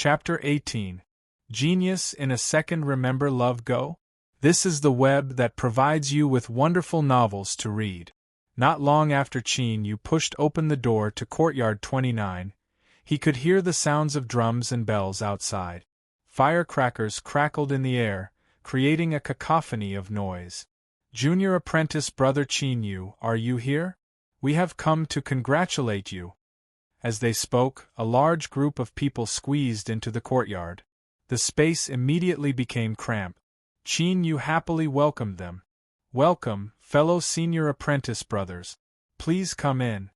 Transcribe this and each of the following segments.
Chapter 18. Genius in a Second. Remember Love Go? This is the web that provides you with wonderful novels to read. Not long after Chin Yu pushed open the door to Courtyard 29, he could hear the sounds of drums and bells outside. Firecrackers crackled in the air, creating a cacophony of noise. Junior apprentice brother Chin Yu, are you here? We have come to congratulate you. As they spoke, a large group of people squeezed into the courtyard. The space immediately became cramped. Chin Yu happily welcomed them. Welcome, fellow senior apprentice brothers. Please come in.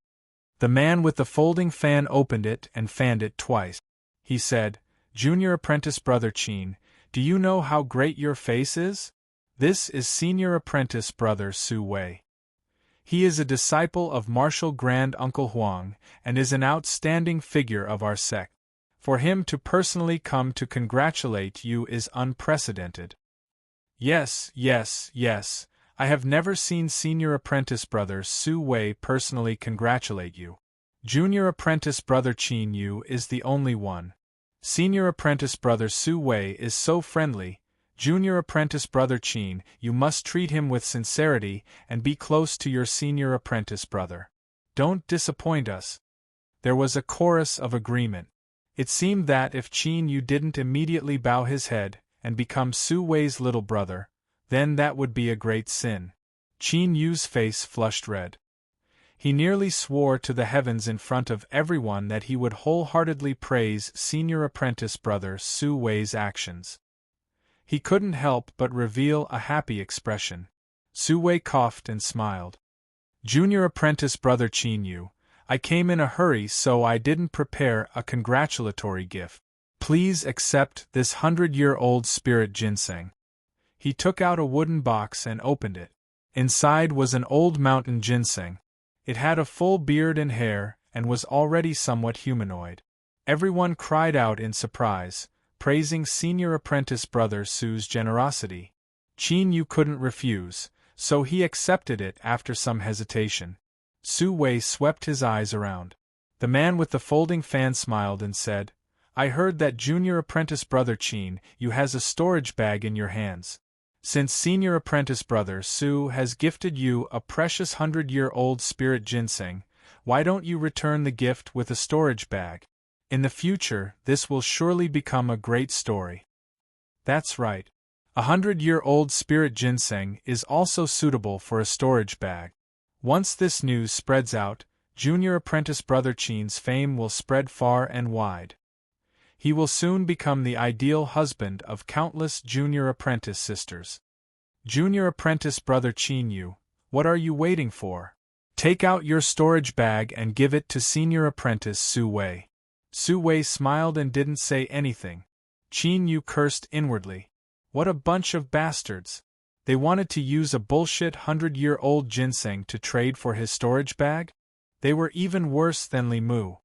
The man with the folding fan opened it and fanned it twice. He said, Junior apprentice brother Chin, do you know how great your face is? This is senior apprentice brother Su Wei. He is a disciple of Martial Grand Uncle Huang and is an outstanding figure of our sect. For him to personally come to congratulate you is unprecedented. Yes, I have never seen senior apprentice brother Su Wei personally congratulate you. Junior apprentice brother Chin Yu is the only one. Senior apprentice brother Su Wei is so friendly. Junior apprentice brother Chin, you must treat him with sincerity and be close to your senior apprentice brother. Don't disappoint us. There was a chorus of agreement. It seemed that if Chin Yu didn't immediately bow his head and become Su Wei's little brother, then that would be a great sin. Chin Yu's face flushed red. He nearly swore to the heavens in front of everyone that he would wholeheartedly praise senior apprentice brother Su Wei's actions. He couldn't help but reveal a happy expression. Su Wei coughed and smiled. Junior apprentice brother Chin Yu, I came in a hurry so I didn't prepare a congratulatory gift. Please accept this 100-year-old spirit ginseng. He took out a wooden box and opened it. Inside was an old mountain ginseng. It had a full beard and hair and was already somewhat humanoid. Everyone cried out in surprise, praising senior apprentice brother Su's generosity. Chin Yu couldn't refuse, so he accepted it after some hesitation. Su Wei swept his eyes around. The man with the folding fan smiled and said, I heard that junior apprentice brother Chin Yu has a storage bag in your hands. Since senior apprentice brother Su has gifted you a precious 100-year-old spirit ginseng, why don't you return the gift with a storage bag? In the future, this will surely become a great story. That's right. A 100-year-old spirit ginseng is also suitable for a storage bag. Once this news spreads out, junior apprentice brother Chin's fame will spread far and wide. He will soon become the ideal husband of countless junior apprentice sisters. Junior apprentice brother Chin Yu, what are you waiting for? Take out your storage bag and give it to senior apprentice Su Wei. Su Wei smiled and didn't say anything. Chin Yu cursed inwardly. What a bunch of bastards. They wanted to use a bullshit 100-year-old ginseng to trade for his storage bag? They were even worse than Li Mu.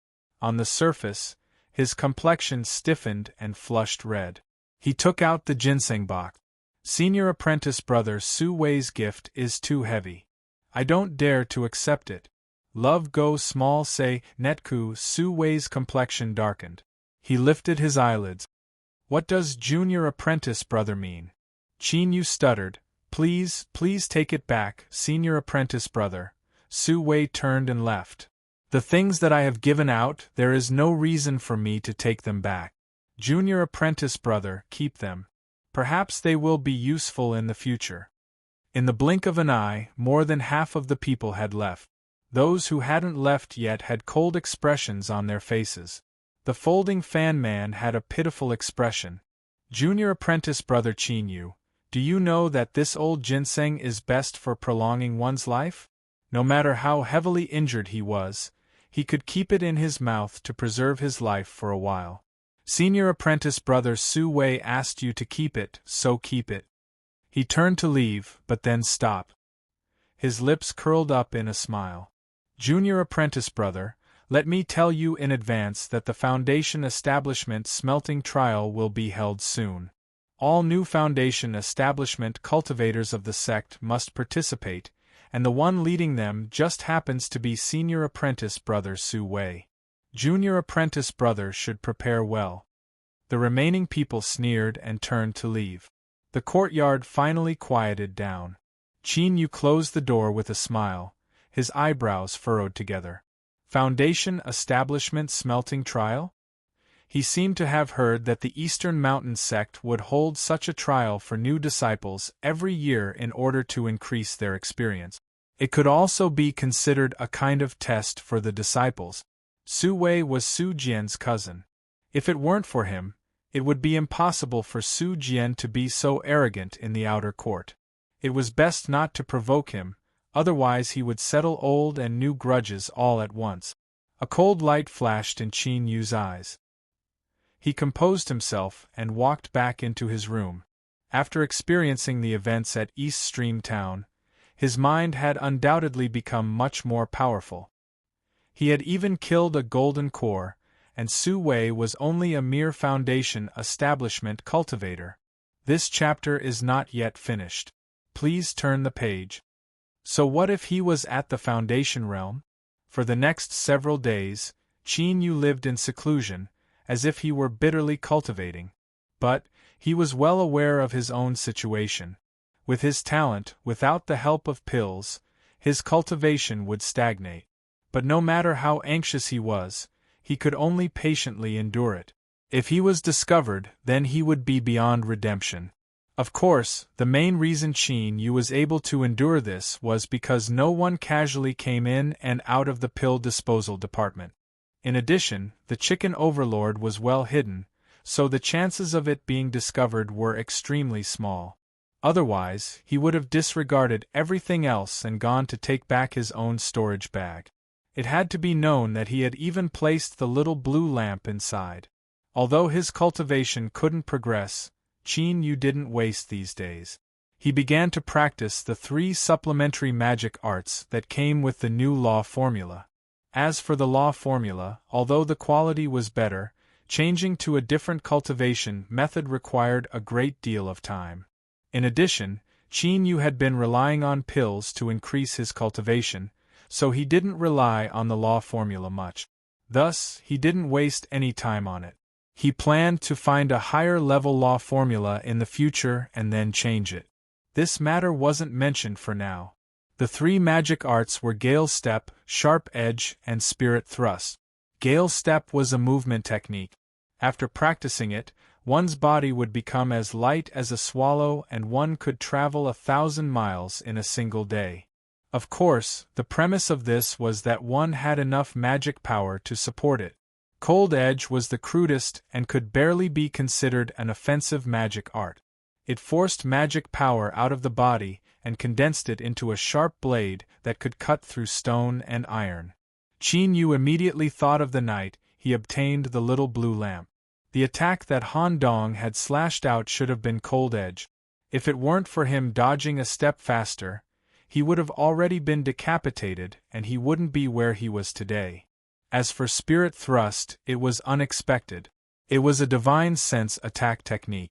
On the surface, his complexion stiffened and flushed red. He took out the ginseng box. Senior apprentice brother Su Wei's gift is too heavy. I don't dare to accept it. Love Go small say Netku. Su Wei's complexion darkened. He lifted his eyelids. What does junior apprentice brother mean? Chin Yu stuttered. Please take it back, senior apprentice brother. Su Wei turned and left. The things that I have given out, there is no reason for me to take them back. Junior apprentice brother, keep them. Perhaps they will be useful in the future. In the blink of an eye, more than half of the people had left. Those who hadn't left yet had cold expressions on their faces. The folding fan man had a pitiful expression. Junior apprentice brother Chin Yu, do you know that this old ginseng is best for prolonging one's life? No matter how heavily injured he was, he could keep it in his mouth to preserve his life for a while. Senior apprentice brother Su Wei asked you to keep it, so keep it. He turned to leave, but then stopped. His lips curled up in a smile. Junior apprentice brother, let me tell you in advance that the Foundation Establishment smelting trial will be held soon. All new Foundation Establishment cultivators of the sect must participate, and the one leading them just happens to be senior apprentice brother Su Wei. Junior apprentice brother should prepare well. The remaining people sneered and turned to leave. The courtyard finally quieted down. Qin Yu closed the door with a smile, his eyebrows furrowed together. Foundation Establishment Smelting Trial? He seemed to have heard that the Eastern Mountain sect would hold such a trial for new disciples every year in order to increase their experience. It could also be considered a kind of test for the disciples. Su Wei was Su Jian's cousin. If it weren't for him, it would be impossible for Su Jian to be so arrogant in the outer court. It was best not to provoke him, otherwise he would settle old and new grudges all at once. A cold light flashed in Qin Yu's eyes. He composed himself and walked back into his room. After experiencing the events at East Stream Town, his mind had undoubtedly become much more powerful. He had even killed a golden core, and Su Wei was only a mere foundation establishment cultivator. This chapter is not yet finished. Please turn the page. So what if he was at the Foundation realm? For the next several days, Qin Yu lived in seclusion, as if he were bitterly cultivating. But he was well aware of his own situation. With his talent, without the help of pills, his cultivation would stagnate. But no matter how anxious he was, he could only patiently endure it. If he was discovered, then he would be beyond redemption. Of course, the main reason Qin Yu was able to endure this was because no one casually came in and out of the pill disposal department. In addition, the chicken overlord was well hidden, so the chances of it being discovered were extremely small. Otherwise, he would have disregarded everything else and gone to take back his own storage bag. It had to be known that he had even placed the little blue lamp inside. Although his cultivation couldn't progress, Qin Yu didn't waste these days. He began to practice the 3 supplementary magic arts that came with the new law formula. As for the law formula, although the quality was better, changing to a different cultivation method required a great deal of time. In addition, Qin Yu had been relying on pills to increase his cultivation, so he didn't rely on the law formula much. Thus, he didn't waste any time on it. He planned to find a higher-level law formula in the future and then change it. This matter wasn't mentioned for now. The 3 magic arts were Gale Step, Sharp Edge, and Spirit Thrust. Gale Step was a movement technique. After practicing it, one's body would become as light as a swallow and one could travel 1,000 miles in a single day. Of course, the premise of this was that one had enough magic power to support it. Cold Edge was the crudest and could barely be considered an offensive magic art. It forced magic power out of the body and condensed it into a sharp blade that could cut through stone and iron. Qin Yu immediately thought of the night he obtained the little blue lamp. The attack that Han Dong had slashed out should have been Cold Edge. If it weren't for him dodging a step faster, he would have already been decapitated and he wouldn't be where he was today. As for Spirit Thrust, it was unexpected. It was a divine sense attack technique.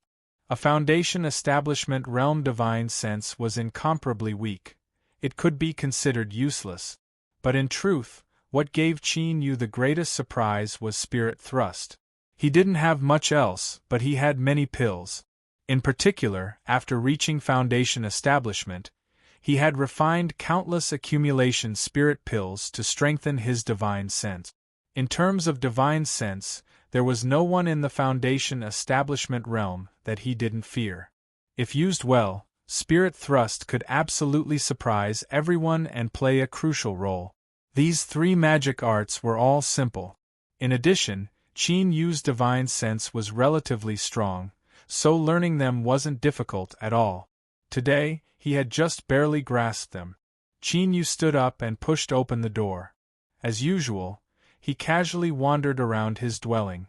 A Foundation establishment realm divine sense was incomparably weak. It could be considered useless. But in truth, what gave Qin Yu the greatest surprise was Spirit Thrust. He didn't have much else, but he had many pills. In particular, after reaching Foundation establishment, he had refined countless accumulation spirit pills to strengthen his divine sense. In terms of divine sense, there was no one in the Foundation establishment realm that he didn't fear. If used well, Spirit Thrust could absolutely surprise everyone and play a crucial role. These 3 magic arts were all simple. In addition, Qin Yu's divine sense was relatively strong, so learning them wasn't difficult at all. Today, he had just barely grasped them. Qin Yu stood up and pushed open the door. As usual, he casually wandered around his dwelling.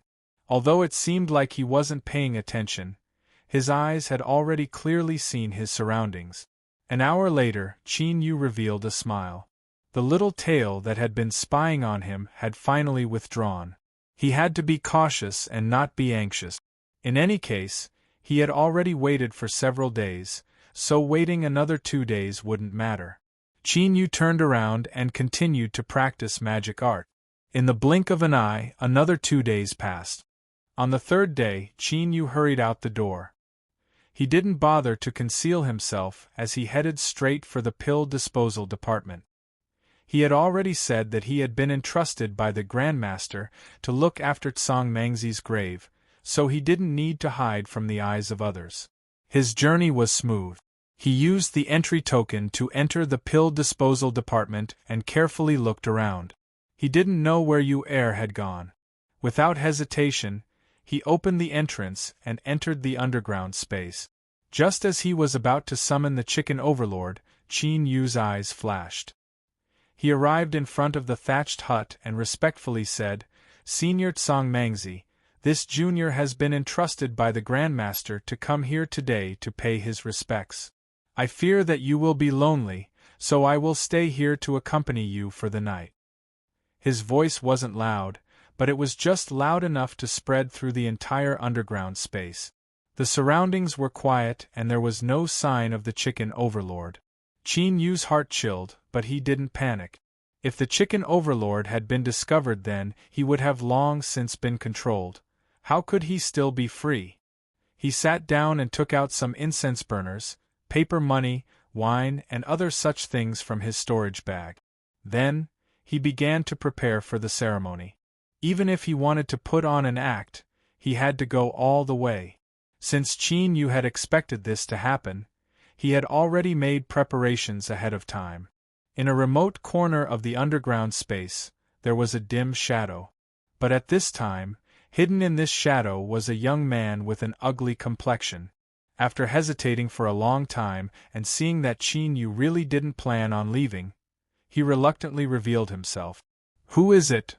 Although it seemed like he wasn't paying attention, his eyes had already clearly seen his surroundings. An hour later, Qin Yu revealed a smile. The little tail that had been spying on him had finally withdrawn. He had to be cautious and not be anxious. In any case, he had already waited for several days, so waiting another 2 days wouldn't matter. Qin Yu turned around and continued to practice magic art. In the blink of an eye, another 2 days passed. On the third day, Qin Yu hurried out the door. He didn't bother to conceal himself as he headed straight for the pill disposal department. He had already said that he had been entrusted by the Grandmaster to look after Tsang Mengzi's grave, so he didn't need to hide from the eyes of others. His journey was smooth. He used the entry token to enter the pill disposal department and carefully looked around. He didn't know where Yu Er had gone. Without hesitation, he opened the entrance and entered the underground space. Just as he was about to summon the chicken overlord, Qin Yu's eyes flashed. He arrived in front of the thatched hut and respectfully said, "Senior Tsang Mengzi, this junior has been entrusted by the Grandmaster to come here today to pay his respects. I fear that you will be lonely, so I will stay here to accompany you for the night." His voice wasn't loud, but it was just loud enough to spread through the entire underground space. The surroundings were quiet and there was no sign of the chicken overlord. Qin Yu's heart chilled, but he didn't panic. If the chicken overlord had been discovered, then he would have long since been controlled. How could he still be free? He sat down and took out some incense burners, paper money, wine, and other such things from his storage bag. Then, he began to prepare for the ceremony. Even if he wanted to put on an act, he had to go all the way. Since Qin Yu had expected this to happen, he had already made preparations ahead of time. In a remote corner of the underground space, there was a dim shadow. But at this time, hidden in this shadow was a young man with an ugly complexion. After hesitating for a long time and seeing that Qin Yu really didn't plan on leaving, he reluctantly revealed himself. "Who is it?"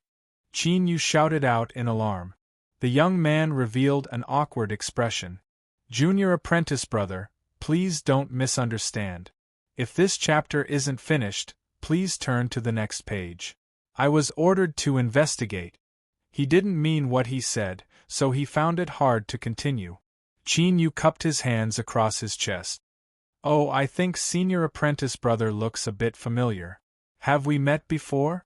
Qin Yu shouted out in alarm. The young man revealed an awkward expression. "Junior apprentice brother, please don't misunderstand. If this chapter isn't finished, please turn to the next page. I was ordered to investigate." He didn't mean what he said, so he found it hard to continue. Qin Yu cupped his hands across his chest. "Oh, I think senior apprentice brother looks a bit familiar. Have we met before?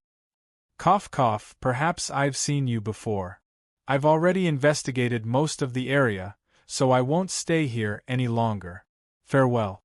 Cough cough, perhaps I've seen you before. I've already investigated most of the area, so I won't stay here any longer. Farewell."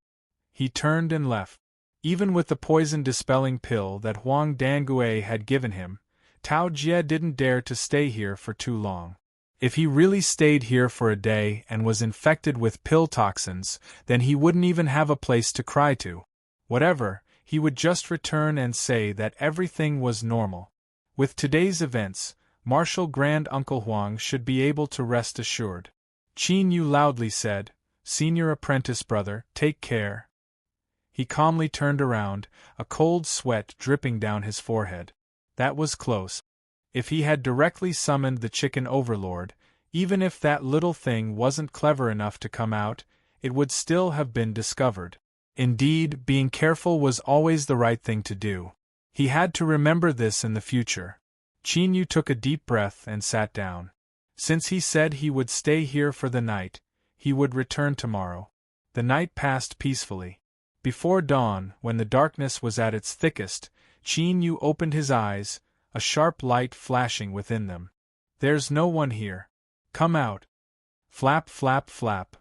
He turned and left. Even with the poison-dispelling pill that Huang Dangue had given him, Tao Jie didn't dare to stay here for too long. If he really stayed here for a day and was infected with pill toxins, then he wouldn't even have a place to cry to. Whatever, he would just return and say that everything was normal. With today's events, Martial Grand Uncle Huang should be able to rest assured. Qin Yu loudly said, "Senior apprentice brother, take care." He calmly turned around, a cold sweat dripping down his forehead. That was close. If he had directly summoned the chicken overlord, even if that little thing wasn't clever enough to come out, it would still have been discovered. Indeed, being careful was always the right thing to do. He had to remember this in the future. Qin Yu took a deep breath and sat down. Since he said he would stay here for the night, he would return tomorrow. The night passed peacefully. Before dawn, when the darkness was at its thickest, Qin Yu opened his eyes, a sharp light flashing within them. "There's no one here. Come out." Flap, flap, flap.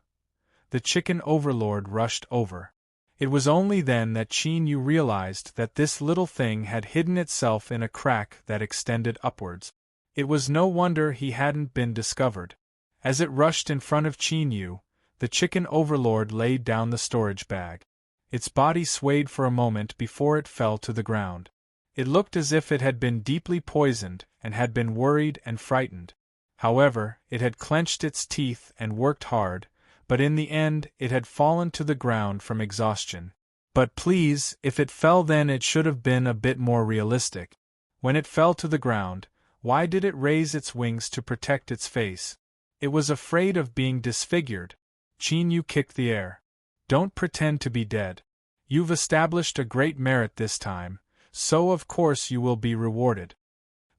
The chicken overlord rushed over. It was only then that Qin Yu realized that this little thing had hidden itself in a crack that extended upwards. It was no wonder he hadn't been discovered. As it rushed in front of Qin Yu, the chicken overlord laid down the storage bag. Its body swayed for a moment before it fell to the ground. It looked as if it had been deeply poisoned and had been worried and frightened. However, it had clenched its teeth and worked hard, but in the end it had fallen to the ground from exhaustion. But please, if it fell then it should have been a bit more realistic. When it fell to the ground, why did it raise its wings to protect its face? It was afraid of being disfigured. Qin Yu kicked the air. "Don't pretend to be dead. You've established a great merit this time, so of course you will be rewarded."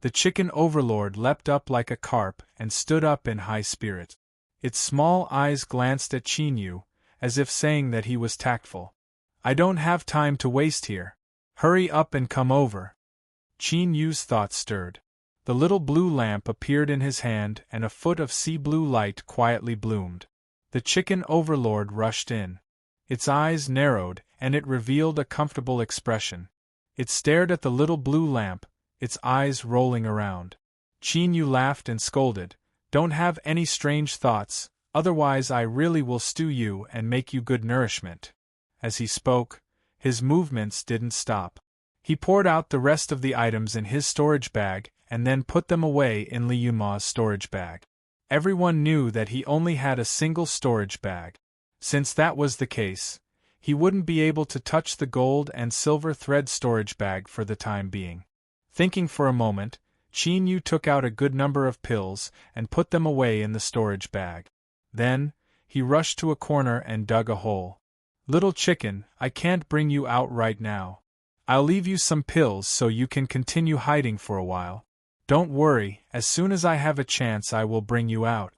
The chicken overlord leapt up like a carp and stood up in high spirits. Its small eyes glanced at Qin Yu, as if saying that he was tactful. "I don't have time to waste here. Hurry up and come over." Qin Yu's thoughts stirred. The little blue lamp appeared in his hand and a foot of sea blue light quietly bloomed. The chicken overlord rushed in. Its eyes narrowed, and it revealed a comfortable expression. It stared at the little blue lamp, its eyes rolling around. Qin Yu laughed and scolded, "Don't have any strange thoughts, otherwise I really will stew you and make you good nourishment." As he spoke, his movements didn't stop. He poured out the rest of the items in his storage bag and then put them away in Li Yunma's storage bag. Everyone knew that he only had a single storage bag. Since that was the case, he wouldn't be able to touch the gold and silver thread storage bag for the time being. Thinking for a moment, Qin Yu took out a good number of pills and put them away in the storage bag. Then, he rushed to a corner and dug a hole. "Little chicken, I can't bring you out right now. I'll leave you some pills so you can continue hiding for a while. Don't worry, as soon as I have a chance I will bring you out."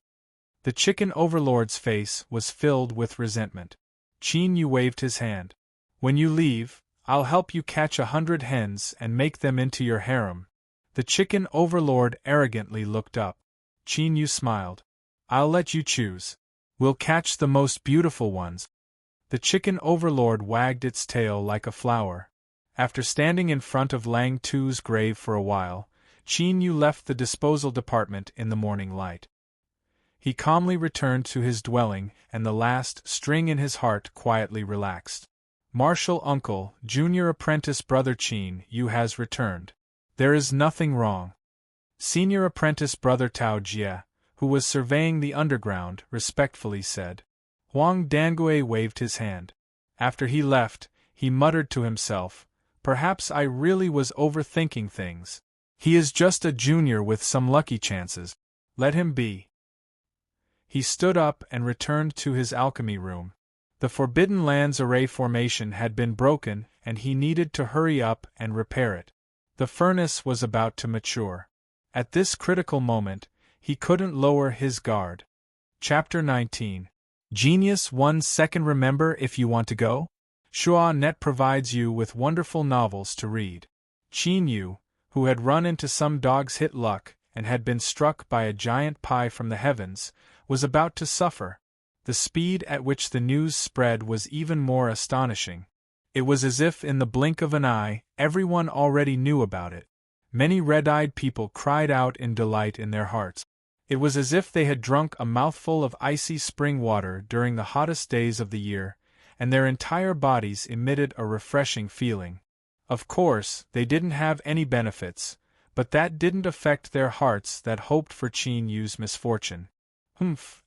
The chicken overlord's face was filled with resentment. Qin Yu waved his hand. "When you leave, I'll help you catch 100 hens and make them into your harem." The chicken overlord arrogantly looked up. Qin Yu smiled. "I'll let you choose. We'll catch the most beautiful ones." The chicken overlord wagged its tail like a flower. After standing in front of Lang Tu's grave for a while, Qin Yu left the disposal department in the morning light. He calmly returned to his dwelling, and the last string in his heart quietly relaxed. "Martial uncle, junior apprentice brother Qin Yu has returned. There is nothing wrong." Senior apprentice brother Tao Jie, who was surveying the underground, respectfully said. Huang Dangue waved his hand. After he left, he muttered to himself, "Perhaps I really was overthinking things. He is just a junior with some lucky chances. Let him be." He stood up and returned to his alchemy room. The Forbidden Lands array formation had been broken, and he needed to hurry up and repair it. The furnace was about to mature. At this critical moment, he couldn't lower his guard. Chapter 19. Genius 1 second. Remember, if you want to go? Shua.net provides you with wonderful novels to read. Qin Yu, who had run into some dog's hit luck and had been struck by a giant pie from the heavens, was about to suffer. The speed at which the news spread was even more astonishing. It was as if in the blink of an eye, everyone already knew about it. Many red-eyed people cried out in delight in their hearts. It was as if they had drunk a mouthful of icy spring water during the hottest days of the year, and their entire bodies emitted a refreshing feeling. Of course, they didn't have any benefits, but that didn't affect their hearts that hoped for Qin Yu's misfortune.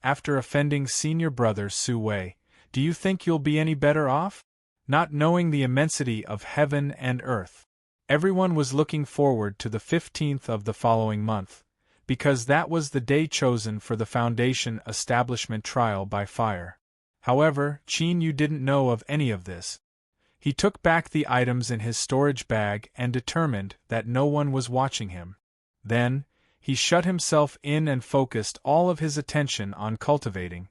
After offending senior brother Su Wei, do you think you'll be any better off? Not knowing the immensity of heaven and earth. Everyone was looking forward to the 15th of the following month, because that was the day chosen for the Foundation establishment trial by fire. However, Qin Yu didn't know of any of this. He took back the items in his storage bag and determined that no one was watching him. Then, he shut himself in and focused all of his attention on cultivating.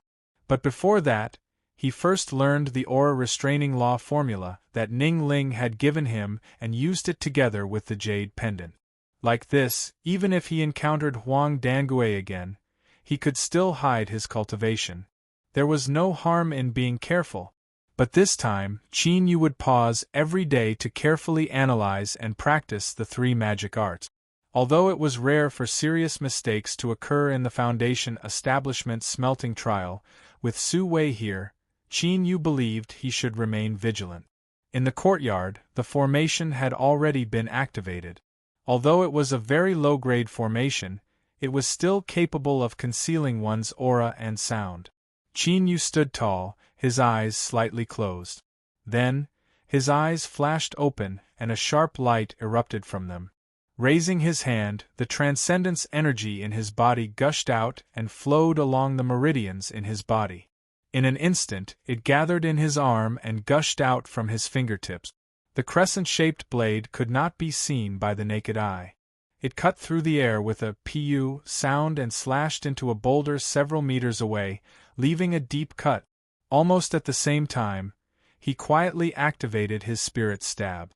But before that, he first learned the aura restraining law formula that Ning Ling had given him and used it together with the jade pendant. Like this, even if he encountered Huang Dangue again, he could still hide his cultivation. There was no harm in being careful. But this time, Qin Yu would pause every day to carefully analyze and practice the 3 magic arts. Although it was rare for serious mistakes to occur in the Foundation establishment smelting trial, with Su Wei here, Qin Yu believed he should remain vigilant. In the courtyard, the formation had already been activated. Although it was a very low-grade formation, it was still capable of concealing one's aura and sound. Qin Yu stood tall, his eyes slightly closed. Then, his eyes flashed open and a sharp light erupted from them. Raising his hand, the transcendence energy in his body gushed out and flowed along the meridians in his body. In an instant, it gathered in his arm and gushed out from his fingertips. The crescent-shaped blade could not be seen by the naked eye. It cut through the air with a pu sound and slashed into a boulder several meters away, leaving a deep cut. Almost at the same time, he quietly activated his spirit stab.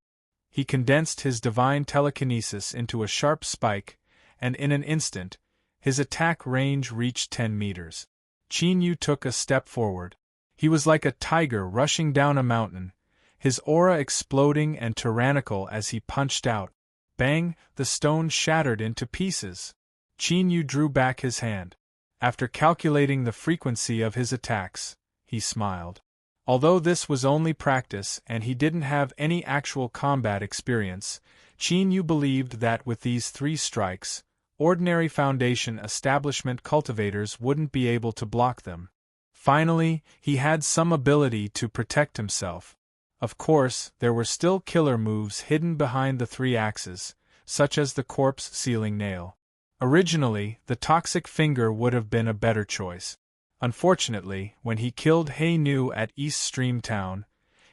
He condensed his divine telekinesis into a sharp spike, and in an instant, his attack range reached 10 meters. Qin Yu took a step forward. He was like a tiger rushing down a mountain, his aura exploding and tyrannical as he punched out. Bang! The stone shattered into pieces. Qin Yu drew back his hand. After calculating the frequency of his attacks, he smiled. Although this was only practice and he didn't have any actual combat experience, Qin Yu believed that with these 3 strikes, ordinary Foundation establishment cultivators wouldn't be able to block them. Finally, he had some ability to protect himself. Of course, there were still killer moves hidden behind the 3 axes, such as the corpse sealing nail. Originally, the toxic finger would have been a better choice. Unfortunately, when he killed Hei Nu at East Stream Town,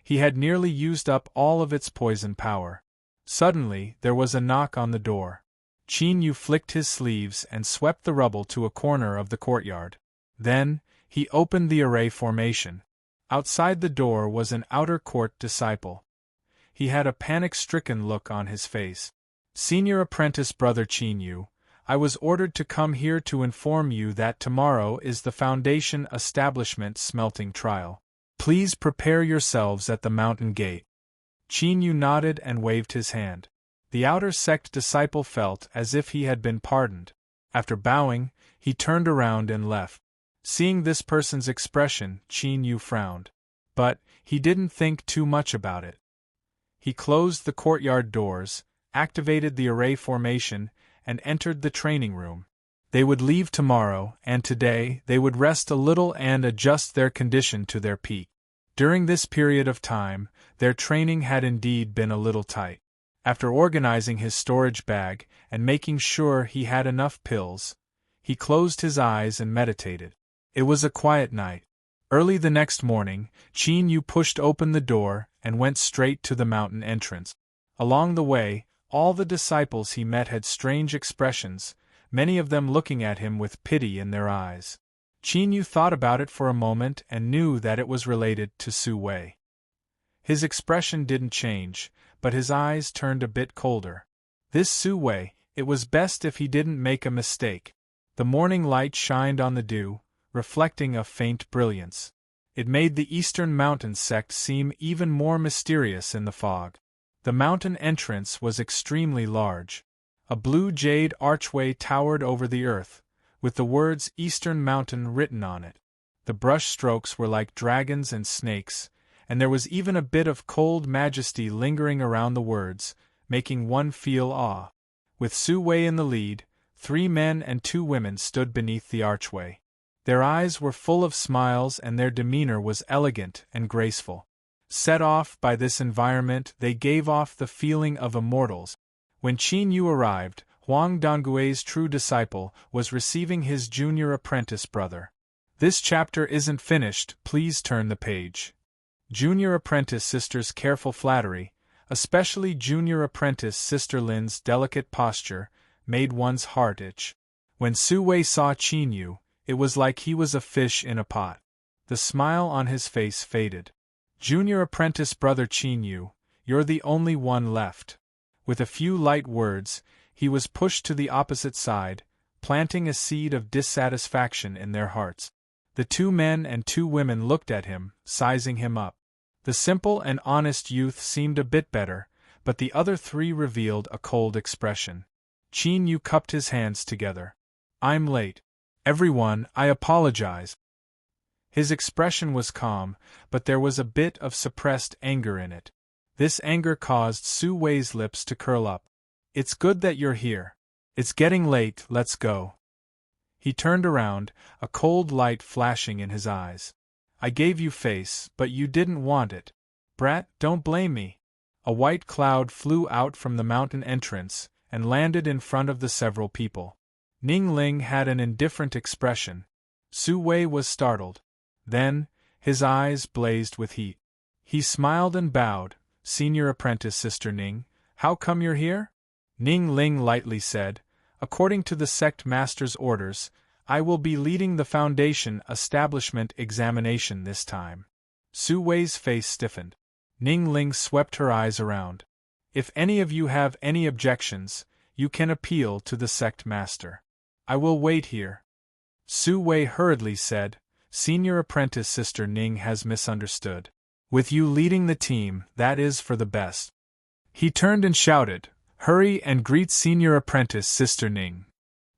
he had nearly used up all of its poison power. Suddenly, there was a knock on the door. Qin Yu flicked his sleeves and swept the rubble to a corner of the courtyard. Then, he opened the array formation. Outside the door was an outer court disciple. He had a panic-stricken look on his face. "Senior apprentice brother Qin Yu, I was ordered to come here to inform you that tomorrow is the Foundation Establishment smelting trial. Please prepare yourselves at the mountain gate." Qin Yu nodded and waved his hand. The outer sect disciple felt as if he had been pardoned. After bowing, he turned around and left. Seeing this person's expression, Qin Yu frowned. But he didn't think too much about it. He closed the courtyard doors, activated the array formation, and entered the training room. They would leave tomorrow, and today they would rest a little and adjust their condition to their peak. During this period of time, their training had indeed been a little tight. After organizing his storage bag and making sure he had enough pills, he closed his eyes and meditated. It was a quiet night. Early the next morning, Qin Yu pushed open the door and went straight to the mountain entrance. Along the way, all the disciples he met had strange expressions, many of them looking at him with pity in their eyes. Qin Yu thought about it for a moment and knew that it was related to Su Wei. His expression didn't change, but his eyes turned a bit colder. This Su Wei, it was best if he didn't make a mistake. The morning light shined on the dew, reflecting a faint brilliance. It made the Eastern Mountain sect seem even more mysterious in the fog. The mountain entrance was extremely large. A blue jade archway towered over the earth, with the words Eastern Mountain written on it. The brush strokes were like dragons and snakes, and there was even a bit of cold majesty lingering around the words, making one feel awe. With Su Wei in the lead, 3 men and 2 women stood beneath the archway. Their eyes were full of smiles and their demeanor was elegant and graceful. Set off by this environment, they gave off the feeling of immortals. When Qin Yu arrived, Huang Donggui's true disciple was receiving his junior apprentice brother. "This chapter isn't finished, please turn the page." Junior apprentice sister's careful flattery, especially junior apprentice sister Lin's delicate posture, made one's heart itch. When Su Wei saw Qin Yu, it was like he was a fish in a pot. The smile on his face faded. "Junior apprentice brother Qin Yu, you're the only one left." With a few light words, he was pushed to the opposite side, planting a seed of dissatisfaction in their hearts. The 2 men and 2 women looked at him, sizing him up. The simple and honest youth seemed a bit better, but the other 3 revealed a cold expression. Qin Yu cupped his hands together. "I'm late. Everyone, I apologize." His expression was calm, but there was a bit of suppressed anger in it. This anger caused Su Wei's lips to curl up. "It's good that you're here. It's getting late, let's go." He turned around, a cold light flashing in his eyes. "I gave you face, but you didn't want it. Brat, don't blame me." A white cloud flew out from the mountain entrance and landed in front of the several people. Ning Ling had an indifferent expression. Su Wei was startled. Then, his eyes blazed with heat. He smiled and bowed. "Senior apprentice Sister Ning, how come you're here?" Ning Ling lightly said, "According to the sect master's orders, I will be leading the Foundation establishment examination this time." Su Wei's face stiffened. Ning Ling swept her eyes around. "If any of you have any objections, you can appeal to the sect master. I will wait here. Su Wei hurriedly said, Senior Apprentice Sister Ning has misunderstood. With you leading the team, that is for the best. He turned and shouted, Hurry and greet Senior Apprentice Sister Ning.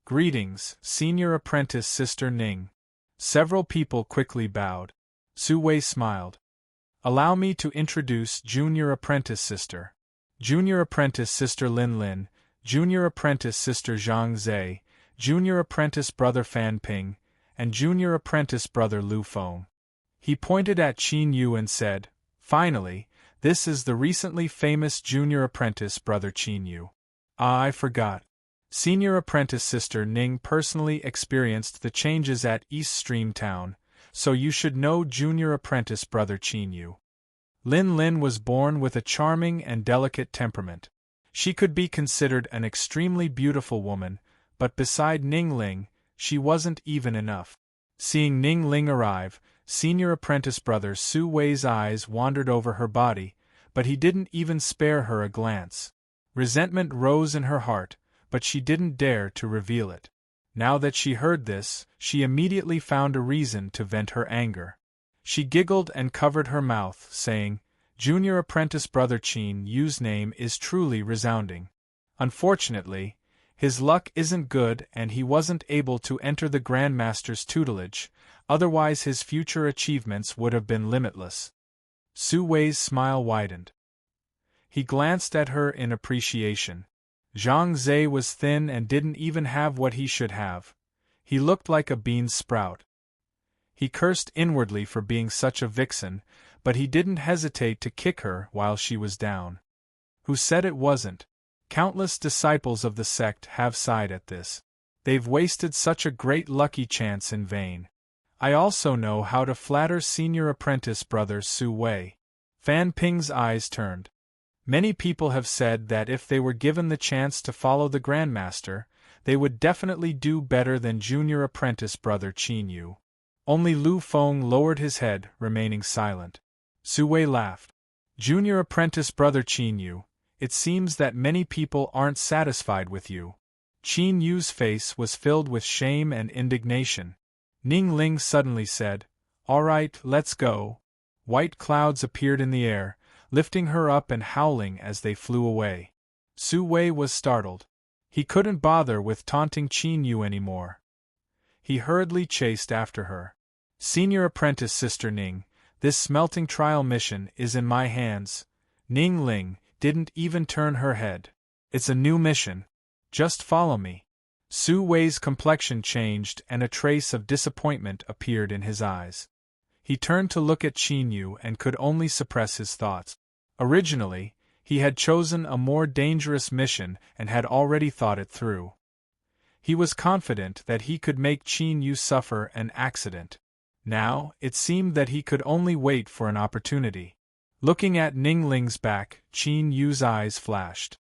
Greetings, Senior Apprentice Sister Ning. Several people quickly bowed. Su Wei smiled. Allow me to introduce Junior Apprentice Sister. Junior Apprentice Sister Lin Lin, Junior Apprentice Sister Zhang Zhe, Junior Apprentice Brother Fan Ping, and Junior Apprentice Brother Lu Feng. He pointed at Qin Yu and said, Finally, this is the recently famous Junior Apprentice Brother Qin Yu. Ah, I forgot. Senior Apprentice Sister Ning personally experienced the changes at East Stream Town, so you should know Junior Apprentice Brother Qin Yu. Lin Lin was born with a charming and delicate temperament. She could be considered an extremely beautiful woman, but beside Ning Ling, she wasn't even enough. Seeing Ning Ling arrive, Senior Apprentice Brother Su Wei's eyes wandered over her body, but he didn't even spare her a glance. Resentment rose in her heart, but she didn't dare to reveal it. Now that she heard this, she immediately found a reason to vent her anger. She giggled and covered her mouth, saying, Junior Apprentice Brother Qin Yu's name is truly resounding. Unfortunately, his luck isn't good and he wasn't able to enter the Grandmaster's tutelage, otherwise his future achievements would have been limitless. Su Wei's smile widened. He glanced at her in appreciation. Zhang Zhe was thin and didn't even have what he should have. He looked like a bean sprout. He cursed inwardly for being such a vixen, but he didn't hesitate to kick her while she was down. Who said it wasn't? Countless disciples of the sect have sighed at this. They've wasted such a great lucky chance in vain. I also know how to flatter Senior Apprentice Brother Su Wei. Fan Ping's eyes turned. Many people have said that if they were given the chance to follow the Grandmaster, they would definitely do better than Junior Apprentice Brother Qin Yu. Only Lu Feng lowered his head, remaining silent. Su Wei laughed. Junior Apprentice Brother Qin Yu, it seems that many people aren't satisfied with you. Qin Yu's face was filled with shame and indignation. Ning Ling suddenly said, All right, let's go. White clouds appeared in the air, lifting her up and howling as they flew away. Su Wei was startled. He couldn't bother with taunting Qin Yu anymore. He hurriedly chased after her. Senior Apprentice Sister Ning, this smelting trial mission is in my hands. Ning Ling didn't even turn her head. It's a new mission. Just follow me. Su Wei's complexion changed and a trace of disappointment appeared in his eyes. He turned to look at Qin Yu and could only suppress his thoughts. Originally, he had chosen a more dangerous mission and had already thought it through. He was confident that he could make Qin Yu suffer an accident. Now, it seemed that he could only wait for an opportunity. Looking at Ning Ling's back, Qin Yu's eyes flashed.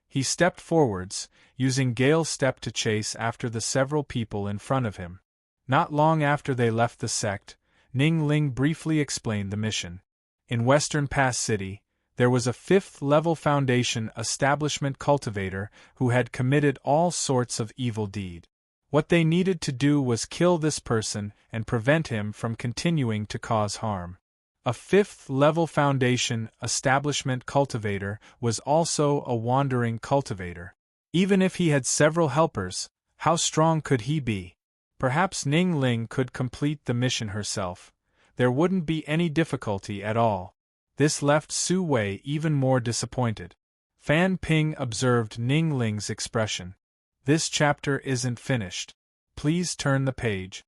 He stepped forwards, using Gale Step to chase after the several people in front of him. Not long after they left the sect, Ning Ling briefly explained the mission. In Western Pass City, there was a 5th-level Foundation establishment cultivator who had committed all sorts of evil deed. What they needed to do was kill this person and prevent him from continuing to cause harm. A 5th-level Foundation establishment cultivator was also a wandering cultivator. Even if he had several helpers, how strong could he be? Perhaps Ning Ling could complete the mission herself. There wouldn't be any difficulty at all. This left Su Wei even more disappointed. Fan Ping observed Ning Ling's expression. This chapter isn't finished. Please turn the page.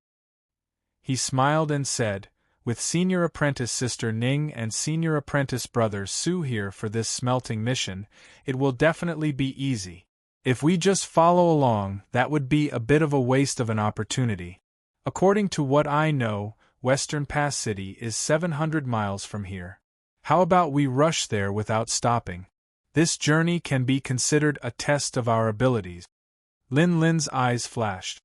He smiled and said, with Senior Apprentice Sister Ning and Senior Apprentice Brother Su here for this smelting mission, it will definitely be easy. If we just follow along, that would be a bit of a waste of an opportunity. According to what I know, Western Pass City is 700 miles from here. How about we rush there without stopping? This journey can be considered a test of our abilities. Lin Lin's eyes flashed.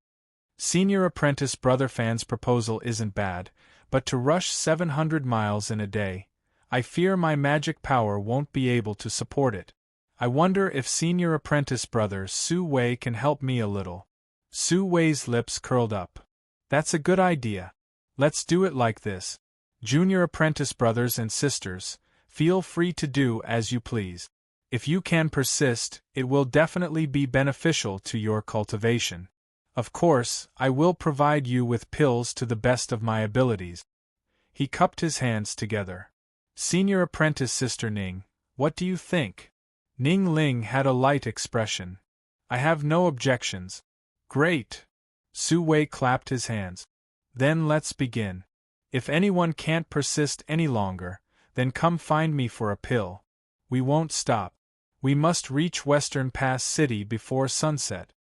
Senior Apprentice Brother Fan's proposal isn't bad, but to rush 700 miles in a day, I fear my magic power won't be able to support it. I wonder if senior apprentice brother Su Wei can help me a little. Su Wei's lips curled up. That's a good idea. Let's do it like this. Junior apprentice brothers and sisters, feel free to do as you please. If you can persist, it will definitely be beneficial to your cultivation. Of course, I will provide you with pills to the best of my abilities. He cupped his hands together. Senior apprentice sister Ning, what do you think? Ning Ling had a light expression. I have no objections. Great! Su Wei clapped his hands. Then let's begin. If anyone can't persist any longer, then come find me for a pill. We won't stop. We must reach Western Pass City before sunset.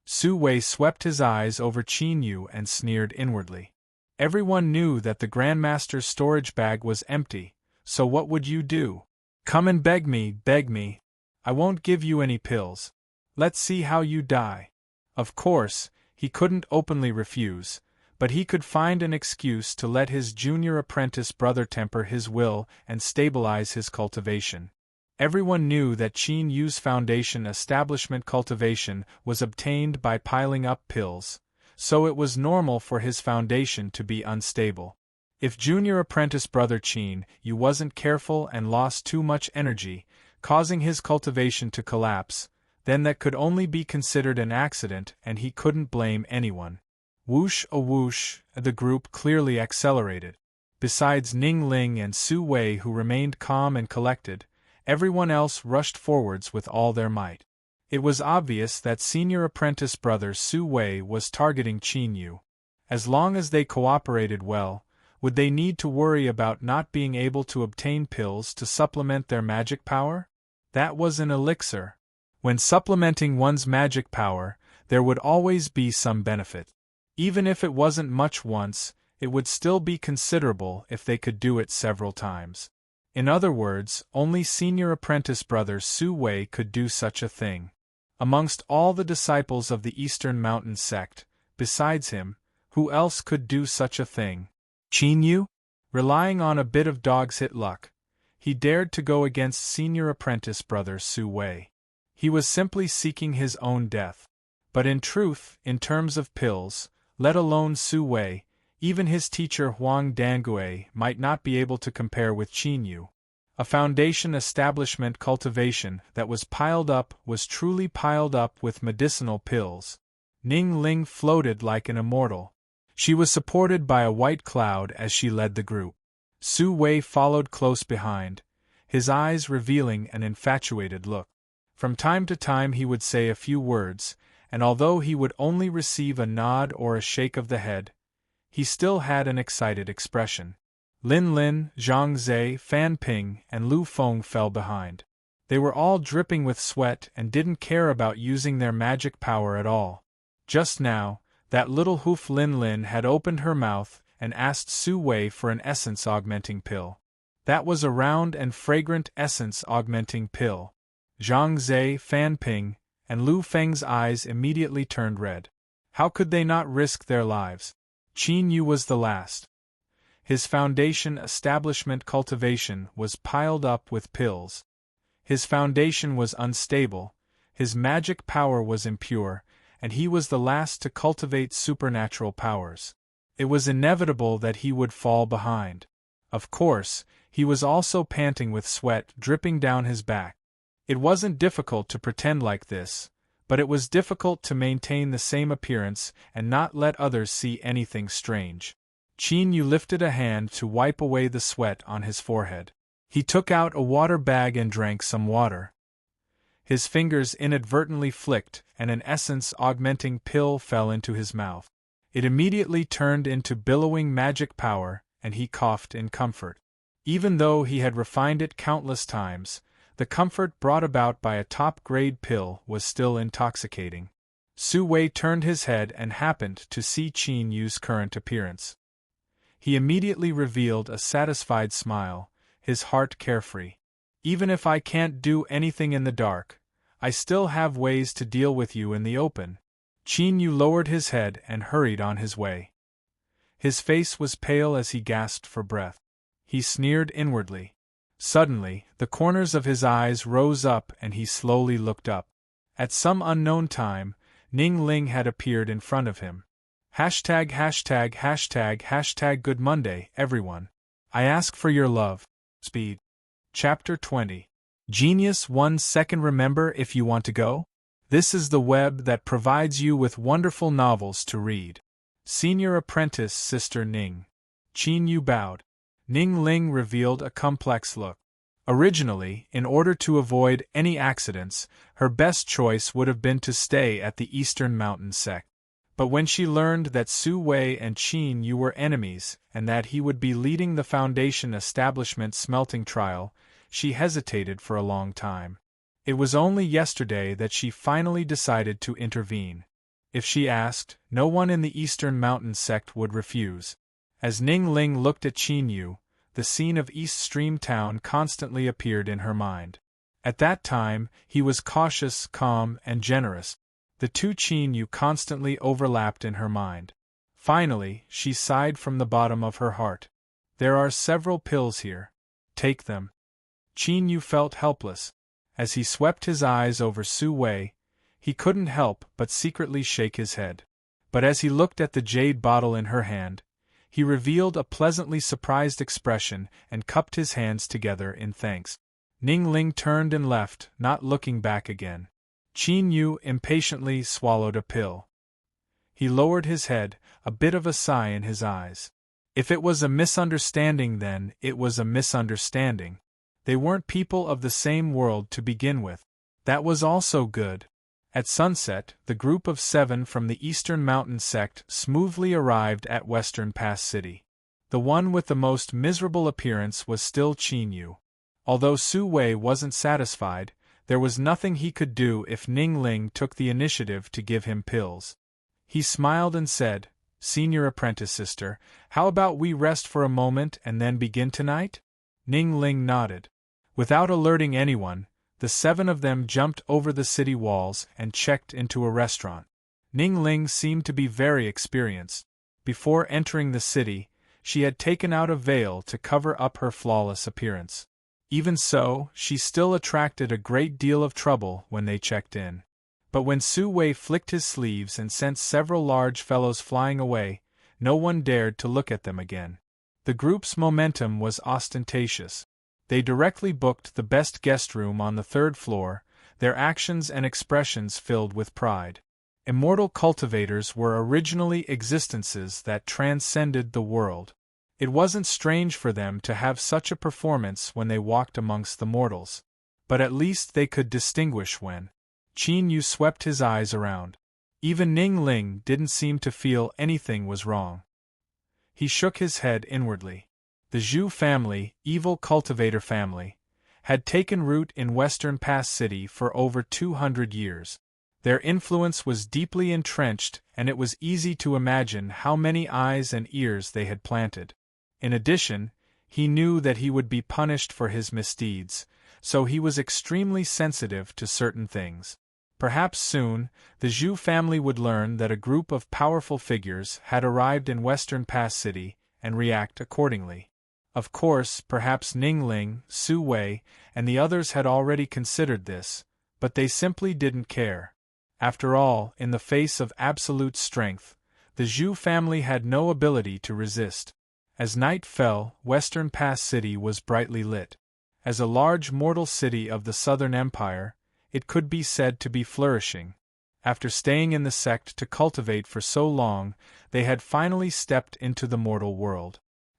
Su Wei swept his eyes over Qin Yu and sneered inwardly. Everyone knew that the Grandmaster's storage bag was empty, so what would you do? Come and beg me, beg me. I won't give you any pills. Let's see how you die. Of course, he couldn't openly refuse, but he could find an excuse to let his junior apprentice brother temper his will and stabilize his cultivation. Everyone knew that Qin Yu's foundation establishment cultivation was obtained by piling up pills, so it was normal for his foundation to be unstable. If junior apprentice brother Qin Yu wasn't careful and lost too much energy, causing his cultivation to collapse, then that could only be considered an accident and he couldn't blame anyone. Whoosh a whoosh, the group clearly accelerated. Besides Ning Ling and Su Wei, who remained calm and collected, everyone else rushed forwards with all their might. It was obvious that senior apprentice brother Su Wei was targeting Qin Yu. As long as they cooperated well, would they need to worry about not being able to obtain pills to supplement their magic power? That was an elixir. When supplementing one's magic power, there would always be some benefit. Even if it wasn't much once, it would still be considerable if they could do it several times. In other words, only senior apprentice brother Su Wei could do such a thing. Amongst all the disciples of the Eastern Mountain sect, besides him, who else could do such a thing? Qin Yu? Relying on a bit of dog's hit luck, he dared to go against senior apprentice brother Su Wei. He was simply seeking his own death. But in truth, in terms of pills, let alone Su Wei, even his teacher Huang Dangui might not be able to compare with Qin Yu. A foundation establishment cultivation that was truly piled up with medicinal pills. Ning Ling floated like an immortal. She was supported by a white cloud as she led the group. Su Wei followed close behind, his eyes revealing an infatuated look. From time to time he would say a few words, and although he would only receive a nod or a shake of the head, he still had an excited expression. Lin Lin, Zhang Zhe, Fan Ping, and Lu Feng fell behind. They were all dripping with sweat and didn't care about using their magic power at all. Just now, that little hoof Lin Lin had opened her mouth and asked Su Wei for an essence-augmenting pill. That was a round and fragrant essence-augmenting pill. Zhang Zhe, Fan Ping, and Lu Feng's eyes immediately turned red. How could they not risk their lives? Qin Yu was the last. His foundation establishment cultivation was piled up with pills. His foundation was unstable, his magic power was impure, and he was the last to cultivate supernatural powers. It was inevitable that he would fall behind. Of course, he was also panting with sweat dripping down his back. It wasn't difficult to pretend like this, but it was difficult to maintain the same appearance and not let others see anything strange. Qin Yu lifted a hand to wipe away the sweat on his forehead. He took out a water bag and drank some water. His fingers inadvertently flicked, and an essence-augmenting pill fell into his mouth. It immediately turned into billowing magic power, and he coughed in comfort. Even though he had refined it countless times, the comfort brought about by a top-grade pill was still intoxicating. Su Wei turned his head and happened to see Qin Yu's current appearance. He immediately revealed a satisfied smile, his heart carefree. Even if I can't do anything in the dark, I still have ways to deal with you in the open. Qin Yu lowered his head and hurried on his way. His face was pale as he gasped for breath. He sneered inwardly. Suddenly, the corners of his eyes rose up and he slowly looked up. At some unknown time, Ning Ling had appeared in front of him. Hashtag hashtag hashtag hashtag Good Monday, everyone. I ask for your love. Speed. Chapter 20. Genius 1 second. Remember, if you want to go? This is the web that provides you with wonderful novels to read. Senior Apprentice Sister Ning. Qin Yu bowed. Ning Ling revealed a complex look. Originally, in order to avoid any accidents, her best choice would have been to stay at the Eastern Mountain sect. But when she learned that Su Wei and Qin Yu were enemies, and that he would be leading the Foundation Establishment smelting trial, she hesitated for a long time. It was only yesterday that she finally decided to intervene. If she asked, no one in the Eastern Mountain sect would refuse. As Ning Ling looked at Qin Yu, the scene of East Stream Town constantly appeared in her mind. At that time, he was cautious, calm, and generous. The two Qin Yu constantly overlapped in her mind. Finally, she sighed from the bottom of her heart. There are several pills here. Take them. Qin Yu felt helpless. As he swept his eyes over Su Wei, he couldn't help but secretly shake his head. But as he looked at the jade bottle in her hand, he revealed a pleasantly surprised expression and cupped his hands together in thanks. Ning Ling turned and left, not looking back again. Qin Yu impatiently swallowed a pill. He lowered his head, a bit of a sigh in his eyes. If it was a misunderstanding, then it was a misunderstanding. They weren't people of the same world to begin with. That was also good. At sunset, the group of 7 from the Eastern Mountain sect smoothly arrived at Western Pass City. The one with the most miserable appearance was still Qin Yu. Although Su Wei wasn't satisfied, there was nothing he could do if Ning Ling took the initiative to give him pills. He smiled and said, Senior Apprentice Sister, how about we rest for a moment and then begin tonight? Ning Ling nodded. Without alerting anyone, the 7 of them jumped over the city walls and checked into a restaurant. Ning Ling seemed to be very experienced. Before entering the city, she had taken out a veil to cover up her flawless appearance. Even so, she still attracted a great deal of trouble when they checked in. But when Su Wei flicked his sleeves and sent several large fellows flying away, no one dared to look at them again. The group's momentum was ostentatious. They directly booked the best guest room on the 3rd floor, their actions and expressions filled with pride. Immortal cultivators were originally existences that transcended the world. It wasn't strange for them to have such a performance when they walked amongst the mortals. But at least they could distinguish when. Qin Yu swept his eyes around. Even Ning Ling didn't seem to feel anything was wrong. He shook his head inwardly. The Zhu family, evil cultivator family, had taken root in Western Pass City for over 200 years. Their influence was deeply entrenched, and it was easy to imagine how many eyes and ears they had planted. In addition, he knew that he would be punished for his misdeeds, so he was extremely sensitive to certain things. Perhaps soon, the Zhu family would learn that a group of powerful figures had arrived in Western Pass City and react accordingly. Of course, perhaps Ning Ling, Su Wei, and the others had already considered this, but they simply didn't care. After all, in the face of absolute strength, the Zhu family had no ability to resist. As night fell, Western Pass City was brightly lit. As a large mortal city of the Southern Empire, it could be said to be flourishing. After staying in the sect to cultivate for so long, they had finally stepped into the mortal world.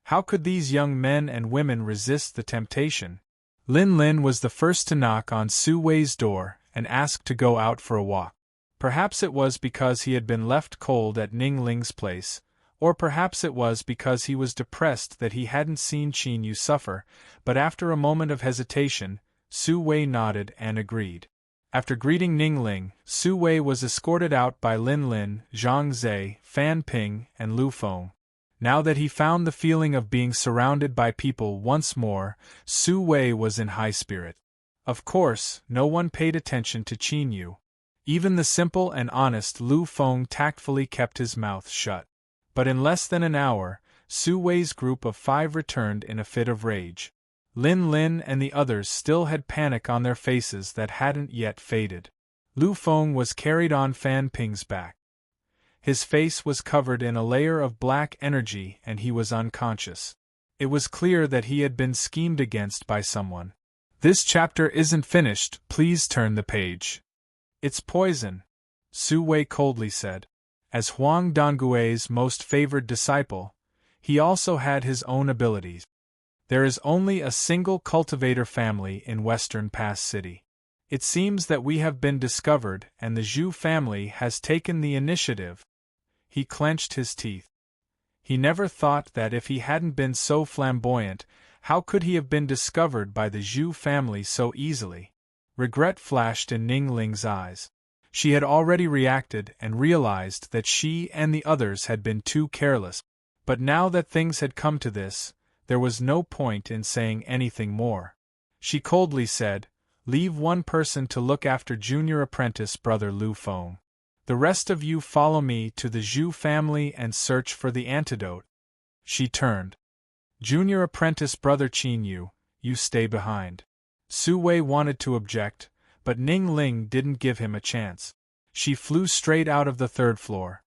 How could these young men and women resist the temptation? Lin Lin was the first to knock on Su Wei's door and ask to go out for a walk. Perhaps it was because he had been left cold at Ning Ling's place, or perhaps it was because he was depressed that he hadn't seen Qin Yu suffer, but after a moment of hesitation, Su Wei nodded and agreed. After greeting Ning Ling, Su Wei was escorted out by Lin Lin, Zhang Zhe, Fan Ping, and Lu Feng. Now that he found the feeling of being surrounded by people once more, Su Wei was in high spirit. Of course, no one paid attention to Qin Yu. Even the simple and honest Lu Feng tactfully kept his mouth shut. But in less than an hour, Su Wei's group of 5 returned in a fit of rage. Lin Lin and the others still had panic on their faces that hadn't yet faded. Lu Feng was carried on Fan Ping's back. His face was covered in a layer of black energy and he was unconscious. It was clear that he had been schemed against by someone. This chapter isn't finished, please turn the page. It's poison, Su Wei coldly said. As Huang Dongui's most favored disciple, he also had his own abilities. There is only a single cultivator family in Western Pass City. It seems that we have been discovered and the Zhu family has taken the initiative. He clenched his teeth. He never thought that if he hadn't been so flamboyant, how could he have been discovered by the Zhu family so easily? Regret flashed in Ning Ling's eyes. She had already reacted and realized that she and the others had been too careless. But now that things had come to this, there was no point in saying anything more. She coldly said, "Leave one person to look after junior apprentice brother Lu Feng. The rest of you follow me to the Zhu family and search for the antidote." She turned. "Junior apprentice brother Qin Yu, you stay behind." Su Wei wanted to object, but Ning Ling didn't give him a chance. She flew straight out of the third floor.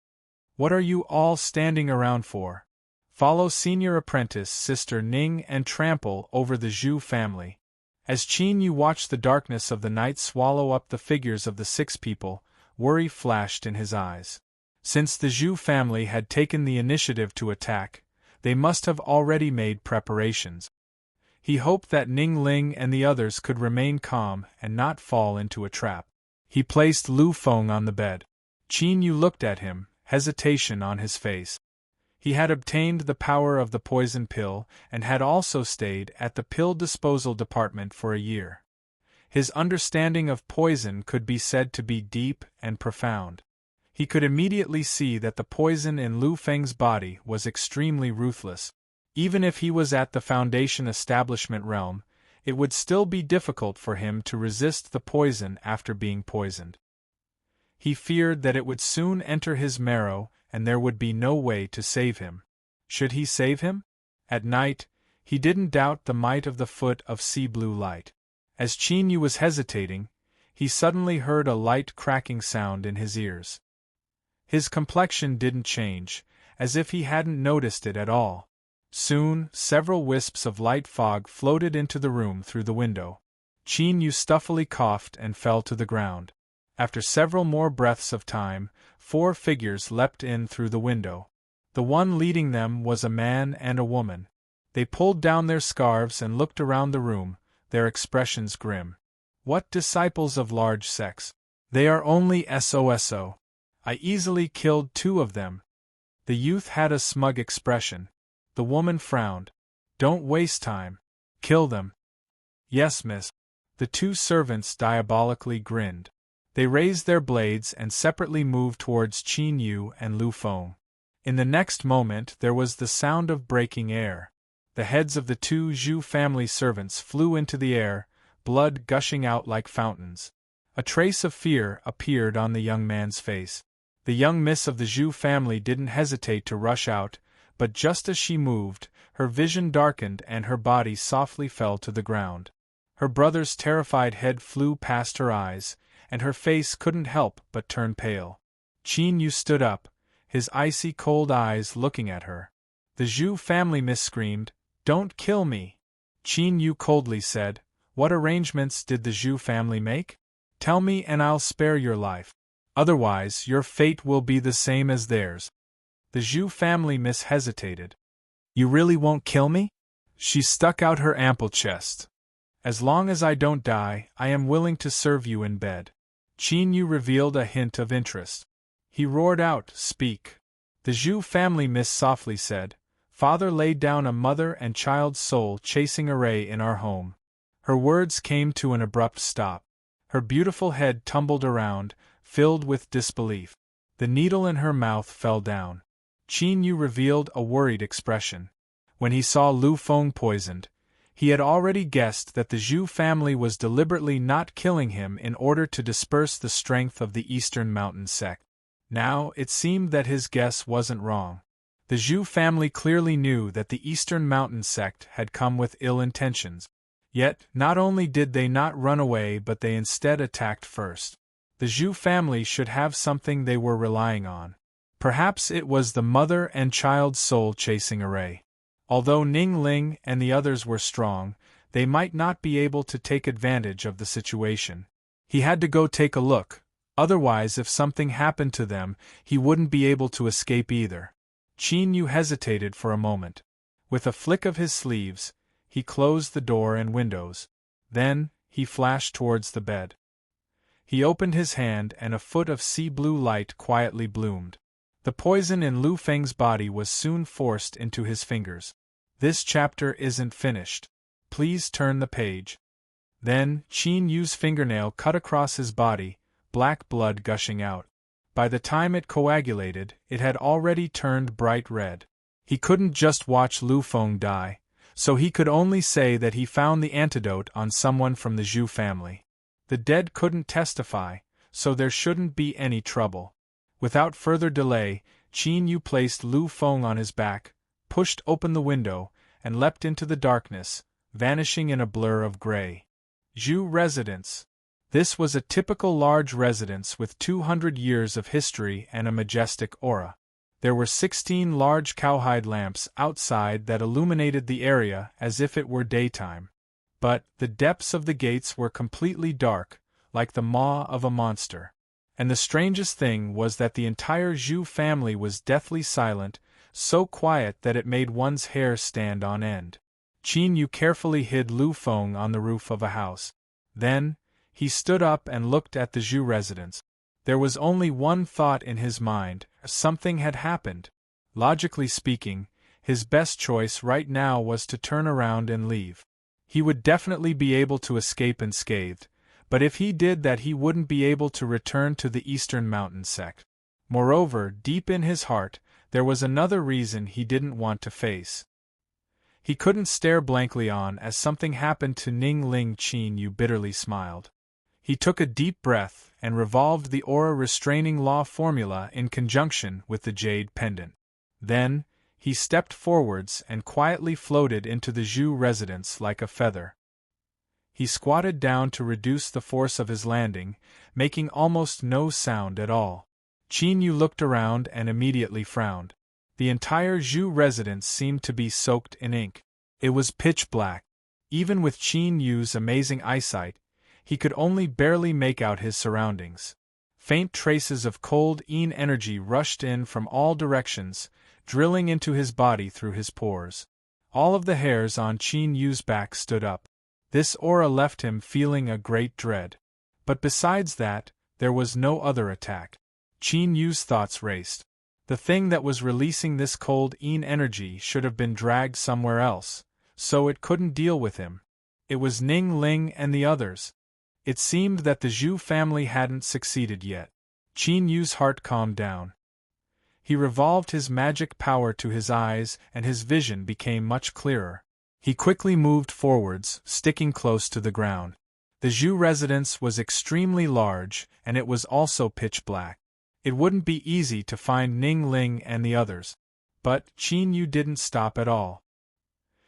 "What are you all standing around for? Follow senior apprentice Sister Ning and trample over the Zhu family." As Qin Yu watched the darkness of the night swallow up the figures of the 6 people, worry flashed in his eyes. Since the Zhu family had taken the initiative to attack, they must have already made preparations. He hoped that Ning Ling and the others could remain calm and not fall into a trap. He placed Lu Feng on the bed. Qin Yu looked at him, hesitation on his face. He had obtained the power of the poison pill and had also stayed at the pill disposal department for a year. His understanding of poison could be said to be deep and profound. He could immediately see that the poison in Lu Feng's body was extremely ruthless. Even if he was at the Foundation establishment realm, it would still be difficult for him to resist the poison after being poisoned. He feared that it would soon enter his marrow and there would be no way to save him. Should he save him? At night, he didn't doubt the might of the foot of sea blue light. As Qin Yu was hesitating, he suddenly heard a light cracking sound in his ears. His complexion didn't change, as if he hadn't noticed it at all. Soon, several wisps of light fog floated into the room through the window. Qin Yu stuffily coughed and fell to the ground. After several more breaths of time, 4 figures leapt in through the window. The one leading them was a man and a woman. They pulled down their scarves and looked around the room, their expressions grim. "What disciples of large sects? They are only SOSO. I easily killed 2 of them." The youth had a smug expression. The woman frowned. "Don't waste time. Kill them." "Yes, miss." The 2 servants diabolically grinned. They raised their blades and separately moved towards Qin Yu and Lu Feng. In the next moment there was the sound of breaking air. The heads of the 2 Zhu family servants flew into the air, blood gushing out like fountains. A trace of fear appeared on the young man's face. The young miss of the Zhu family didn't hesitate to rush out, but just as she moved, her vision darkened and her body softly fell to the ground. Her brother's terrified head flew past her eyes, and her face couldn't help but turn pale. Qin Yu stood up, his icy cold eyes looking at her. The Zhu family miss screamed, "Don't kill me!" Qin Yu coldly said, "What arrangements did the Zhu family make? Tell me and I'll spare your life. Otherwise your fate will be the same as theirs." The Zhu family miss hesitated. "You really won't kill me?" She stuck out her ample chest. "As long as I don't die, I am willing to serve you in bed." Qin Yu revealed a hint of interest. He roared out, "Speak." The Zhu family miss softly said, "Father laid down a mother and child's soul chasing array in our home." Her words came to an abrupt stop. Her beautiful head tumbled around, filled with disbelief. The needle in her mouth fell down. Qin Yu revealed a worried expression. When he saw Lu Feng poisoned, he had already guessed that the Zhu family was deliberately not killing him in order to disperse the strength of the Eastern Mountain sect. Now, it seemed that his guess wasn't wrong. The Zhu family clearly knew that the Eastern Mountain sect had come with ill intentions. Yet, not only did they not run away but they instead attacked first. The Zhu family should have something they were relying on. Perhaps it was the mother and child soul-chasing array. Although Ning Ling and the others were strong, they might not be able to take advantage of the situation. He had to go take a look, otherwise if something happened to them, he wouldn't be able to escape either. Qin Yu hesitated for a moment. With a flick of his sleeves, he closed the door and windows. Then, he flashed towards the bed. He opened his hand and a foot of sea blue light quietly bloomed. The poison in Lu Feng's body was soon forced into his fingers. This chapter isn't finished. Please turn the page. Then, Qin Yu's fingernail cut across his body, black blood gushing out. By the time it coagulated, it had already turned bright red. He couldn't just watch Lu Feng die, so he could only say that he found the antidote on someone from the Zhu family. The dead couldn't testify, so there shouldn't be any trouble. Without further delay, Qin Yu placed Lu Feng on his back, pushed open the window, and leapt into the darkness, vanishing in a blur of gray. Zhu residence. This was a typical large residence with 200 years of history and a majestic aura. There were 16 large cowhide lamps outside that illuminated the area as if it were daytime. But the depths of the gates were completely dark, like the maw of a monster. And the strangest thing was that the entire Zhu family was deathly silent, so quiet that it made one's hair stand on end. Qin Yu carefully hid Lu Feng on the roof of a house. Then, he stood up and looked at the Zhu residence. There was only one thought in his mind: something had happened. Logically speaking, his best choice right now was to turn around and leave. He would definitely be able to escape unscathed, but if he did that he wouldn't be able to return to the Eastern Mountain sect. Moreover, deep in his heart, there was another reason he didn't want to face. He couldn't stare blankly on as something happened to Ning Ling. Qin Yu bitterly smiled. He took a deep breath and revolved the aura restraining law formula in conjunction with the jade pendant. Then, he stepped forwards and quietly floated into the Zhu residence like a feather. He squatted down to reduce the force of his landing, making almost no sound at all. Qin Yu looked around and immediately frowned. The entire Zhu residence seemed to be soaked in ink. It was pitch black. Even with Qin Yu's amazing eyesight, he could only barely make out his surroundings. Faint traces of cold yin energy rushed in from all directions, drilling into his body through his pores. All of the hairs on Qin Yu's back stood up. This aura left him feeling a great dread. But besides that, there was no other attack. Qin Yu's thoughts raced. The thing that was releasing this cold yin energy should have been dragged somewhere else, so it couldn't deal with him. It was Ning Ling and the others. It seemed that the Zhu family hadn't succeeded yet. Qin Yu's heart calmed down. He revolved his magic power to his eyes and his vision became much clearer. He quickly moved forwards, sticking close to the ground. The Zhu residence was extremely large, and it was also pitch black. It wouldn't be easy to find Ning Ling and the others. But Qin Yu didn't stop at all.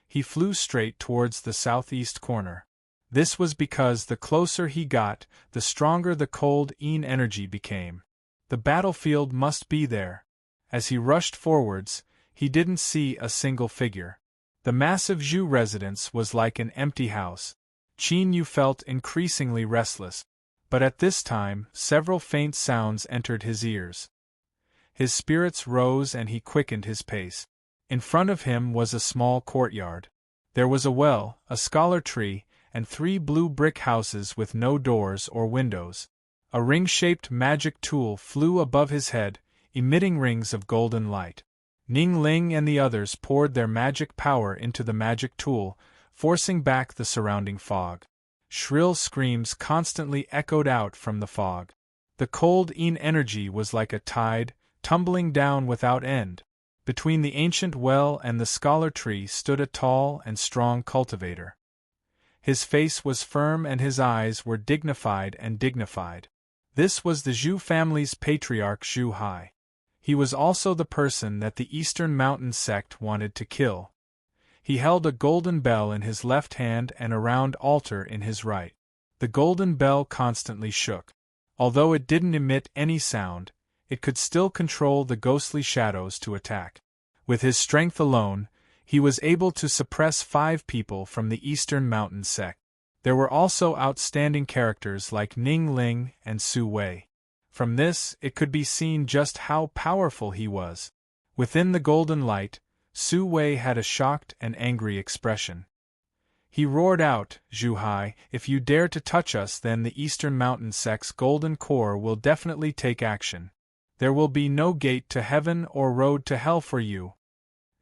He flew straight towards the southeast corner. This was because the closer he got, the stronger the cold yin energy became. The battlefield must be there. As he rushed forwards, he didn't see a single figure. The massive Zhu residence was like an empty house. Qin Yu felt increasingly restless. But at this time, several faint sounds entered his ears. His spirits rose and he quickened his pace. In front of him was a small courtyard. There was a well, a scholar tree, and 3 blue brick houses with no doors or windows. A ring-shaped magic tool flew above his head, emitting rings of golden light. Ning Ling and the others poured their magic power into the magic tool, forcing back the surrounding fog. Shrill screams constantly echoed out from the fog. The cold yin energy was like a tide, tumbling down without end. Between the ancient well and the scholar tree stood a tall and strong cultivator. His face was firm and his eyes were dignified. This was the Zhu family's patriarch Zhu Hai. He was also the person that the Eastern Mountain sect wanted to kill. He held a golden bell in his left hand and a round altar in his right. The golden bell constantly shook. Although it didn't emit any sound, it could still control the ghostly shadows to attack. With his strength alone, he was able to suppress 5 people from the Eastern Mountain sect. There were also outstanding characters like Ning Ling and Su Wei. From this, it could be seen just how powerful he was. Within the golden light, Su Wei had a shocked and angry expression. He roared out, "Zhu Hai, if you dare to touch us, then the Eastern Mountain sect's golden core will definitely take action. There will be no gate to heaven or road to hell for you."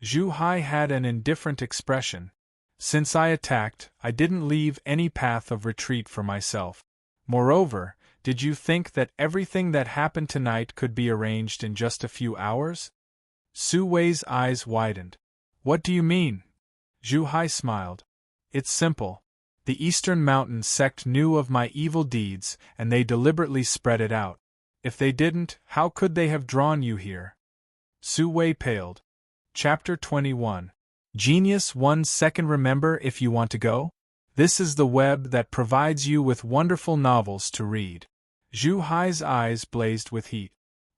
Zhu Hai had an indifferent expression. "Since I attacked, I didn't leave any path of retreat for myself. Moreover, did you think that everything that happened tonight could be arranged in just a few hours?" Su Wei's eyes widened. "What do you mean?" Zhu Hai smiled. "It's simple. The Eastern Mountain sect knew of my evil deeds, and they deliberately spread it out. If they didn't, how could they have drawn you here?" Su Wei paled. Chapter 21. Genius 1 second. Remember, if you want to go? This is the web that provides you with wonderful novels to read. Zhu Hai's eyes blazed with heat.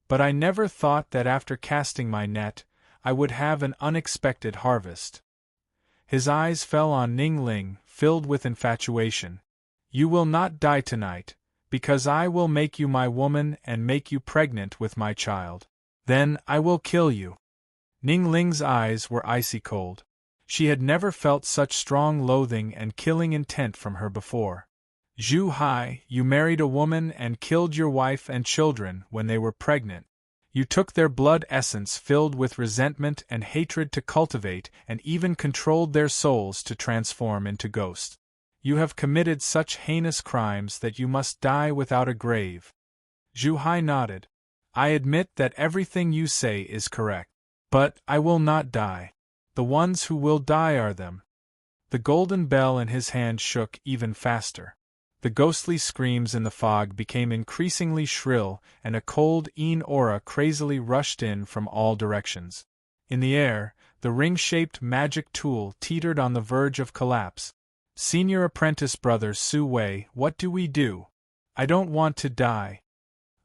"But I never thought that after casting my net, I would have an unexpected harvest." His eyes fell on Ning Ling, filled with infatuation. "You will not die tonight, because I will make you my woman and make you pregnant with my child. Then I will kill you." Ning Ling's eyes were icy cold. She had never felt such strong loathing and killing intent from her before. "Zhu Hai, you married a woman and killed your wife and children when they were pregnant. You took their blood essence filled with resentment and hatred to cultivate and even controlled their souls to transform into ghosts. You have committed such heinous crimes that you must die without a grave." Zhu Hai nodded. "I admit that everything you say is correct. But I will not die. The ones who will die are them." The golden bell in his hand shook even faster. The ghostly screams in the fog became increasingly shrill, and a cold aura crazily rushed in from all directions. In the air, the ring-shaped magic tool teetered on the verge of collapse. "Senior apprentice brother Su Wei, what do we do? I don't want to die."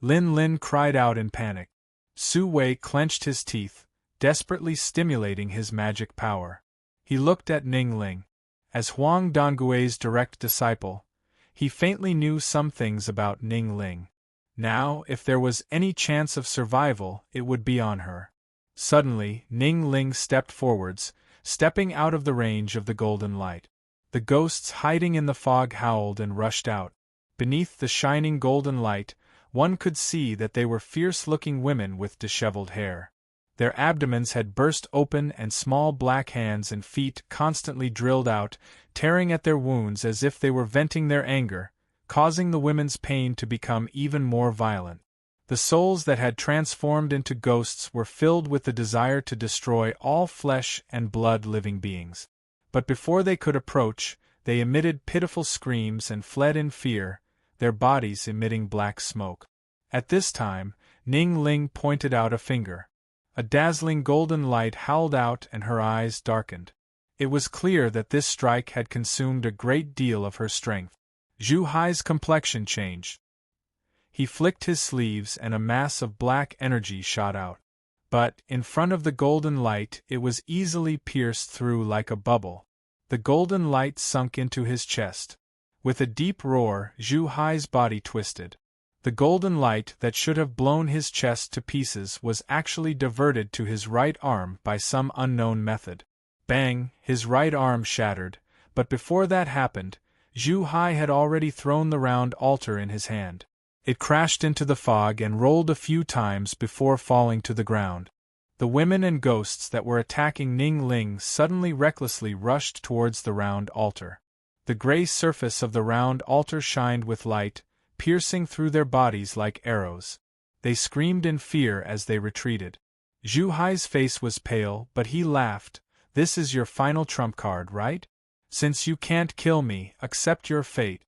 Lin Lin cried out in panic. Su Wei clenched his teeth, desperately stimulating his magic power. He looked at Ning Ling. As Huang Dongui's direct disciple, he faintly knew some things about Ning Ling. Now, if there was any chance of survival, it would be on her. Suddenly, Ning Ling stepped forwards, stepping out of the range of the golden light. The ghosts hiding in the fog howled and rushed out. Beneath the shining golden light, one could see that they were fierce-looking women with disheveled hair. Their abdomens had burst open and small black hands and feet constantly drilled out, tearing at their wounds as if they were venting their anger, causing the women's pain to become even more violent. The souls that had transformed into ghosts were filled with the desire to destroy all flesh and blood living beings. But before they could approach, they emitted pitiful screams and fled in fear, their bodies emitting black smoke. At this time, Ning Ling pointed out a finger. A dazzling golden light howled out and her eyes darkened. It was clear that this strike had consumed a great deal of her strength. Zhu Hai's complexion changed. He flicked his sleeves and a mass of black energy shot out. But, in front of the golden light, it was easily pierced through like a bubble. The golden light sunk into his chest. With a deep roar, Zhu Hai's body twisted. The golden light that should have blown his chest to pieces was actually diverted to his right arm by some unknown method. Bang! His right arm shattered, but before that happened, Zhu Hai had already thrown the round altar in his hand. It crashed into the fog and rolled a few times before falling to the ground. The women and ghosts that were attacking Ning Ling suddenly recklessly rushed towards the round altar. The gray surface of the round altar shined with light, piercing through their bodies like arrows. They screamed in fear as they retreated. Zhu Hai's face was pale, but he laughed. "This is your final trump card, right? Since you can't kill me, accept your fate."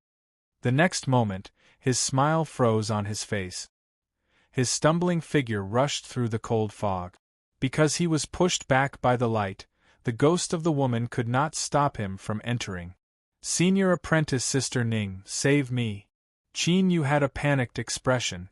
The next moment, his smile froze on his face. His stumbling figure rushed through the cold fog. Because he was pushed back by the light, the ghost of the woman could not stop him from entering. Senior apprentice Sister Ning, save me. Qin Yu had a panicked expression.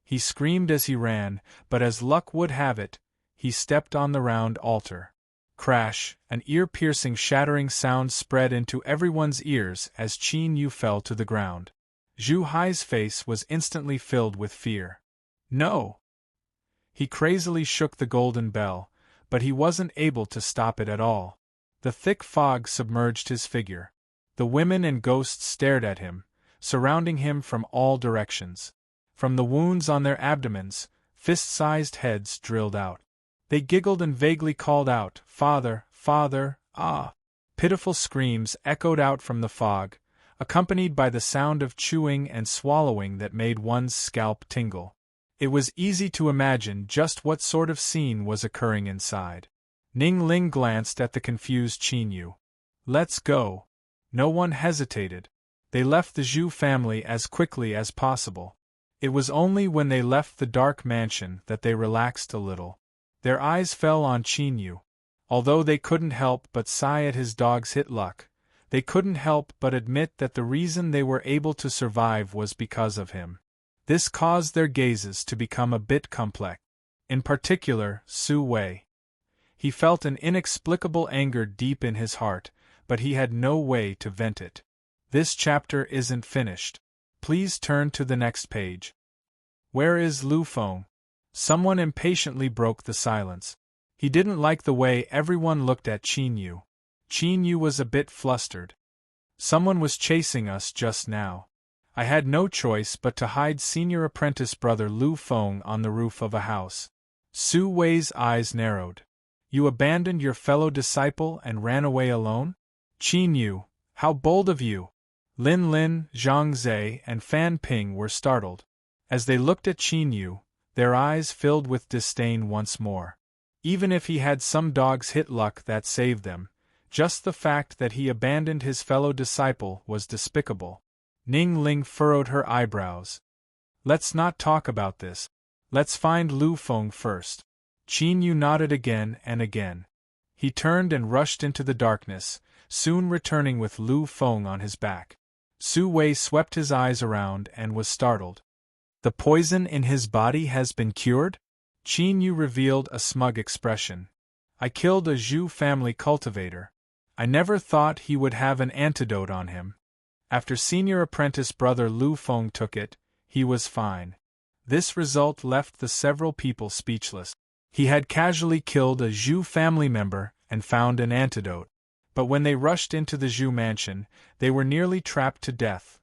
He screamed as he ran, but as luck would have it, he stepped on the round altar. Crash, an ear-piercing shattering sound spread into everyone's ears as Qin Yu fell to the ground. Zhu Hai's face was instantly filled with fear. No! He crazily shook the golden bell, but he wasn't able to stop it at all. The thick fog submerged his figure. The women and ghosts stared at him, surrounding him from all directions. From the wounds on their abdomens, fist-sized heads drilled out. They giggled and vaguely called out, "Father, Father, ah!" Pitiful screams echoed out from the fog, accompanied by the sound of chewing and swallowing that made one's scalp tingle. It was easy to imagine just what sort of scene was occurring inside. Ning Ling glanced at the confused Qin Yu. "Let's go." No one hesitated. They left the Zhu family as quickly as possible. It was only when they left the dark mansion that they relaxed a little. Their eyes fell on Qin Yu. Although they couldn't help but sigh at his dog's hit luck, they couldn't help but admit that the reason they were able to survive was because of him. This caused their gazes to become a bit complex. In particular, Su Wei. He felt an inexplicable anger deep in his heart, but he had no way to vent it. This chapter isn't finished. Please turn to the next page. Where is Lu Feng? Someone impatiently broke the silence. He didn't like the way everyone looked at Qin Yu. Qin Yu was a bit flustered. Someone was chasing us just now. I had no choice but to hide senior apprentice brother Lu Feng on the roof of a house. Su Wei's eyes narrowed. You abandoned your fellow disciple and ran away alone? Qin Yu, how bold of you! Lin Lin, Zhang Zhe, and Fan Ping were startled. As they looked at Qin Yu, their eyes filled with disdain once more. Even if he had some dog's hit luck that saved them, just the fact that he abandoned his fellow disciple was despicable. Ning Ling furrowed her eyebrows. Let's not talk about this. Let's find Lu Feng first. Qin Yu nodded again and again. He turned and rushed into the darkness, soon returning with Lu Feng on his back. Su Wei swept his eyes around and was startled. The poison in his body has been cured? Qin Yu revealed a smug expression. I killed a Zhu family cultivator. I never thought he would have an antidote on him. After senior apprentice brother Lu Feng took it, he was fine. This result left the several people speechless. He had casually killed a Zhu family member and found an antidote. But when they rushed into the Zhu mansion, they were nearly trapped to death.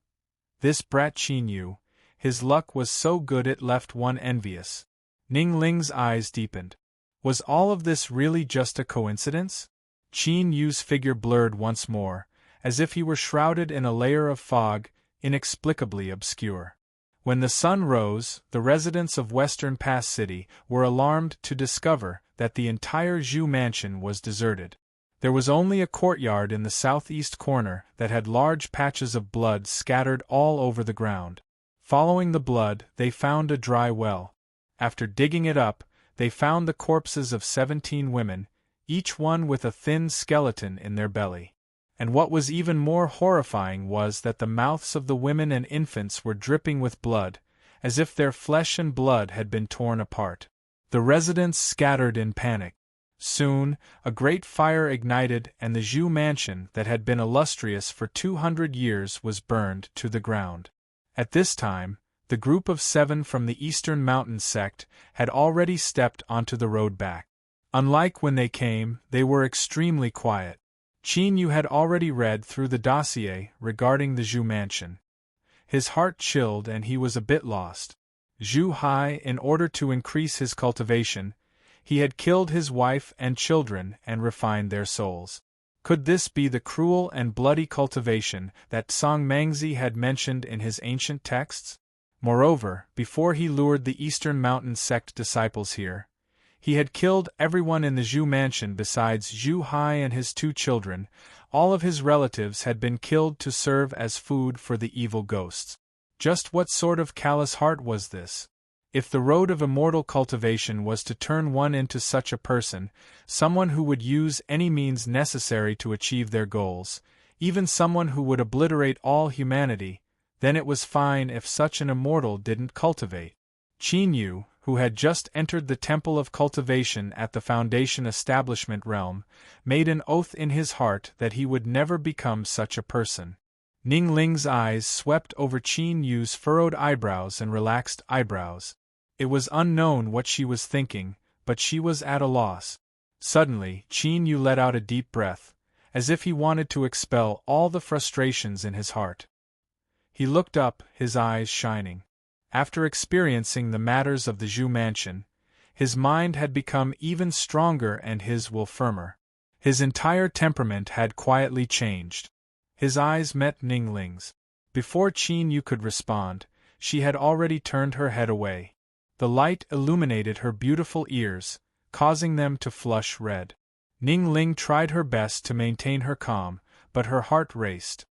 This brat Qin Yu, his luck was so good it left one envious. Ning Ling's eyes deepened. Was all of this really just a coincidence? Qin Yu's figure blurred once more, as if he were shrouded in a layer of fog, inexplicably obscure. When the sun rose, the residents of Western Pass City were alarmed to discover that the entire Zhu mansion was deserted. There was only a courtyard in the southeast corner that had large patches of blood scattered all over the ground. Following the blood, they found a dry well. After digging it up, they found the corpses of 17 women, each one with a thin skeleton in their belly. And what was even more horrifying was that the mouths of the women and infants were dripping with blood, as if their flesh and blood had been torn apart. The residents scattered in panic. Soon, a great fire ignited and the Zhu mansion that had been illustrious for 200 years was burned to the ground. At this time, the group of 7 from the Eastern Mountain sect had already stepped onto the road back. Unlike when they came, they were extremely quiet. Qin Yu had already read through the dossier regarding the Zhu mansion. His heart chilled and he was a bit lost. Zhu Hai, in order to increase his cultivation, he had killed his wife and children and refined their souls. Could this be the cruel and bloody cultivation that Song Mangzi had mentioned in his ancient texts? Moreover, before he lured the Eastern Mountain sect disciples here, he had killed everyone in the Zhu mansion besides Zhu Hai and his 2 children. All of his relatives had been killed to serve as food for the evil ghosts. Just what sort of callous heart was this? If the road of immortal cultivation was to turn one into such a person, someone who would use any means necessary to achieve their goals, even someone who would obliterate all humanity, then it was fine if such an immortal didn't cultivate. Qin Yu, who had just entered the temple of cultivation at the Foundation Establishment realm, made an oath in his heart that he would never become such a person. Ning Ling's eyes swept over Qin Yu's furrowed eyebrows and relaxed eyebrows. It was unknown what she was thinking, but she was at a loss. Suddenly, Qin Yu let out a deep breath, as if he wanted to expel all the frustrations in his heart. He looked up, his eyes shining. After experiencing the matters of the Zhu mansion, his mind had become even stronger and his will firmer. His entire temperament had quietly changed. His eyes met Ning Ling's. Before Qin Yu could respond, she had already turned her head away. The light illuminated her beautiful ears, causing them to flush red. Ning Ling tried her best to maintain her calm, but her heart raced.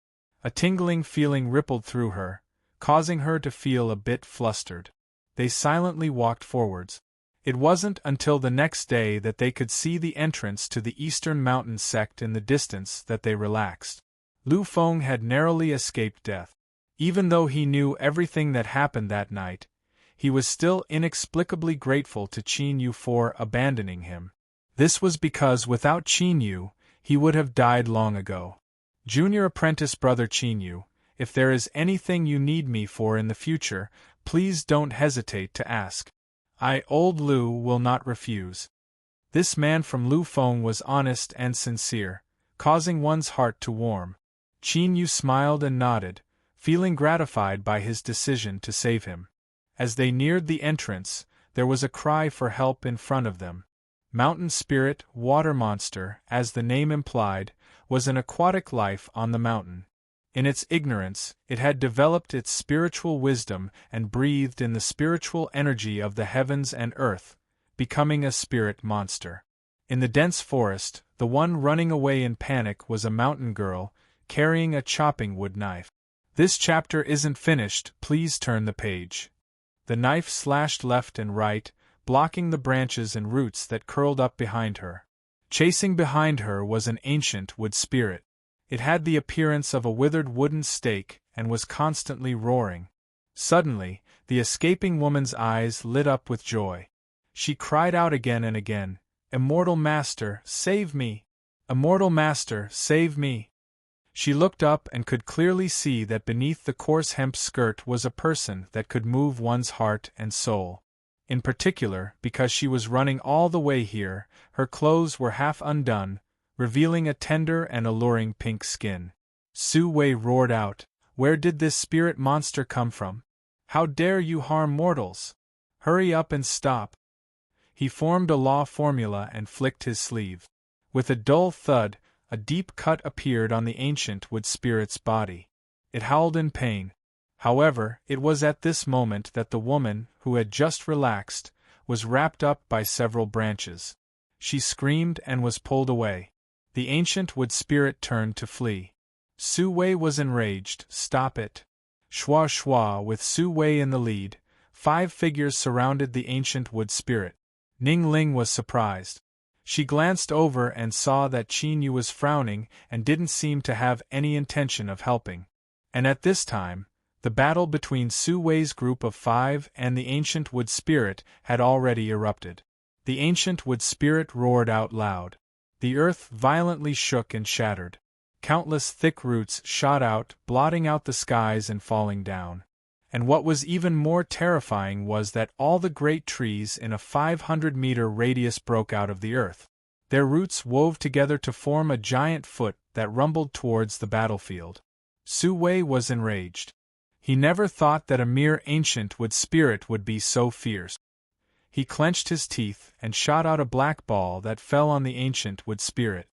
A tingling feeling rippled through her, causing her to feel a bit flustered. They silently walked forwards. It wasn't until the next day that they could see the entrance to the Eastern Mountain sect in the distance that they relaxed. Lu Feng had narrowly escaped death. Even though he knew everything that happened that night, he was still inexplicably grateful to Qin Yu for abandoning him. This was because without Qin Yu, he would have died long ago. Junior apprentice brother Qin Yu, if there is anything you need me for in the future, please don't hesitate to ask. Old Lu will not refuse. This man from Lu Feng was honest and sincere, causing one's heart to warm. Qin Yu smiled and nodded, feeling gratified by his decision to save him. As they neared the entrance, there was a cry for help in front of them. Mountain spirit, water monster, as the name implied, was an aquatic life on the mountain. In its ignorance, it had developed its spiritual wisdom and breathed in the spiritual energy of the heavens and earth, becoming a spirit monster. In the dense forest, the one running away in panic was a mountain girl, carrying a chopping wood knife. This chapter isn't finished, please turn the page. The knife slashed left and right, blocking the branches and roots that curled up behind her. Chasing behind her was an ancient wood spirit. It had the appearance of a withered wooden stake and was constantly roaring. Suddenly, the escaping woman's eyes lit up with joy. She cried out again and again, "Immortal Master, save me! Immortal Master, save me!" She looked up and could clearly see that beneath the coarse hemp skirt was a person that could move one's heart and soul. In particular, because she was running all the way here, her clothes were half undone, revealing a tender and alluring pink skin. Su Wei roared out, "Where did this spirit monster come from? How dare you harm mortals? Hurry up and stop!" He formed a law formula and flicked his sleeve. With a dull thud, a deep cut appeared on the ancient wood spirit's body. It howled in pain. However, it was at this moment that the woman, who had just relaxed, was wrapped up by several branches. She screamed and was pulled away. The ancient wood spirit turned to flee. Su Wei was enraged. "Stop it!" Shua shua, with Su Wei in the lead, 5 figures surrounded the ancient wood spirit. Ning Ling was surprised. She glanced over and saw that Qin Yu was frowning and didn't seem to have any intention of helping. And at this time, the battle between Su Wei's group of 5 and the ancient wood spirit had already erupted. The ancient wood spirit roared out loud. The earth violently shook and shattered. Countless thick roots shot out, blotting out the skies and falling down. And what was even more terrifying was that all the great trees in a 500-meter radius broke out of the earth. Their roots wove together to form a giant foot that rumbled towards the battlefield. Su Wei was enraged. He never thought that a mere ancient wood spirit would be so fierce. He clenched his teeth and shot out a black ball that fell on the ancient wood spirit.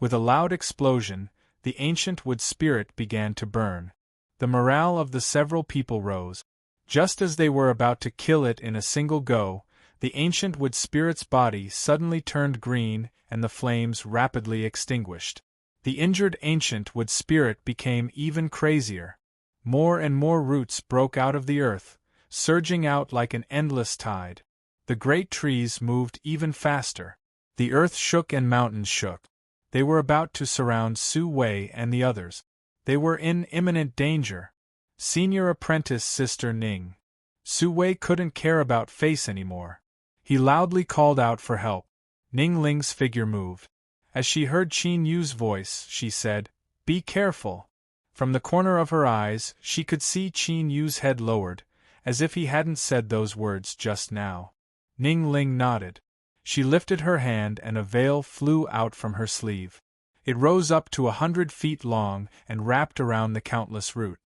With a loud explosion, the ancient wood spirit began to burn. The morale of the several people rose. Just as they were about to kill it in a single go, the ancient wood spirit's body suddenly turned green and the flames rapidly extinguished. The injured ancient wood spirit became even crazier. More and more roots broke out of the earth, surging out like an endless tide. The great trees moved even faster. The earth shook and mountains shook. They were about to surround Su Wei and the others. They were in imminent danger. Senior apprentice Sister Ning. Su Wei couldn't care about face anymore. He loudly called out for help. Ning Ling's figure moved. As she heard Qin Yu's voice, she said, "Be careful." From the corner of her eyes, she could see Qin Yu's head lowered, as if he hadn't said those words just now. Ning Ling nodded. She lifted her hand and a veil flew out from her sleeve. It rose up to 100 feet long and wrapped around the countless root.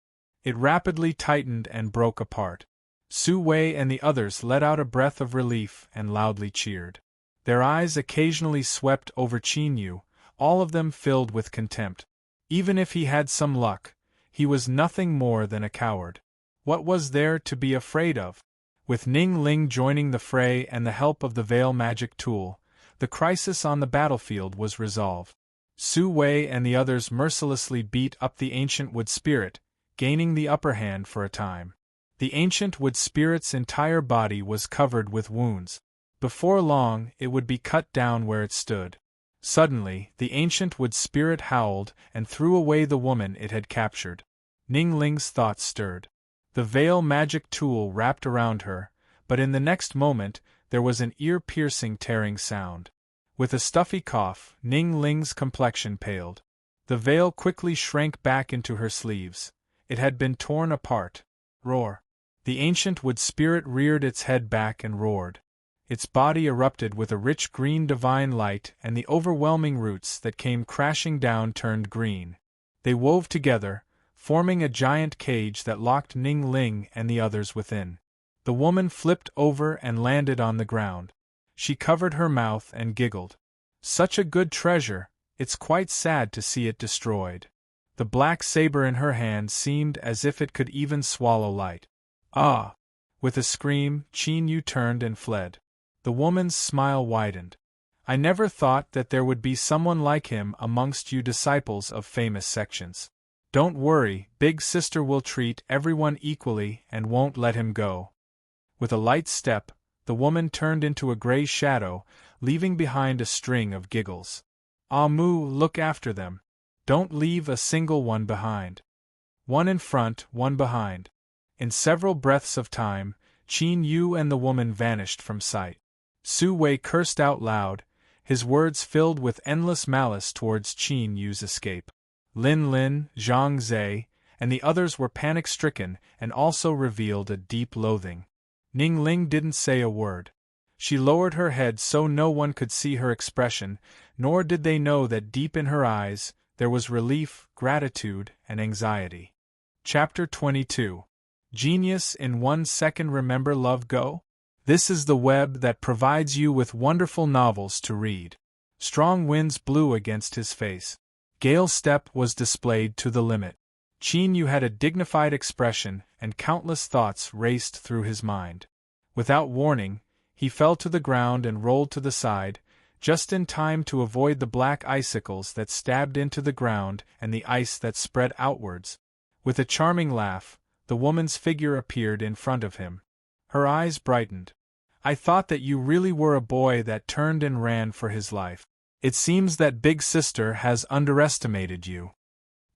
It rapidly tightened and broke apart. Su Wei and the others let out a breath of relief and loudly cheered. Their eyes occasionally swept over Qin Yu, all of them filled with contempt. Even if he had some luck, he was nothing more than a coward. What was there to be afraid of? With Ning Ling joining the fray and the help of the veil magic tool, the crisis on the battlefield was resolved. Su Wei and the others mercilessly beat up the ancient wood spirit, gaining the upper hand for a time. The ancient wood spirit's entire body was covered with wounds. Before long, it would be cut down where it stood. Suddenly, the ancient wood spirit howled and threw away the woman it had captured. Ning Ling's thoughts stirred. The veil magic tool wrapped around her, but in the next moment, there was an ear-piercing tearing sound. With a stuffy cough, Ning Ling's complexion paled. The veil quickly shrank back into her sleeves. It had been torn apart. Roar. The ancient wood spirit reared its head back and roared. Its body erupted with a rich green divine light, and the overwhelming roots that came crashing down turned green. They wove together, forming a giant cage that locked Ning Ling and the others within. The woman flipped over and landed on the ground. She covered her mouth and giggled. "Such a good treasure, it's quite sad to see it destroyed." The black saber in her hand seemed as if it could even swallow light. "Ah!" With a scream, Qin Yu turned and fled. The woman's smile widened. "I never thought that there would be someone like him amongst you disciples of famous sections. Don't worry, Big Sister will treat everyone equally and won't let him go." With a light step, the woman turned into a gray shadow, leaving behind a string of giggles. "Ah Mu, look after them. Don't leave a single one behind." One in front, one behind. In several breaths of time, Qin Yu and the woman vanished from sight. Su Wei cursed out loud, his words filled with endless malice towards Qin Yu's escape. Lin Lin, Zhang Zhe, and the others were panic-stricken and also revealed a deep loathing. Ning Ling didn't say a word. She lowered her head so no one could see her expression, nor did they know that deep in her eyes there was relief, gratitude, and anxiety. Chapter 22. Genius in 1 second. Remember Love Go? This is the web that provides you with wonderful novels to read. Strong winds blew against his face. Gale's step was displayed to the limit. Qin Yu had a dignified expression, and countless thoughts raced through his mind. Without warning, he fell to the ground and rolled to the side, just in time to avoid the black icicles that stabbed into the ground and the ice that spread outwards. With a charming laugh, the woman's figure appeared in front of him. Her eyes brightened. "I thought that you really were a boy that turned and ran for his life. It seems that Big Sister has underestimated you."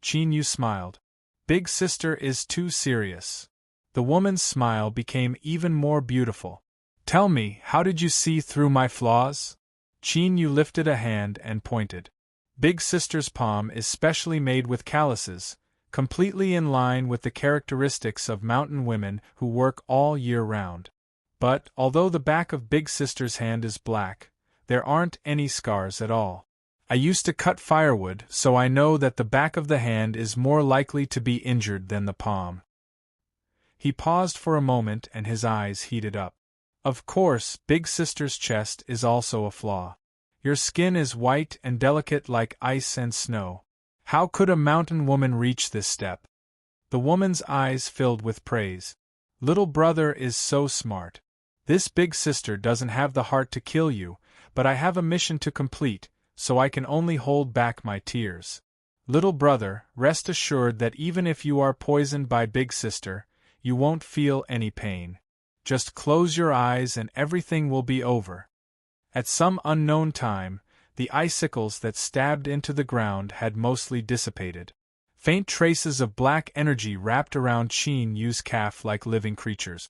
Qin Yu smiled. "Big Sister is too serious." The woman's smile became even more beautiful. "Tell me, how did you see through my flaws?" Qin Yu lifted a hand and pointed. Big Sister's palm is specially made with calluses, completely in line with the characteristics of mountain women who work all year round. But, although the back of Big Sister's hand is black, there aren't any scars at all. I used to cut firewood, so I know that the back of the hand is more likely to be injured than the palm. He paused for a moment and his eyes heated up. Of course, Big Sister's chest is also a flaw. Your skin is white and delicate like ice and snow. How could a mountain woman reach this step? The woman's eyes filled with praise. Little brother is so smart. This Big Sister doesn't have the heart to kill you, but I have a mission to complete, so I can only hold back my tears. Little brother, rest assured that even if you are poisoned by Big Sister, you won't feel any pain. Just close your eyes and everything will be over." At some unknown time, the icicles that stabbed into the ground had mostly dissipated. Faint traces of black energy wrapped around Qin Yu's calf like living creatures.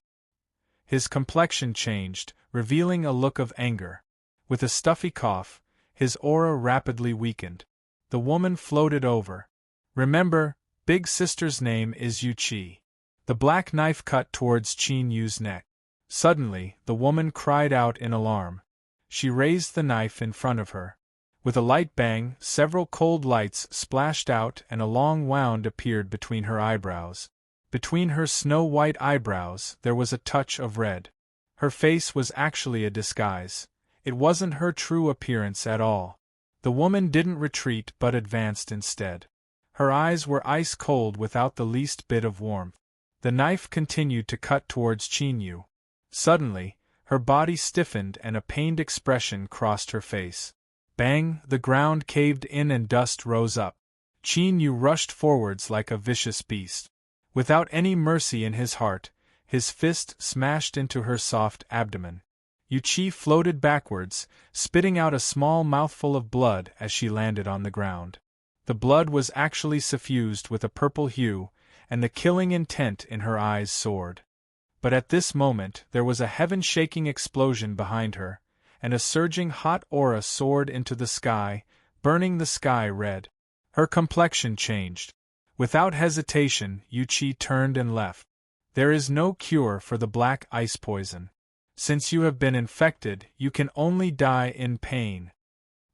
His complexion changed, revealing a look of anger. With a stuffy cough, his aura rapidly weakened. The woman floated over. "Remember, big sister's name is Yuqi." The black knife cut towards Qin Yu's neck. Suddenly, the woman cried out in alarm. She raised the knife in front of her. With a light bang, several cold lights splashed out and a long wound appeared between her eyebrows. Between her snow-white eyebrows there was a touch of red. Her face was actually a disguise. It wasn't her true appearance at all. The woman didn't retreat but advanced instead. Her eyes were ice cold without the least bit of warmth. The knife continued to cut towards Qin Yu. Suddenly, her body stiffened and a pained expression crossed her face. Bang! The ground caved in and dust rose up. Qin Yu rushed forwards like a vicious beast. Without any mercy in his heart, his fist smashed into her soft abdomen. Yuqi floated backwards, spitting out a small mouthful of blood as she landed on the ground. The blood was actually suffused with a purple hue, and the killing intent in her eyes soared. But at this moment there was a heaven-shaking explosion behind her, and a surging hot aura soared into the sky, burning the sky red. Her complexion changed. Without hesitation, Yuqi turned and left. "There is no cure for the black ice poison. Since you have been infected, you can only die in pain."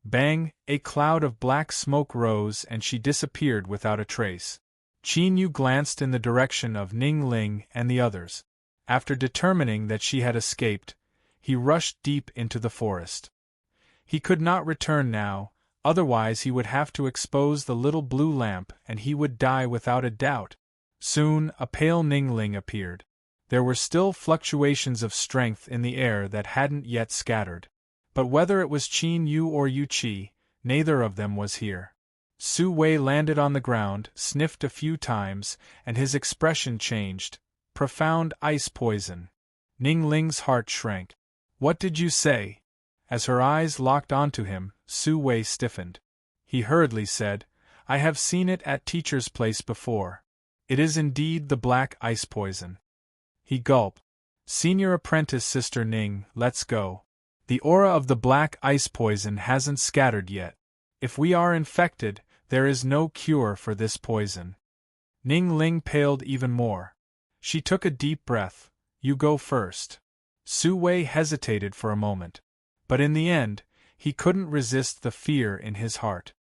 Bang! A cloud of black smoke rose and she disappeared without a trace. Qin Yu glanced in the direction of Ning Ling and the others. After determining that she had escaped, he rushed deep into the forest. He could not return now, otherwise he would have to expose the little blue lamp and he would die without a doubt. Soon, a pale Ning Ling appeared. There were still fluctuations of strength in the air that hadn't yet scattered. But whether it was Qin Yu or Yuqi, neither of them was here. Su Wei landed on the ground, sniffed a few times, and his expression changed. Profound ice poison. Ning Ling's heart shrank. "What did you say?" As her eyes locked onto him, Su Wei stiffened. He hurriedly said, "I have seen it at teacher's place before. It is indeed the black ice poison." He gulped. "Senior apprentice Sister Ning, let's go. The aura of the black ice poison hasn't scattered yet. If we are infected, there is no cure for this poison." Ning Ling paled even more. She took a deep breath. "You go first." Su Wei hesitated for a moment. But in the end, he couldn't resist the fear in his heart.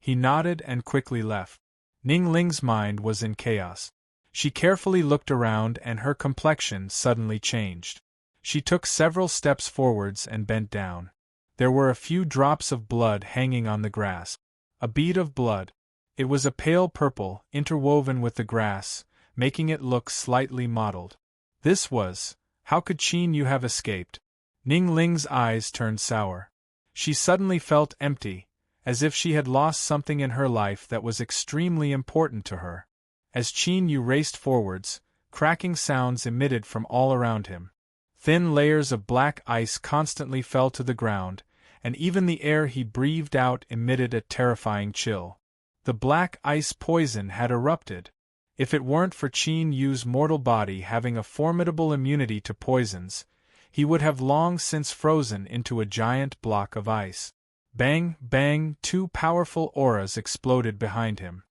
He nodded and quickly left. Ning Ling's mind was in chaos. She carefully looked around and her complexion suddenly changed. She took several steps forwards and bent down. There were a few drops of blood hanging on the grass. A bead of blood. It was a pale purple, interwoven with the grass, making it look slightly mottled. This was, how could Qin Yu have escaped? Ning Ling's eyes turned sour. She suddenly felt empty, as if she had lost something in her life that was extremely important to her. As Qin Yu raced forwards, cracking sounds emitted from all around him. Thin layers of black ice constantly fell to the ground, and even the air he breathed out emitted a terrifying chill. The black ice poison had erupted. If it weren't for Qin Yu's mortal body having a formidable immunity to poisons, he would have long since frozen into a giant block of ice. Bang, bang, two powerful auras exploded behind him.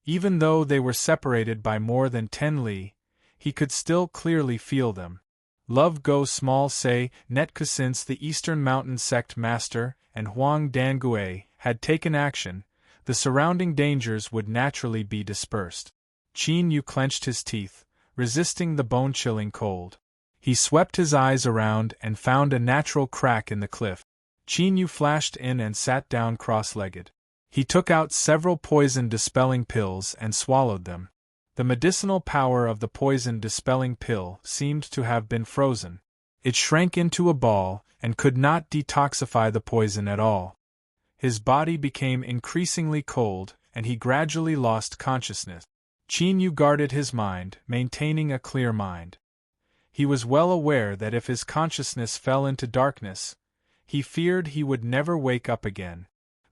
Even though they were separated by more than 10 li, he could still clearly feel them. Love Go Small Say Netku. Since the Eastern Mountain Sect Master and Huang Dangue had taken action, the surrounding dangers would naturally be dispersed. Qin Yu clenched his teeth, resisting the bone-chilling cold. He swept his eyes around and found a natural crack in the cliff. Qin Yu flashed in and sat down cross-legged. He took out several poison-dispelling pills and swallowed them. The medicinal power of the poison-dispelling pill seemed to have been frozen. It shrank into a ball and could not detoxify the poison at all. His body became increasingly cold, and he gradually lost consciousness. Qin Yu guarded his mind, maintaining a clear mind. He was well aware that if his consciousness fell into darkness, he feared he would never wake up again.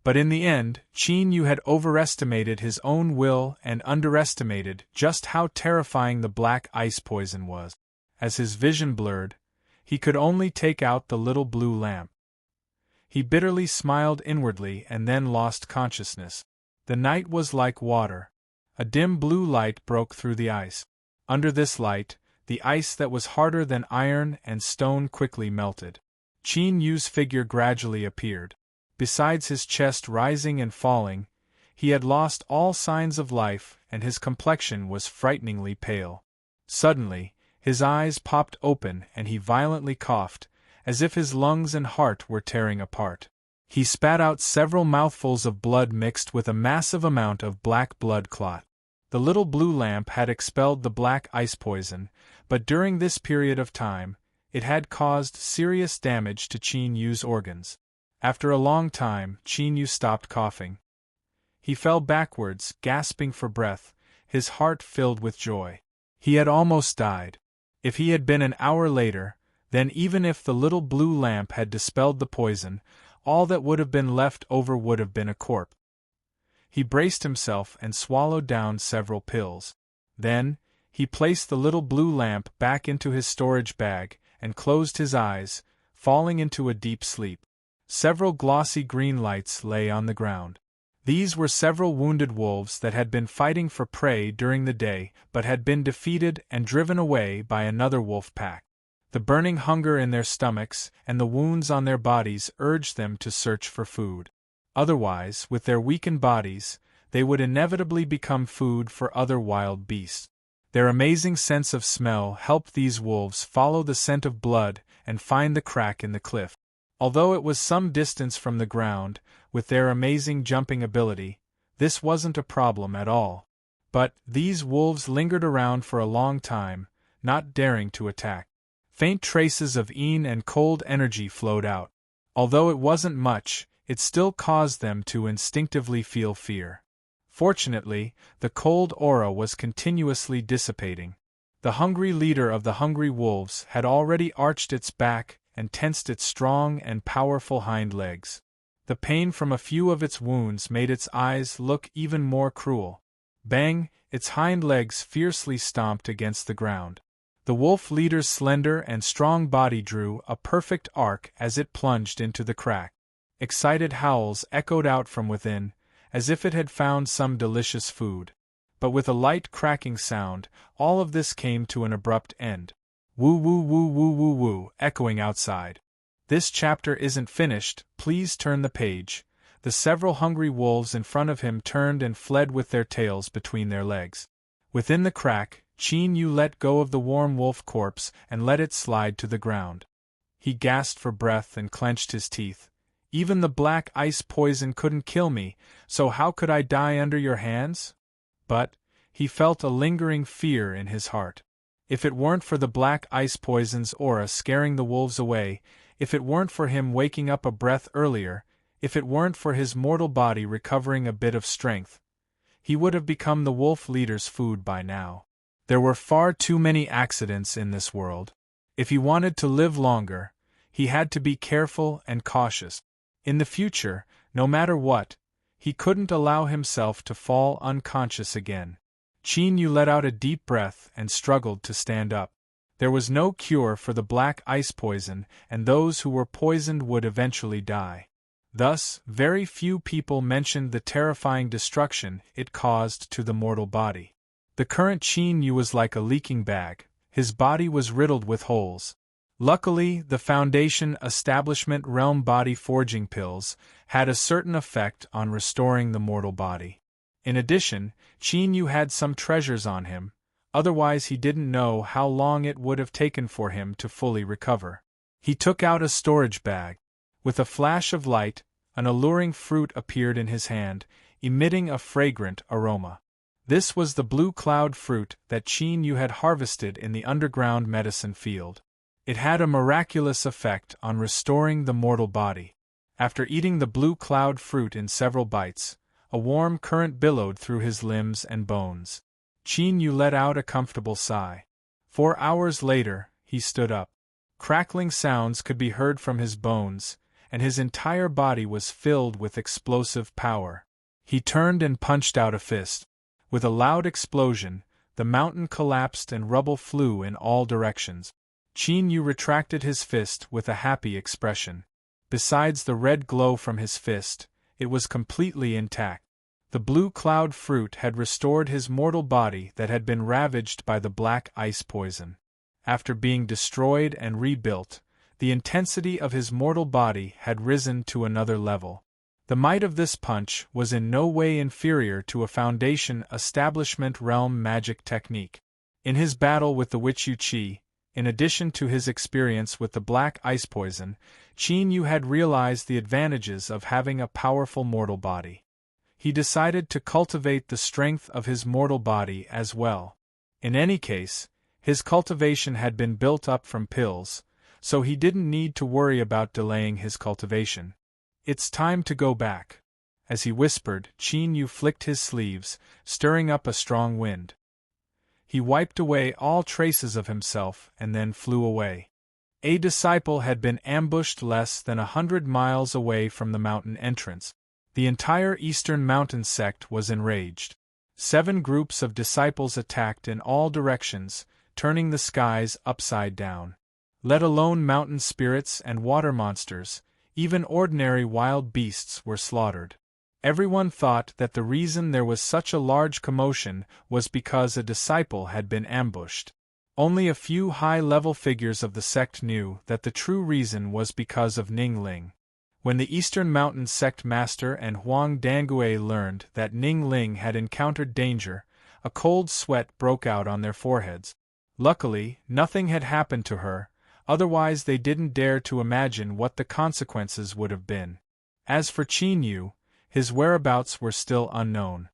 But in the end, Qin Yu had overestimated his own will and underestimated just how terrifying the black ice poison was. As his vision blurred, he could only take out the little blue lamp. He bitterly smiled inwardly and then lost consciousness. The night was like water. A dim blue light broke through the ice. Under this light, the ice that was harder than iron and stone quickly melted. Qin Yu's figure gradually appeared. Besides his chest rising and falling, he had lost all signs of life and his complexion was frighteningly pale. Suddenly, his eyes popped open and he violently coughed, as if his lungs and heart were tearing apart. He spat out several mouthfuls of blood mixed with a massive amount of black blood clot. The little blue lamp had expelled the black ice poison, but during this period of time, it had caused serious damage to Qin Yu's organs. After a long time, Qin Yu stopped coughing. He fell backwards, gasping for breath, his heart filled with joy. He had almost died. If he had been an hour later, then even if the little blue lamp had dispelled the poison, all that would have been left over would have been a corpse. He braced himself and swallowed down several pills. Then, he placed the little blue lamp back into his storage bag and closed his eyes, falling into a deep sleep. Several glossy green lights lay on the ground. These were several wounded wolves that had been fighting for prey during the day but had been defeated and driven away by another wolf pack. The burning hunger in their stomachs and the wounds on their bodies urged them to search for food. Otherwise, with their weakened bodies, they would inevitably become food for other wild beasts. Their amazing sense of smell helped these wolves follow the scent of blood and find the crack in the cliff. Although it was some distance from the ground, with their amazing jumping ability, this wasn't a problem at all. But these wolves lingered around for a long time, not daring to attack. Faint traces of yin and cold energy flowed out. Although it wasn't much, it still caused them to instinctively feel fear. Fortunately, the cold aura was continuously dissipating. The hungry leader of the hungry wolves had already arched its back and tensed its strong and powerful hind legs. The pain from a few of its wounds made its eyes look even more cruel. Bang! Its hind legs fiercely stomped against the ground. The wolf leader's slender and strong body drew a perfect arc as it plunged into the crack. Excited howls echoed out from within, as if it had found some delicious food. But with a light cracking sound, all of this came to an abrupt end. Woo woo woo woo woo woo, echoing outside. This chapter isn't finished, please turn the page. The several hungry wolves in front of him turned and fled with their tails between their legs. Within the crack, Qin Yu let go of the warm wolf corpse and let it slide to the ground. He gasped for breath and clenched his teeth. Even the black ice poison couldn't kill me, so how could I die under your hands? But he felt a lingering fear in his heart. If it weren't for the black ice poison's aura scaring the wolves away, if it weren't for him waking up a breath earlier, if it weren't for his mortal body recovering a bit of strength, he would have become the wolf leader's food by now. There were far too many accidents in this world. If he wanted to live longer, he had to be careful and cautious. In the future, no matter what, he couldn't allow himself to fall unconscious again. Qin Yu let out a deep breath and struggled to stand up. There was no cure for the black ice poison, and those who were poisoned would eventually die. Thus, very few people mentioned the terrifying destruction it caused to the mortal body. The current Qin Yu was like a leaking bag. His body was riddled with holes. Luckily, the Foundation Establishment Realm Body Forging Pills had a certain effect on restoring the mortal body. In addition, Qin Yu had some treasures on him, otherwise he didn't know how long it would have taken for him to fully recover. He took out a storage bag. With a flash of light, an alluring fruit appeared in his hand, emitting a fragrant aroma. This was the blue cloud fruit that Qin Yu had harvested in the underground medicine field. It had a miraculous effect on restoring the mortal body. After eating the blue cloud fruit in several bites, a warm current billowed through his limbs and bones. Qin Yu let out a comfortable sigh. 4 hours later, he stood up. Crackling sounds could be heard from his bones, and his entire body was filled with explosive power. He turned and punched out a fist. With a loud explosion, the mountain collapsed and rubble flew in all directions. Qin Yu retracted his fist with a happy expression. Besides the red glow from his fist, it was completely intact. The blue cloud fruit had restored his mortal body that had been ravaged by the black ice poison. After being destroyed and rebuilt, the intensity of his mortal body had risen to another level. The might of this punch was in no way inferior to a Foundation Establishment realm magic technique. In his battle with the witch Yu Qi, in addition to his experience with the black ice poison, Qin Yu had realized the advantages of having a powerful mortal body. He decided to cultivate the strength of his mortal body as well. In any case, his cultivation had been built up from pills, so he didn't need to worry about delaying his cultivation. It's time to go back. As he whispered, Qin Yu flicked his sleeves, stirring up a strong wind. He wiped away all traces of himself and then flew away. A disciple had been ambushed less than 100 miles away from the mountain entrance. The entire Eastern Mountain sect was enraged. 7 groups of disciples attacked in all directions, turning the skies upside down. Let alone mountain spirits and water monsters, even ordinary wild beasts were slaughtered. Everyone thought that the reason there was such a large commotion was because a disciple had been ambushed. Only a few high-level figures of the sect knew that the true reason was because of Ning Ling. When the Eastern Mountain sect master and Huang Dangue learned that Ning Ling had encountered danger, a cold sweat broke out on their foreheads. Luckily, nothing had happened to her, otherwise they didn't dare to imagine what the consequences would have been. As for Qin Yu, his whereabouts were still unknown.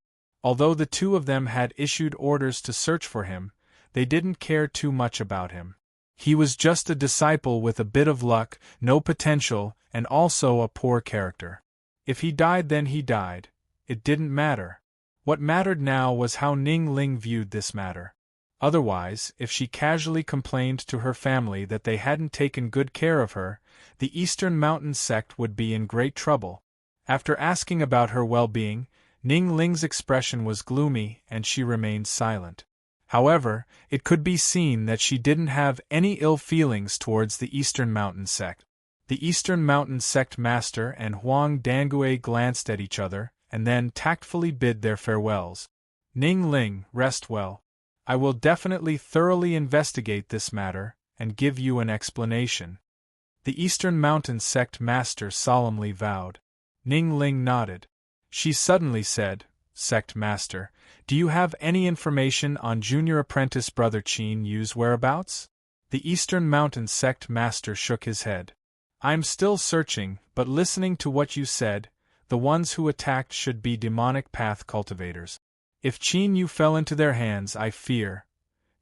Although the 2 of them had issued orders to search for him, they didn't care too much about him. He was just a disciple with a bit of luck, no potential, and also a poor character. If he died, then he died. It didn't matter. What mattered now was how Ning Ling viewed this matter. Otherwise, if she casually complained to her family that they hadn't taken good care of her, the Eastern Mountain sect would be in great trouble. After asking about her well-being, Ning Ling's expression was gloomy and she remained silent. However, it could be seen that she didn't have any ill feelings towards the Eastern Mountain sect. The Eastern Mountain sect master and Huang Dangue glanced at each other, and then tactfully bid their farewells. Ning Ling, rest well. I will definitely thoroughly investigate this matter, and give you an explanation. The Eastern Mountain sect master solemnly vowed. Ning Ling nodded. She suddenly said, Sect master, do you have any information on junior apprentice brother Qin Yu's whereabouts? The Eastern Mountain sect master shook his head. I'm still searching, but listening to what you said, the ones who attacked should be demonic path cultivators. If Qin Yu fell into their hands, I fear.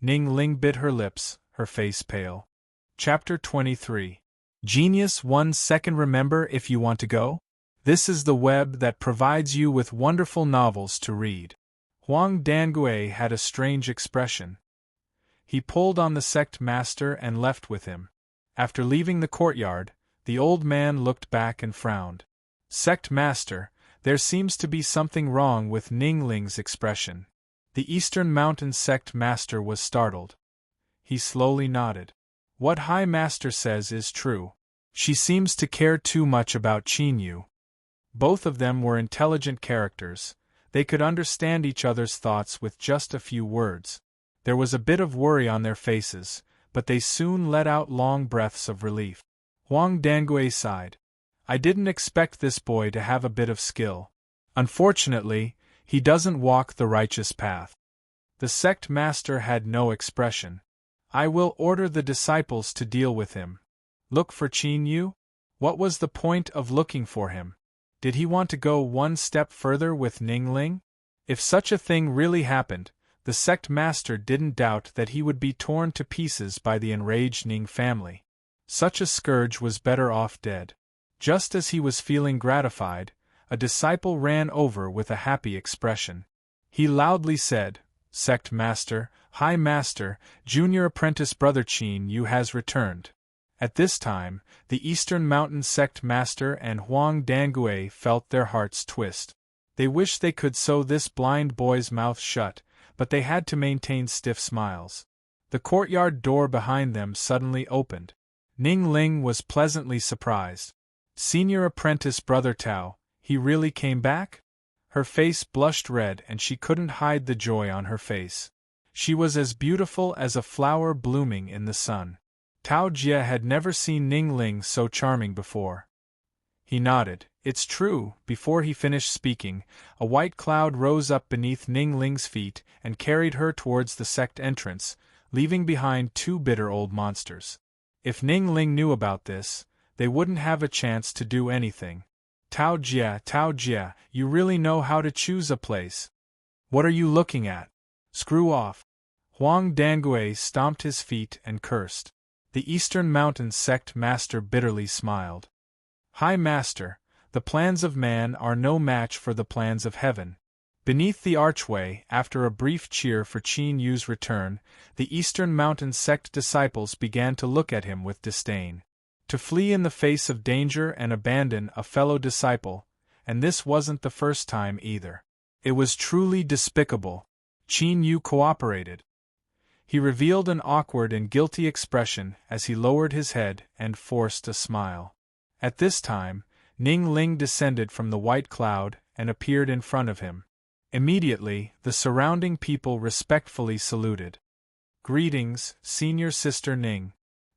Ning Ling bit her lips, her face pale. Chapter 23. Genius 1 second. Remember, if you want to go? This is the web that provides you with wonderful novels to read. Huang Dangue had a strange expression. He pulled on the sect master and left with him. After leaving the courtyard, the old man looked back and frowned. Sect master, there seems to be something wrong with Ning Ling's expression. The Eastern Mountain sect master was startled. He slowly nodded. What High Master says is true. She seems to care too much about Qin Yu. Both of them were intelligent characters. They could understand each other's thoughts with just a few words. There was a bit of worry on their faces, but they soon let out long breaths of relief. Huang Dangue sighed. I didn't expect this boy to have a bit of skill. Unfortunately, he doesn't walk the righteous path. The sect master had no expression. I will order the disciples to deal with him. Look for Qin Yu? What was the point of looking for him? Did he want to go one step further with Ning Ling? If such a thing really happened, the sect master didn't doubt that he would be torn to pieces by the enraged Ning family. Such a scourge was better off dead. Just as he was feeling gratified, a disciple ran over with a happy expression. He loudly said, Sect Master, High Master, Junior Apprentice Brother Qin Yu has returned. At this time, the Eastern Mountain Sect Master and Huang Dangui felt their hearts twist. They wished they could sew this blind boy's mouth shut, but they had to maintain stiff smiles. The courtyard door behind them suddenly opened. Ning Ling was pleasantly surprised. Senior Apprentice Brother Tao, he really came back? Her face blushed red and she couldn't hide the joy on her face. She was as beautiful as a flower blooming in the sun. Tao Jia had never seen Ning Ling so charming before. He nodded. It's true. Before he finished speaking, a white cloud rose up beneath Ning Ling's feet and carried her towards the sect entrance, leaving behind two bitter old monsters. If Ning Ling knew about this, they wouldn't have a chance to do anything. Tao Jia, you really know how to choose a place. What are you looking at? Screw off. Huang Dangui stomped his feet and cursed. The Eastern Mountain Sect Master bitterly smiled. High Master, the plans of man are no match for the plans of heaven. Beneath the archway, after a brief cheer for Qin Yu's return, the Eastern Mountain Sect disciples began to look at him with disdain. To flee in the face of danger and abandon a fellow disciple, and this wasn't the first time either. It was truly despicable. Qin Yu cooperated. He revealed an awkward and guilty expression as he lowered his head and forced a smile. At this time, Ning Ling descended from the white cloud and appeared in front of him. Immediately, the surrounding people respectfully saluted. Greetings, Senior Sister Ning.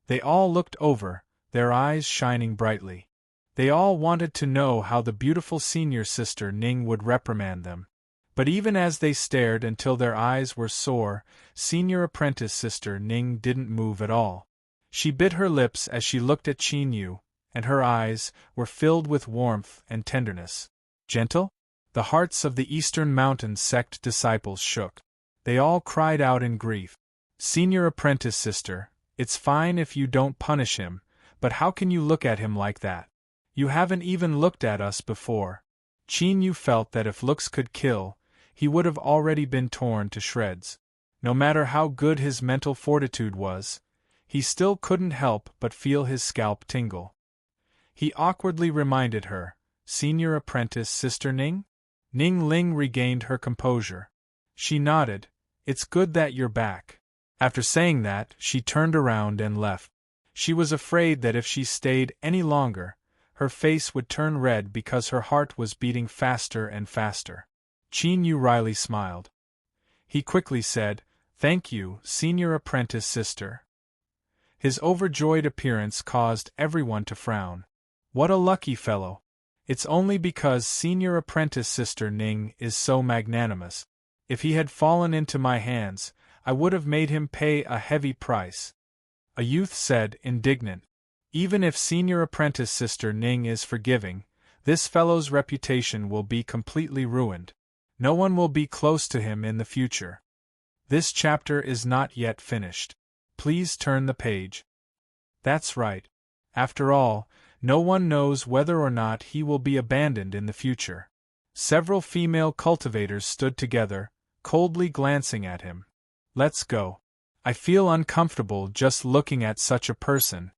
They all looked over, their eyes shining brightly. They all wanted to know how the beautiful Senior Sister Ning would reprimand them. But even as they stared until their eyes were sore, Senior Apprentice Sister Ning didn't move at all. She bit her lips as she looked at Qin Yu, and her eyes were filled with warmth and tenderness. Gentle? The hearts of the Eastern Mountain Sect disciples shook. They all cried out in grief. Senior Apprentice Sister, it's fine if you don't punish him, but how can you look at him like that? You haven't even looked at us before. Qin Yu felt that if looks could kill, he would have already been torn to shreds. No matter how good his mental fortitude was, he still couldn't help but feel his scalp tingle. He awkwardly reminded her, Senior Apprentice Sister Ning? Ning Ling regained her composure. She nodded. It's good that you're back. After saying that, she turned around and left. She was afraid that if she stayed any longer, her face would turn red because her heart was beating faster and faster. Qin Yu wryly smiled. He quickly said, Thank you, Senior Apprentice Sister. His overjoyed appearance caused everyone to frown. What a lucky fellow. It's only because Senior Apprentice Sister Ning is so magnanimous. If he had fallen into my hands, I would have made him pay a heavy price. A youth said, indignant. Even if Senior Apprentice Sister Ning is forgiving, this fellow's reputation will be completely ruined. No one will be close to him in the future. This chapter is not yet finished. Please turn the page. That's right. After all, no one knows whether or not he will be abandoned in the future. Several female cultivators stood together, coldly glancing at him. Let's go. I feel uncomfortable just looking at such a person.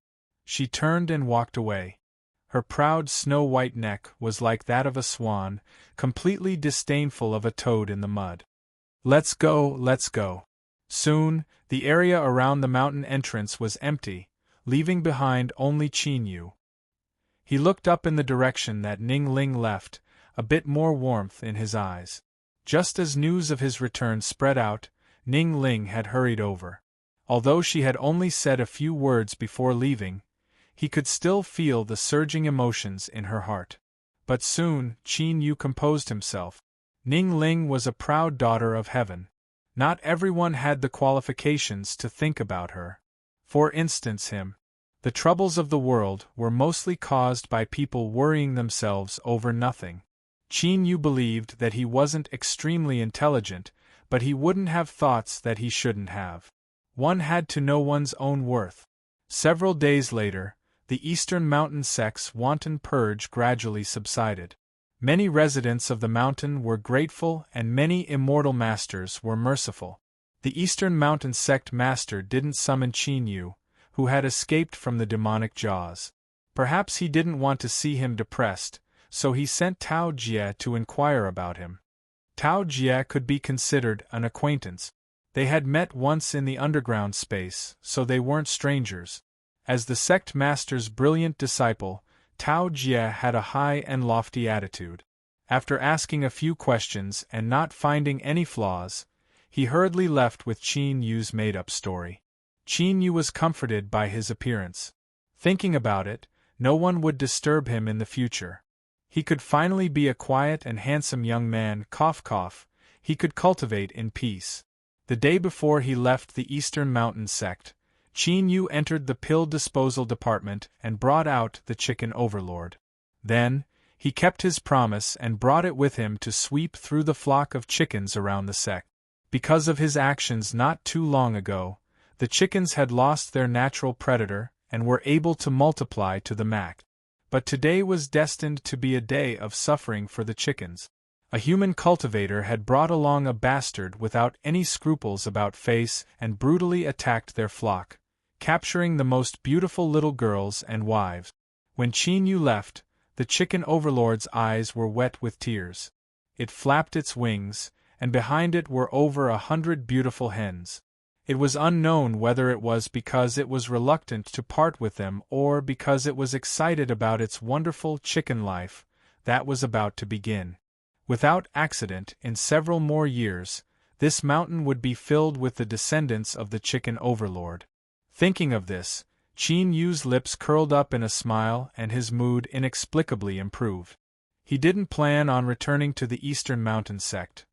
She turned and walked away. Her proud snow-white neck was like that of a swan, completely disdainful of a toad in the mud. Let's go, let's go. Soon, the area around the mountain entrance was empty, leaving behind only Qin Yu. He looked up in the direction that Ning Ling left, a bit more warmth in his eyes. Just as news of his return spread out, Ning Ling had hurried over. Although she had only said a few words before leaving, he could still feel the surging emotions in her heart. But soon, Qin Yu composed himself. Ning Ling was a proud daughter of heaven. Not everyone had the qualifications to think about her. For instance, him. The troubles of the world were mostly caused by people worrying themselves over nothing. Qin Yu believed that he wasn't extremely intelligent, but he wouldn't have thoughts that he shouldn't have. One had to know one's own worth. Several days later, the Eastern Mountain Sect's wanton purge gradually subsided. Many residents of the mountain were grateful and many immortal masters were merciful. The Eastern Mountain Sect master didn't summon Qin Yu, who had escaped from the demonic jaws. Perhaps he didn't want to see him depressed, so he sent Tao Jie to inquire about him. Tao Jie could be considered an acquaintance. They had met once in the underground space, so they weren't strangers. As the sect master's brilliant disciple, Tao Jie had a high and lofty attitude. After asking a few questions and not finding any flaws, he hurriedly left with Qin Yu's made-up story. Qin Yu was comforted by his appearance. Thinking about it, no one would disturb him in the future. He could finally be a quiet and handsome young man, he could cultivate in peace. The day before he left the Eastern Mountain Sect, Qin Yu entered the pill disposal department and brought out the chicken overlord. Then, he kept his promise and brought it with him to sweep through the flock of chickens around the sect. Because of his actions not too long ago, the chickens had lost their natural predator and were able to multiply to the max. But today was destined to be a day of suffering for the chickens. A human cultivator had brought along a bastard without any scruples about face and brutally attacked their flock, capturing the most beautiful little girls and wives. When Qin Yu left, the chicken overlord's eyes were wet with tears. It flapped its wings, and behind it were over 100 beautiful hens. It was unknown whether it was because it was reluctant to part with them or because it was excited about its wonderful chicken life that was about to begin. Without accident, in several more years, this mountain would be filled with the descendants of the chicken overlord. Thinking of this, Qin Yu's lips curled up in a smile and his mood inexplicably improved. He didn't plan on returning to the Eastern Mountain Sect.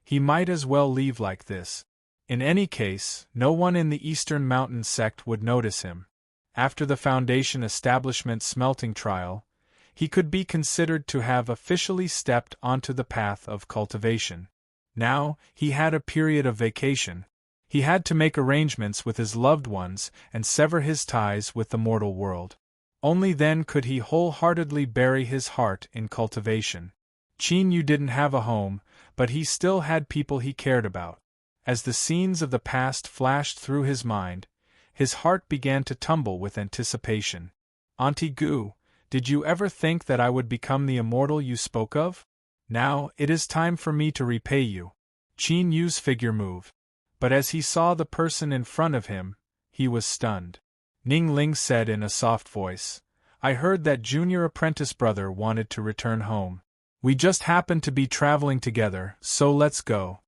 He might as well leave like this. In any case, no one in the Eastern Mountain Sect would notice him. After the Foundation Establishment smelting trial, he could be considered to have officially stepped onto the path of cultivation. Now, he had a period of vacation. He had to make arrangements with his loved ones and sever his ties with the mortal world. Only then could he wholeheartedly bury his heart in cultivation. Qin Yu didn't have a home, but he still had people he cared about. As the scenes of the past flashed through his mind, his heart began to tumble with anticipation. Auntie Gu, did you ever think that I would become the immortal you spoke of? Now, it is time for me to repay you. Qin Yu's figure moved. But as he saw the person in front of him, he was stunned. Ning Ling said in a soft voice, I heard that junior apprentice brother wanted to return home. We just happened to be traveling together, so let's go.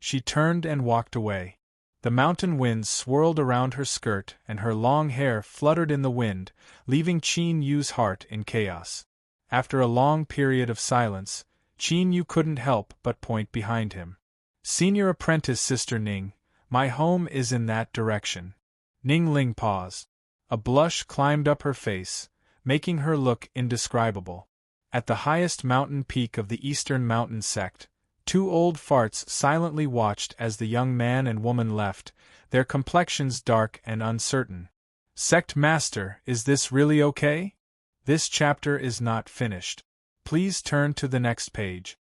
She turned and walked away. The mountain winds swirled around her skirt and her long hair fluttered in the wind, leaving Qin Yu's heart in chaos. After a long period of silence, Qin Yu couldn't help but point behind him. Senior apprentice Sister Ning, my home is in that direction. Ning Ling paused. A blush climbed up her face, making her look indescribable. At the highest mountain peak of the Eastern Mountain Sect, two old farts silently watched as the young man and woman left, their complexions dark and uncertain. Sect Master, is this really okay? This chapter is not finished. Please turn to the next page.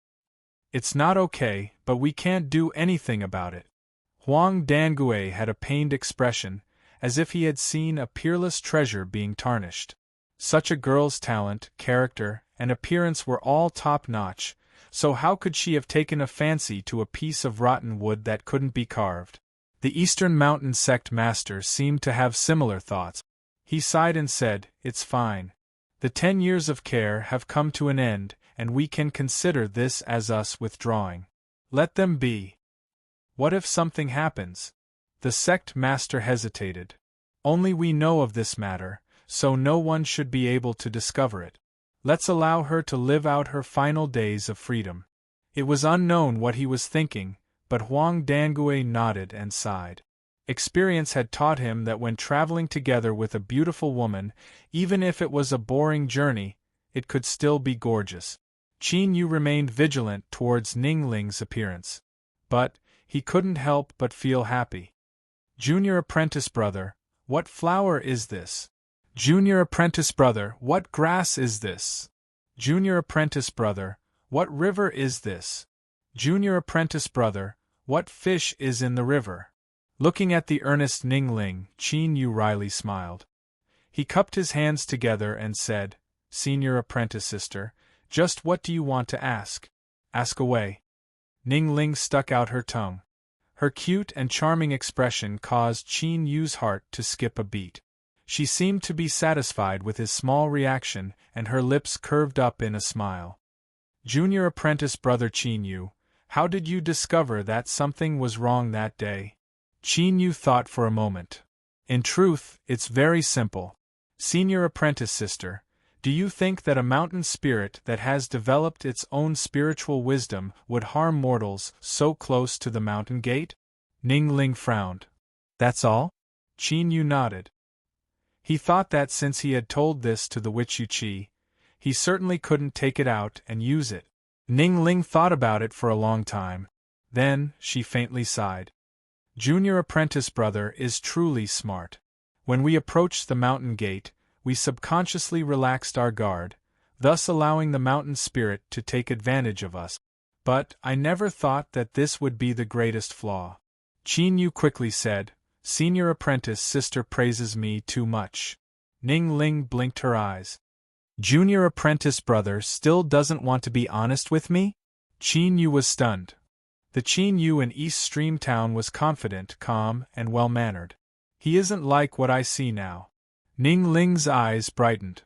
It's not okay, but we can't do anything about it. Huang Dangue had a pained expression, as if he had seen a peerless treasure being tarnished. Such a girl's talent, character, and appearance were all top-notch, so how could she have taken a fancy to a piece of rotten wood that couldn't be carved? The Eastern Mountain Sect Master seemed to have similar thoughts. He sighed and said, It's fine. The 10 years of care have come to an end, and we can consider this as us withdrawing. Let them be. What if something happens? The sect master hesitated. Only we know of this matter, so no one should be able to discover it. Let's allow her to live out her final days of freedom. It was unknown what he was thinking, but Huang Dangue nodded and sighed. Experience had taught him that when traveling together with a beautiful woman, even if it was a boring journey, it could still be gorgeous. Qin Yu remained vigilant towards Ning Ling's appearance. But he couldn't help but feel happy. Junior apprentice brother, what flower is this? Junior apprentice brother, what grass is this? Junior apprentice brother, what river is this? Junior apprentice brother, what fish is in the river? Looking at the earnest Ning Ling, Qin Yu wryly smiled. He cupped his hands together and said, Senior apprentice sister, just what do you want to ask? Ask away. Ning Ling stuck out her tongue. Her cute and charming expression caused Qin Yu's heart to skip a beat. She seemed to be satisfied with his small reaction, and her lips curved up in a smile. Junior apprentice brother Qin Yu, how did you discover that something was wrong that day? Qin Yu thought for a moment. In truth, it's very simple. Senior apprentice sister, do you think that a mountain spirit that has developed its own spiritual wisdom would harm mortals so close to the mountain gate? Ning Ling frowned. That's all? Qin Yu nodded. He thought that since he had told this to the witch Yuqi, he certainly couldn't take it out and use it. Ning Ling thought about it for a long time. Then, she faintly sighed. Junior apprentice brother is truly smart. When we approached the mountain gate, we subconsciously relaxed our guard, thus allowing the mountain spirit to take advantage of us. But I never thought that this would be the greatest flaw. Qin Yu quickly said, Senior apprentice sister praises me too much. Ning Ling blinked her eyes. Junior apprentice brother still doesn't want to be honest with me? Qin Yu was stunned. The Qin Yu in East Stream Town was confident, calm, and well-mannered. He isn't like what I see now. Ning Ling's eyes brightened.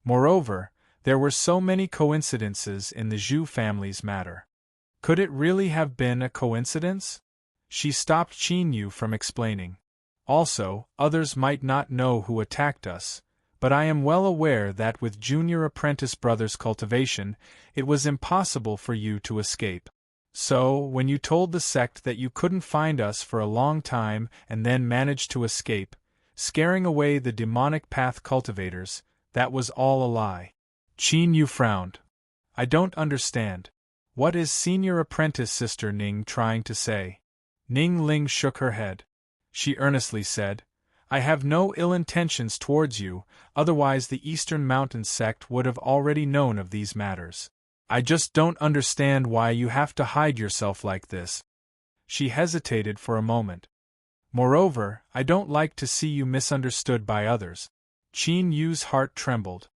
Moreover, there were so many coincidences in the Zhu family's matter. Could it really have been a coincidence? She stopped Qin Yu from explaining. Also, others might not know who attacked us, but I am well aware that with Junior apprentice brother's cultivation, it was impossible for you to escape. So, when you told the sect that you couldn't find us for a long time and then managed to escape, scaring away the demonic path cultivators, that was all a lie. Qin Yu frowned. I don't understand. What is senior apprentice sister Ning trying to say? Ning Ling shook her head. She earnestly said, I have no ill intentions towards you, otherwise the Eastern Mountain sect would have already known of these matters. I just don't understand why you have to hide yourself like this. She hesitated for a moment. Moreover, I don't like to see you misunderstood by others. Qin Yu's heart trembled.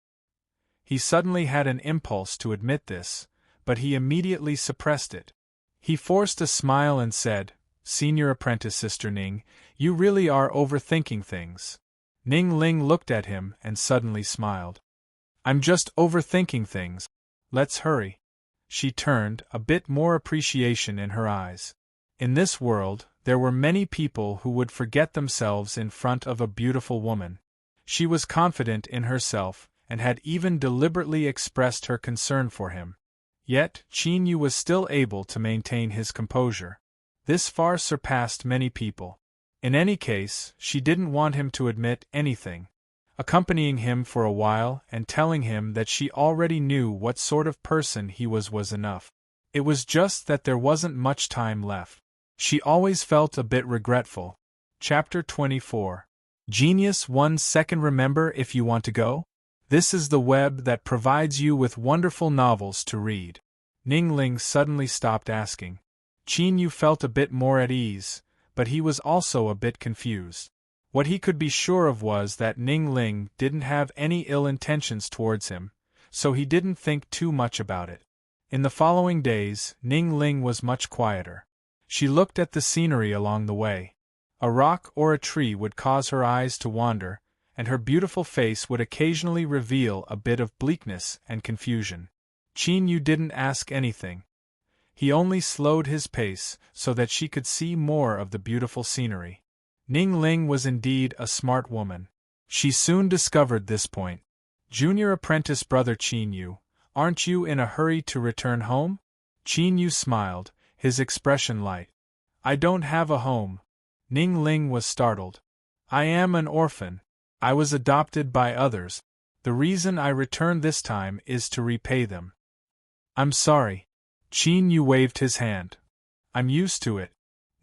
He suddenly had an impulse to admit this, but he immediately suppressed it. He forced a smile and said, Senior apprentice sister Ning, you really are overthinking things. Ning Ling looked at him and suddenly smiled. I'm just overthinking things. Let's hurry. She turned, a bit more appreciation in her eyes. In this world, there were many people who would forget themselves in front of a beautiful woman. She was confident in herself, and had even deliberately expressed her concern for him. Yet, Qin Yu was still able to maintain his composure. This far surpassed many people. In any case, she didn't want him to admit anything. Accompanying him for a while and telling him that she already knew what sort of person he was enough. It was just that there wasn't much time left. She always felt a bit regretful. Chapter 24. Genius 1 second. Remember if you want to go? This is the web that provides you with wonderful novels to read. Ning Ling suddenly stopped asking. Qin Yu felt a bit more at ease, but he was also a bit confused. What he could be sure of was that Ning Ling didn't have any ill intentions towards him, so he didn't think too much about it. In the following days, Ning Ling was much quieter. She looked at the scenery along the way. A rock or a tree would cause her eyes to wander, and her beautiful face would occasionally reveal a bit of bleakness and confusion. Qin Yu didn't ask anything. He only slowed his pace so that she could see more of the beautiful scenery. Ning Ling was indeed a smart woman. She soon discovered this point. Junior apprentice brother Qin Yu, aren't you in a hurry to return home? Qin Yu smiled, his expression light. I don't have a home. Ning Ling was startled. I am an orphan. I was adopted by others. The reason I returned this time is to repay them. I'm sorry. Qin Yu waved his hand. I'm used to it.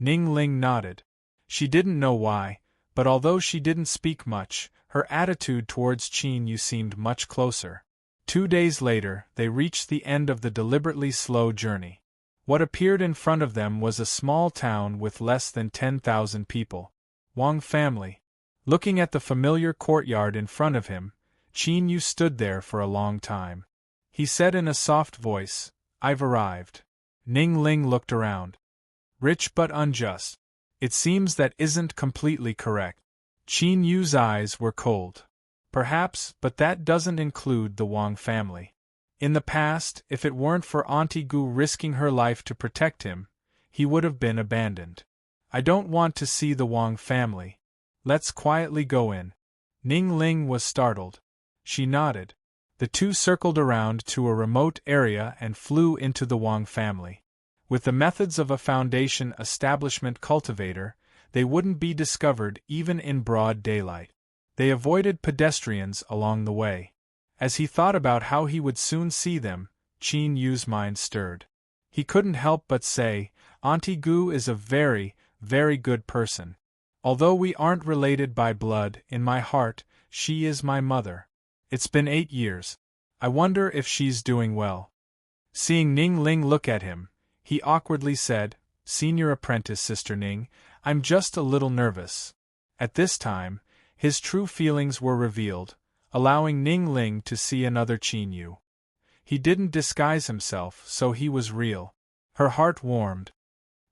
Ning Ling nodded. She didn't know why, but although she didn't speak much, her attitude towards Qin Yu seemed much closer. 2 days later, they reached the end of the deliberately slow journey. What appeared in front of them was a small town with less than 10,000 people. Wang family. Looking at the familiar courtyard in front of him, Qin Yu stood there for a long time. He said in a soft voice, "I've arrived." Ning Ling looked around. Rich but unjust. It seems that isn't completely correct. Qin Yu's eyes were cold. Perhaps, but that doesn't include the Wang family. In the past, if it weren't for Auntie Gu risking her life to protect him, he would have been abandoned. I don't want to see the Wang family. Let's quietly go in. Ning Ling was startled. She nodded. The two circled around to a remote area and flew into the Wang family. With the methods of a Foundation establishment cultivator, they wouldn't be discovered even in broad daylight. They avoided pedestrians along the way. As he thought about how he would soon see them, Qin Yu's mind stirred. He couldn't help but say, Auntie Gu is a very, very good person. Although we aren't related by blood, in my heart, she is my mother. It's been 8 years. I wonder if she's doing well. Seeing Ning Ling look at him, he awkwardly said, Senior Apprentice Sister Ning, I'm just a little nervous. At this time, his true feelings were revealed, allowing Ning Ling to see another Qin Yu. He didn't disguise himself, so he was real. Her heart warmed.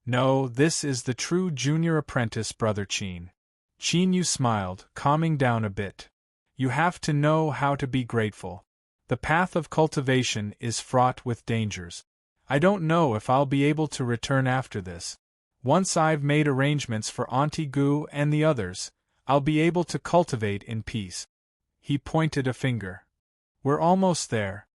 No, this is the true junior apprentice brother Qin. Qin Yu smiled, calming down a bit. You have to know how to be grateful. The path of cultivation is fraught with dangers. I don't know if I'll be able to return after this. Once I've made arrangements for Auntie Gu and the others, I'll be able to cultivate in peace. He pointed a finger. We're almost there.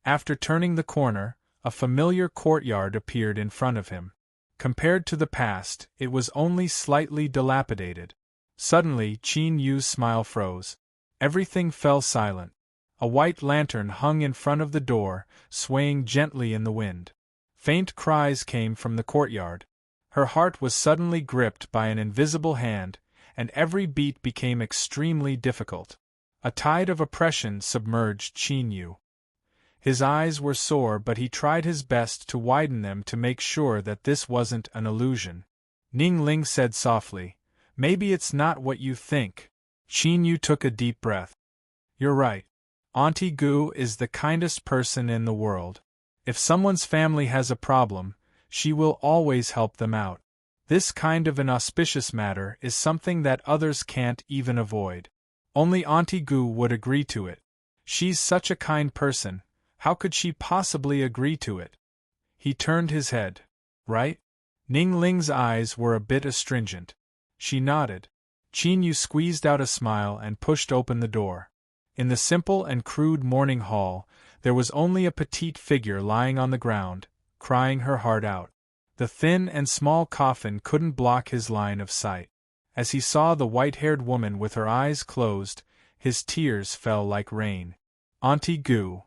After turning the corner, a familiar courtyard appeared in front of him. Compared to the past, it was only slightly dilapidated. Suddenly, Qin Yu's smile froze. Everything fell silent. A white lantern hung in front of the door, swaying gently in the wind. Faint cries came from the courtyard. Her heart was suddenly gripped by an invisible hand, and every beat became extremely difficult. A tide of oppression submerged Qin Yu. His eyes were sore, but he tried his best to widen them to make sure that this wasn't an illusion. Ning Ling said softly, Maybe it's not what you think. Qin Yu took a deep breath. You're right. Auntie Gu is the kindest person in the world. If someone's family has a problem, she will always help them out. This kind of an auspicious matter is something that others can't even avoid. Only Auntie Gu would agree to it. She's such a kind person, how could she possibly agree to it? He turned his head. Right? Ning Ling's eyes were a bit astringent. She nodded. Qin Yu squeezed out a smile and pushed open the door. In the simple and crude morning hall, there was only a petite figure lying on the ground, crying her heart out. The thin and small coffin couldn't block his line of sight. As he saw the white-haired woman with her eyes closed, his tears fell like rain. Auntie Gu.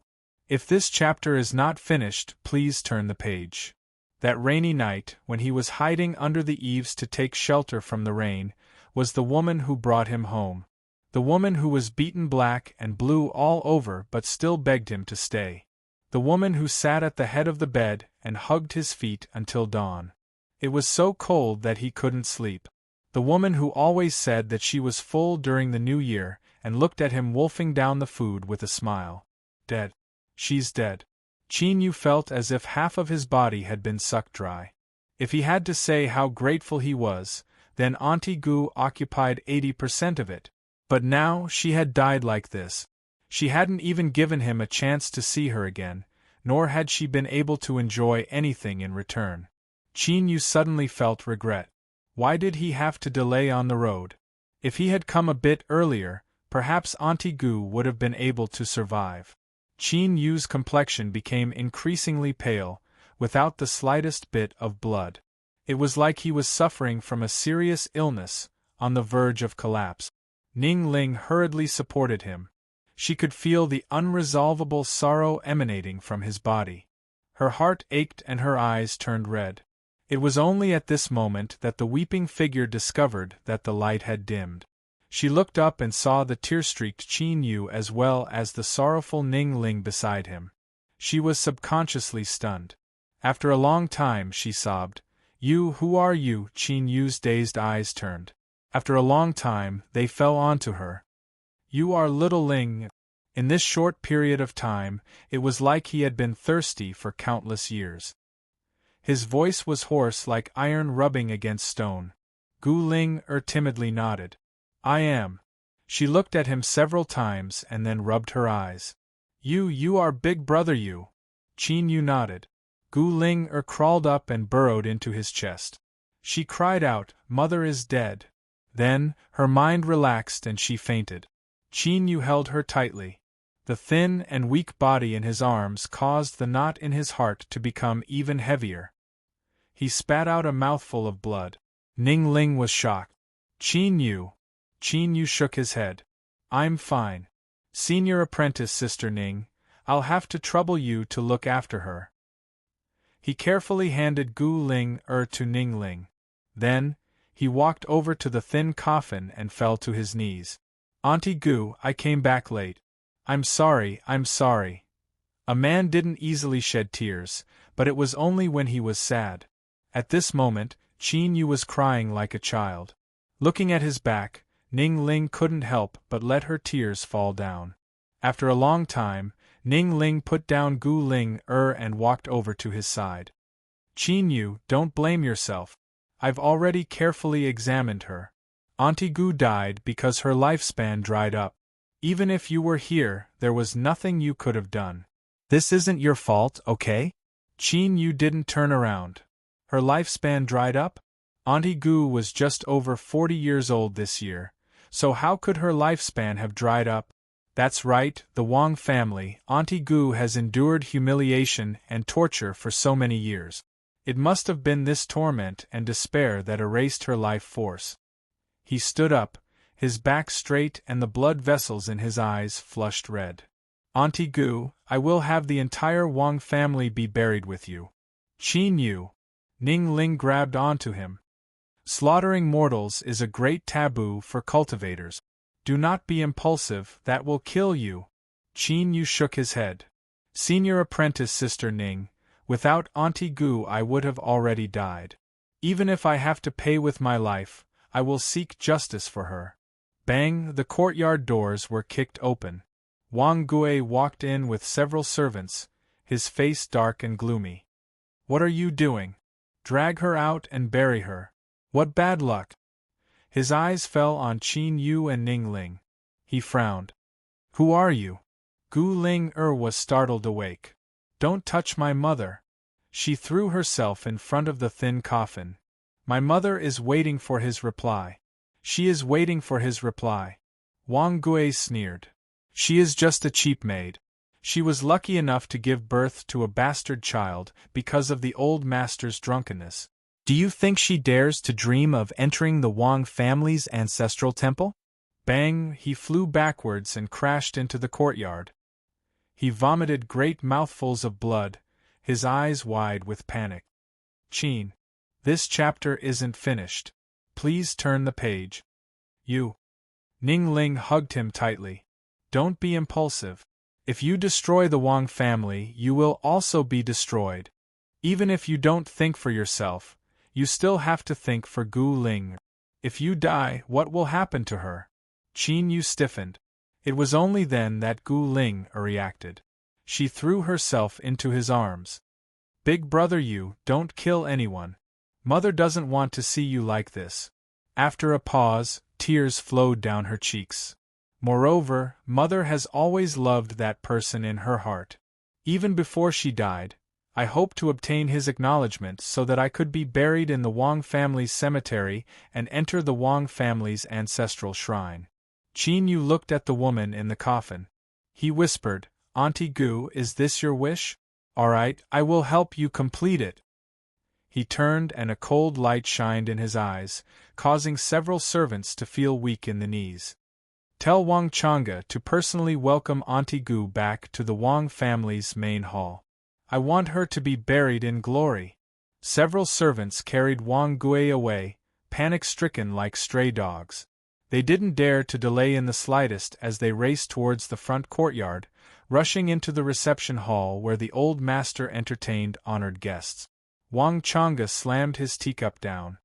If this chapter is not finished, please turn the page. That rainy night, when he was hiding under the eaves to take shelter from the rain, was the woman who brought him home. The woman who was beaten black and blue all over but still begged him to stay. The woman who sat at the head of the bed and hugged his feet until dawn. It was so cold that he couldn't sleep. The woman who always said that she was full during the new year and looked at him wolfing down the food with a smile. Dead. She's dead. Qin Yu felt as if half of his body had been sucked dry. If he had to say how grateful he was, then Auntie Gu occupied 80% of it. But now she had died like this. She hadn't even given him a chance to see her again, nor had she been able to enjoy anything in return. Qin Yu suddenly felt regret. Why did he have to delay on the road? If he had come a bit earlier, perhaps Auntie Gu would have been able to survive. Qin Yu's complexion became increasingly pale, without the slightest bit of blood. It was like he was suffering from a serious illness, on the verge of collapse. Ning Ling hurriedly supported him. She could feel the unresolvable sorrow emanating from his body. Her heart ached and her eyes turned red. It was only at this moment that the weeping figure discovered that the light had dimmed. She looked up and saw the tear-streaked Qin Yu as well as the sorrowful Ning Ling beside him. She was subconsciously stunned. After a long time, she sobbed, "You, who are you?" Qin Yu's dazed eyes turned. After a long time, they fell onto her. "You are little Ling." In this short period of time, it was like he had been thirsty for countless years. His voice was hoarse like iron rubbing against stone. Gu Ling timidly nodded. "I am." She looked at him several times and then rubbed her eyes. You are big brother Yu." Qin Yu nodded. Gu Ling crawled up and burrowed into his chest. She cried out, "Mother is dead." Then, her mind relaxed and she fainted. Qin Yu held her tightly. The thin and weak body in his arms caused the knot in his heart to become even heavier. He spat out a mouthful of blood. Ning Ling was shocked. Qin Yu." Qin Yu shook his head. "I'm fine. Senior apprentice Sister Ning, I'll have to trouble you to look after her." He carefully handed Gu Ling to Ning Ling. Then, he walked over to the thin coffin and fell to his knees. "Auntie Gu, I came back late. I'm sorry." A man didn't easily shed tears, but it was only when he was sad. At this moment, Qin Yu was crying like a child. Looking at his back, Ning Ling couldn't help but let her tears fall down. After a long time, Ning Ling put down Gu Ling and walked over to his side. "Qin Yu, don't blame yourself. I've already carefully examined her. Auntie Gu died because her lifespan dried up. Even if you were here, there was nothing you could have done. This isn't your fault, okay?" Qin Yu didn't turn around. Her lifespan dried up? Auntie Gu was just over 40 years old this year, so how could her lifespan have dried up? That's right, the Wang family. Auntie Gu has endured humiliation and torture for so many years. It must have been this torment and despair that erased her life force. He stood up, his back straight and the blood vessels in his eyes flushed red. "Auntie Gu, I will have the entire Wang family be buried with you." "Qin Yu." Ning Ling grabbed onto him. "Slaughtering mortals is a great taboo for cultivators. Do not be impulsive, that will kill you." Qin Yu shook his head. "Senior apprentice Sister Ning, without Auntie Gu I would have already died. Even if I have to pay with my life, I will seek justice for her." Bang! The courtyard doors were kicked open. Wang Gue walked in with several servants, his face dark and gloomy. "What are you doing? Drag her out and bury her. What bad luck!" His eyes fell on Qin Yu and Ning Ling. He frowned. "Who are you?" Gu Ling was startled awake. "Don't touch my mother." She threw herself in front of the thin coffin. "My mother is waiting for his reply." "She is waiting for his reply." Wang Gue sneered. "She is just a cheap maid. She was lucky enough to give birth to a bastard child because of the old master's drunkenness. Do you think she dares to dream of entering the Wang family's ancestral temple?" Bang! He flew backwards and crashed into the courtyard. He vomited great mouthfuls of blood, his eyes wide with panic. "Qin, this chapter isn't finished. Please turn the page." "You." Ning Ling hugged him tightly. "Don't be impulsive. If you destroy the Wang family, you will also be destroyed. Even if you don't think for yourself, you still have to think for Gu Ling. If you die, what will happen to her?" Qin Yu stiffened. It was only then that Gu Ling reacted. She threw herself into his arms. "Big brother Yu, don't kill anyone. Mother doesn't want to see you like this." After a pause, tears flowed down her cheeks. "Moreover, Mother has always loved that person in her heart. Even before she died, I hoped to obtain his acknowledgement so that I could be buried in the Wang family's cemetery and enter the Wang family's ancestral shrine." Qin Yu looked at the woman in the coffin. He whispered, "Auntie Gu, is this your wish? All right, I will help you complete it." He turned and a cold light shined in his eyes, causing several servants to feel weak in the knees. "Tell Wang Chang'e to personally welcome Auntie Gu back to the Wang family's main hall. I want her to be buried in glory." Several servants carried Wang Gue away, panic-stricken like stray dogs. They didn't dare to delay in the slightest as they raced towards the front courtyard, rushing into the reception hall where the old master entertained honored guests. Wang Changa slammed his teacup down.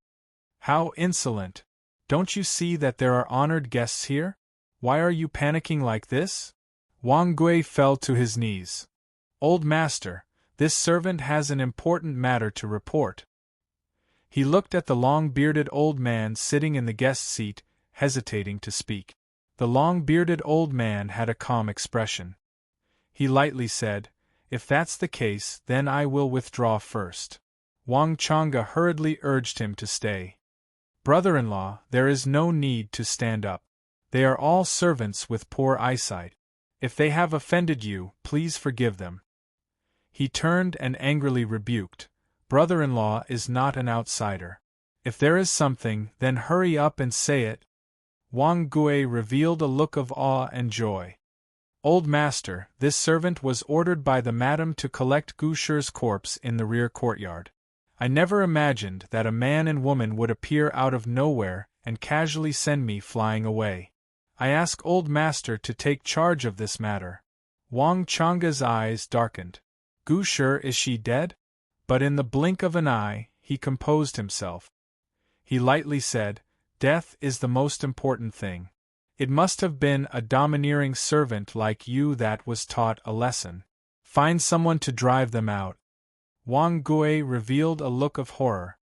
How insolent! Don't you see that there are honored guests here? Why are you panicking like this? Wang Gui fell to his knees. Old master, this servant has an important matter to report. He looked at the long-bearded old man sitting in the guest seat, hesitating to speak. The long-bearded old man had a calm expression. He lightly said, "If that's the case, then I will withdraw first." Wang Changa hurriedly urged him to stay. "Brother-in-law, there is no need to stand up. They are all servants with poor eyesight. If they have offended you, please forgive them." He turned and angrily rebuked, "Brother-in-law is not an outsider. If there is something, then hurry up and say it." Wang Gui revealed a look of awe and joy. "Old master, this servant was ordered by the madam to collect Gu Shi's corpse in the rear courtyard. I never imagined that a man and woman would appear out of nowhere and casually send me flying away. I ask old master to take charge of this matter." Wang Changa's eyes darkened. "Gu Shi, is she dead?" But in the blink of an eye, he composed himself. He lightly said, "Death is the most important thing. It must have been a domineering servant like you that was taught a lesson. Find someone to drive them out." Wang Gui revealed a look of horror.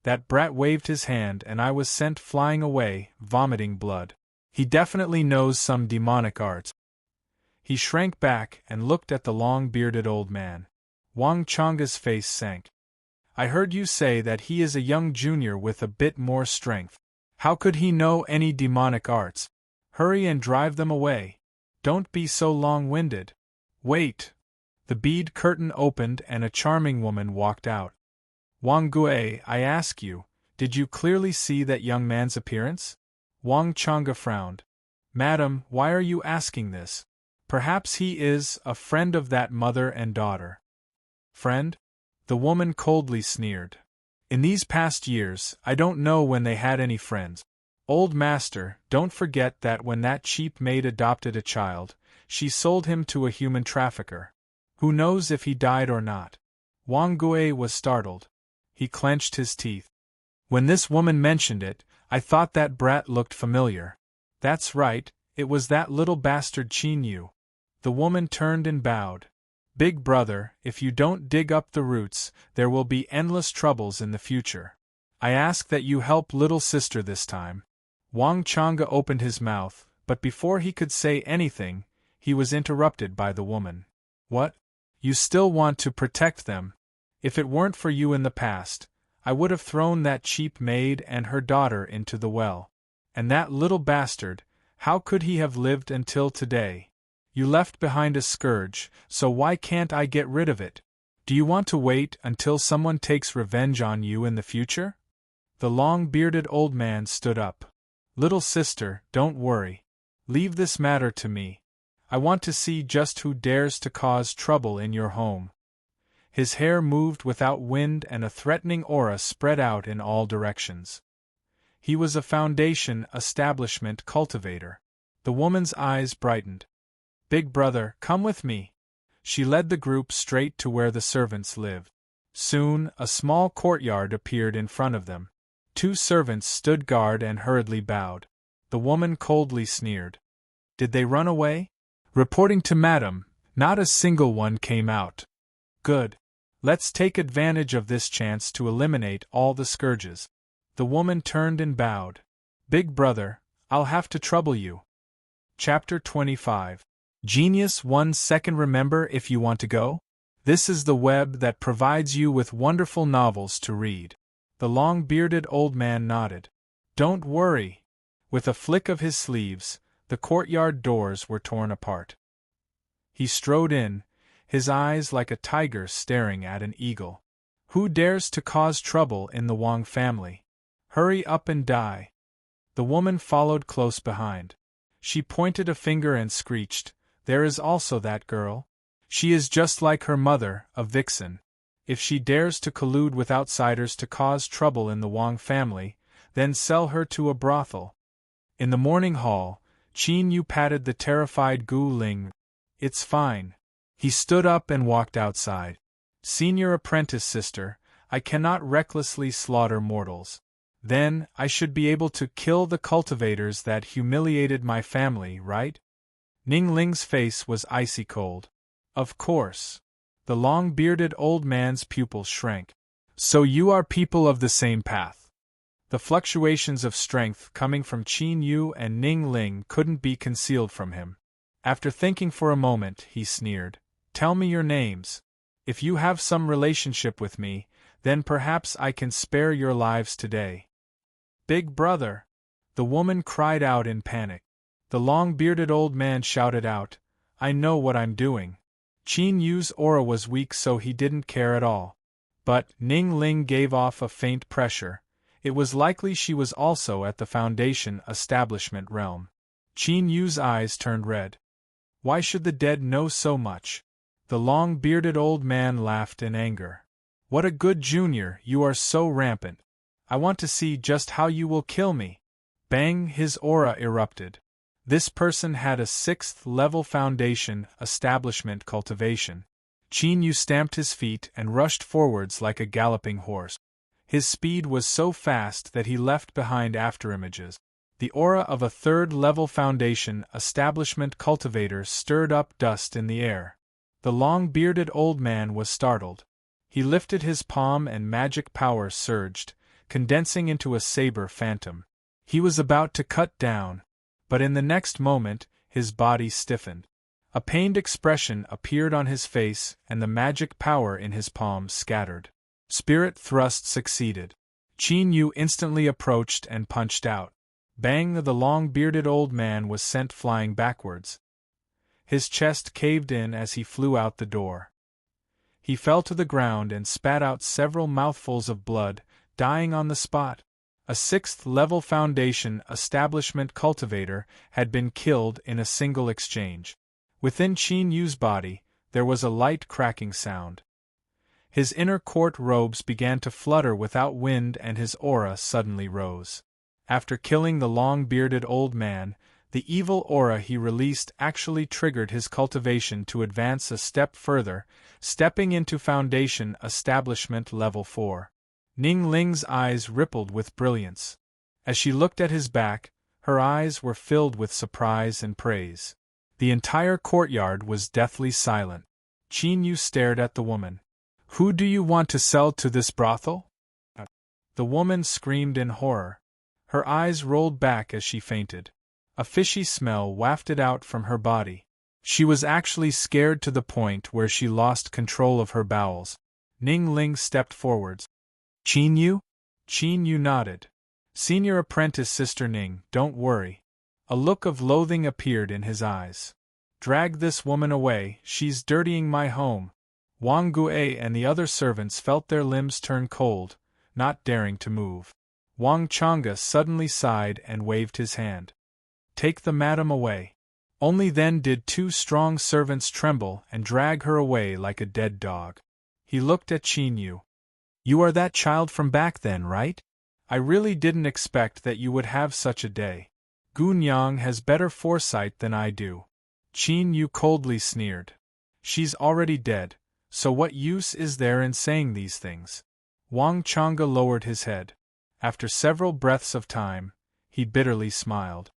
"That brat waved his hand and I was sent flying away, vomiting blood. He definitely knows some demonic arts." He shrank back and looked at the long-bearded old man. Wang Changa's face sank. "I heard you say that he is a young junior with a bit more strength. How could he know any demonic arts? Hurry and drive them away. Don't be so long-winded. Wait." The bead curtain opened and a charming woman walked out. "Wang Gui, I ask you, did you clearly see that young man's appearance?" Wang Changa frowned. "Madam, why are you asking this? Perhaps he is a friend of that mother and daughter." "Friend?" The woman coldly sneered. "In these past years, I don't know when they had any friends. Old master, don't forget that when that cheap maid adopted a child, she sold him to a human trafficker. Who knows if he died or not?" Wang Gui was startled. He clenched his teeth. "When this woman mentioned it, I thought that brat looked familiar. That's right, it was that little bastard Qin Yu." The woman turned and bowed. "Big brother, if you don't dig up the roots, there will be endless troubles in the future. I ask that you help little sister this time." Wang Changa opened his mouth, but before he could say anything, he was interrupted by the woman. "What? You still want to protect them? If it weren't for you in the past, I would have thrown that cheap maid and her daughter into the well. And that little bastard, how could he have lived until today? You left behind a scourge, so why can't I get rid of it? Do you want to wait until someone takes revenge on you in the future?" The long-bearded old man stood up. "Little sister, don't worry. Leave this matter to me. I want to see just who dares to cause trouble in your home." His hair moved without wind and a threatening aura spread out in all directions. He was a foundation establishment cultivator. The woman's eyes brightened. "Big brother, come with me." She led the group straight to where the servants lived. Soon, a small courtyard appeared in front of them. 2 servants stood guard and hurriedly bowed. The woman coldly sneered. "Did they run away?" "Reporting to madam, not a single one came out." "Good. Let's take advantage of this chance to eliminate all the scourges." The woman turned and bowed. "Big brother, I'll have to trouble you." Chapter 25. Genius 1 second. Remember, if you want to go? This is the web that provides you with wonderful novels to read. The long-bearded old man nodded. "Don't worry." With a flick of his sleeves, the courtyard doors were torn apart. He strode in, his eyes like a tiger staring at an eagle. "Who dares to cause trouble in the Wang family? Hurry up and die." The woman followed close behind. She pointed a finger and screeched, "There is also that girl. She is just like her mother, a vixen. If she dares to collude with outsiders to cause trouble in the Wang family, then sell her to a brothel." In the morning hall, Qin Yu patted the terrified Gu Ling. "It's fine." He stood up and walked outside. "Senior apprentice sister, I cannot recklessly slaughter mortals. Then, I should be able to kill the cultivators that humiliated my family, right?" Ning Ling's face was icy cold. "Of course." The long-bearded old man's pupils shrank. "So you are people of the same path." The fluctuations of strength coming from Qin Yu and Ning Ling couldn't be concealed from him. After thinking for a moment, he sneered. "Tell me your names. If you have some relationship with me, then perhaps I can spare your lives today." "Big brother!" the woman cried out in panic. The long-bearded old man shouted out, "I know what I'm doing." Qin Yu's aura was weak, so he didn't care at all. But Ning Ling gave off a faint pressure. It was likely she was also at the Foundation establishment realm. Qin Yu's eyes turned red. Why should the dead know so much? The long-bearded old man laughed in anger. "What a good junior, you are so rampant. I want to see just how you will kill me." Bang! His aura erupted. This person had a 6th-level Foundation establishment cultivation. Qin Yu stamped his feet and rushed forwards like a galloping horse. His speed was so fast that he left behind afterimages. The aura of a 3rd-level Foundation establishment cultivator stirred up dust in the air. The long-bearded old man was startled. He lifted his palm and magic power surged, condensing into a saber phantom. He was about to cut down, but in the next moment, his body stiffened. A pained expression appeared on his face and the magic power in his palm scattered. Spirit thrust succeeded. Qin Yu instantly approached and punched out. Bang! The long-bearded old man was sent flying backwards. His chest caved in as he flew out the door. He fell to the ground and spat out several mouthfuls of blood, dying on the spot. A 6th-level Foundation establishment cultivator had been killed in a single exchange. Within Qin Yu's body, there was a light cracking sound. His inner court robes began to flutter without wind and his aura suddenly rose. After killing the long-bearded old man, the evil aura he released actually triggered his cultivation to advance a step further, stepping into Foundation establishment level 4. Ning Ling's eyes rippled with brilliance. As she looked at his back, her eyes were filled with surprise and praise. The entire courtyard was deathly silent. Qin Yu stared at the woman. "Who do you want to sell to this brothel?" The woman screamed in horror. Her eyes rolled back as she fainted. A fishy smell wafted out from her body. She was actually scared to the point where she lost control of her bowels. Ning Ling stepped forwards. "Qin Yu?" Qin Yu nodded. "Senior apprentice Sister Ning, don't worry." A look of loathing appeared in his eyes. "Drag this woman away, she's dirtying my home." Wang Gue and the other servants felt their limbs turn cold, not daring to move. Wang Chang'e suddenly sighed and waved his hand. "Take the madam away." Only then did 2 strong servants tremble and drag her away like a dead dog. He looked at Qin Yu. "You are that child from back then, right? I really didn't expect that you would have such a day. Gu Nyang has better foresight than I do." Qin Yu coldly sneered. "She's already dead, so what use is there in saying these things?" Wang Chang'e lowered his head. After several breaths of time, he bitterly smiled.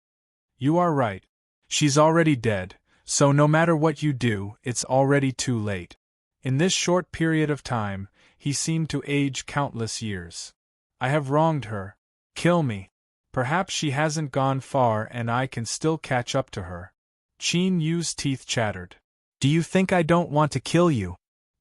"You are right. She's already dead, so no matter what you do, it's already too late." In this short period of time, he seemed to age countless years. "I have wronged her. Kill me. Perhaps she hasn't gone far and I can still catch up to her." Qin Yu's teeth chattered. "Do you think I don't want to kill you?"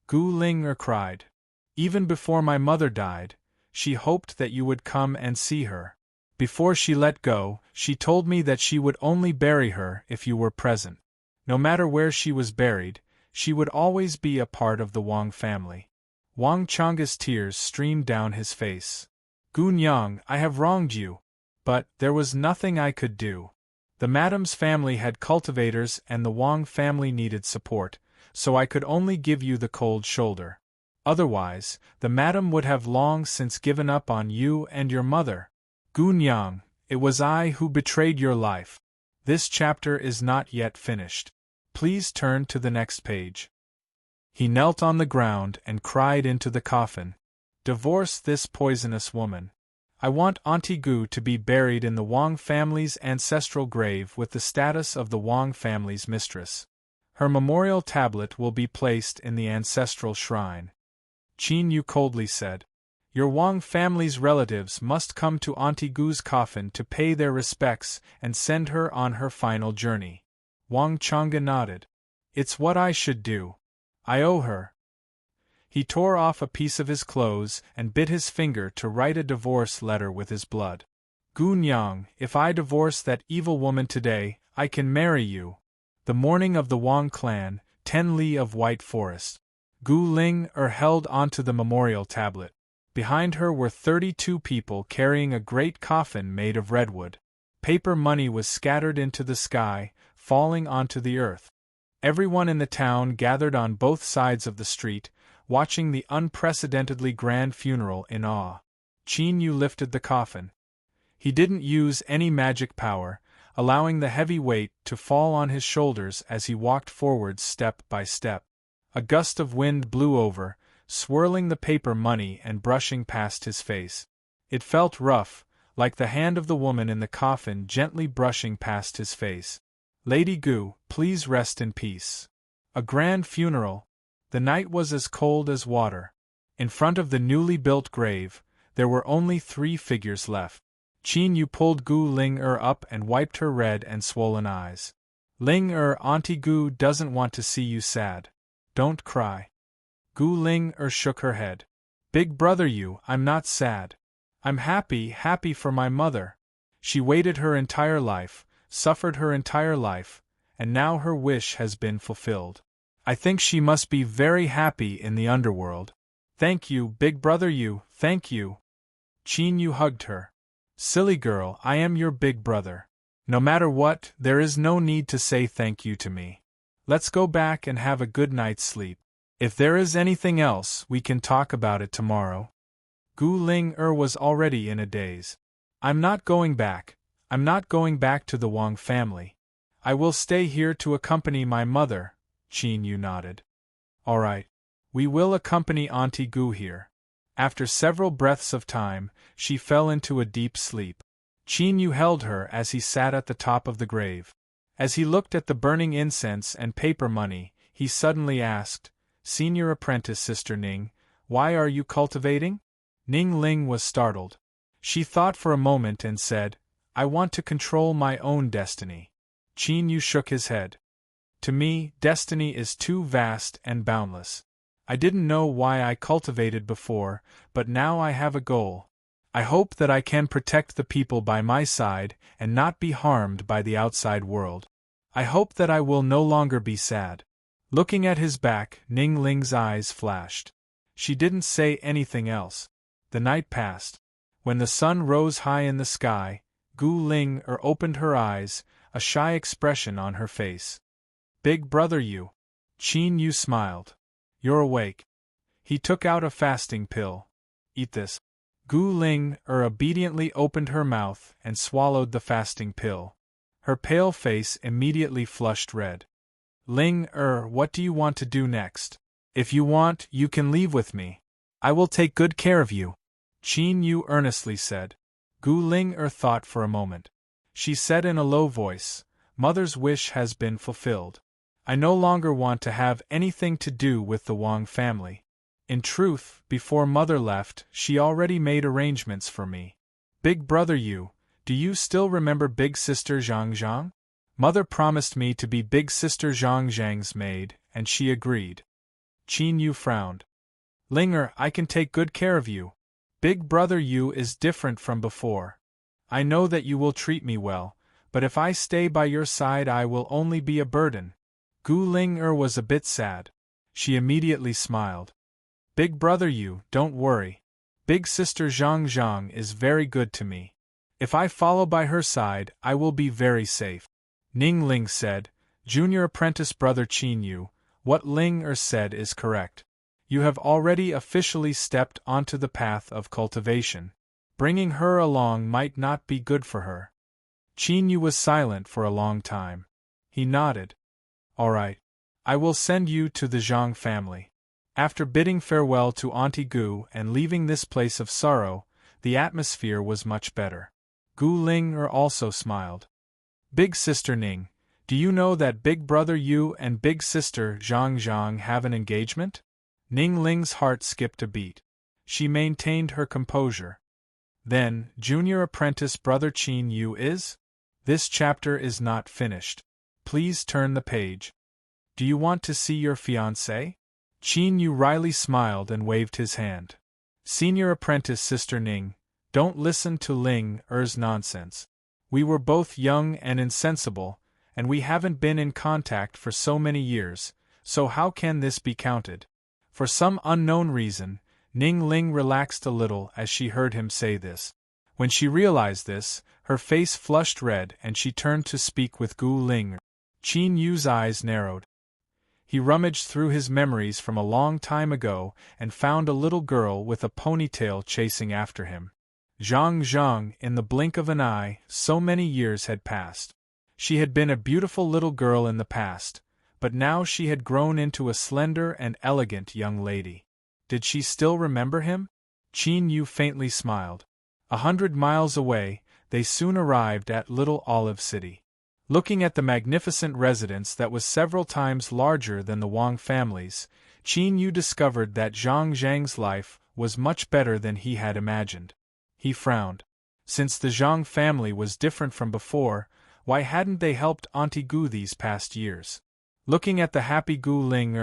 Gu Ling cried. "Even before my mother died, she hoped that you would come and see her. Before she let go, she told me that she would only bury her if you were present. No matter where she was buried, she would always be a part of the Wang family." Wang Chang'e's tears streamed down his face. "Gu Nyang, I have wronged you. But there was nothing I could do. The madam's family had cultivators and the Wang family needed support, so I could only give you the cold shoulder. Otherwise, the madam would have long since given up on you and your mother." "Gu Nyang, It was I who betrayed your life. This chapter is not yet finished. Please turn to the next page. He knelt on the ground and cried into the coffin. Divorce this poisonous woman. I want Auntie Gu to be buried in the Wang family's ancestral grave with the status of the Wang family's mistress. Her memorial tablet will be placed in the ancestral shrine. Qin Yu coldly said. Your Wang family's relatives must come to Auntie Gu's coffin to pay their respects and send her on her final journey. Wang Chang'e nodded. It's what I should do. I owe her. He tore off a piece of his clothes and bit his finger to write a divorce letter with his blood. Gu Nyang, if I divorce that evil woman today, I can marry you. The morning of the Wang clan, 10 li of White Forest. Gu Ling held onto the memorial tablet. Behind her were 32 people carrying a great coffin made of redwood. Paper money was scattered into the sky, falling onto the earth. Everyone in the town gathered on both sides of the street, watching the unprecedentedly grand funeral in awe. Qin Yu lifted the coffin. He didn't use any magic power, allowing the heavy weight to fall on his shoulders as he walked forward step by step. A gust of wind blew over, swirling the paper money and brushing past his face. It felt rough, like the hand of the woman in the coffin gently brushing past his face. Lady Gu, please rest in peace. A grand funeral. The night was as cold as water. In front of the newly built grave, there were only 3 figures left. Qin Yu pulled Gu Ling up and wiped her red and swollen eyes. Ling Auntie Gu doesn't want to see you sad. Don't cry. Gu Ling shook her head. Big brother Yu, I'm not sad. I'm happy for my mother. She waited her entire life, suffered her entire life, and now her wish has been fulfilled. I think she must be very happy in the underworld. Thank you, big brother Yu, thank you. Qin Yu hugged her. Silly girl, I am your big brother. No matter what, there is no need to say thank you to me. Let's go back and have a good night's sleep. If there is anything else, we can talk about it tomorrow. Gu Ling was already in a daze. I'm not going back. I'm not going back to the Wang family. I will stay here to accompany my mother. Qin Yu nodded. All right. We will accompany Auntie Gu here. After several breaths of time, she fell into a deep sleep. Qin Yu held her as he sat at the top of the grave. As he looked at the burning incense and paper money, he suddenly asked, Senior Apprentice Sister Ning, why are you cultivating? Ning Ling was startled. She thought for a moment and said, I want to control my own destiny. Qin Yu shook his head. To me, destiny is too vast and boundless. I didn't know why I cultivated before, but now I have a goal. I hope that I can protect the people by my side and not be harmed by the outside world. I hope that I will no longer be sad. Looking at his back, Ning Ling's eyes flashed. She didn't say anything else. The night passed. When the sun rose high in the sky, Gu Ling opened her eyes, a shy expression on her face. Big brother Yu. Qin Yu smiled. You're awake. He took out a fasting pill. Eat this. Gu Ling obediently opened her mouth and swallowed the fasting pill. Her pale face immediately flushed red. Ling what do you want to do next? If you want, you can leave with me. I will take good care of you. Qin Yu earnestly said. Gu Ling thought for a moment. She said in a low voice, Mother's wish has been fulfilled. I no longer want to have anything to do with the Wang family. In truth, before Mother left, she already made arrangements for me. Big brother Yu, do you still remember Big Sister Zhang Zhang? Mother promised me to be Big Sister Zhang Zhang's maid, and she agreed. Qin Yu frowned. Linger, I can take good care of you. Big brother Yu is different from before. I know that you will treat me well, but if I stay by your side I will only be a burden. Gu Ling was a bit sad. She immediately smiled. Big brother Yu, don't worry. Big sister Zhang Zhang is very good to me. If I follow by her side, I will be very safe. Ning Ling said, Junior apprentice brother Qin Yu, what Ling said is correct. You have already officially stepped onto the path of cultivation. Bringing her along might not be good for her. Qin Yu was silent for a long time. He nodded. All right. I will send you to the Zhang family. After bidding farewell to Auntie Gu and leaving this place of sorrow, the atmosphere was much better. Gu Ling also smiled. Big sister Ning, do you know that big brother Yu and big sister Zhang have an engagement? Ning Ling's heart skipped a beat. She maintained her composure. Then, junior apprentice brother Qin Yu is? This chapter is not finished. Please turn the page. Do you want to see your fiancé? Qin Yu wryly smiled and waved his hand. Senior apprentice sister Ning, don't listen to Ling Er's nonsense. We were both young and insensible, and we haven't been in contact for so many years, so how can this be counted? For some unknown reason, Ning Ling relaxed a little as she heard him say this. When she realized this, her face flushed red and she turned to speak with Gu Ling. Qin Yu's eyes narrowed. He rummaged through his memories from a long time ago and found a little girl with a ponytail chasing after him. Zhang, in the blink of an eye, so many years had passed. She had been a beautiful little girl in the past, but now she had grown into a slender and elegant young lady. Did she still remember him? Qin Yu faintly smiled. 100 miles away, they soon arrived at Little Olive City. Looking at the magnificent residence that was several times larger than the Wang family's, Qin Yu discovered that Zhang's life was much better than he had imagined. He frowned. Since the Zhang family was different from before, why hadn't they helped Auntie Gu these past years? Looking at the happy Gu Ling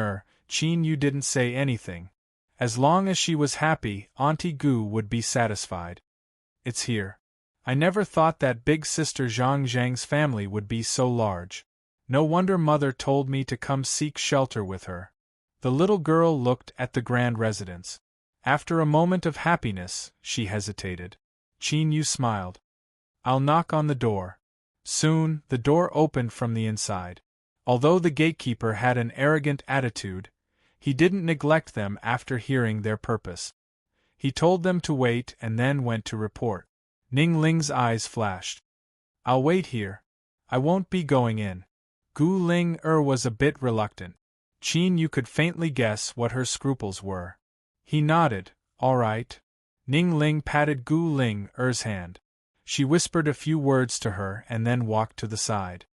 Qin Yu didn't say anything. As long as she was happy, Auntie Gu would be satisfied. It's here. I never thought that big sister Zhang's family would be so large. No wonder mother told me to come seek shelter with her. The little girl looked at the grand residence. After a moment of happiness, she hesitated. Qin Yu smiled. I'll knock on the door. Soon, the door opened from the inside. Although the gatekeeper had an arrogant attitude, he didn't neglect them after hearing their purpose. He told them to wait and then went to report. Ning Ling's eyes flashed. I'll wait here. I won't be going in. Gu Ling was a bit reluctant. Qin Yu could faintly guess what her scruples were. He nodded, all right. Ning Ling patted Gu Ling's hand. She whispered a few words to her and then walked to the side.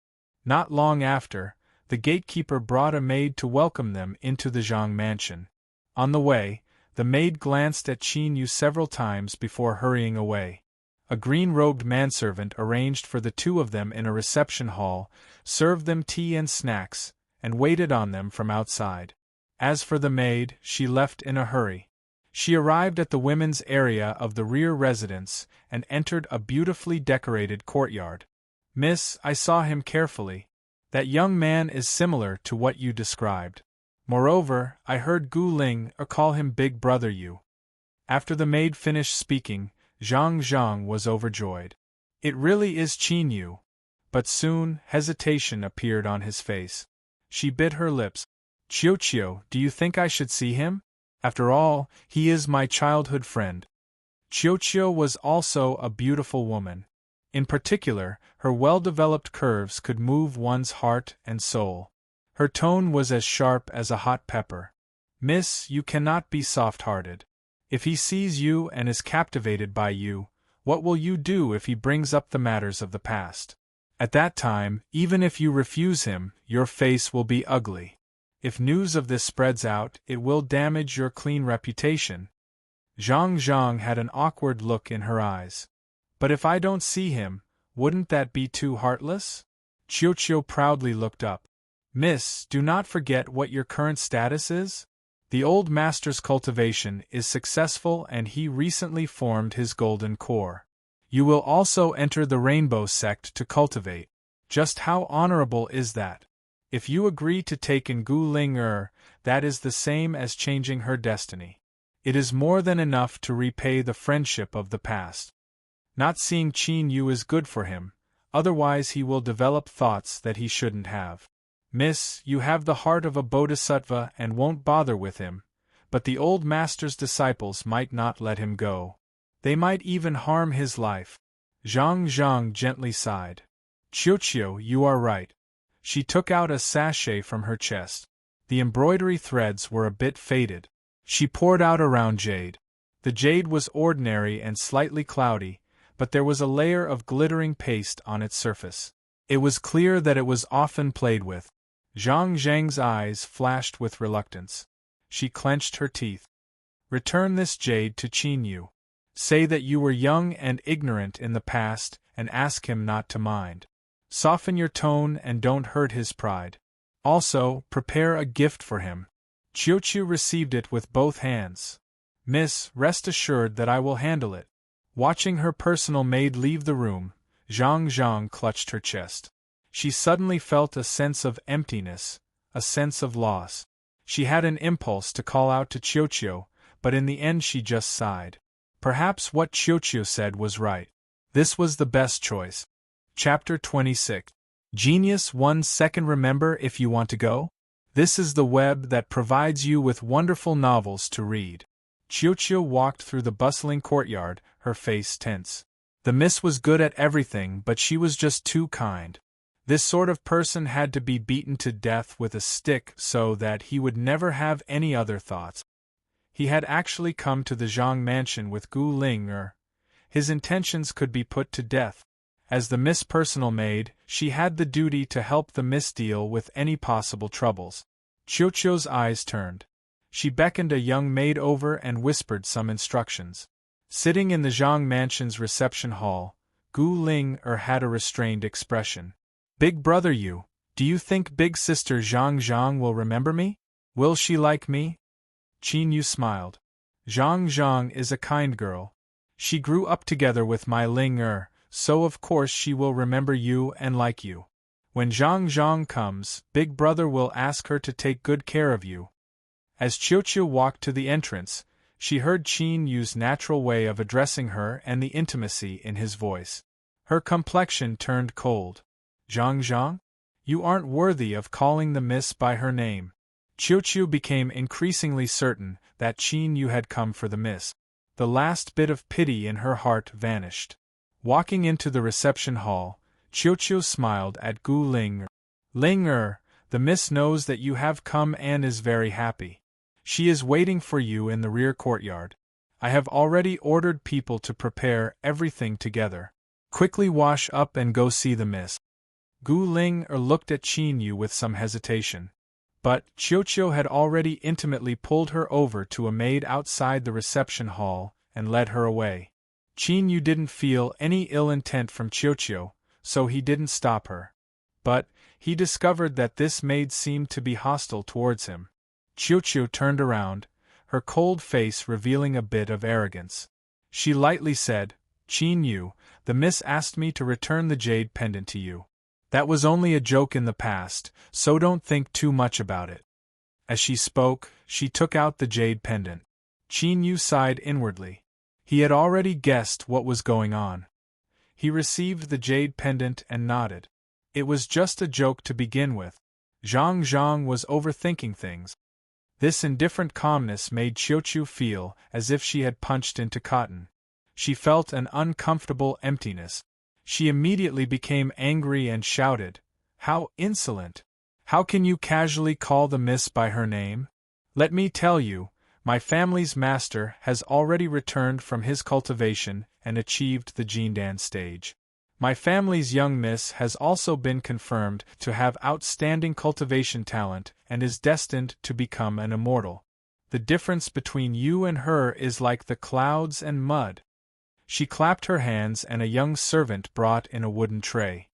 Not long after, the gatekeeper brought a maid to welcome them into the Zhang mansion. On the way, the maid glanced at Qin Yu several times before hurrying away. A green-robed manservant arranged for the two of them in a reception hall, served them tea and snacks, and waited on them from outside. As for the maid, she left in a hurry. She arrived at the women's area of the rear residence and entered a beautifully decorated courtyard. Miss, I saw him carefully. That young man is similar to what you described. Moreover, I heard Gu Ling call him Big Brother Yu. After the maid finished speaking, Zhang was overjoyed. It really is Qin Yu. But soon, hesitation appeared on his face. She bit her lips. Qiu, do you think I should see him? After all, he is my childhood friend. Qiu was also a beautiful woman. In particular, her well-developed curves could move one's heart and soul. Her tone was as sharp as a hot pepper. Miss, you cannot be soft-hearted. If he sees you and is captivated by you, what will you do if he brings up the matters of the past? At that time, even if you refuse him, your face will be ugly. If news of this spreads out, it will damage your clean reputation. Zhang had an awkward look in her eyes. But if I don't see him, wouldn't that be too heartless? Qiu proudly looked up. Miss, do not forget what your current status is. The old master's cultivation is successful and he recently formed his golden core. You will also enter the rainbow sect to cultivate. Just how honorable is that? If you agree to take in Gu Ling that is the same as changing her destiny. It is more than enough to repay the friendship of the past. Not seeing Qin Yu is good for him, otherwise he will develop thoughts that he shouldn't have. Miss, you have the heart of a bodhisattva and won't bother with him, but the old master's disciples might not let him go. They might even harm his life. Zhang gently sighed. Qiuqiu, you are right. She took out a sachet from her chest. The embroidery threads were a bit faded. She poured out a round jade. The jade was ordinary and slightly cloudy, but there was a layer of glittering paste on its surface. It was clear that it was often played with. Zhang's eyes flashed with reluctance. She clenched her teeth. Return this jade to Qin Yu. Say that you were young and ignorant in the past, and ask him not to mind. Soften your tone and don't hurt his pride. Also, prepare a gift for him. Qiuqiu received it with both hands. Miss, rest assured that I will handle it. Watching her personal maid leave the room, Zhang clutched her chest. She suddenly felt a sense of emptiness, a sense of loss. She had an impulse to call out to Qiuqiu, but in the end she just sighed. Perhaps what Qiuqiu said was right. This was the best choice. Chapter 26. Genius 1 second. Remember, if you want to go? This is the web that provides you with wonderful novels to read. Qiuqiu walked through the bustling courtyard, her face tense. The miss was good at everything, but she was just too kind. This sort of person had to be beaten to death with a stick so that he would never have any other thoughts. He had actually come to the Zhang mansion with Gu Ling. His intentions could be put to death. As the Miss personal maid, she had the duty to help the Miss deal with any possible troubles. Qiuqiu's eyes turned. She beckoned a young maid over and whispered some instructions. Sitting in the Zhang mansion's reception hall, Gu Ling had a restrained expression. Big brother Yu, do you think big sister Zhang will remember me? Will she like me? Qin Yu smiled. Zhang is a kind girl. She grew up together with my Ling so of course she will remember you and like you. When Zhang comes, big brother will ask her to take good care of you. As Qiuqiu walked to the entrance, she heard Qin Yu's natural way of addressing her and the intimacy in his voice. Her complexion turned cold. Zhang? You aren't worthy of calling the miss by her name. Qiuqiu became increasingly certain that Qin Yu had come for the miss. The last bit of pity in her heart vanished. Walking into the reception hall, Qiuqiu smiled at Gu Ling. The miss knows that you have come and is very happy. She is waiting for you in the rear courtyard. I have already ordered people to prepare everything together. Quickly wash up and go see the miss. Gu Ling looked at Qin Yu with some hesitation. But Qiuqiu had already intimately pulled her over to a maid outside the reception hall and led her away. Qin Yu didn't feel any ill intent from Qiuqiu, so he didn't stop her. But he discovered that this maid seemed to be hostile towards him. Qiuqiu turned around, her cold face revealing a bit of arrogance. She lightly said, Qin Yu, the miss asked me to return the jade pendant to you. That was only a joke in the past, so don't think too much about it. As she spoke, she took out the jade pendant. Qin Yu sighed inwardly. He had already guessed what was going on. He received the jade pendant and nodded. It was just a joke to begin with. Zhang was overthinking things. This indifferent calmness made Qiuqiu feel as if she had punched into cotton. She felt an uncomfortable emptiness. She immediately became angry and shouted, How insolent! How can you casually call the miss by her name? Let me tell you, my family's master has already returned from his cultivation and achieved the Jindan stage. My family's young miss has also been confirmed to have outstanding cultivation talent and is destined to become an immortal. The difference between you and her is like the clouds and mud. She clapped her hands and a young servant brought in a wooden tray.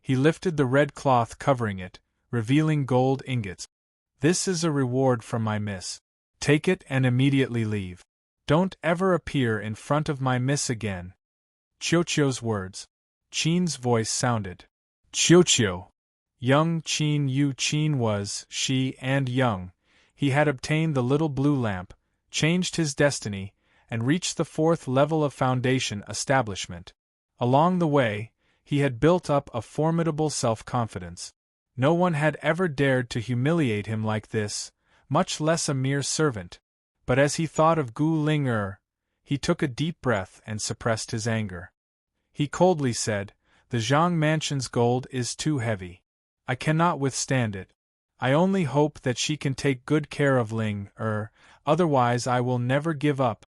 He lifted the red cloth covering it, revealing gold ingots. This is a reward from my miss. Take it and immediately leave. Don't ever appear in front of my miss again. Qiuqiu's words. Qin's voice sounded. Qiuqiu. Young Qin Yu. Qin was, she and young. He had obtained the little blue lamp, changed his destiny, and reached the 4th level of foundation establishment. Along the way, he had built up a formidable self-confidence. No one had ever dared to humiliate him like this, much less a mere servant. But as he thought of Gu Ling He took a deep breath and suppressed his anger. He coldly said, "The Zhang mansion's gold is too heavy. I cannot withstand it. I only hope that she can take good care of Ling, otherwise I will never give up."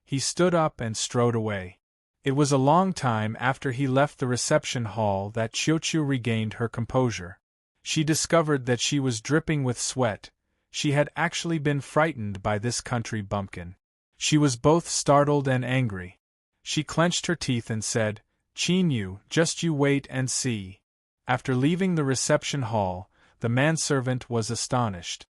He stood up and strode away. It was a long time after he left the reception hall that Qiuqiu regained her composure. She discovered that she was dripping with sweat. She had actually been frightened by this country bumpkin. She was both startled and angry. She clenched her teeth and said, "Qin Yu, just you wait and see." After leaving the reception hall, the manservant was astonished.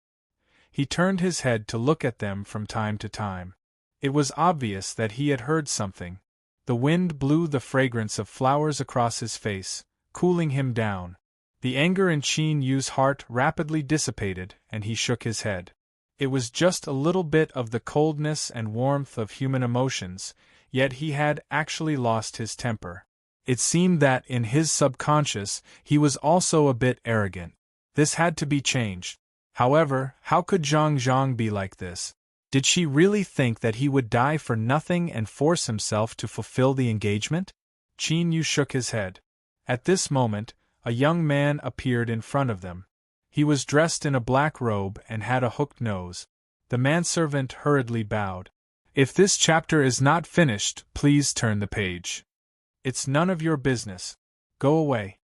He turned his head to look at them from time to time. It was obvious that he had heard something. The wind blew the fragrance of flowers across his face, cooling him down. The anger in Qin Yu's heart rapidly dissipated, and he shook his head. It was just a little bit of the coldness and warmth of human emotions, yet he had actually lost his temper. It seemed that, in his subconscious, he was also a bit arrogant. This had to be changed. However, how could Zhang be like this? Did she really think that he would die for nothing and force himself to fulfill the engagement? Qin Yu shook his head. At this moment, a young man appeared in front of them. He was dressed in a black robe and had a hooked nose. The manservant hurriedly bowed. "If this chapter is not finished, please turn the page. It's none of your business. Go away."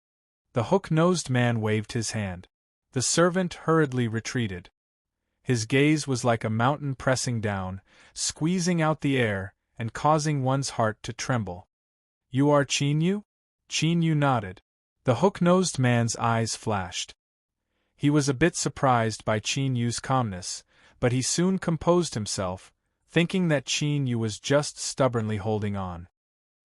The hook-nosed man waved his hand. The servant hurriedly retreated. His gaze was like a mountain pressing down, squeezing out the air, and causing one's heart to tremble. "You are Qin Yu?" Qin Yu nodded. The hook-nosed man's eyes flashed. He was a bit surprised by Qin Yu's calmness, but he soon composed himself, thinking that Qin Yu was just stubbornly holding on.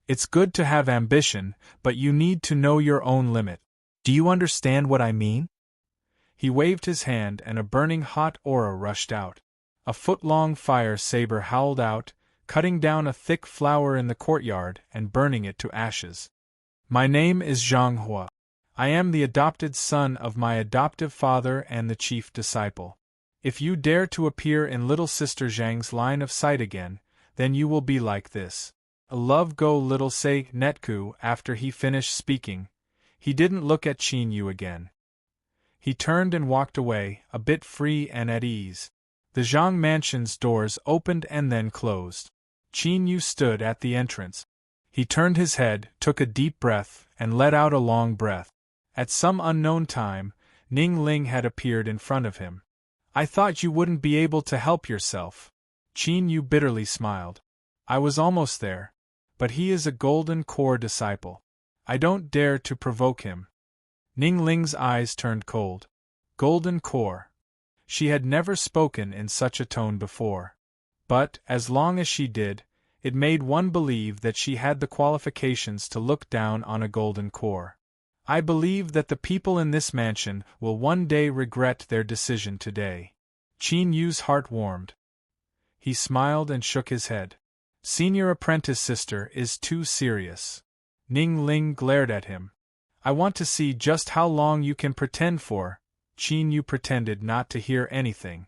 "It's good to have ambition, but you need to know your own limit. Do you understand what I mean?" He waved his hand and a burning hot aura rushed out. A foot-long fire saber howled out, cutting down a thick flower in the courtyard and burning it to ashes. "My name is Zhang Hua. I am the adopted son of my adoptive father and the chief disciple. If you dare to appear in little sister Zhang's line of sight again, then you will be like this." "Love go little say Netku." After he finished speaking, he didn't look at Qin Yu again. He turned and walked away, a bit free and at ease. The Zhang mansion's doors opened and then closed. Qin Yu stood at the entrance. He turned his head, took a deep breath, and let out a long breath. At some unknown time, Ning Ling had appeared in front of him. "I thought you wouldn't be able to help yourself." Qin Yu bitterly smiled. "I was almost there. But he is a golden core disciple. I don't dare to provoke him." Ning Ling's eyes turned cold. Golden core. She had never spoken in such a tone before. But, as long as she did, it made one believe that she had the qualifications to look down on a golden core. "I believe that the people in this mansion will one day regret their decision today." Qin Yu's heart warmed. He smiled and shook his head. "Senior apprentice sister is too serious." Ning Ling glared at him. "I want to see just how long you can pretend for." Qin Yu pretended not to hear anything.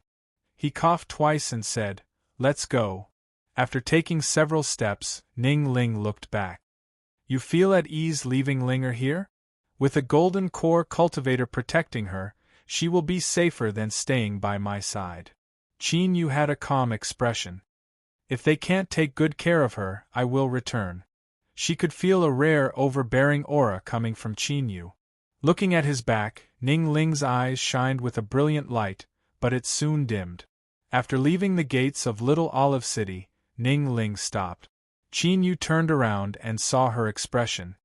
He coughed twice and said, "Let's go." After taking several steps, Ning Ling looked back. "You feel at ease leaving Linger here? With a golden core cultivator protecting her, she will be safer than staying by my side." Qin Yu had a calm expression. "If they can't take good care of her, I will return." She could feel a rare, overbearing aura coming from Qin Yu. Looking at his back, Ning Ling's eyes shined with a brilliant light, but it soon dimmed. After leaving the gates of Little Olive City, Ning Ling stopped. Qin Yu turned around and saw her expression.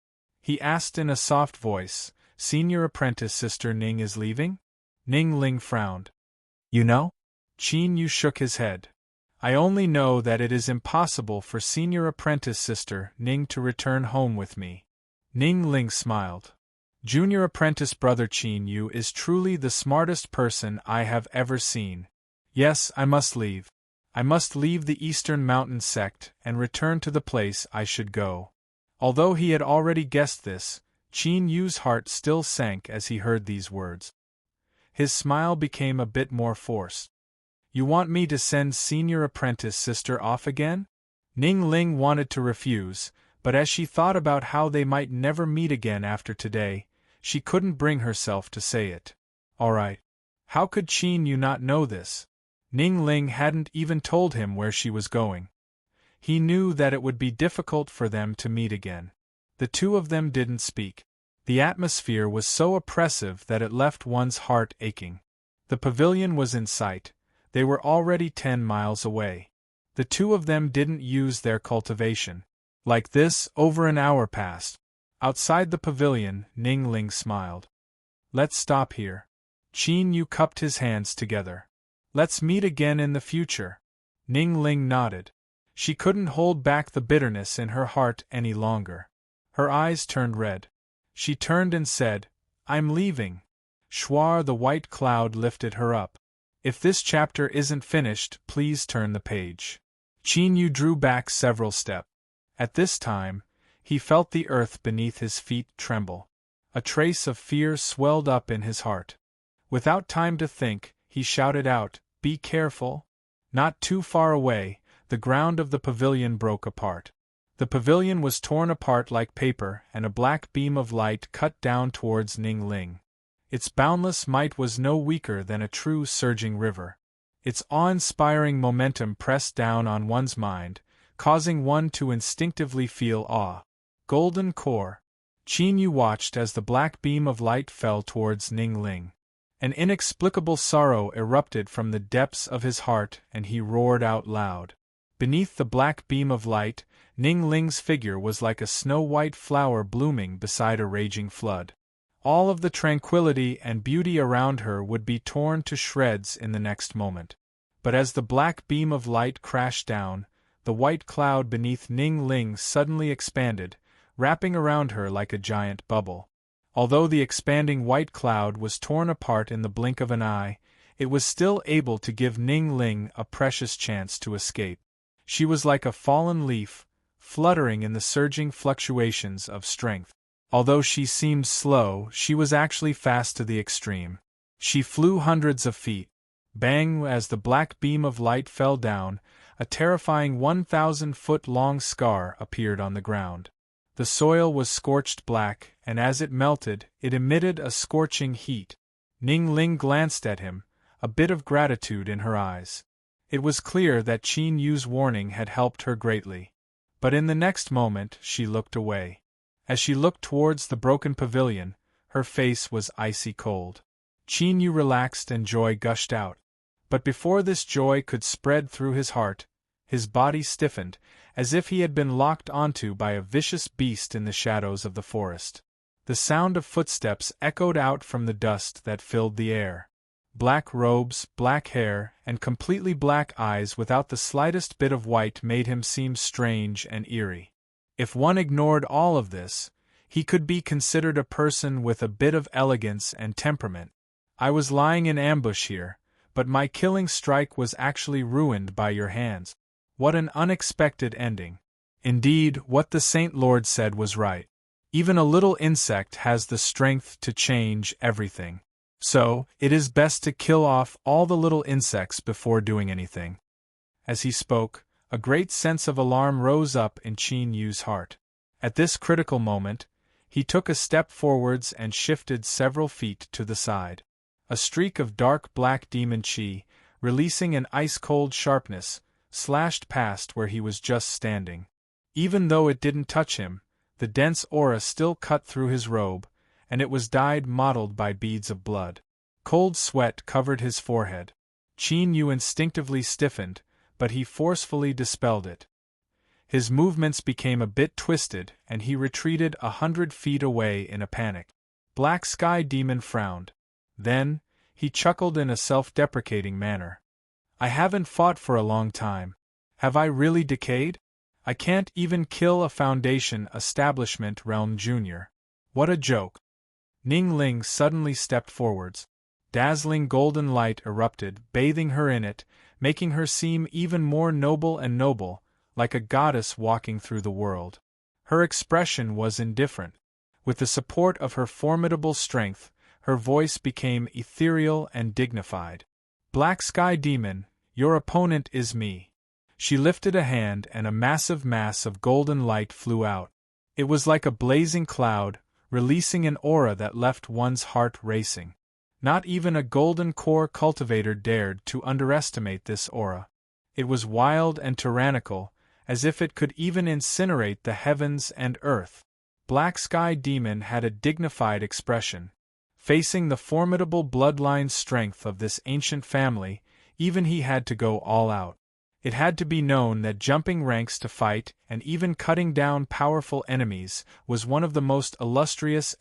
He asked in a soft voice, "Senior apprentice sister Ning is leaving?" Ning Ling frowned. "You know?" Qin Yu shook his head. "I only know that it is impossible for senior apprentice sister Ning to return home with me." Ning Ling smiled. "Junior apprentice brother Qin Yu is truly the smartest person I have ever seen. Yes, I must leave. I must leave the Eastern Mountain sect and return to the place I should go." Although he had already guessed this, Qin Yu's heart still sank as he heard these words. His smile became a bit more forced. "You want me to send senior apprentice sister off again?" Ning Ling wanted to refuse, but as she thought about how they might never meet again after today, she couldn't bring herself to say it. All right. How could Qin Yu not know this? Ning Ling hadn't even told him where she was going. He knew that it would be difficult for them to meet again. The two of them didn't speak. The atmosphere was so oppressive that it left one's heart aching. The pavilion was in sight. They were already 10 miles away. The two of them didn't use their cultivation. Like this, over an hour passed. Outside the pavilion, Ning Ling smiled. Let's stop here. Qin Yu cupped his hands together. Let's meet again in the future. Ning Ling nodded. She couldn't hold back the bitterness in her heart any longer. Her eyes turned red. She turned and said, I'm leaving. Shuar the white cloud lifted her up. If this chapter isn't finished, please turn the page. Qin Yu drew back several steps. At this time, he felt the earth beneath his feet tremble. A trace of fear swelled up in his heart. Without time to think, he shouted out, Be careful! Not too far away, the ground of the pavilion broke apart. The pavilion was torn apart like paper, and a black beam of light cut down towards Ning Ling. Its boundless might was no weaker than a true surging river. Its awe-inspiring momentum pressed down on one's mind, causing one to instinctively feel awe. Golden core. Qin Yu watched as the black beam of light fell towards Ning Ling. An inexplicable sorrow erupted from the depths of his heart, and he roared out loud. Beneath the black beam of light, Ning Ling's figure was like a snow-white flower blooming beside a raging flood. All of the tranquility and beauty around her would be torn to shreds in the next moment. But as the black beam of light crashed down, the white cloud beneath Ning Ling suddenly expanded, wrapping around her like a giant bubble. Although the expanding white cloud was torn apart in the blink of an eye, it was still able to give Ning Ling a precious chance to escape. She was like a fallen leaf, fluttering in the surging fluctuations of strength. Although she seemed slow, she was actually fast to the extreme. She flew hundreds of feet. Bang! As the black beam of light fell down, a terrifying 1,000-foot-long scar appeared on the ground. The soil was scorched black, and as it melted, it emitted a scorching heat. Ning Ling glanced at him, a bit of gratitude in her eyes. It was clear that Qin Yu's warning had helped her greatly. But in the next moment, she looked away. As she looked towards the broken pavilion, her face was icy cold. Qin Yu relaxed and joy gushed out. But before this joy could spread through his heart, his body stiffened, as if he had been locked onto by a vicious beast in the shadows of the forest. The sound of footsteps echoed out from the dust that filled the air. Black robes, black hair, and completely black eyes without the slightest bit of white made him seem strange and eerie. If one ignored all of this, he could be considered a person with a bit of elegance and temperament. I was lying in ambush here, but my killing strike was actually ruined by your hands. What an unexpected ending. Indeed, what the Saint Lord said was right. Even a little insect has the strength to change everything. So, it is best to kill off all the little insects before doing anything. As he spoke, a great sense of alarm rose up in Qin Yu's heart. At this critical moment, he took a step forwards and shifted several feet to the side. A streak of dark black demon chi, releasing an ice-cold sharpness, slashed past where he was just standing. Even though it didn't touch him, the dense aura still cut through his robe, and it was dyed mottled by beads of blood. Cold sweat covered his forehead. Qin Yu instinctively stiffened, but he forcefully dispelled it. His movements became a bit twisted, and he retreated 100 feet away in a panic. Black Sky Demon frowned. Then, he chuckled in a self-deprecating manner. I haven't fought for a long time. Have I really decayed? I can't even kill a Foundation Establishment Realm Junior. What a joke. Ning Ling suddenly stepped forwards. Dazzling golden light erupted, bathing her in it, making her seem even more noble and noble, like a goddess walking through the world. Her expression was indifferent. With the support of her formidable strength, her voice became ethereal and dignified. Black Sky Demon, your opponent is me. She lifted a hand and a massive mass of golden light flew out. It was like a blazing cloud, releasing an aura that left one's heart racing. Not even a golden core cultivator dared to underestimate this aura. It was wild and tyrannical, as if it could even incinerate the heavens and earth. Black Sky Demon had a dignified expression. Facing the formidable bloodline strength of this ancient family, even he had to go all out. It had to be known that jumping ranks to fight and even cutting down powerful enemies was one of the most illustrious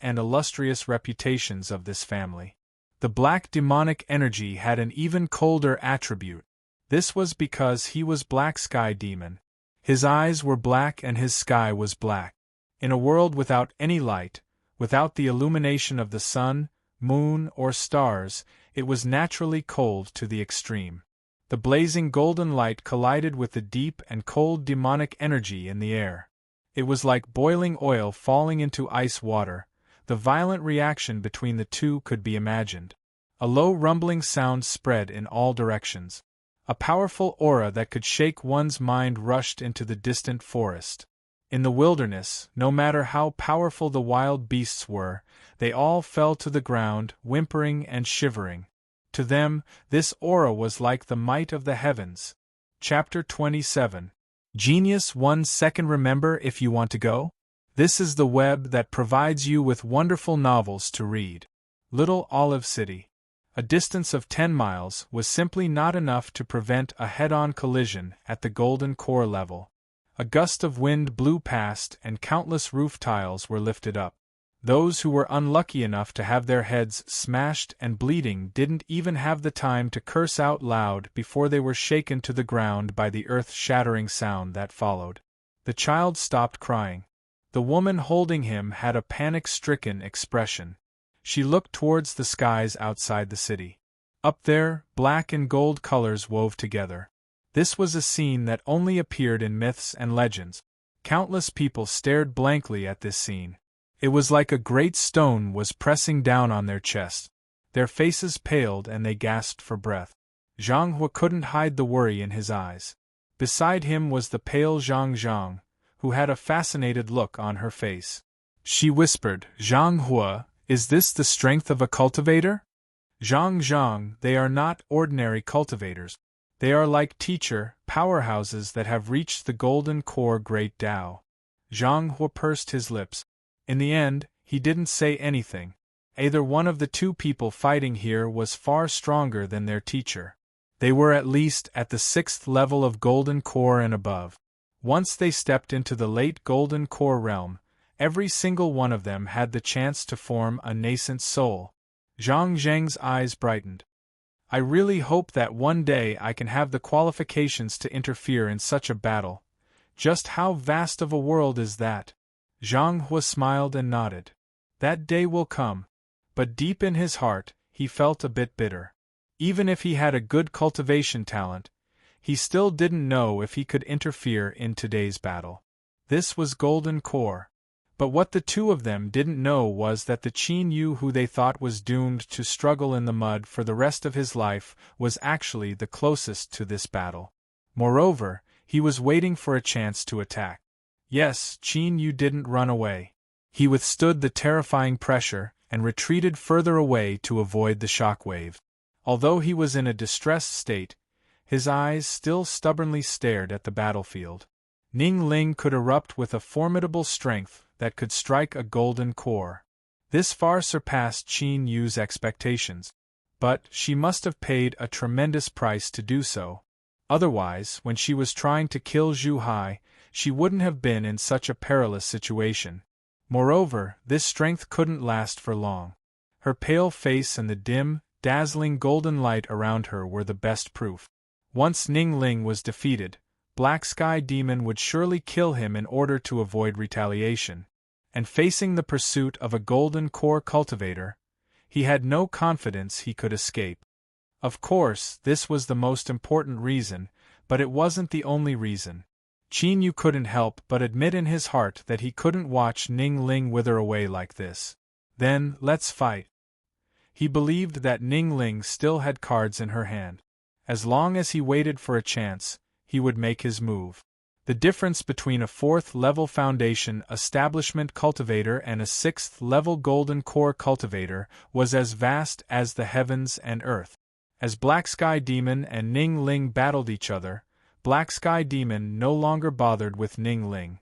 reputations of this family. The black demonic energy had an even colder attribute. This was because he was Black Sky Demon. His eyes were black and his sky was black. In a world without any light, without the illumination of the sun, moon, or stars, it was naturally cold to the extreme. The blazing golden light collided with the deep and cold demonic energy in the air. It was like boiling oil falling into ice water. The violent reaction between the two could be imagined. A low rumbling sound spread in all directions. A powerful aura that could shake one's mind rushed into the distant forest. In the wilderness, no matter how powerful the wild beasts were, they all fell to the ground, whimpering and shivering. To them, this aura was like the might of the heavens. Chapter 27. Genius 1 second. Remember, if you want to go? This is the web that provides you with wonderful novels to read. Little Olive City. A distance of 10 miles was simply not enough to prevent a head-on collision at the Golden Core level. A gust of wind blew past and countless roof tiles were lifted up. Those who were unlucky enough to have their heads smashed and bleeding didn't even have the time to curse out loud before they were shaken to the ground by the earth-shattering sound that followed. The child stopped crying. The woman holding him had a panic-stricken expression. She looked towards the skies outside the city. Up there, black and gold colors wove together. This was a scene that only appeared in myths and legends. Countless people stared blankly at this scene. It was like a great stone was pressing down on their chests. Their faces paled and they gasped for breath. Zhang Hua couldn't hide the worry in his eyes. Beside him was the pale Zhang, who had a fascinated look on her face. She whispered, "Zhang Hua, is this the strength of a cultivator?" Zhang, they are not ordinary cultivators. They are like teacher, powerhouses that have reached the Golden Core Great Tao. Zhang Hua pursed his lips. In the end, he didn't say anything. Either one of the two people fighting here was far stronger than their teacher. They were at least at the 6th level of Golden Core and above. Once they stepped into the late Golden Core realm, every single one of them had the chance to form a nascent soul. Zhang Zheng's eyes brightened. I really hope that one day I can have the qualifications to interfere in such a battle. Just how vast of a world is that? Zhang Hua smiled and nodded. That day will come. But deep in his heart, he felt a bit bitter. Even if he had a good cultivation talent, he still didn't know if he could interfere in today's battle. This was Golden Core. But what the two of them didn't know was that the Qin Yu who they thought was doomed to struggle in the mud for the rest of his life was actually the closest to this battle. Moreover, he was waiting for a chance to attack. Yes, Qin Yu didn't run away. He withstood the terrifying pressure and retreated further away to avoid the shockwave. Although he was in a distressed state, his eyes still stubbornly stared at the battlefield. Ning Ling could erupt with a formidable strength that could strike a Golden Core. This far surpassed Qin Yu's expectations. But she must have paid a tremendous price to do so. Otherwise, when she was trying to kill Zhu Hai, she wouldn't have been in such a perilous situation. Moreover, this strength couldn't last for long. Her pale face and the dim, dazzling golden light around her were the best proof. Once Ning Ling was defeated, Black Sky Demon would surely kill him in order to avoid retaliation. And facing the pursuit of a Golden Core cultivator, he had no confidence he could escape. Of course, this was the most important reason, but it wasn't the only reason. Qin Yu couldn't help but admit in his heart that he couldn't watch Ning Ling wither away like this. Then, let's fight. He believed that Ning Ling still had cards in her hand. As long as he waited for a chance, he would make his move. The difference between a 4th-level Foundation Establishment cultivator and a 6th-level Golden Core cultivator was as vast as the heavens and earth. As Black Sky Demon and Ning Ling battled each other, Black Sky Demon no longer bothered with Ning Ling.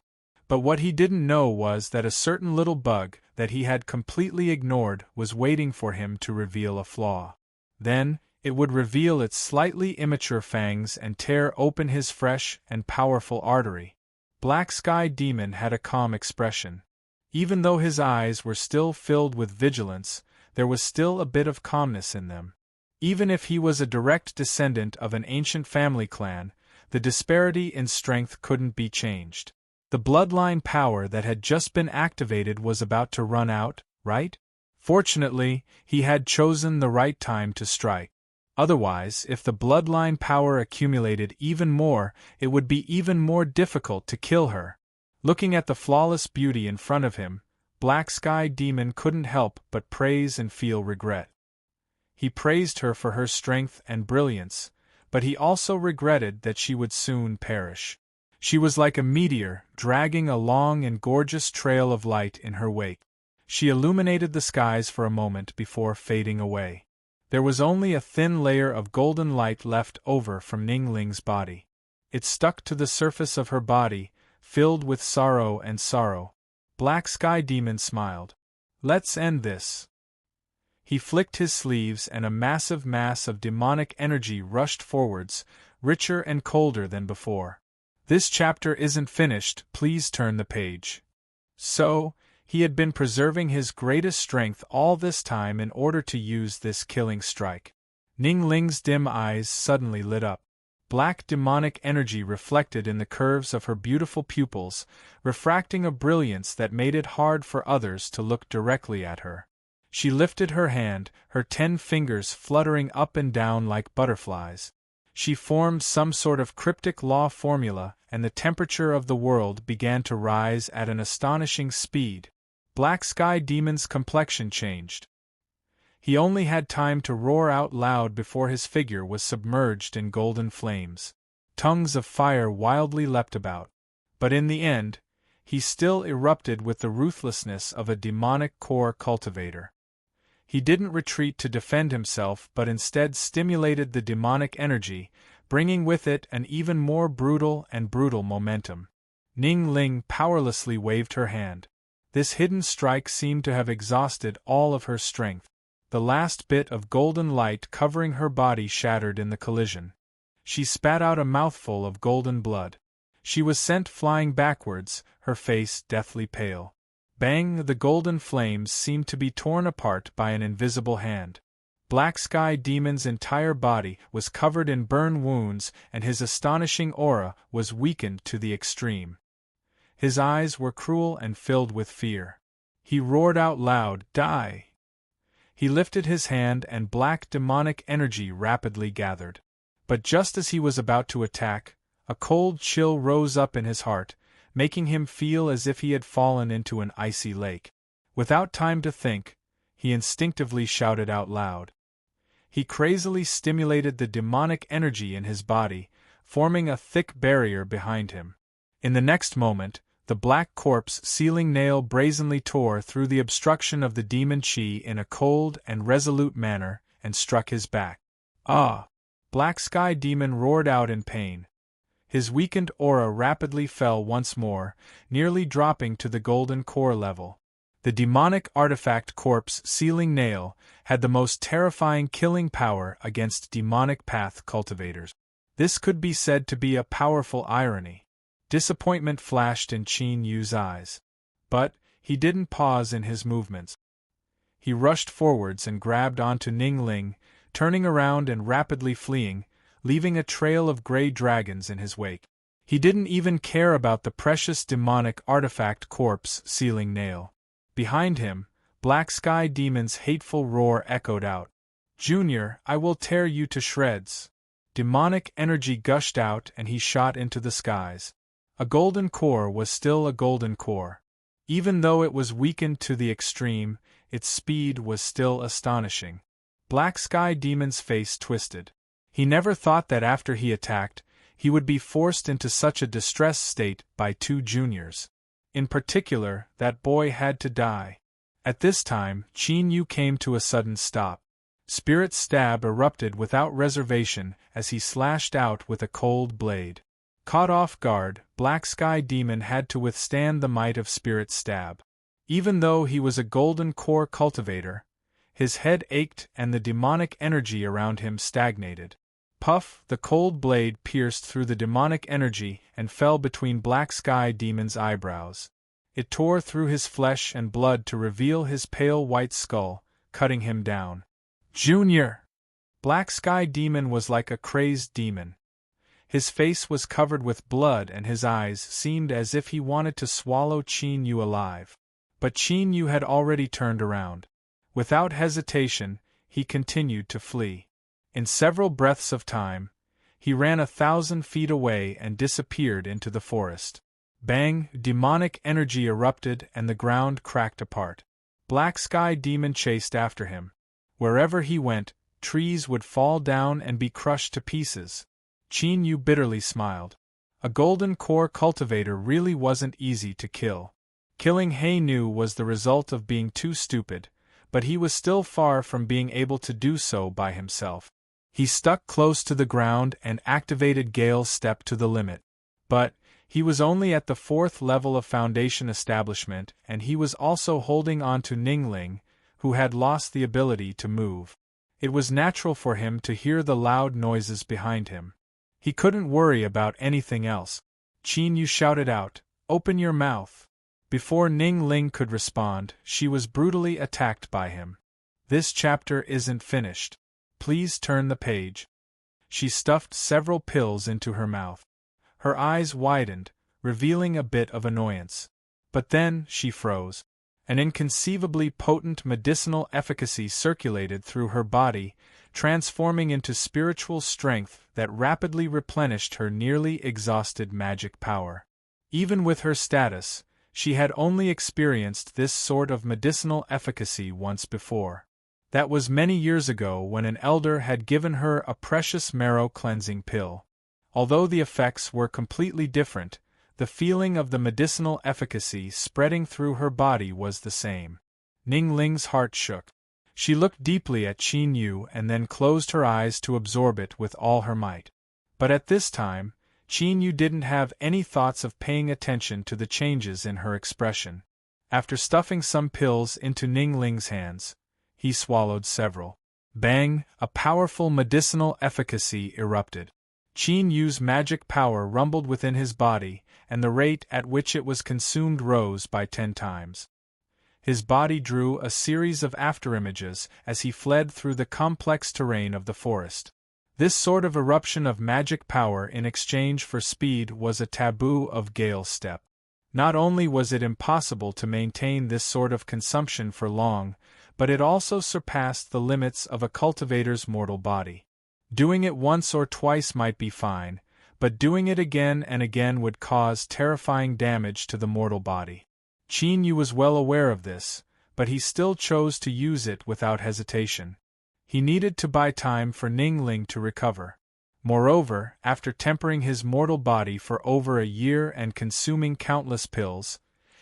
But what he didn't know was that a certain little bug that he had completely ignored was waiting for him to reveal a flaw. Then, it would reveal its slightly immature fangs and tear open his fresh and powerful artery. Black Sky Demon had a calm expression. Even though his eyes were still filled with vigilance, there was still a bit of calmness in them. Even if he was a direct descendant of an ancient family clan, the disparity in strength couldn't be changed. The bloodline power that had just been activated was about to run out, right? Fortunately, he had chosen the right time to strike. Otherwise, if the bloodline power accumulated even more, it would be even more difficult to kill her. Looking at the flawless beauty in front of him, Black Sky Demon couldn't help but praise and feel regret. He praised her for her strength and brilliance, but he also regretted that she would soon perish. She was like a meteor, dragging a long and gorgeous trail of light in her wake. She illuminated the skies for a moment before fading away. There was only a thin layer of golden light left over from Ning Ling's body. It stuck to the surface of her body, filled with sorrow and sorrow. Black Sky Demon smiled. "Let's end this." He flicked his sleeves and a massive mass of demonic energy rushed forwards, richer and colder than before. "This chapter isn't finished, please turn the page." So, he had been preserving his greatest strength all this time in order to use this killing strike. Ning Ling's dim eyes suddenly lit up. Black demonic energy reflected in the curves of her beautiful pupils, refracting a brilliance that made it hard for others to look directly at her. She lifted her hand, her 10 fingers fluttering up and down like butterflies. She formed some sort of cryptic law formula, and the temperature of the world began to rise at an astonishing speed. Black Sky Demon's complexion changed. He only had time to roar out loud before his figure was submerged in golden flames. Tongues of fire wildly leapt about. But in the end, he still erupted with the ruthlessness of a demonic core cultivator. He didn't retreat to defend himself but instead stimulated the demonic energy, bringing with it an even more brutal momentum. Ning Ling powerlessly waved her hand. This hidden strike seemed to have exhausted all of her strength. The last bit of golden light covering her body shattered in the collision. She spat out a mouthful of golden blood. She was sent flying backwards, her face deathly pale. Bang! The golden flames seemed to be torn apart by an invisible hand. Black Sky Demon's entire body was covered in burn wounds and his astonishing aura was weakened to the extreme. His eyes were cruel and filled with fear. He roared out loud, "Die!" He lifted his hand and black demonic energy rapidly gathered. But just as he was about to attack, a cold chill rose up in his heart, making him feel as if he had fallen into an icy lake. Without time to think, he instinctively shouted out loud. He crazily stimulated the demonic energy in his body, forming a thick barrier behind him. In the next moment, the black corpse sealing nail brazenly tore through the obstruction of the demon chi in a cold and resolute manner and struck his back. "Ah!" Black Sky Demon roared out in pain. His weakened aura rapidly fell once more, nearly dropping to the golden core level. The demonic artifact corpse sealing nail had the most terrifying killing power against demonic path cultivators. This could be said to be a powerful irony. Disappointment flashed in Qin Yu's eyes. But he didn't pause in his movements. He rushed forwards and grabbed onto Ning Ling, turning around and rapidly fleeing, leaving a trail of gray dragons in his wake. He didn't even care about the precious demonic artifact corpse sealing nail. Behind him, Black Sky Demon's hateful roar echoed out. "Junior, I will tear you to shreds." Demonic energy gushed out and he shot into the skies. A golden core was still a golden core. Even though it was weakened to the extreme, its speed was still astonishing. Black Sky Demon's face twisted. He never thought that after he attacked, He would be forced into such a distressed state by 2 juniors. In particular, that boy had to die. At this time, Qin Yu came to a sudden stop. Spirit Stab erupted without reservation as he slashed out with a cold blade. Caught off guard, Black Sky Demon had to withstand the might of Spirit Stab. Even though he was a golden core cultivator, his head ached and the demonic energy around him stagnated. Puff, the cold blade pierced through the demonic energy and fell between Black Sky Demon's eyebrows. It tore through his flesh and blood to reveal his pale white skull, cutting him down. Junior! Black Sky Demon was like a crazed demon. His face was covered with blood and his eyes seemed as if he wanted to swallow Qin Yu alive. But Qin Yu had already turned around. Without hesitation, he continued to flee. In several breaths of time, he ran 1,000 feet away and disappeared into the forest. Bang! Demonic energy erupted and the ground cracked apart. Black Sky Demon chased after him. Wherever he went, trees would fall down and be crushed to pieces. Qin Yu bitterly smiled. A golden core cultivator really wasn't easy to kill. Killing He Nu was the result of being too stupid, but he was still far from being able to do so by himself. He stuck close to the ground and activated Gale's Step to the limit. But he was only at the 4th level of Foundation establishment, and he was also holding on to Ningling, who had lost the ability to move. It was natural for him to hear the loud noises behind him. He couldn't worry about anything else. Qin Yu shouted out, "Open your mouth!" Before Ningling could respond, she was brutally attacked by him. This chapter isn't finished. Please turn the page. She stuffed several pills into her mouth. Her eyes widened, revealing a bit of annoyance. But then, she froze. An inconceivably potent medicinal efficacy circulated through her body, transforming into spiritual strength that rapidly replenished her nearly exhausted magic power. Even with her status, she had only experienced this sort of medicinal efficacy once before. That was many years ago when an elder had given her a precious marrow-cleansing pill. Although the effects were completely different, the feeling of the medicinal efficacy spreading through her body was the same. Ningling's heart shook. She looked deeply at Qin Yu and then closed her eyes to absorb it with all her might. But at this time, Qin Yu didn't have any thoughts of paying attention to the changes in her expression. After stuffing some pills into Ningling's hands, he swallowed several. Bang! A powerful medicinal efficacy erupted. Qin Yu's magic power rumbled within his body, and the rate at which it was consumed rose by 10 times. His body drew a series of afterimages as he fled through the complex terrain of the forest. This sort of eruption of magic power in exchange for speed was a taboo of Gale's Step. Not only was it impossible to maintain this sort of consumption for long, but it also surpassed the limits of a cultivator's mortal body. Doing it once or twice might be fine, but doing it again and again would cause terrifying damage to the mortal body. Qin Yu was well aware of this, but he still chose to use it without hesitation. He needed to buy time for Ningling to recover. Moreover, after tempering his mortal body for over a year and consuming countless pills,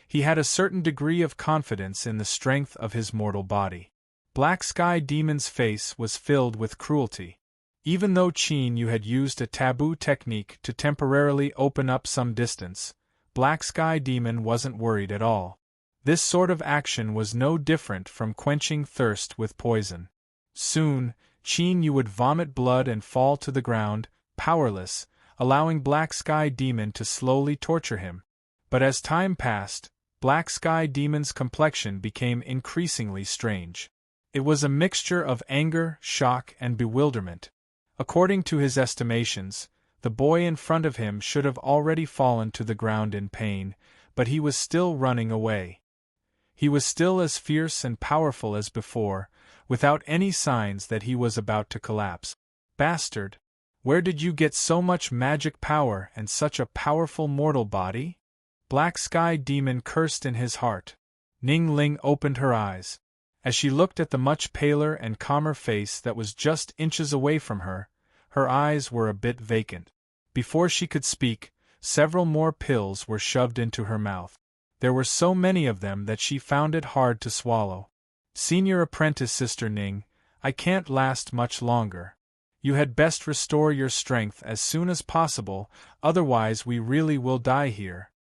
he had a certain degree of confidence in the strength of his mortal body. Black Sky Demon's face was filled with cruelty. Even though Qin Yu had used a taboo technique to temporarily open up some distance, Black Sky Demon wasn't worried at all. This sort of action was no different from quenching thirst with poison. Soon, Qin Yu would vomit blood and fall to the ground, powerless, allowing Black Sky Demon to slowly torture him. But as time passed, Black Sky Demon's complexion became increasingly strange. It was a mixture of anger, shock, and bewilderment. According to his estimations, the boy in front of him should have already fallen to the ground in pain, but he was still running away. He was still as fierce and powerful as before, without any signs that he was about to collapse. Bastard! Where did you get so much magic power and such a powerful mortal body? Black Sky Demon cursed in his heart. Ningling opened her eyes. As she looked at the much paler and calmer face that was just inches away from her, her eyes were a bit vacant. Before she could speak, several more pills were shoved into her mouth. There were so many of them that she found it hard to swallow. Senior apprentice Sister Ning, I can't last much longer. You had best restore your strength as soon as possible, otherwise we really will die here.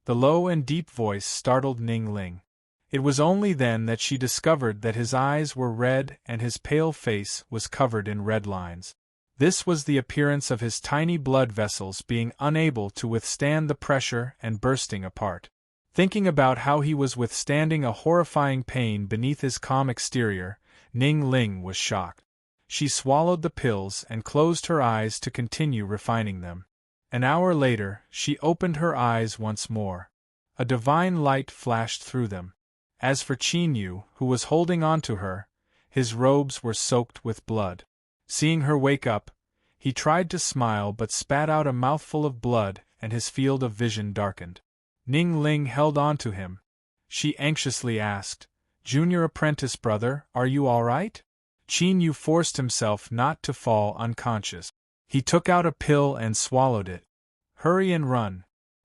The low and deep voice startled Ning Ling. It was only then that she discovered that his eyes were red and his pale face was covered in red lines. This was the appearance of his tiny blood vessels being unable to withstand the pressure and bursting apart. Thinking about how he was withstanding a horrifying pain beneath his calm exterior, Ning Ling was shocked. She swallowed the pills and closed her eyes to continue refining them. An hour later, she opened her eyes once more. A divine light flashed through them. As for Qin Yu, who was holding on to her, his robes were soaked with blood. Seeing her wake up, he tried to smile but spat out a mouthful of blood and his field of vision darkened. Ning Ling held on to him. She anxiously asked, "Junior apprentice brother, are you all right?" Qin Yu forced himself not to fall unconscious. He took out a pill and swallowed it. "Hurry and run."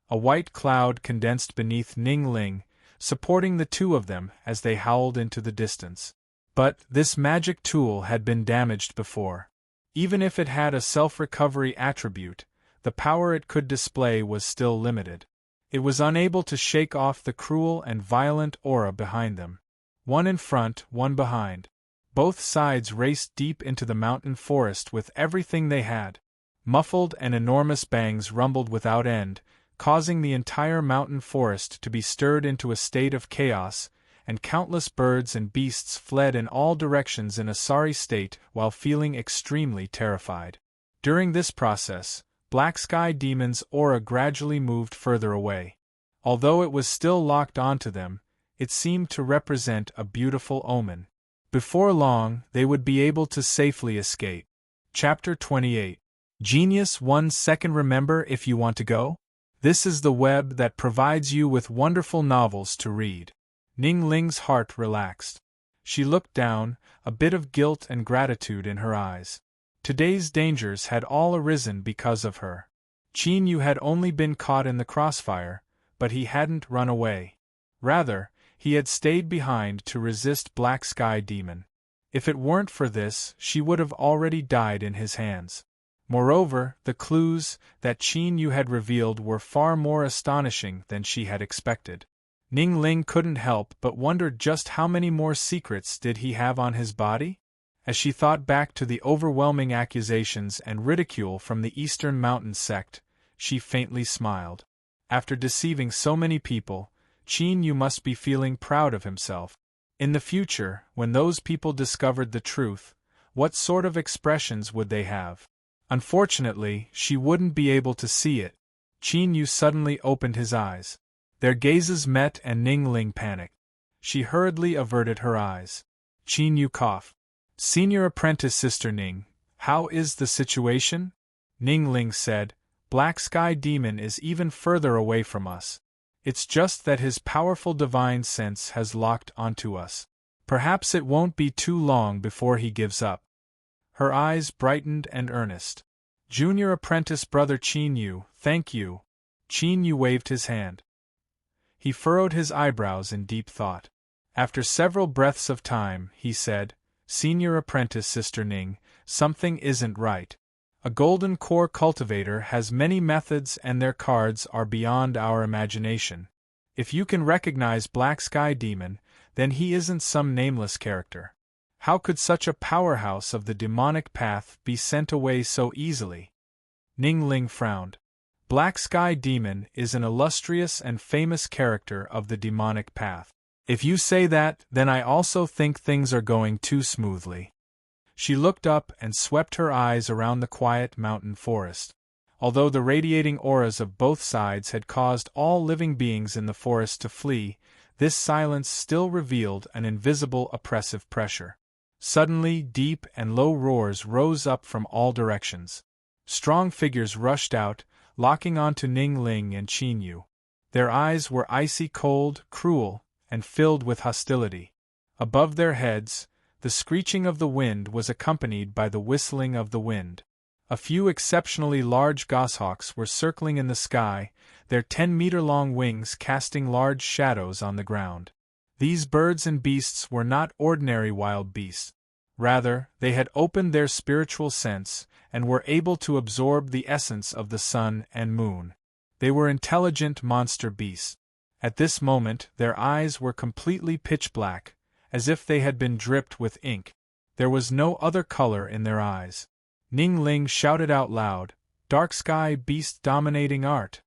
A white cloud condensed beneath Ning Ling, supporting the two of them as they howled into the distance. But this magic tool had been damaged before. Even if it had a self-recovery attribute, the power it could display was still limited. It was unable to shake off the cruel and violent aura behind them. One in front, one behind. Both sides raced deep into the mountain forest with everything they had. Muffled and enormous bangs rumbled without end, causing the entire mountain forest to be stirred into a state of chaos, and countless birds and beasts fled in all directions in a sorry state while feeling extremely terrified. During this process, Black Sky Demon's aura gradually moved further away. Although it was still locked onto them, it seemed to represent a beautiful omen. Before long, they would be able to safely escape. Chapter 28. Genius 1 second. Remember, if you want to go? This is the web that provides you with wonderful novels to read. Ning Ling's heart relaxed. She looked down, a bit of guilt and gratitude in her eyes. Today's dangers had all arisen because of her. Qin Yu had only been caught in the crossfire, but he hadn't run away. Rather, he had stayed behind to resist Black Sky Demon. If it weren't for this, she would have already died in his hands. Moreover, the clues that Qin Yu had revealed were far more astonishing than she had expected. Ning Ling couldn't help but wondered just how many more secrets did he have on his body? As she thought back to the overwhelming accusations and ridicule from the Eastern Mountain sect, she faintly smiled. After deceiving so many people, Qin Yu must be feeling proud of himself. In the future, when those people discovered the truth, what sort of expressions would they have? Unfortunately, she wouldn't be able to see it. Qin Yu suddenly opened his eyes. Their gazes met and Ning Ling panicked. She hurriedly averted her eyes. Qin Yu coughed. "Senior apprentice Sister Ning, how is the situation?" Ning Ling said, "Black Sky Demon is even further away from us. It's just that his powerful divine sense has locked onto us. Perhaps it won't be too long before he gives up." Her eyes brightened and earnest. "Junior apprentice brother Qin Yu, thank you." Qin Yu waved his hand. He furrowed his eyebrows in deep thought. After several breaths of time, he said, "Senior apprentice Sister Ning, something isn't right. A golden core cultivator has many methods and their cards are beyond our imagination. If you can recognize Black Sky Demon, then he isn't some nameless character. How could such a powerhouse of the demonic path be sent away so easily?" Ning Ling frowned. "Black Sky Demon is an illustrious and famous character of the demonic path. If you say that, then I also think things are going too smoothly." She looked up and swept her eyes around the quiet mountain forest. Although the radiating auras of both sides had caused all living beings in the forest to flee, this silence still revealed an invisible oppressive pressure. Suddenly, deep and low roars rose up from all directions. Strong figures rushed out, locking onto Ning Ling and Qin Yu. Their eyes were icy cold, cruel, and filled with hostility. Above their heads, the screeching of the wind was accompanied by the whistling of the wind. A few exceptionally large goshawks were circling in the sky, their 10-meter-long wings casting large shadows on the ground. These birds and beasts were not ordinary wild beasts. Rather, they had opened their spiritual sense, and were able to absorb the essence of the sun and moon. They were intelligent monster beasts. At this moment, their eyes were completely pitch black, as if they had been dripped with ink. There was no other color in their eyes. Ning Ling shouted out loud, "Dark sky beast dominating art!"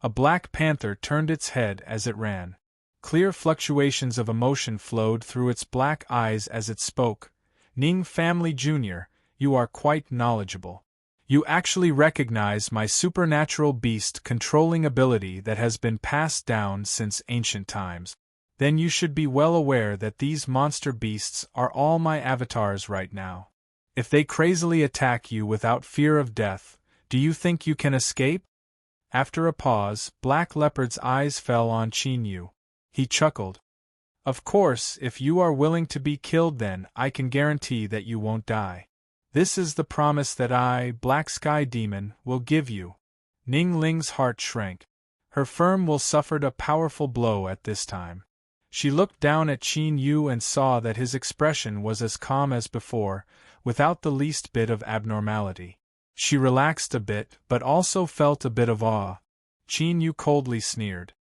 A black panther turned its head as it ran. Clear fluctuations of emotion flowed through its black eyes as it spoke. "Ning Family Jr., you are quite knowledgeable. You actually recognize my supernatural beast controlling ability that has been passed down since ancient times. Then you should be well aware that these monster beasts are all my avatars right now. If they crazily attack you without fear of death, do you think you can escape?" After a pause, Black Leopard's eyes fell on Qin Yu. He chuckled. "Of course, if you are willing to be killed, then I can guarantee that you won't die. This is the promise that I, Black Sky Demon, will give you." Ning Ling's heart shrank. Her firm will suffered a powerful blow at this time. She looked down at Qin Yu and saw that his expression was as calm as before, without the least bit of abnormality. She relaxed a bit, but also felt a bit of awe. Qin Yu coldly sneered.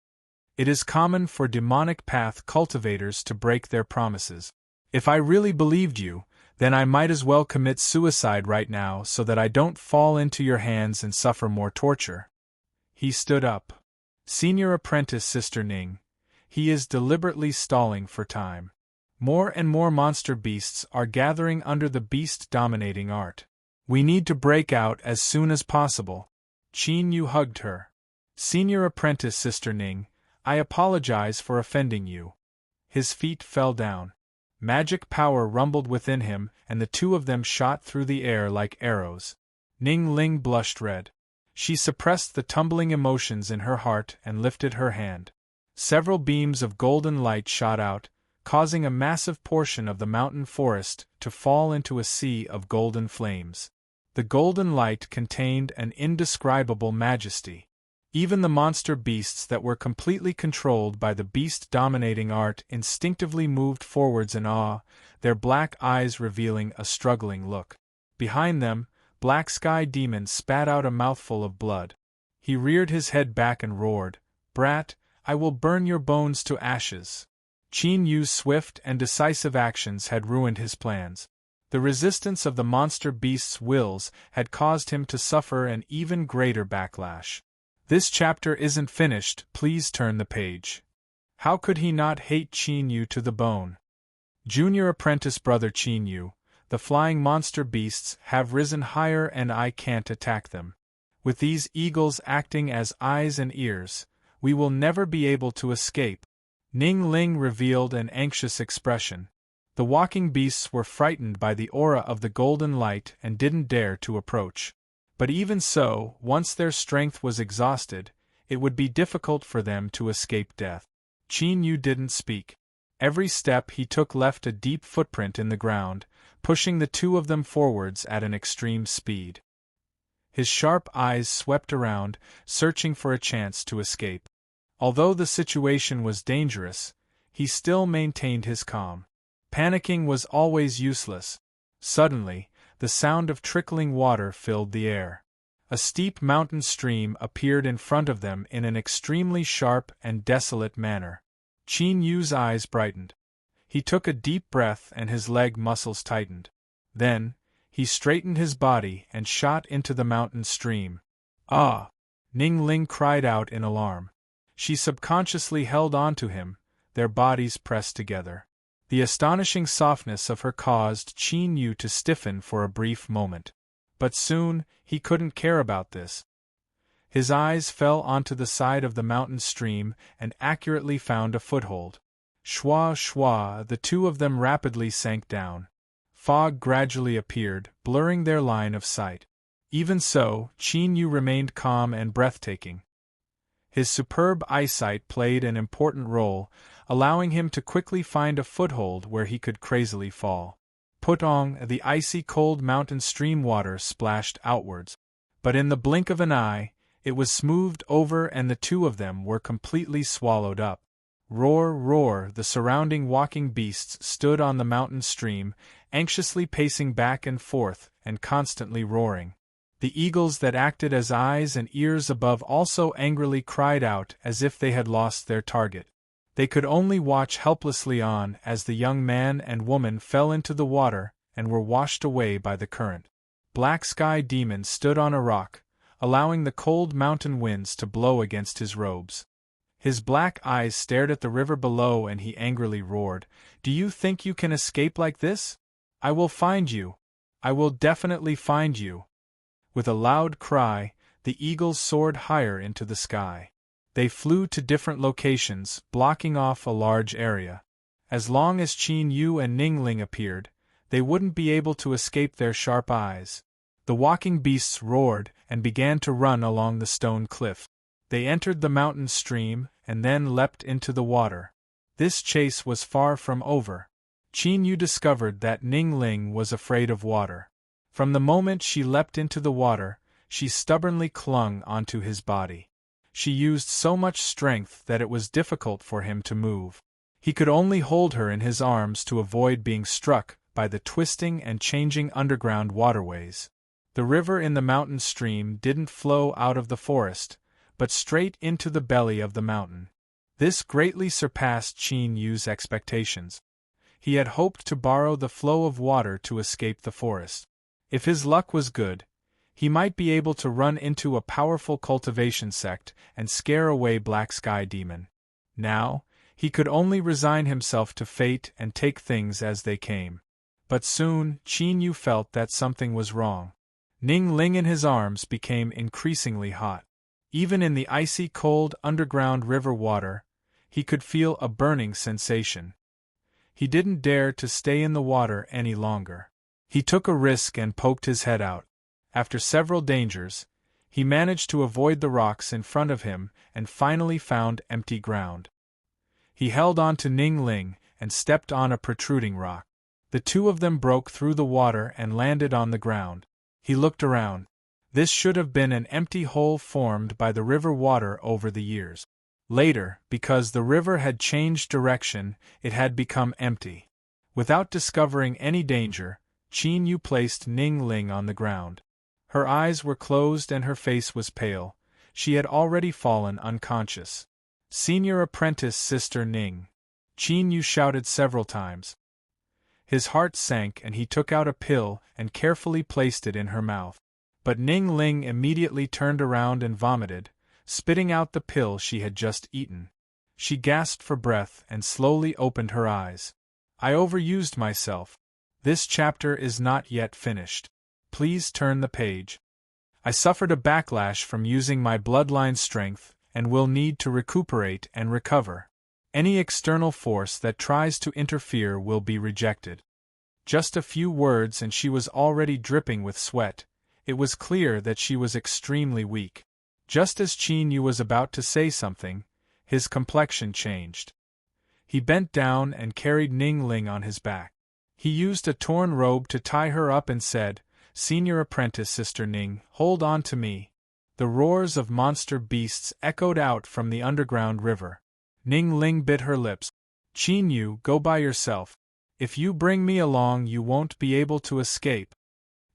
"It is common for demonic path cultivators to break their promises. If I really believed you, then I might as well commit suicide right now so that I don't fall into your hands and suffer more torture." He stood up. "Senior Apprentice Sister Ning, he is deliberately stalling for time. More and more monster beasts are gathering under the beast-dominating art. We need to break out as soon as possible." Qin Yu hugged her. "Senior Apprentice Sister Ning, I apologize for offending you." His feet fell down. Magic power rumbled within him, and the two of them shot through the air like arrows. Ning Ling blushed red. She suppressed the tumbling emotions in her heart and lifted her hand. Several beams of golden light shot out, causing a massive portion of the mountain forest to fall into a sea of golden flames. The golden light contained an indescribable majesty. Even the monster beasts that were completely controlled by the beast-dominating art instinctively moved forwards in awe, their black eyes revealing a struggling look. Behind them, Black Sky Demon spat out a mouthful of blood. He reared his head back and roared, "Brat, I will burn your bones to ashes." Qin Yu's swift and decisive actions had ruined his plans. The resistance of the monster beast's wills had caused him to suffer an even greater backlash. This chapter isn't finished, please turn the page. How could he not hate Qin Yu to the bone? Junior apprentice brother Qin Yu, the flying monster beasts have risen higher and I can't attack them. With these eagles acting as eyes and ears, we will never be able to escape. Ning Ling revealed an anxious expression. The walking beasts were frightened by the aura of the golden light and didn't dare to approach. But even so, once their strength was exhausted, it would be difficult for them to escape death. Qin Yu didn't speak. Every step he took left a deep footprint in the ground, pushing the two of them forwards at an extreme speed. His sharp eyes swept around, searching for a chance to escape. Although the situation was dangerous, he still maintained his calm. Panicking was always useless. Suddenly, the sound of trickling water filled the air. A steep mountain stream appeared in front of them in an extremely sharp and desolate manner. Qin Yu's eyes brightened. He took a deep breath and his leg muscles tightened. Then, he straightened his body and shot into the mountain stream. "Ah!" Ning Ling cried out in alarm. She subconsciously held on to him, their bodies pressed together. The astonishing softness of her caused Qin Yu to stiffen for a brief moment. But soon, he couldn't care about this. His eyes fell onto the side of the mountain stream and accurately found a foothold. Shwa shwa, the two of them rapidly sank down. Fog gradually appeared, blurring their line of sight. Even so, Qin Yu remained calm and breathtaking. His superb eyesight played an important role, allowing him to quickly find a foothold where he could crazily fall. Putong, the icy cold mountain stream water splashed outwards. But in the blink of an eye, it was smoothed over and the two of them were completely swallowed up. Roar, roar, the surrounding walking beasts stood on the mountain stream, anxiously pacing back and forth, and constantly roaring. The eagles that acted as eyes and ears above also angrily cried out as if they had lost their target. They could only watch helplessly on as the young man and woman fell into the water and were washed away by the current. Black Sky Demon stood on a rock, allowing the cold mountain winds to blow against his robes. His black eyes stared at the river below and he angrily roared, "Do you think you can escape like this? I will find you. I will definitely find you." With a loud cry, the eagles soared higher into the sky. They flew to different locations, blocking off a large area. As long as Qin Yu and Ning Ling appeared, they wouldn't be able to escape their sharp eyes. The walking beasts roared and began to run along the stone cliff. They entered the mountain stream and then leapt into the water. This chase was far from over. Qin Yu discovered that Ning Ling was afraid of water. From the moment she leapt into the water, she stubbornly clung onto his body. She used so much strength that it was difficult for him to move. He could only hold her in his arms to avoid being struck by the twisting and changing underground waterways. The river in the mountain stream didn't flow out of the forest, but straight into the belly of the mountain. This greatly surpassed Qin Yu's expectations. He had hoped to borrow the flow of water to escape the forest. If his luck was good, he might be able to run into a powerful cultivation sect and scare away Black Sky Demon. Now, he could only resign himself to fate and take things as they came. But soon, Qin Yu felt that something was wrong. Ning Ling in his arms became increasingly hot. Even in the icy cold underground river water, he could feel a burning sensation. He didn't dare to stay in the water any longer. He took a risk and poked his head out. After several dangers, he managed to avoid the rocks in front of him and finally found empty ground. He held on to Ning Ling and stepped on a protruding rock. The two of them broke through the water and landed on the ground. He looked around. This should have been an empty hole formed by the river water over the years. Later, because the river had changed direction, it had become empty. Without discovering any danger, Qin Yu placed Ning Ling on the ground. Her eyes were closed and her face was pale. She had already fallen unconscious. "Senior apprentice Sister Ning," Qin Yu shouted several times. His heart sank and he took out a pill and carefully placed it in her mouth. But Ning Ling immediately turned around and vomited, spitting out the pill she had just eaten. She gasped for breath and slowly opened her eyes. "I overused myself. This chapter is not yet finished. Please turn the page. I suffered a backlash from using my bloodline strength and will need to recuperate and recover. Any external force that tries to interfere will be rejected." Just a few words and she was already dripping with sweat. It was clear that she was extremely weak. Just as Qin Yu was about to say something, his complexion changed. He bent down and carried Ning Ling on his back. He used a torn robe to tie her up and said, "Senior apprentice Sister Ning, hold on to me." The roars of monster beasts echoed out from the underground river. Ning Ling bit her lips. "Qin Yu, go by yourself. If you bring me along you won't be able to escape."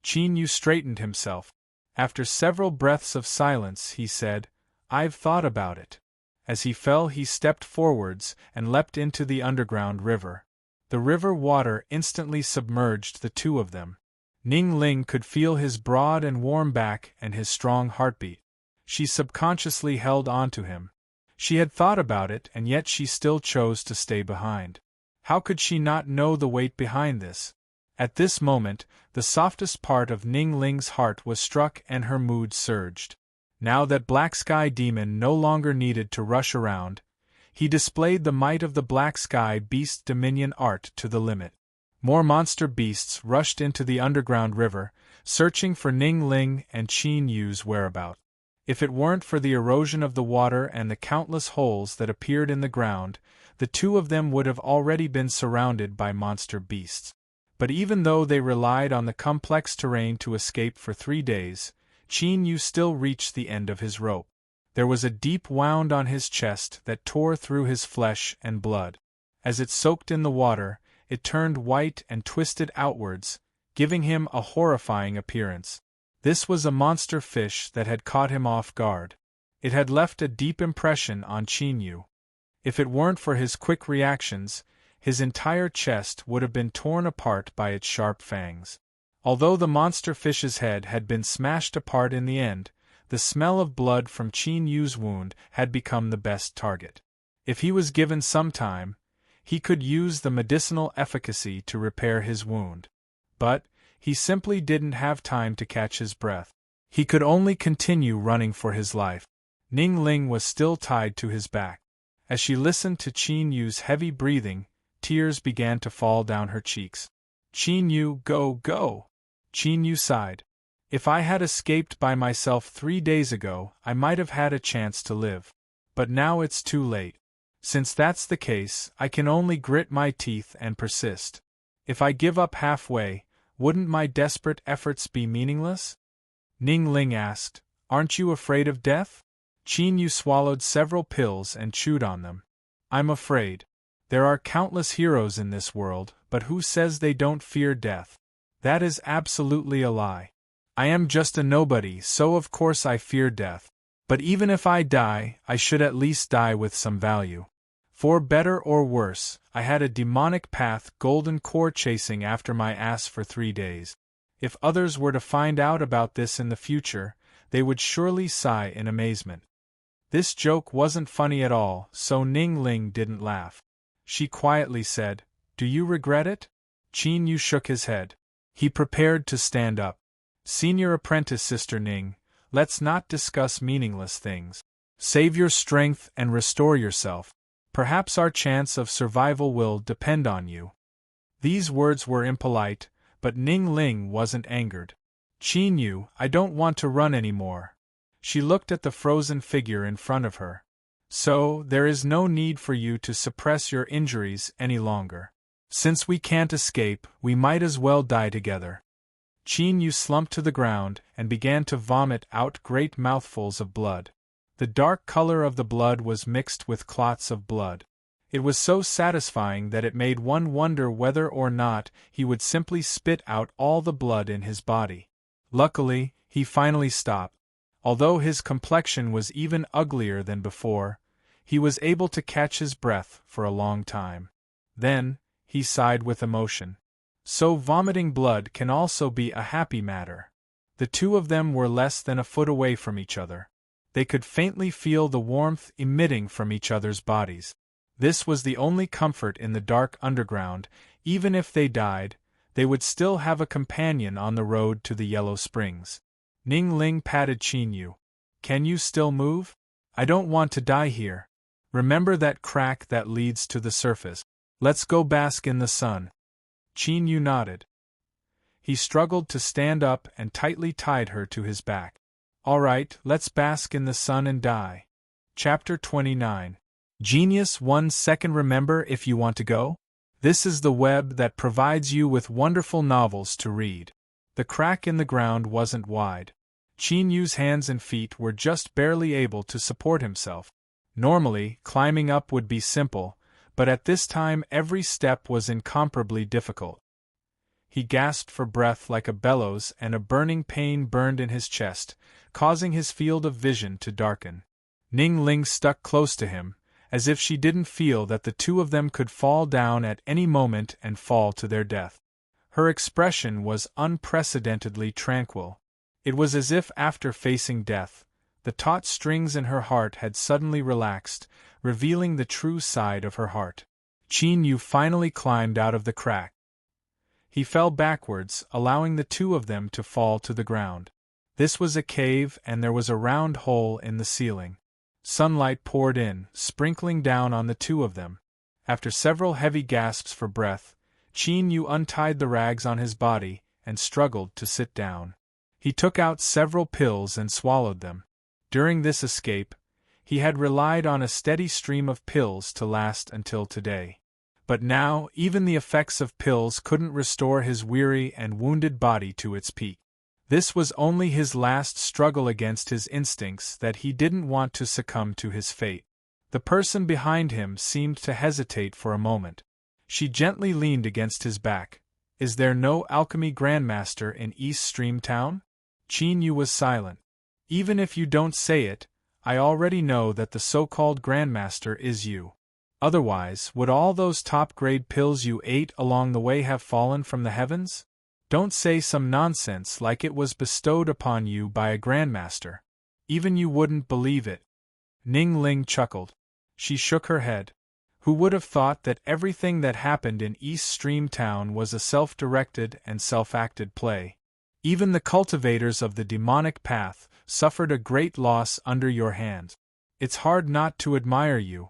Qin Yu straightened himself. After several breaths of silence he said, "I've thought about it." As he fell he stepped forwards and leapt into the underground river. The river water instantly submerged the two of them. Ning Ling could feel his broad and warm back and his strong heartbeat. She subconsciously held on to him. She had thought about it and yet she still chose to stay behind. How could she not know the weight behind this? At this moment, the softest part of Ning Ling's heart was struck and her mood surged. Now that Black Sky Demon no longer needed to rush around, he displayed the might of the Black Sky Beast Dominion art to the limit. More monster beasts rushed into the underground river, searching for Ning Ling and Qin Yu's whereabouts. If it weren't for the erosion of the water and the countless holes that appeared in the ground, the two of them would have already been surrounded by monster beasts. But even though they relied on the complex terrain to escape for 3 days, Qin Yu still reached the end of his rope. There was a deep wound on his chest that tore through his flesh and blood. As it soaked in the water, it turned white and twisted outwards, giving him a horrifying appearance. This was a monster fish that had caught him off guard. It had left a deep impression on Qin Yu. If it weren't for his quick reactions, his entire chest would have been torn apart by its sharp fangs. Although the monster fish's head had been smashed apart in the end, the smell of blood from Qin Yu's wound had become the best target. If he was given some time, he could use the medicinal efficacy to repair his wound. But he simply didn't have time to catch his breath. He could only continue running for his life. Ning Ling was still tied to his back. As she listened to Qin Yu's heavy breathing, tears began to fall down her cheeks. "Qin Yu, go, go!" Qin Yu sighed. "If I had escaped by myself 3 days ago, I might have had a chance to live. But now it's too late. Since that's the case, I can only grit my teeth and persist. If I give up halfway, wouldn't my desperate efforts be meaningless?" Ning Ling asked, "Aren't you afraid of death?" Qin Yu swallowed several pills and chewed on them. "I'm afraid. There are countless heroes in this world, but who says they don't fear death? That is absolutely a lie. I am just a nobody, so of course I fear death. But even if I die, I should at least die with some value. For better or worse, I had a demonic path golden core chasing after my ass for 3 days. If others were to find out about this in the future, they would surely sigh in amazement." This joke wasn't funny at all, so Ning Ling didn't laugh. She quietly said, "Do you regret it?" Qin Yu shook his head. He prepared to stand up. "Senior apprentice Sister Ning, let's not discuss meaningless things. Save your strength and restore yourself. Perhaps our chance of survival will depend on you." These words were impolite, but Ning Ling wasn't angered. "Qin Yu, I don't want to run anymore." She looked at the frozen figure in front of her. "So, there is no need for you to suppress your injuries any longer. Since we can't escape, we might as well die together." Qin Yu slumped to the ground and began to vomit out great mouthfuls of blood. The dark color of the blood was mixed with clots of blood. It was so satisfying that it made one wonder whether or not he would simply spit out all the blood in his body. Luckily, he finally stopped. Although his complexion was even uglier than before, he was able to catch his breath for a long time. Then, he sighed with emotion. So vomiting blood can also be a happy matter. The two of them were less than a foot away from each other. They could faintly feel the warmth emitting from each other's bodies. This was the only comfort in the dark underground. Even if they died, they would still have a companion on the road to the Yellow Springs. Ning Ling patted Qin Yu. "Can you still move? I don't want to die here. Remember that crack that leads to the surface. Let's go bask in the sun." Qin Yu nodded. He struggled to stand up and tightly tied her to his back. "All right, let's bask in the sun and die." Chapter 29. Genius 1 second. Remember, if you want to go? This is the web that provides you with wonderful novels to read. The crack in the ground wasn't wide. Qin Yu's hands and feet were just barely able to support himself. Normally, climbing up would be simple, but at this time every step was incomparably difficult. He gasped for breath like a bellows, and a burning pain burned in his chest, causing his field of vision to darken. Ning Ling stuck close to him, as if she didn't feel that the two of them could fall down at any moment and fall to their death. Her expression was unprecedentedly tranquil. It was as if after facing death, the taut strings in her heart had suddenly relaxed, revealing the true side of her heart. Qin Yu finally climbed out of the crack. He fell backwards, allowing the two of them to fall to the ground. This was a cave, and there was a round hole in the ceiling. Sunlight poured in, sprinkling down on the two of them. After several heavy gasps for breath, Qin Yu untied the rags on his body and struggled to sit down. He took out several pills and swallowed them. During this escape, he had relied on a steady stream of pills to last until today. But now, even the effects of pills couldn't restore his weary and wounded body to its peak. This was only his last struggle against his instincts that he didn't want to succumb to his fate. The person behind him seemed to hesitate for a moment. She gently leaned against his back. "Is there no alchemy grandmaster in East Stream Town?" Qin Yu was silent. "Even if you don't say it, I already know that the so-called grandmaster is you. Otherwise, would all those top-grade pills you ate along the way have fallen from the heavens? Don't say some nonsense like it was bestowed upon you by a grandmaster. Even you wouldn't believe it." Ning Ling chuckled. She shook her head. Who would have thought that everything that happened in East Stream Town was a self-directed and self-acted play? Even the cultivators of the demonic path suffered a great loss under your hands. It's hard not to admire you.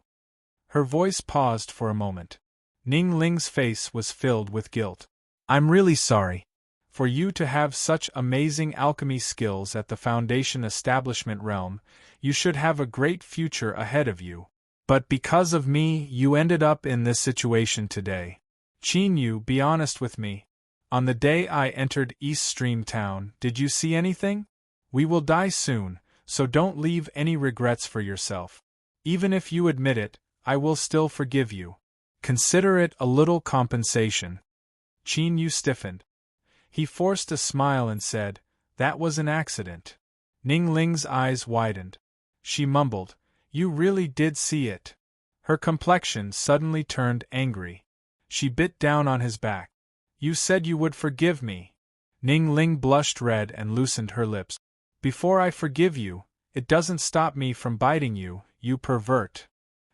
Her voice paused for a moment. Ning Ling's face was filled with guilt. "I'm really sorry. For you to have such amazing alchemy skills at the Foundation establishment realm, you should have a great future ahead of you. But because of me, you ended up in this situation today. Qin Yu, be honest with me. On the day I entered East Stream Town, did you see anything? We will die soon, so don't leave any regrets for yourself. Even if you admit it, I will still forgive you. Consider it a little compensation." Qin Yu stiffened. He forced a smile and said, "That was an accident." Ning Ling's eyes widened. She mumbled, "You really did see it." Her complexion suddenly turned angry. She bit down on his back. "You said you would forgive me." Ning Ling blushed red and loosened her lips. "Before I forgive you, it doesn't stop me from biting you, you pervert."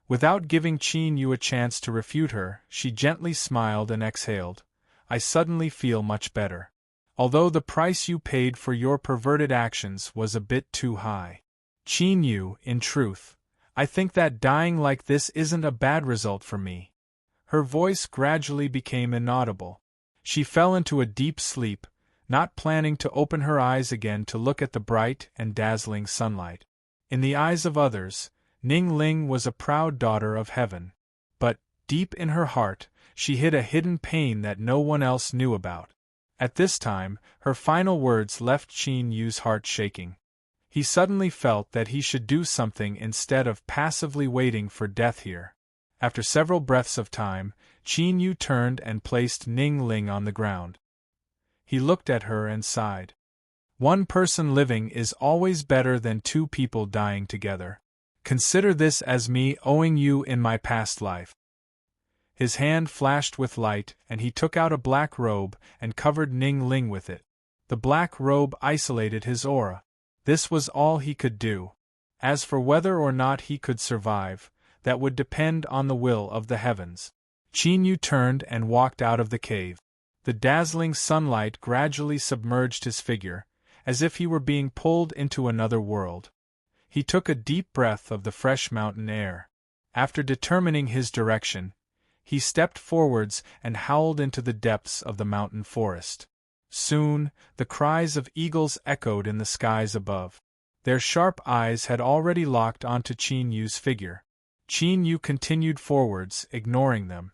Without giving Qin Yu a chance to refute her, she gently smiled and exhaled. "I suddenly feel much better. Although the price you paid for your perverted actions was a bit too high. Qin Yu, in truth, I think that dying like this isn't a bad result for me." Her voice gradually became inaudible. She fell into a deep sleep, not planning to open her eyes again to look at the bright and dazzling sunlight. In the eyes of others, Ning Ling was a proud daughter of heaven. But, deep in her heart, she hid a hidden pain that no one else knew about. At this time, her final words left Qin Yu's heart shaking. He suddenly felt that he should do something instead of passively waiting for death here. After several breaths of time, Qin Yu turned and placed Ning Ling on the ground. He looked at her and sighed. "One person living is always better than two people dying together. Consider this as me owing you in my past life." His hand flashed with light, and he took out a black robe and covered Ning Ling with it. The black robe isolated his aura. This was all he could do. As for whether or not he could survive, that would depend on the will of the heavens. Qin Yu turned and walked out of the cave. The dazzling sunlight gradually submerged his figure, as if he were being pulled into another world. He took a deep breath of the fresh mountain air. After determining his direction, he stepped forwards and howled into the depths of the mountain forest. Soon, the cries of eagles echoed in the skies above. Their sharp eyes had already locked onto Qin Yu's figure. Qin Yu continued forwards, ignoring them.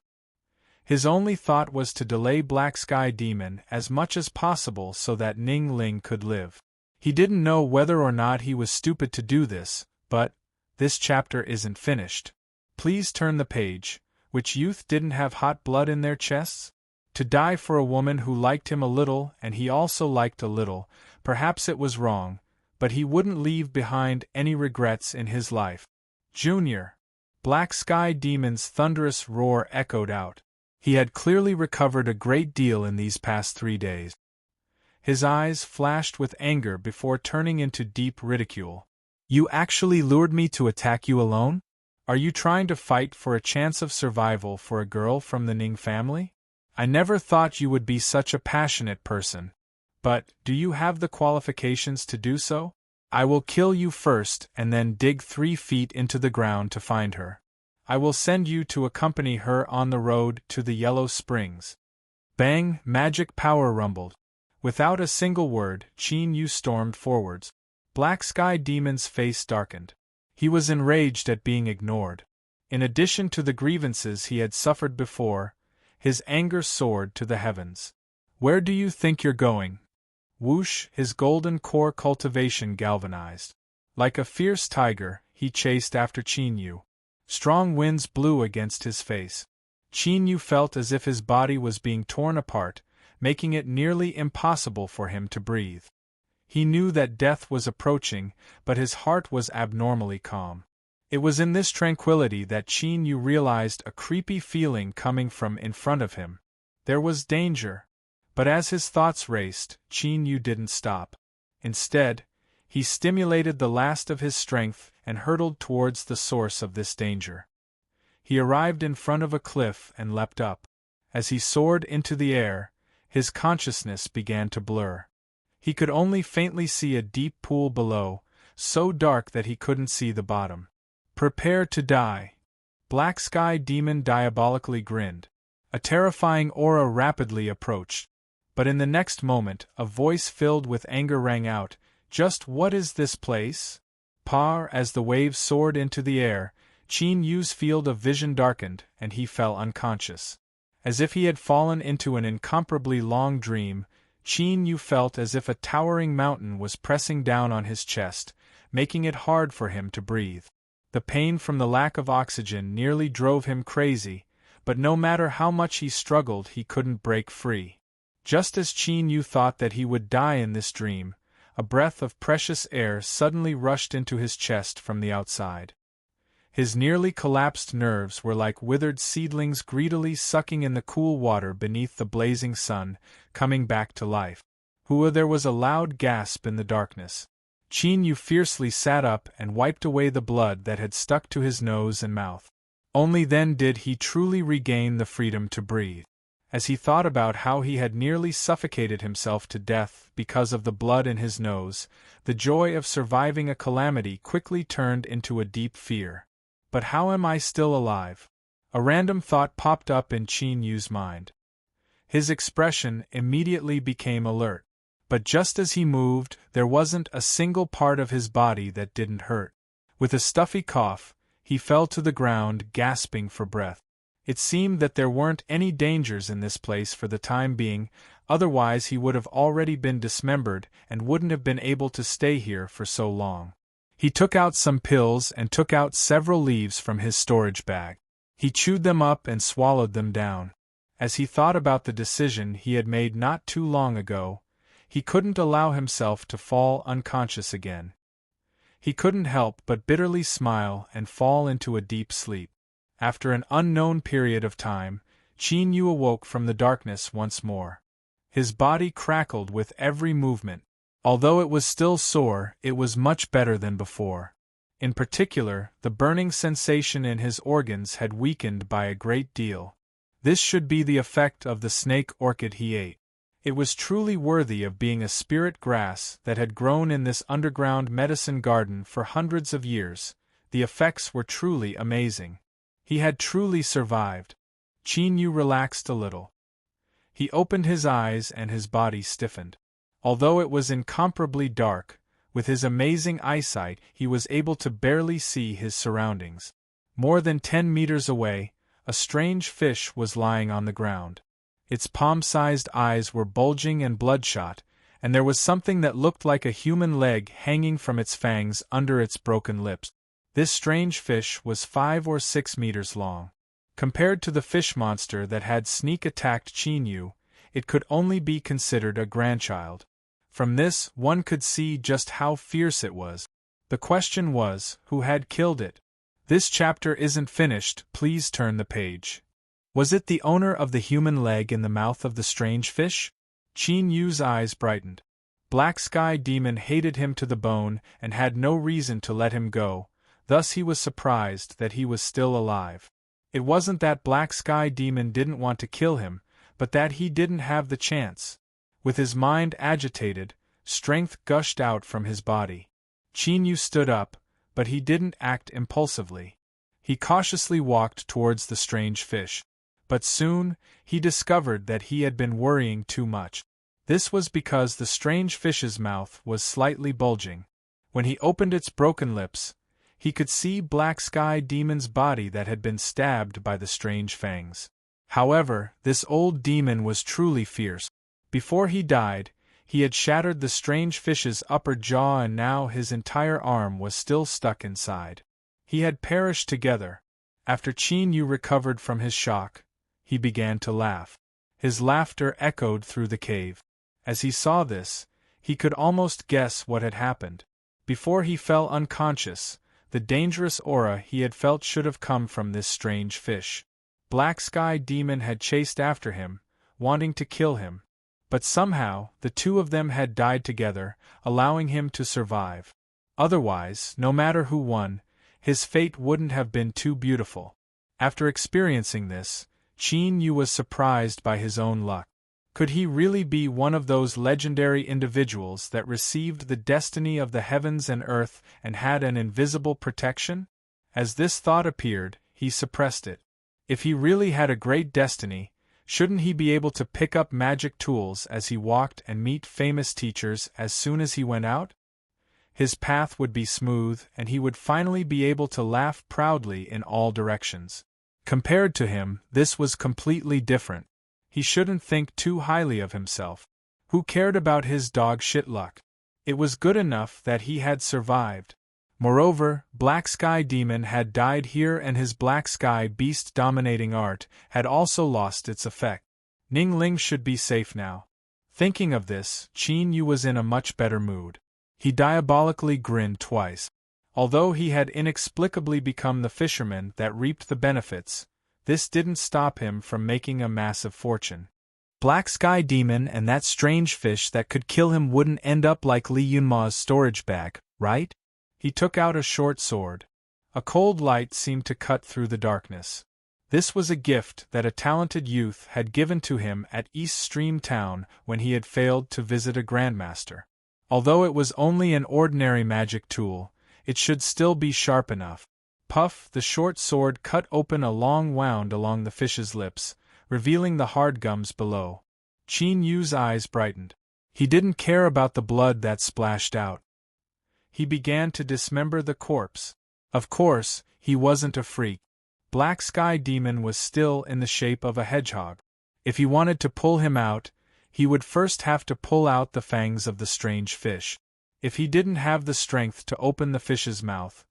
His only thought was to delay Black Sky Demon as much as possible so that Ning Ling could live. He didn't know whether or not he was stupid to do this, but this chapter isn't finished. Please turn the page. Which youth didn't have hot blood in their chests? To die for a woman who liked him a little and he also liked a little, perhaps it was wrong, but he wouldn't leave behind any regrets in his life. Junior. Black Sky Demon's thunderous roar echoed out. He had clearly recovered a great deal in these past 3 days. His eyes flashed with anger before turning into deep ridicule. "You actually lured me to attack you alone? Are you trying to fight for a chance of survival for a girl from the Ning family? I never thought you would be such a passionate person. But, do you have the qualifications to do so? I will kill you first and then dig 3 feet into the ground to find her. I will send you to accompany her on the road to the Yellow Springs." Bang! Magic power rumbled. Without a single word, Qin Yu stormed forwards. Black Sky Demon's face darkened. He was enraged at being ignored. In addition to the grievances he had suffered before, his anger soared to the heavens. "Where do you think you're going?" Whoosh, his golden core cultivation galvanized. Like a fierce tiger, he chased after Chinyu. Strong winds blew against his face. Chinyu felt as if his body was being torn apart, making it nearly impossible for him to breathe. He knew that death was approaching, but his heart was abnormally calm. It was in this tranquility that Chinyu realized a creepy feeling coming from in front of him. There was danger. But as his thoughts raced, Chinyu didn't stop. Instead, he stimulated the last of his strength and hurtled towards the source of this danger. He arrived in front of a cliff and leapt up. As he soared into the air, his consciousness began to blur. He could only faintly see a deep pool below, so dark that he couldn't see the bottom. "Prepare to die." Black Sky Demon diabolically grinned. A terrifying aura rapidly approached. But in the next moment, a voice filled with anger rang out, "Just what is this place?" Par, as the waves soared into the air, Chinyu's field of vision darkened and he fell unconscious. As if he had fallen into an incomparably long dream, Chinyu felt as if a towering mountain was pressing down on his chest, making it hard for him to breathe. The pain from the lack of oxygen nearly drove him crazy, but no matter how much he struggled he couldn't break free. Just as Chinyu thought that he would die in this dream, a breath of precious air suddenly rushed into his chest from the outside. His nearly collapsed nerves were like withered seedlings greedily sucking in the cool water beneath the blazing sun, coming back to life. There was a loud gasp in the darkness. Chinyu fiercely sat up and wiped away the blood that had stuck to his nose and mouth. Only then did he truly regain the freedom to breathe. As he thought about how he had nearly suffocated himself to death because of the blood in his nose, the joy of surviving a calamity quickly turned into a deep fear. But how am I still alive? A random thought popped up in Chinyu's mind. His expression immediately became alert. But just as he moved, there wasn't a single part of his body that didn't hurt. With a stuffy cough, he fell to the ground, gasping for breath. It seemed that there weren't any dangers in this place for the time being, otherwise he would have already been dismembered and wouldn't have been able to stay here for so long. He took out some pills and took out several leaves from his storage bag. He chewed them up and swallowed them down. As he thought about the decision he had made not too long ago, he couldn't allow himself to fall unconscious again. He couldn't help but bitterly smile and fall into a deep sleep. After an unknown period of time, Chinyu awoke from the darkness once more. His body crackled with every movement. Although it was still sore, it was much better than before. In particular, the burning sensation in his organs had weakened by a great deal. This should be the effect of the snake orchid he ate. It was truly worthy of being a spirit grass that had grown in this underground medicine garden for hundreds of years. The effects were truly amazing. He had truly survived. Chinyu relaxed a little. He opened his eyes and his body stiffened. Although it was incomparably dark, with his amazing eyesight he was able to barely see his surroundings. More than 10 meters away, a strange fish was lying on the ground. Its palm-sized eyes were bulging and bloodshot, and there was something that looked like a human leg hanging from its fangs under its broken lips. This strange fish was 5 or 6 meters long. Compared to the fish monster that had sneak-attacked Chinyu, it could only be considered a grandchild. From this, one could see just how fierce it was. The question was, who had killed it? This chapter isn't finished, please turn the page. Was it the owner of the human leg in the mouth of the strange fish? Chinyu's eyes brightened. Black Sky Demon hated him to the bone and had no reason to let him go, thus he was surprised that he was still alive. It wasn't that Black Sky Demon didn't want to kill him, but that he didn't have the chance. With his mind agitated, strength gushed out from his body. Chinyu stood up, but he didn't act impulsively. He cautiously walked towards the strange fish. But soon, he discovered that he had been worrying too much. This was because the strange fish's mouth was slightly bulging. When he opened its broken lips, He could see Black Sky Demon's body that had been stabbed by the strange fangs. However, this old demon was truly fierce. Before he died, he had shattered the strange fish's upper jaw, and now his entire arm was still stuck inside. He had perished together. After Qin Yu recovered from his shock, he began to laugh. His laughter echoed through the cave. As he saw this, he could almost guess what had happened. Before he fell unconscious, the dangerous aura he had felt should have come from this strange fish. Black Sky Demon had chased after him, wanting to kill him. But somehow, the two of them had died together, allowing him to survive. Otherwise, no matter who won, his fate wouldn't have been too beautiful. After experiencing this, Qin Yu was surprised by his own luck. Could he really be one of those legendary individuals that received the destiny of the heavens and earth and had an invisible protection? As this thought appeared, he suppressed it. If he really had a great destiny, shouldn't he be able to pick up magic tools as he walked and meet famous teachers as soon as he went out? His path would be smooth, and he would finally be able to laugh proudly in all directions. Compared to him, this was completely different. He shouldn't think too highly of himself. Who cared about his dog shit luck? It was good enough that he had survived. Moreover, Black Sky Demon had died here, and his Black Sky Beast dominating art had also lost its effect. Ning Ling should be safe now. Thinking of this, Qin Yu was in a much better mood. He diabolically grinned twice. Although he had inexplicably become the fisherman that reaped the benefits, this didn't stop him from making a massive fortune. Black Sky Demon and that strange fish that could kill him wouldn't end up like Li Yunma's storage bag, right? He took out a short sword. A cold light seemed to cut through the darkness. This was a gift that a talented youth had given to him at East Stream Town when he had failed to visit a grandmaster. Although it was only an ordinary magic tool, it should still be sharp enough. Puff, the short sword cut open a long wound along the fish's lips, revealing the hard gums below. Qin Yu's eyes brightened. He didn't care about the blood that splashed out. He began to dismember the corpse. Of course, he wasn't a freak. Black Sky Demon was still in the shape of a hedgehog. If he wanted to pull him out, he would first have to pull out the fangs of the strange fish. If he didn't have the strength to open the fish's mouth,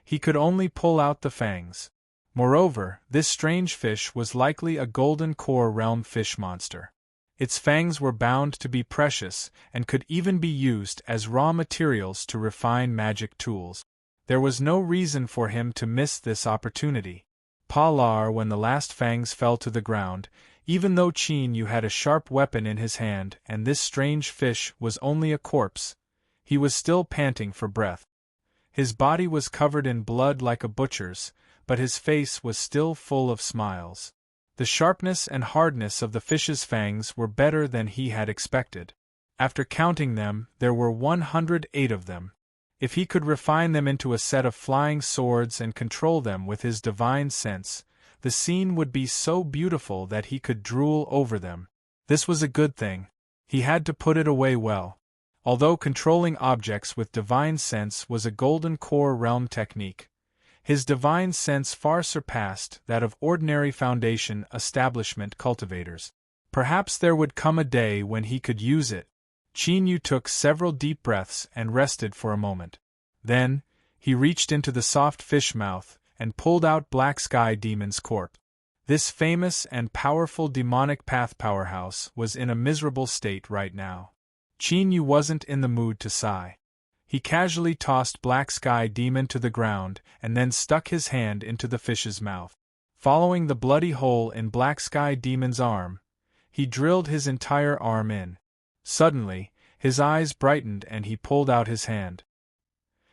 he could only pull out the fangs. Moreover, this strange fish was likely a golden core realm fish monster. Its fangs were bound to be precious and could even be used as raw materials to refine magic tools. There was no reason for him to miss this opportunity. Palar, when the last fangs fell to the ground, even though Qin Yu had a sharp weapon in his hand and this strange fish was only a corpse, he was still panting for breath. His body was covered in blood like a butcher's, but his face was still full of smiles. The sharpness and hardness of the fish's fangs were better than he had expected. After counting them, there were 108 of them. If he could refine them into a set of flying swords and control them with his divine sense, the scene would be so beautiful that he could drool over them. This was a good thing. He had to put it away well. Although controlling objects with divine sense was a golden core realm technique, his divine sense far surpassed that of ordinary foundation establishment cultivators. Perhaps there would come a day when he could use it. Qin Yu took several deep breaths and rested for a moment. Then, he reached into the soft fish mouth and pulled out Black Sky Demon's corpse. This famous and powerful demonic path powerhouse was in a miserable state right now. Qin Yu wasn't in the mood to sigh. He casually tossed Black Sky Demon to the ground and then stuck his hand into the fish's mouth. Following the bloody hole in Black Sky Demon's arm, he drilled his entire arm in. Suddenly, his eyes brightened and he pulled out his hand.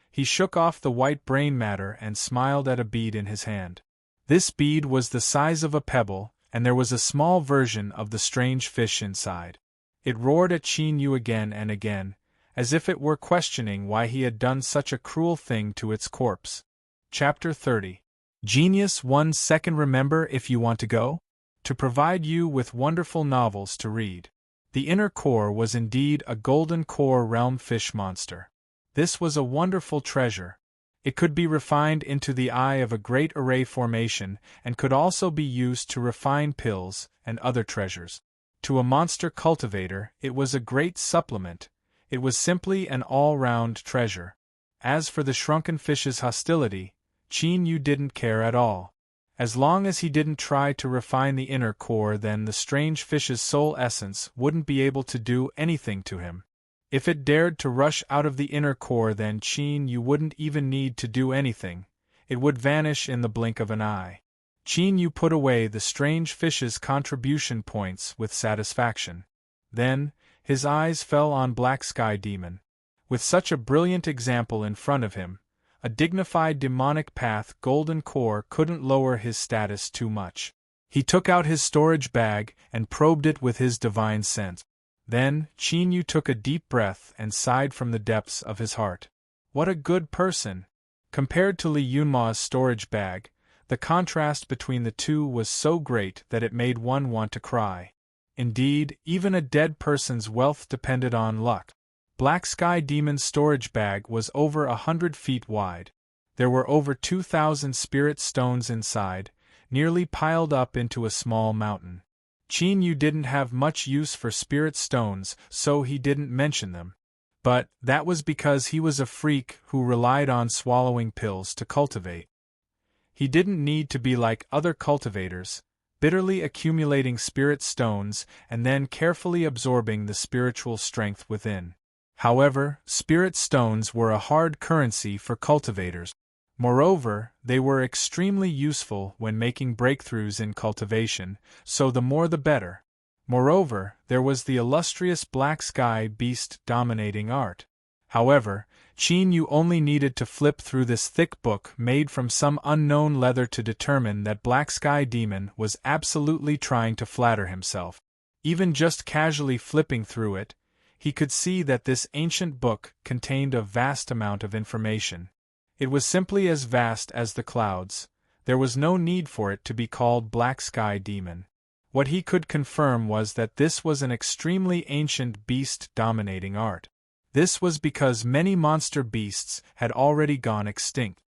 He shook off the white brain matter and smiled at a bead in his hand. This bead was the size of a pebble, and there was a small version of the strange fish inside. It roared at Qin Yu again and again, as if it were questioning why he had done such a cruel thing to its corpse. Chapter 30. Genius 1 second. Remember, if you want to go? To provide you with wonderful novels to read. The inner core was indeed a golden core realm fish monster. This was a wonderful treasure. It could be refined into the eye of a great array formation and could also be used to refine pills and other treasures. To a monster cultivator, it was a great supplement. It was simply an all-round treasure. As for the shrunken fish's hostility, Qin Yu didn't care at all. As long as he didn't try to refine the inner core, then the strange fish's soul essence wouldn't be able to do anything to him. If it dared to rush out of the inner core, then Qin Yu wouldn't even need to do anything. It would vanish in the blink of an eye. Qin Yu put away the strange fish's contribution points with satisfaction. Then, his eyes fell on Black Sky Demon. With such a brilliant example in front of him, a dignified demonic path golden core couldn't lower his status too much. He took out his storage bag and probed it with his divine sense. Then, Qin Yu took a deep breath and sighed from the depths of his heart. What a good person! Compared to Li Yunma's storage bag, the contrast between the two was so great that it made one want to cry. Indeed, even a dead person's wealth depended on luck. Black Sky Demon's storage bag was over 100 feet wide. There were over 2,000 spirit stones inside, nearly piled up into a small mountain. Qin Yu didn't have much use for spirit stones, so he didn't mention them. But that was because he was a freak who relied on swallowing pills to cultivate. He didn't need to be like other cultivators, bitterly accumulating spirit stones and then carefully absorbing the spiritual strength within. However, spirit stones were a hard currency for cultivators. Moreover, they were extremely useful when making breakthroughs in cultivation, so the more the better. Moreover, there was the illustrious Black Sky Beast dominating art. However, Qin Yu only needed to flip through this thick book made from some unknown leather to determine that Black Sky Demon was absolutely trying to flatter himself. Even just casually flipping through it, he could see that this ancient book contained a vast amount of information. It was simply as vast as the clouds. There was no need for it to be called Black Sky Demon. What he could confirm was that this was an extremely ancient beast dominating art. This was because many monster beasts had already gone extinct.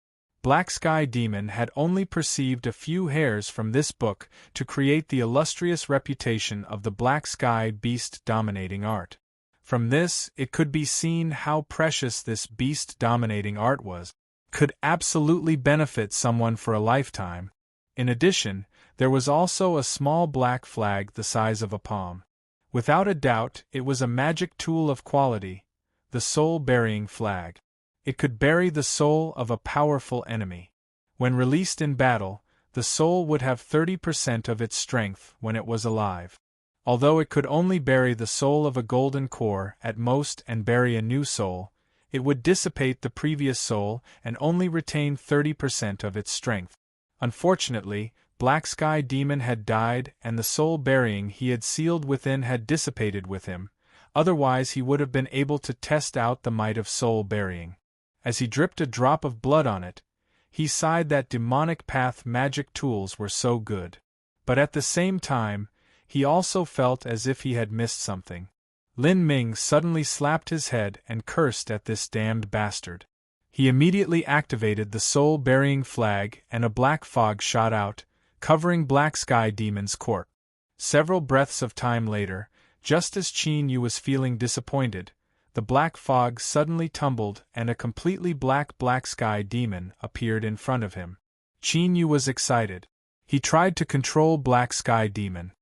Black Sky Demon had only perceived a few hairs from this book to create the illustrious reputation of the Black Sky Beast dominating art. From this, it could be seen how precious this beast dominating art was. Could absolutely benefit someone for a lifetime. In addition, there was also a small black flag the size of a palm. Without a doubt, it was a magic tool of quality, the soul-burying flag. It could bury the soul of a powerful enemy. When released in battle, the soul would have 30% of its strength when it was alive. Although it could only bury the soul of a golden core at most and bury a new soul, it would dissipate the previous soul and only retain 30% of its strength. Unfortunately, Black Sky Demon had died and the soul burying he had sealed within had dissipated with him, otherwise he would have been able to test out the might of soul burying. As he dripped a drop of blood on it, he sighed that demonic path magic tools were so good. But at the same time, he also felt as if he had missed something. Lin Ming suddenly slapped his head and cursed at this damned bastard. He immediately activated the soul-burying flag and a black fog shot out, covering Black Sky Demon's corpse. Several breaths of time later, just as Qin Yu was feeling disappointed, the black fog suddenly tumbled and a completely Black Sky Demon appeared in front of him. Qin Yu was excited. He tried to control Black Sky Demon.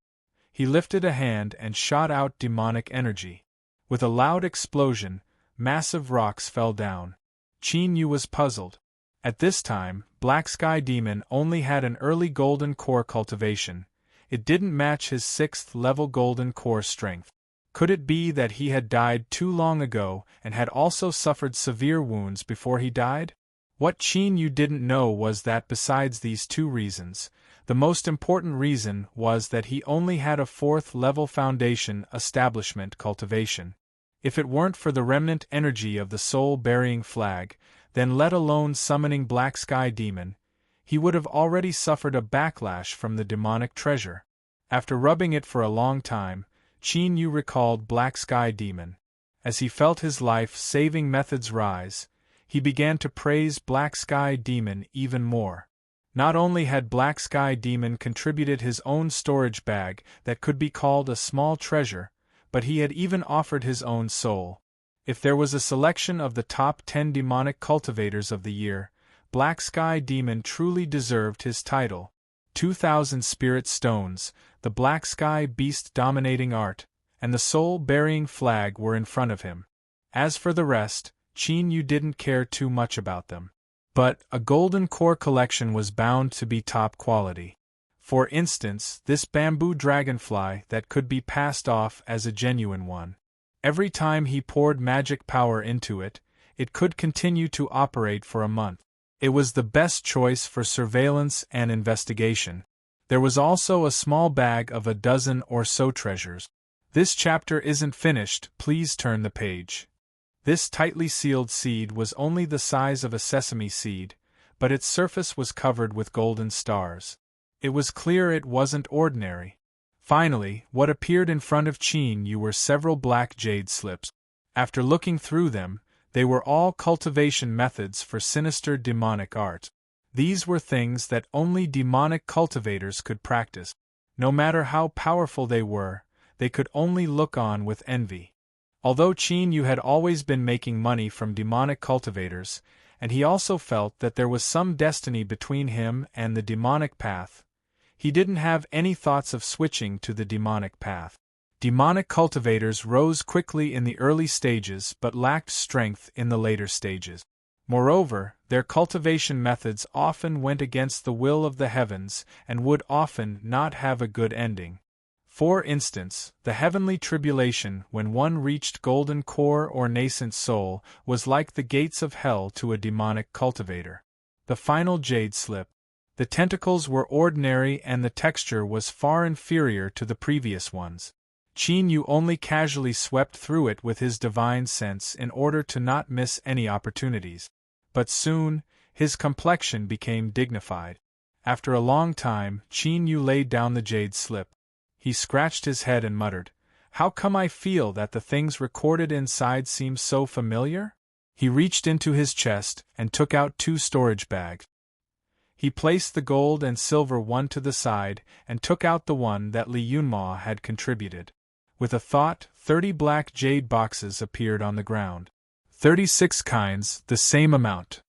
He lifted a hand and shot out demonic energy. With a loud explosion, massive rocks fell down. Qin Yu was puzzled. At this time, Black Sky Demon only had an early golden core cultivation. It didn't match his 6th level golden core strength. Could it be that he had died too long ago and had also suffered severe wounds before he died? What Qin Yu didn't know was that besides these two reasons, the most important reason was that he only had a 4th level foundation establishment cultivation. If it weren't for the remnant energy of the soul-burying flag, then let alone summoning Black Sky Demon, he would have already suffered a backlash from the demonic treasure. After rubbing it for a long time, Qin Yu recalled Black Sky Demon. As he felt his life-saving methods rise, he began to praise Black Sky Demon even more. Not only had Black Sky Demon contributed his own storage bag that could be called a small treasure, but he had even offered his own soul. If there was a selection of the top 10 demonic cultivators of the year, Black Sky Demon truly deserved his title. 2,000 spirit stones, the Black Sky Beast dominating art, and the soul-burying flag were in front of him. As for the rest, Qin Yu didn't care too much about them. But a golden core collection was bound to be top quality. For instance, this bamboo dragonfly that could be passed off as a genuine one. Every time he poured magic power into it, it could continue to operate for a month. It was the best choice for surveillance and investigation. There was also a small bag of a dozen or so treasures. This chapter isn't finished, please turn the page. This tightly sealed seed was only the size of a sesame seed, but its surface was covered with golden stars. It was clear it wasn't ordinary. Finally, what appeared in front of Qin Yu were several black jade slips. After looking through them, they were all cultivation methods for sinister demonic art. These were things that only demonic cultivators could practice. No matter how powerful they could only look on with envy. Although Qin Yu had always been making money from demonic cultivators, and he also felt that there was some destiny between him and the demonic path, he didn't have any thoughts of switching to the demonic path. Demonic cultivators rose quickly in the early stages but lacked strength in the later stages. Moreover, their cultivation methods often went against the will of the heavens and would often not have a good ending. For instance, the heavenly tribulation when one reached golden core or nascent soul was like the gates of hell to a demonic cultivator. The final jade slip. The tentacles were ordinary and the texture was far inferior to the previous ones. Qin Yu only casually swept through it with his divine sense in order to not miss any opportunities. But soon, his complexion became dignified. After a long time, Qin Yu laid down the jade slip. He scratched his head and muttered, "How come I feel that the things recorded inside seem so familiar?" He reached into his chest and took out 2 storage bags. He placed the gold and silver one to the side and took out the one that Li Yunma had contributed. With a thought, 30 black jade boxes appeared on the ground. 36 kinds, the same amount.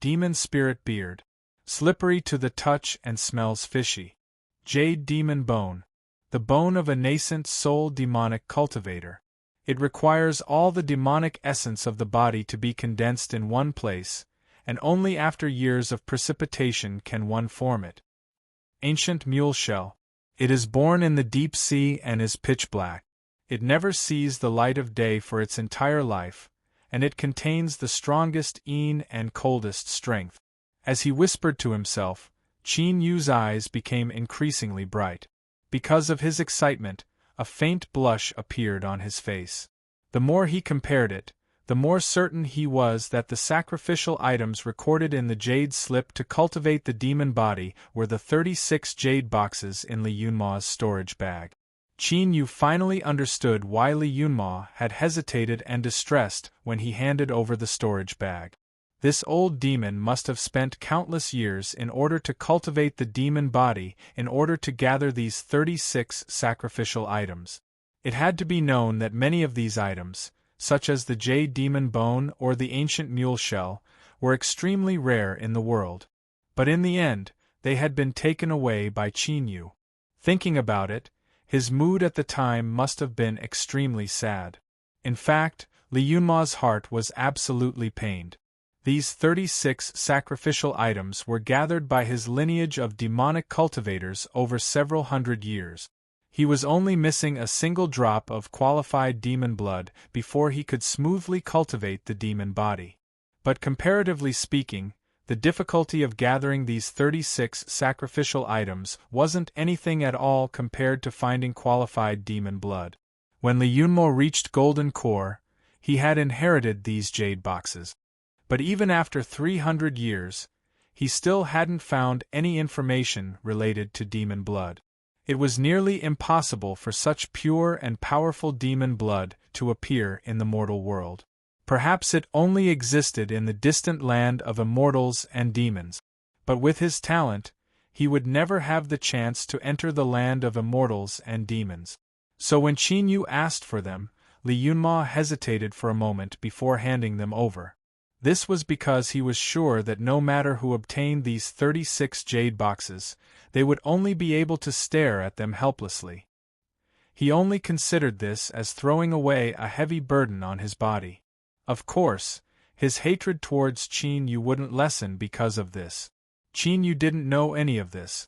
Demon spirit beard. Slippery to the touch and smells fishy. Jade demon bone. The bone of a nascent soul demonic cultivator. It requires all the demonic essence of the body to be condensed in one place, and only after years of precipitation can one form it. Ancient mule shell. It is born in the deep sea and is pitch black. It never sees the light of day for its entire life, and it contains the strongest yin and coldest strength. As he whispered to himself, Qin Yu's eyes became increasingly bright. Because of his excitement, a faint blush appeared on his face. The more he compared it, the more certain he was that the sacrificial items recorded in the jade slip to cultivate the demon body were the 36 jade boxes in Li Yunma's storage bag. Qin Yu finally understood why Li Yunma had hesitated and distressed when he handed over the storage bag. This old demon must have spent countless years in order to cultivate the demon body in order to gather these 36 sacrificial items. It had to be known that many of these items, such as the jade demon bone or the ancient mule shell, were extremely rare in the world. But in the end, they had been taken away by Qin Yu. Thinking about it, his mood at the time must have been extremely sad. In fact, Li Yunma's heart was absolutely pained. These 36 sacrificial items were gathered by his lineage of demonic cultivators over several hundred years. He was only missing a single drop of qualified demon blood before he could smoothly cultivate the demon body. But comparatively speaking, the difficulty of gathering these 36 sacrificial items wasn't anything at all compared to finding qualified demon blood. When Li Yunmo reached Golden Core, he had inherited these jade boxes. But even after 300 years, he still hadn't found any information related to demon blood. It was nearly impossible for such pure and powerful demon blood to appear in the mortal world. Perhaps it only existed in the distant land of immortals and demons. But with his talent, he would never have the chance to enter the land of immortals and demons. So when Qin Yu asked for them, Li Yunma hesitated for a moment before handing them over. This was because he was sure that no matter who obtained these 36 jade boxes, they would only be able to stare at them helplessly. He only considered this as throwing away a heavy burden on his body. Of course, his hatred towards Qin Yu wouldn't lessen because of this. Qin Yu didn't know any of this.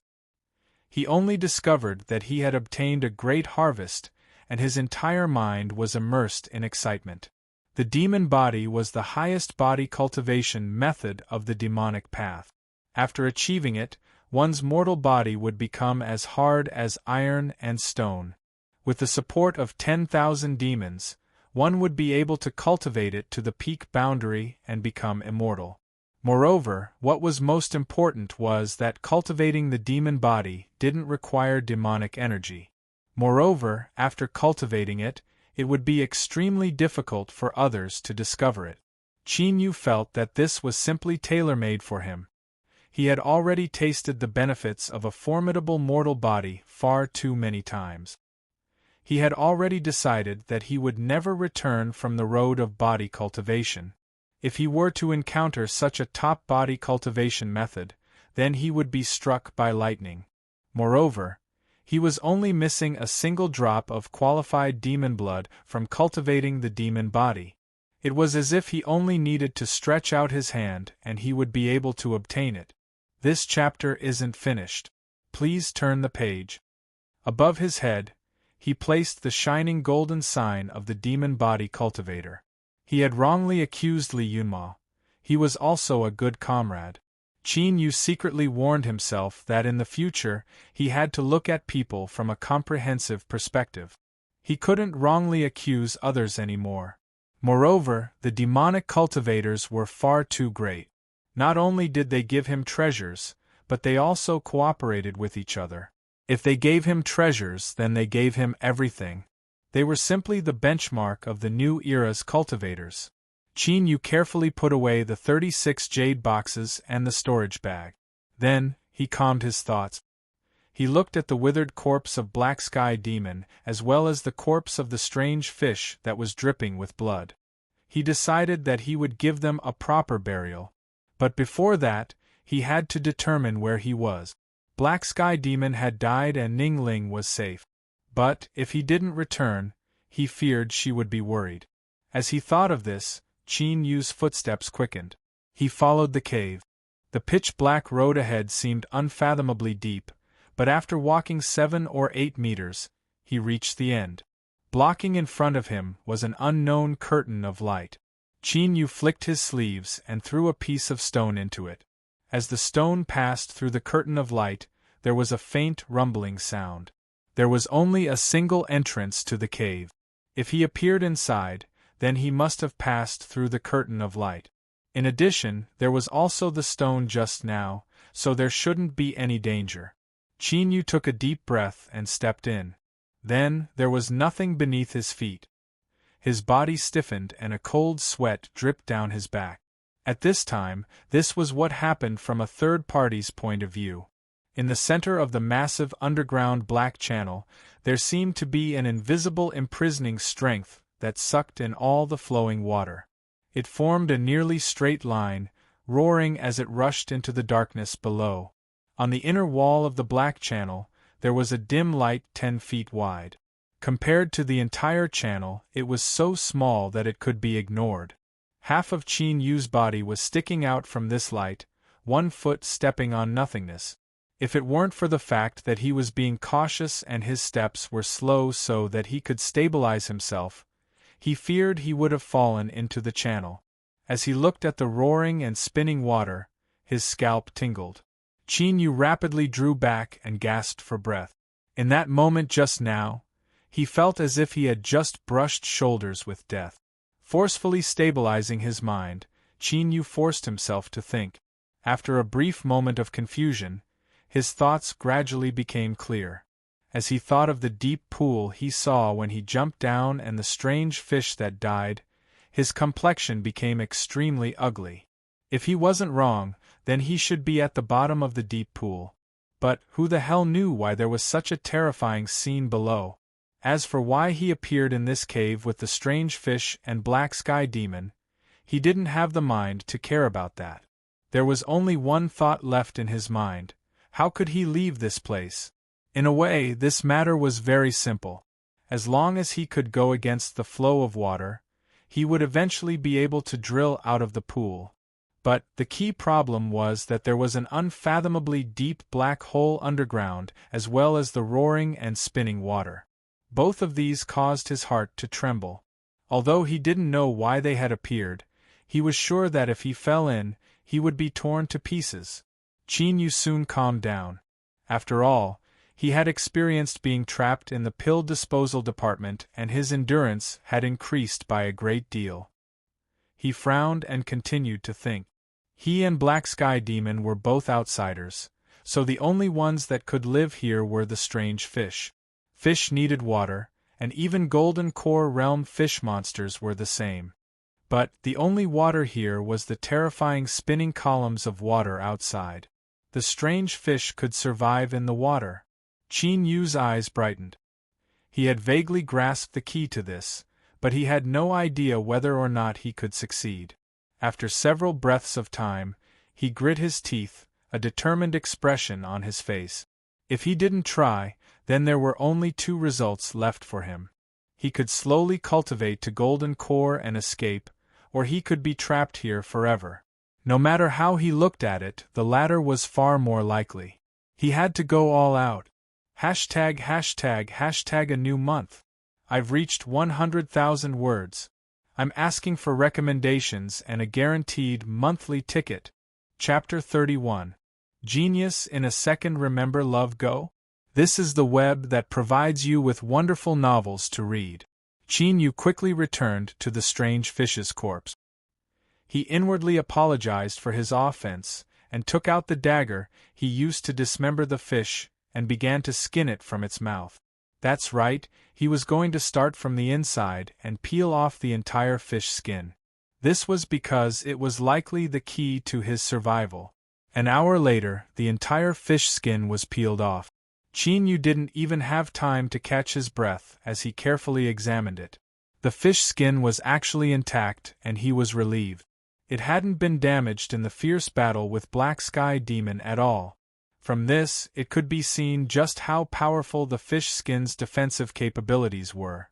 He only discovered that he had obtained a great harvest, and his entire mind was immersed in excitement. The demon body was the highest body cultivation method of the demonic path. After achieving it, one's mortal body would become as hard as iron and stone. With the support of 10,000 demons, one would be able to cultivate it to the peak boundary and become immortal. Moreover, what was most important was that cultivating the demon body didn't require demonic energy. Moreover, after cultivating it, it would be extremely difficult for others to discover it. Qin Yu felt that this was simply tailor-made for him. He had already tasted the benefits of a formidable mortal body far too many times. He had already decided that he would never return from the road of body cultivation. If he were to encounter such a top body cultivation method, then he would be struck by lightning. Moreover, he was only missing a single drop of qualified demon blood from cultivating the demon body. It was as if he only needed to stretch out his hand and he would be able to obtain it. This chapter isn't finished. Please turn the page. Above his head, he placed the shining golden sign of the demon body cultivator. He had wrongly accused Li Yunma. He was also a good comrade. Qin Yu secretly warned himself that in the future he had to look at people from a comprehensive perspective. He couldn't wrongly accuse others anymore. Moreover, the demonic cultivators were far too great. Not only did they give him treasures, but they also cooperated with each other. If they gave him treasures, then they gave him everything. They were simply the benchmark of the new era's cultivators. Qin Yu carefully put away the 36 jade boxes and the storage bag. Then, he calmed his thoughts. He looked at the withered corpse of Black Sky Demon as well as the corpse of the strange fish that was dripping with blood. He decided that he would give them a proper burial. But before that, he had to determine where he was. Black Sky Demon had died and Ning Ling was safe. But, if he didn't return, he feared she would be worried. As he thought of this, Qin Yu's footsteps quickened. He followed the cave. The pitch-black road ahead seemed unfathomably deep, but after walking 7 or 8 meters, he reached the end. Blocking in front of him was an unknown curtain of light. Qin Yu flicked his sleeves and threw a piece of stone into it. As the stone passed through the curtain of light, there was a faint rumbling sound. There was only a single entrance to the cave. If he appeared inside, then he must have passed through the curtain of light. In addition, there was also the stone just now, so there shouldn't be any danger. Qin Yu took a deep breath and stepped in. Then, there was nothing beneath his feet. His body stiffened and a cold sweat dripped down his back. At this time, this was what happened from a third party's point of view. In the center of the massive underground black channel, there seemed to be an invisible imprisoning strength that sucked in all the flowing water. It formed a nearly straight line, roaring as it rushed into the darkness below. On the inner wall of the black channel, there was a dim light 10 feet wide. Compared to the entire channel, it was so small that it could be ignored. Half of Qin Yu's body was sticking out from this light, 1 foot stepping on nothingness. If it weren't for the fact that he was being cautious and his steps were slow so that he could stabilize himself, he feared he would have fallen into the channel. As he looked at the roaring and spinning water, his scalp tingled. Qin Yu rapidly drew back and gasped for breath. In that moment just now, he felt as if he had just brushed shoulders with death. Forcefully stabilizing his mind, Qin Yu forced himself to think. After a brief moment of confusion, his thoughts gradually became clear. As he thought of the deep pool he saw when he jumped down and the strange fish that died, His complexion became extremely ugly. If he wasn't wrong, then he should be at the bottom of the deep pool. But who the hell knew why there was such a terrifying scene below? As for why he appeared in this cave with the strange fish and black sky demon, he didn't have the mind to care about that. There was only one thought left in his mind: how could he leave this place? In a way, this matter was very simple. As long as he could go against the flow of water, he would eventually be able to drill out of the pool. But the key problem was that there was an unfathomably deep black hole underground, as well as the roaring and spinning water. Both of these caused his heart to tremble. Although he didn't know why they had appeared, he was sure that if he fell in, he would be torn to pieces. Qin Yu soon calmed down. After all, he had experienced being trapped in the pill disposal department, and his endurance had increased by a great deal. He frowned and continued to think. He and Black Sky Demon were both outsiders, so the only ones that could live here were the strange fish. Fish needed water, and even Golden Core Realm fish monsters were the same. But the only water here was the terrifying spinning columns of water outside. The strange fish could survive in the water. Qin Yu's eyes brightened. He had vaguely grasped the key to this, but he had no idea whether or not he could succeed. After several breaths of time, he grit his teeth, a determined expression on his face. If he didn't try, then there were only two results left for him. He could slowly cultivate to Golden Core and escape, or he could be trapped here forever. No matter how he looked at it, the latter was far more likely. He had to go all out. ### a new month. I've reached 100,000 words. I'm asking for recommendations and a guaranteed monthly ticket. Chapter 31. Genius in a Second. Remember Love Go? This is the web that provides you with wonderful novels to read. Qin Yu quickly returned to the strange fish's corpse. He inwardly apologized for his offense, and took out the dagger he used to dismember the fish, and began to skin it from its mouth. That's right, he was going to start from the inside and peel off the entire fish skin. This was because it was likely the key to his survival. An hour later, the entire fish skin was peeled off. Qin Yu didn't even have time to catch his breath as he carefully examined it. The fish skin was actually intact, and he was relieved. It hadn't been damaged in the fierce battle with Black Sky Demon at all. From this, it could be seen just how powerful the fish skin's defensive capabilities were.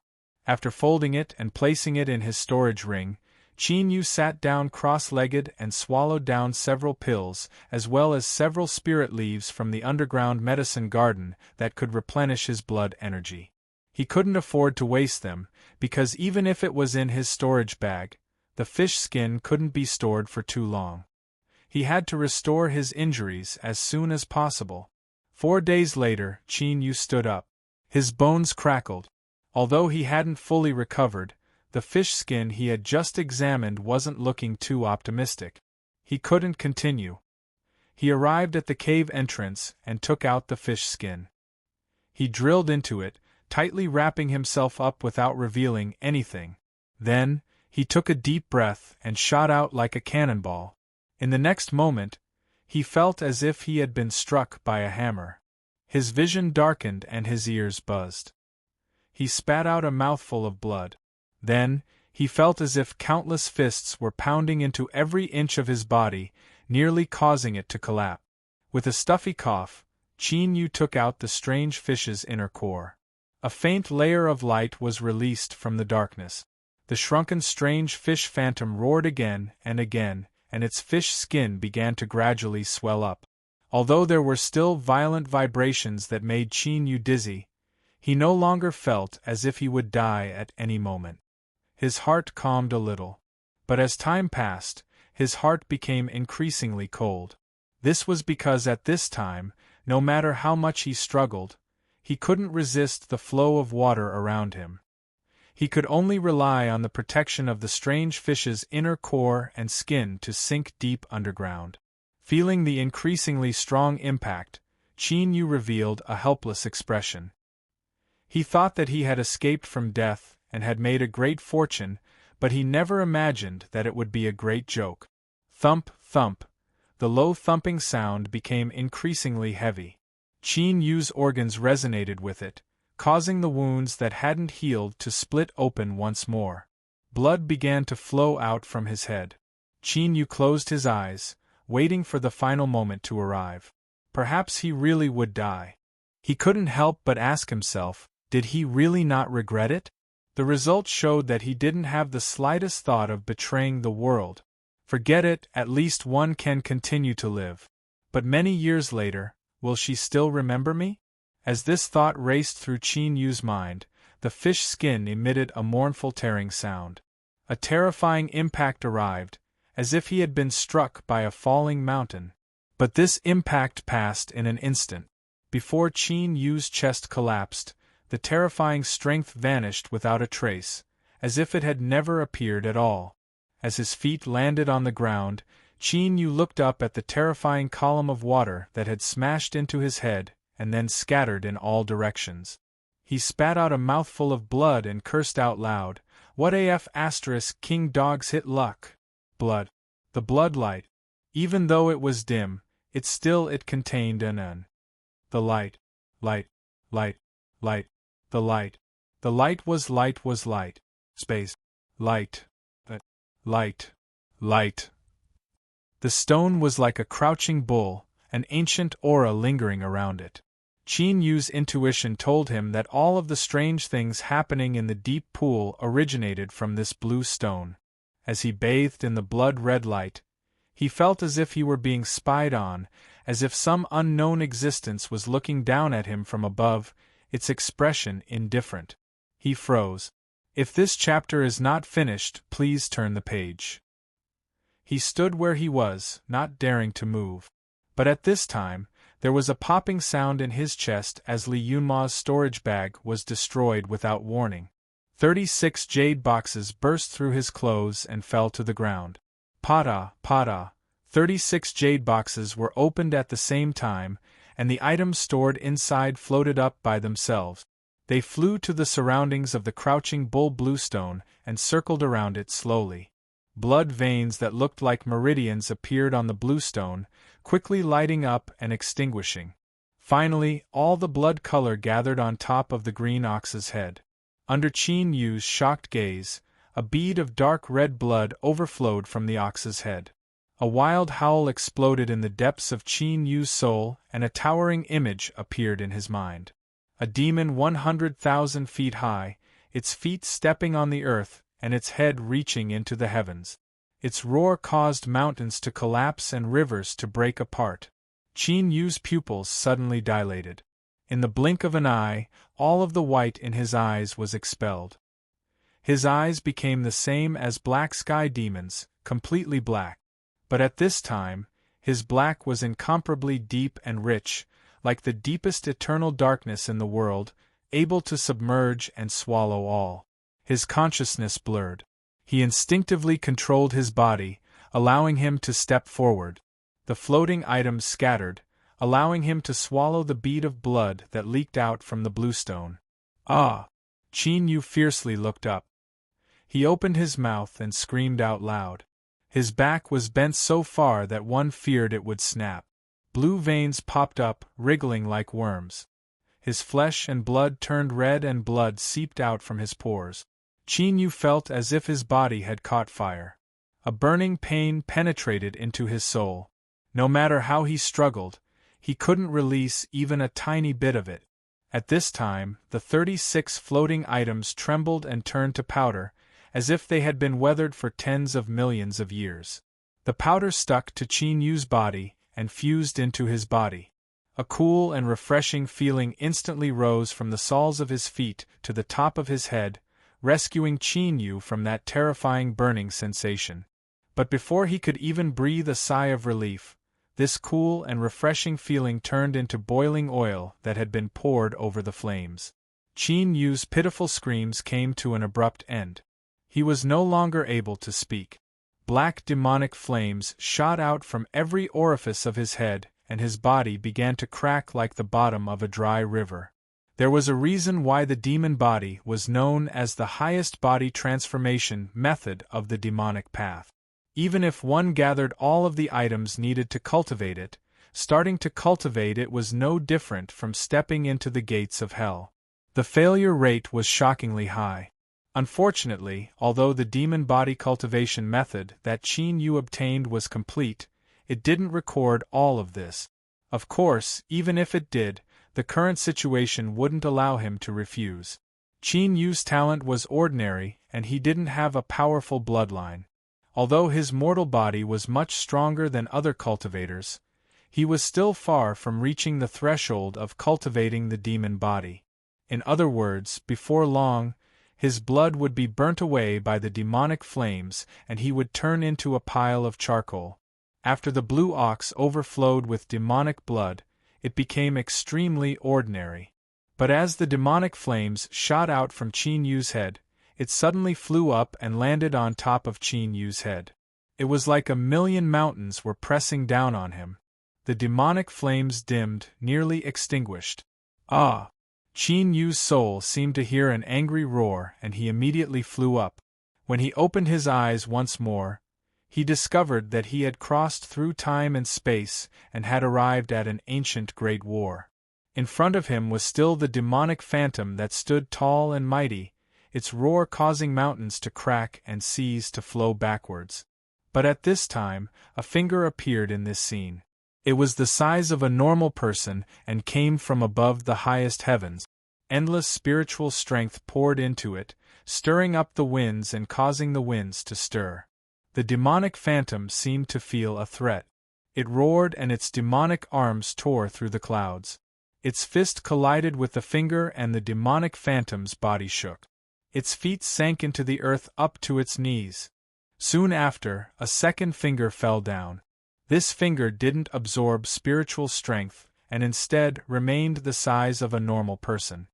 After folding it and placing it in his storage ring, Qin Yu sat down cross-legged and swallowed down several pills, as well as several spirit leaves from the underground medicine garden that could replenish his blood energy. He couldn't afford to waste them, because even if it was in his storage bag, the fish skin couldn't be stored for too long. He had to restore his injuries as soon as possible. 4 days later, Qin Yu stood up. His bones crackled. Although he hadn't fully recovered, the fish skin he had just examined wasn't looking too optimistic. He couldn't continue. He arrived at the cave entrance and took out the fish skin. He drilled into it, tightly wrapping himself up without revealing anything. Then, he took a deep breath and shot out like a cannonball. In the next moment, he felt as if he had been struck by a hammer. His vision darkened and his ears buzzed. He spat out a mouthful of blood. Then, he felt as if countless fists were pounding into every inch of his body, nearly causing it to collapse. With a stuffy cough, Qin Yu took out the strange fish's inner core. A faint layer of light was released from the darkness. The shrunken strange fish phantom roared again, and its fish skin began to gradually swell up. Although there were still violent vibrations that made Qin Yu dizzy, he no longer felt as if he would die at any moment. His heart calmed a little. But as time passed, his heart became increasingly cold. This was because at this time, no matter how much he struggled, he couldn't resist the flow of water around him. He could only rely on the protection of the strange fish's inner core and skin to sink deep underground. Feeling the increasingly strong impact, Qin Yu revealed a helpless expression. He thought that he had escaped from death and had made a great fortune, but he never imagined that it would be a great joke. Thump, thump. The low thumping sound became increasingly heavy. Qin Yu's organs resonated with it, causing the wounds that hadn't healed to split open once more. Blood began to flow out from his head. Qin Yu closed his eyes, waiting for the final moment to arrive. Perhaps he really would die. He couldn't help but ask himself, did he really not regret it? The results showed that he didn't have the slightest thought of betraying the world. Forget it, at least one can continue to live. But many years later, will she still remember me? As this thought raced through Qin Yu's mind, the fish skin emitted a mournful tearing sound. A terrifying impact arrived, as if he had been struck by a falling mountain. But this impact passed in an instant. Before Qin Yu's chest collapsed, the terrifying strength vanished without a trace, as if it had never appeared at all. As his feet landed on the ground, Qin Yu looked up at the terrifying column of water that had smashed into his head and then scattered in all directions. He spat out a mouthful of blood and cursed out loud, "What af*, king dogs hit luck." Blood. The bloodlight. Even though it was dim, it contained an. The light. Light. Light. Light. The light. The light was light. Space. Light. Light. Light. The stone was like a crouching bull, an ancient aura lingering around it. Qin Yu's intuition told him that all of the strange things happening in the deep pool originated from this blue stone. As he bathed in the blood-red light, he felt as if he were being spied on, as if some unknown existence was looking down at him from above, its expression indifferent. He froze. If this chapter is not finished, please turn the page. He stood where he was, not daring to move. But at this time, there was a popping sound in his chest as Li Yunma's storage bag was destroyed without warning. 36 jade boxes burst through his clothes and fell to the ground. Pada, pada. 36 jade boxes were opened at the same time, and the items stored inside floated up by themselves. They flew to the surroundings of the crouching bull bluestone and circled around it slowly. Blood veins that looked like meridians appeared on the bluestone, quickly lighting up and extinguishing. Finally, all the blood color gathered on top of the green ox's head. Under Qin Yu's shocked gaze, a bead of dark red blood overflowed from the ox's head. A wild howl exploded in the depths of Qin Yu's soul, and a towering image appeared in his mind. A demon 100,000 feet high, its feet stepping on the earth, and its head reaching into the heavens. Its roar caused mountains to collapse and rivers to break apart. Qin Yu's pupils suddenly dilated. In the blink of an eye, all of the white in his eyes was expelled. His eyes became the same as black sky demons, completely black. But at this time, his black was incomparably deep and rich, like the deepest eternal darkness in the world, able to submerge and swallow all. His consciousness blurred. He instinctively controlled his body, allowing him to step forward. The floating items scattered, allowing him to swallow the bead of blood that leaked out from the bluestone. Ah! Qin Yu fiercely looked up. He opened his mouth and screamed out loud. His back was bent so far that one feared it would snap. Blue veins popped up, wriggling like worms. His flesh and blood turned red and blood seeped out from his pores. Qin Yu felt as if his body had caught fire. A burning pain penetrated into his soul. No matter how he struggled, he couldn't release even a tiny bit of it. At this time, the 36 floating items trembled and turned to powder, as if they had been weathered for tens of millions of years. The powder stuck to Qin Yu's body and fused into his body. A cool and refreshing feeling instantly rose from the soles of his feet to the top of his head, rescuing Qin Yu from that terrifying burning sensation. But before he could even breathe a sigh of relief, this cool and refreshing feeling turned into boiling oil that had been poured over the flames. Qin Yu's pitiful screams came to an abrupt end. He was no longer able to speak. Black demonic flames shot out from every orifice of his head, and his body began to crack like the bottom of a dry river. There was a reason why the demon body was known as the highest body transformation method of the demonic path. Even if one gathered all of the items needed to cultivate it, starting to cultivate it was no different from stepping into the gates of hell. The failure rate was shockingly high. Unfortunately, although the demon body cultivation method that Qin Yu obtained was complete, it didn't record all of this. Of course, even if it did, the current situation wouldn't allow him to refuse. Qin Yu's talent was ordinary, and he didn't have a powerful bloodline. Although his mortal body was much stronger than other cultivators, he was still far from reaching the threshold of cultivating the demon body. In other words, before long, his blood would be burnt away by the demonic flames and he would turn into a pile of charcoal. After the blue ox overflowed with demonic blood, it became extremely ordinary. But as the demonic flames shot out from Qin Yu's head, it suddenly flew up and landed on top of Qin Yu's head. It was like a million mountains were pressing down on him. The demonic flames dimmed, nearly extinguished. Ah! Qin Yu's soul seemed to hear an angry roar and he immediately flew up. When he opened his eyes once more, he discovered that he had crossed through time and space and had arrived at an ancient great war. In front of him was still the demonic phantom that stood tall and mighty, its roar causing mountains to crack and seas to flow backwards. But at this time, a finger appeared in this scene. It was the size of a normal person and came from above the highest heavens. Endless spiritual strength poured into it, stirring up the winds and causing the winds to stir. The demonic phantom seemed to feel a threat. It roared and its demonic arms tore through the clouds. Its fist collided with the finger and the demonic phantom's body shook. Its feet sank into the earth up to its knees. Soon after, a second finger fell down. This finger didn't absorb spiritual strength and instead remained the size of a normal person.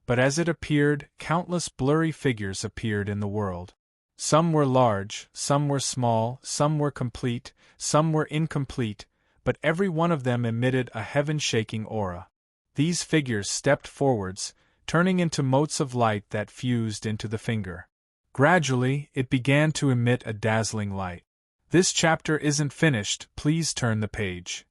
But as it appeared, countless blurry figures appeared in the world. Some were large, some were small, some were complete, some were incomplete, but every one of them emitted a heaven-shaking aura. These figures stepped forwards, turning into motes of light that fused into the finger. Gradually, it began to emit a dazzling light. This chapter isn't finished, please turn the page.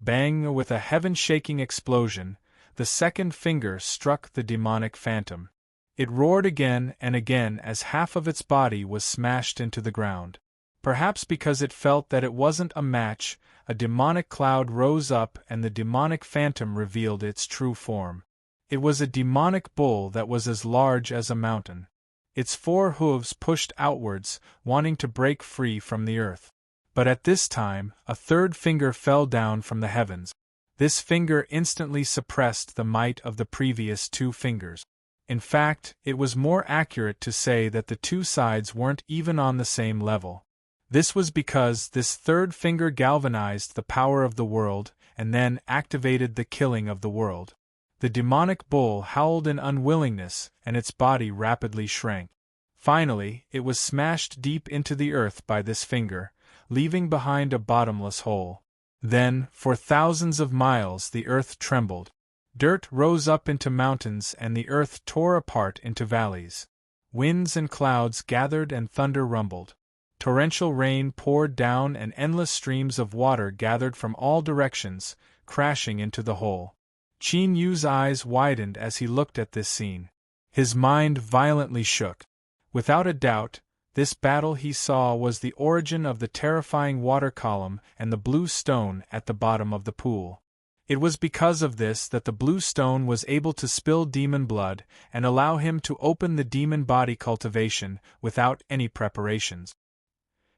Bang! With a heaven-shaking explosion, the second finger struck the demonic phantom. It roared again and again as half of its body was smashed into the ground. Perhaps because it felt that it wasn't a match, a demonic cloud rose up and the demonic phantom revealed its true form. It was a demonic bull that was as large as a mountain. Its 4 hooves pushed outwards, wanting to break free from the earth. But at this time, a third finger fell down from the heavens. This finger instantly suppressed the might of the previous 2 fingers. In fact, it was more accurate to say that the 2 sides weren't even on the same level. This was because this third finger galvanized the power of the world and then activated the killing of the world. The demonic bull howled in unwillingness and its body rapidly shrank. Finally, it was smashed deep into the earth by this finger, leaving behind a bottomless hole. Then, for thousands of miles the earth trembled. Dirt rose up into mountains and the earth tore apart into valleys. Winds and clouds gathered and thunder rumbled. Torrential rain poured down and endless streams of water gathered from all directions, crashing into the hole. Qin Yu's eyes widened as he looked at this scene. His mind violently shook. Without a doubt, this battle he saw was the origin of the terrifying water column and the blue stone at the bottom of the pool. It was because of this that the blue stone was able to spill demon blood and allow him to open the demon body cultivation without any preparations.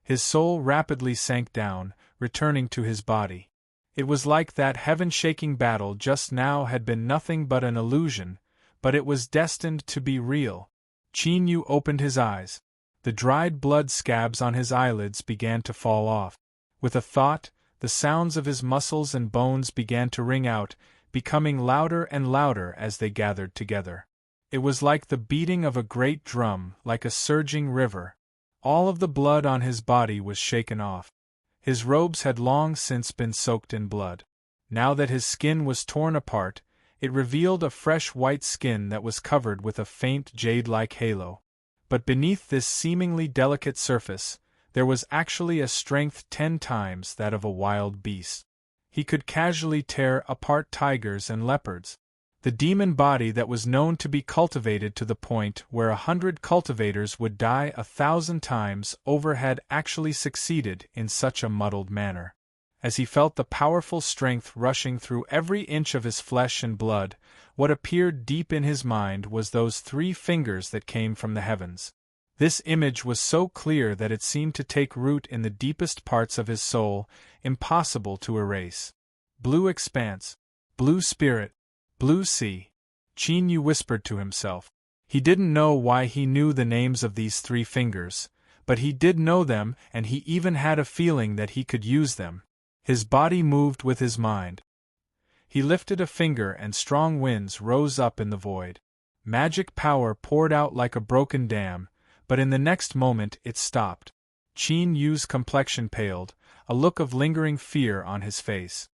His soul rapidly sank down, returning to his body. It was like that heaven-shaking battle just now had been nothing but an illusion, but it was destined to be real. Qin Yu opened his eyes. The dried blood scabs on his eyelids began to fall off. With a thought, the sounds of his muscles and bones began to ring out, becoming louder and louder as they gathered together. It was like the beating of a great drum, like a surging river. All of the blood on his body was shaken off. His robes had long since been soaked in blood. Now that his skin was torn apart, It revealed a fresh white skin that was covered with a faint jade-like halo. But beneath this seemingly delicate surface, there was actually a strength 10 times that of a wild beast. He could casually tear apart tigers and leopards. The demon body that was known to be cultivated to the point where 100 cultivators would die 1,000 times over had actually succeeded in such a muddled manner. As he felt the powerful strength rushing through every inch of his flesh and blood, what appeared deep in his mind was those 3 fingers that came from the heavens. This image was so clear that it seemed to take root in the deepest parts of his soul, impossible to erase. Blue expanse, blue spirit, blue sea, Qin Yu whispered to himself. He didn't know why he knew the names of these 3 fingers, but he did know them, and he even had a feeling that he could use them. His body moved with his mind. He lifted a finger and strong winds rose up in the void. Magic power poured out like a broken dam, but in the next moment it stopped. Qin Yu's complexion paled, a look of lingering fear on his face.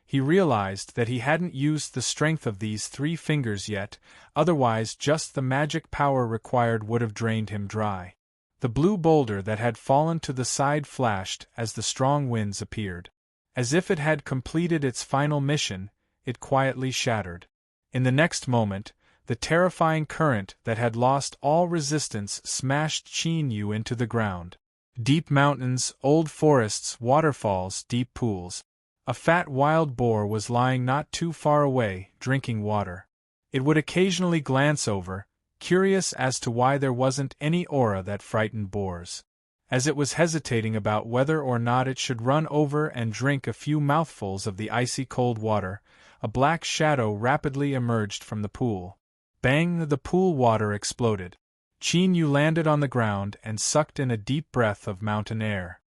He realized that he hadn't used the strength of these 3 fingers yet, otherwise just the magic power required would have drained him dry. The blue boulder that had fallen to the side flashed as the strong winds appeared. As if it had completed its final mission, it quietly shattered. In the next moment, the terrifying current that had lost all resistance smashed Qin Yu into the ground. Deep mountains, old forests, waterfalls, deep pools. A fat wild boar was lying not too far away, drinking water. It would occasionally glance over, curious as to why there wasn't any aura that frightened boars. As it was hesitating about whether or not it should run over and drink a few mouthfuls of the icy cold water, a black shadow rapidly emerged from the pool. Bang! The pool water exploded. Qin Yu landed on the ground and sucked in a deep breath of mountain air.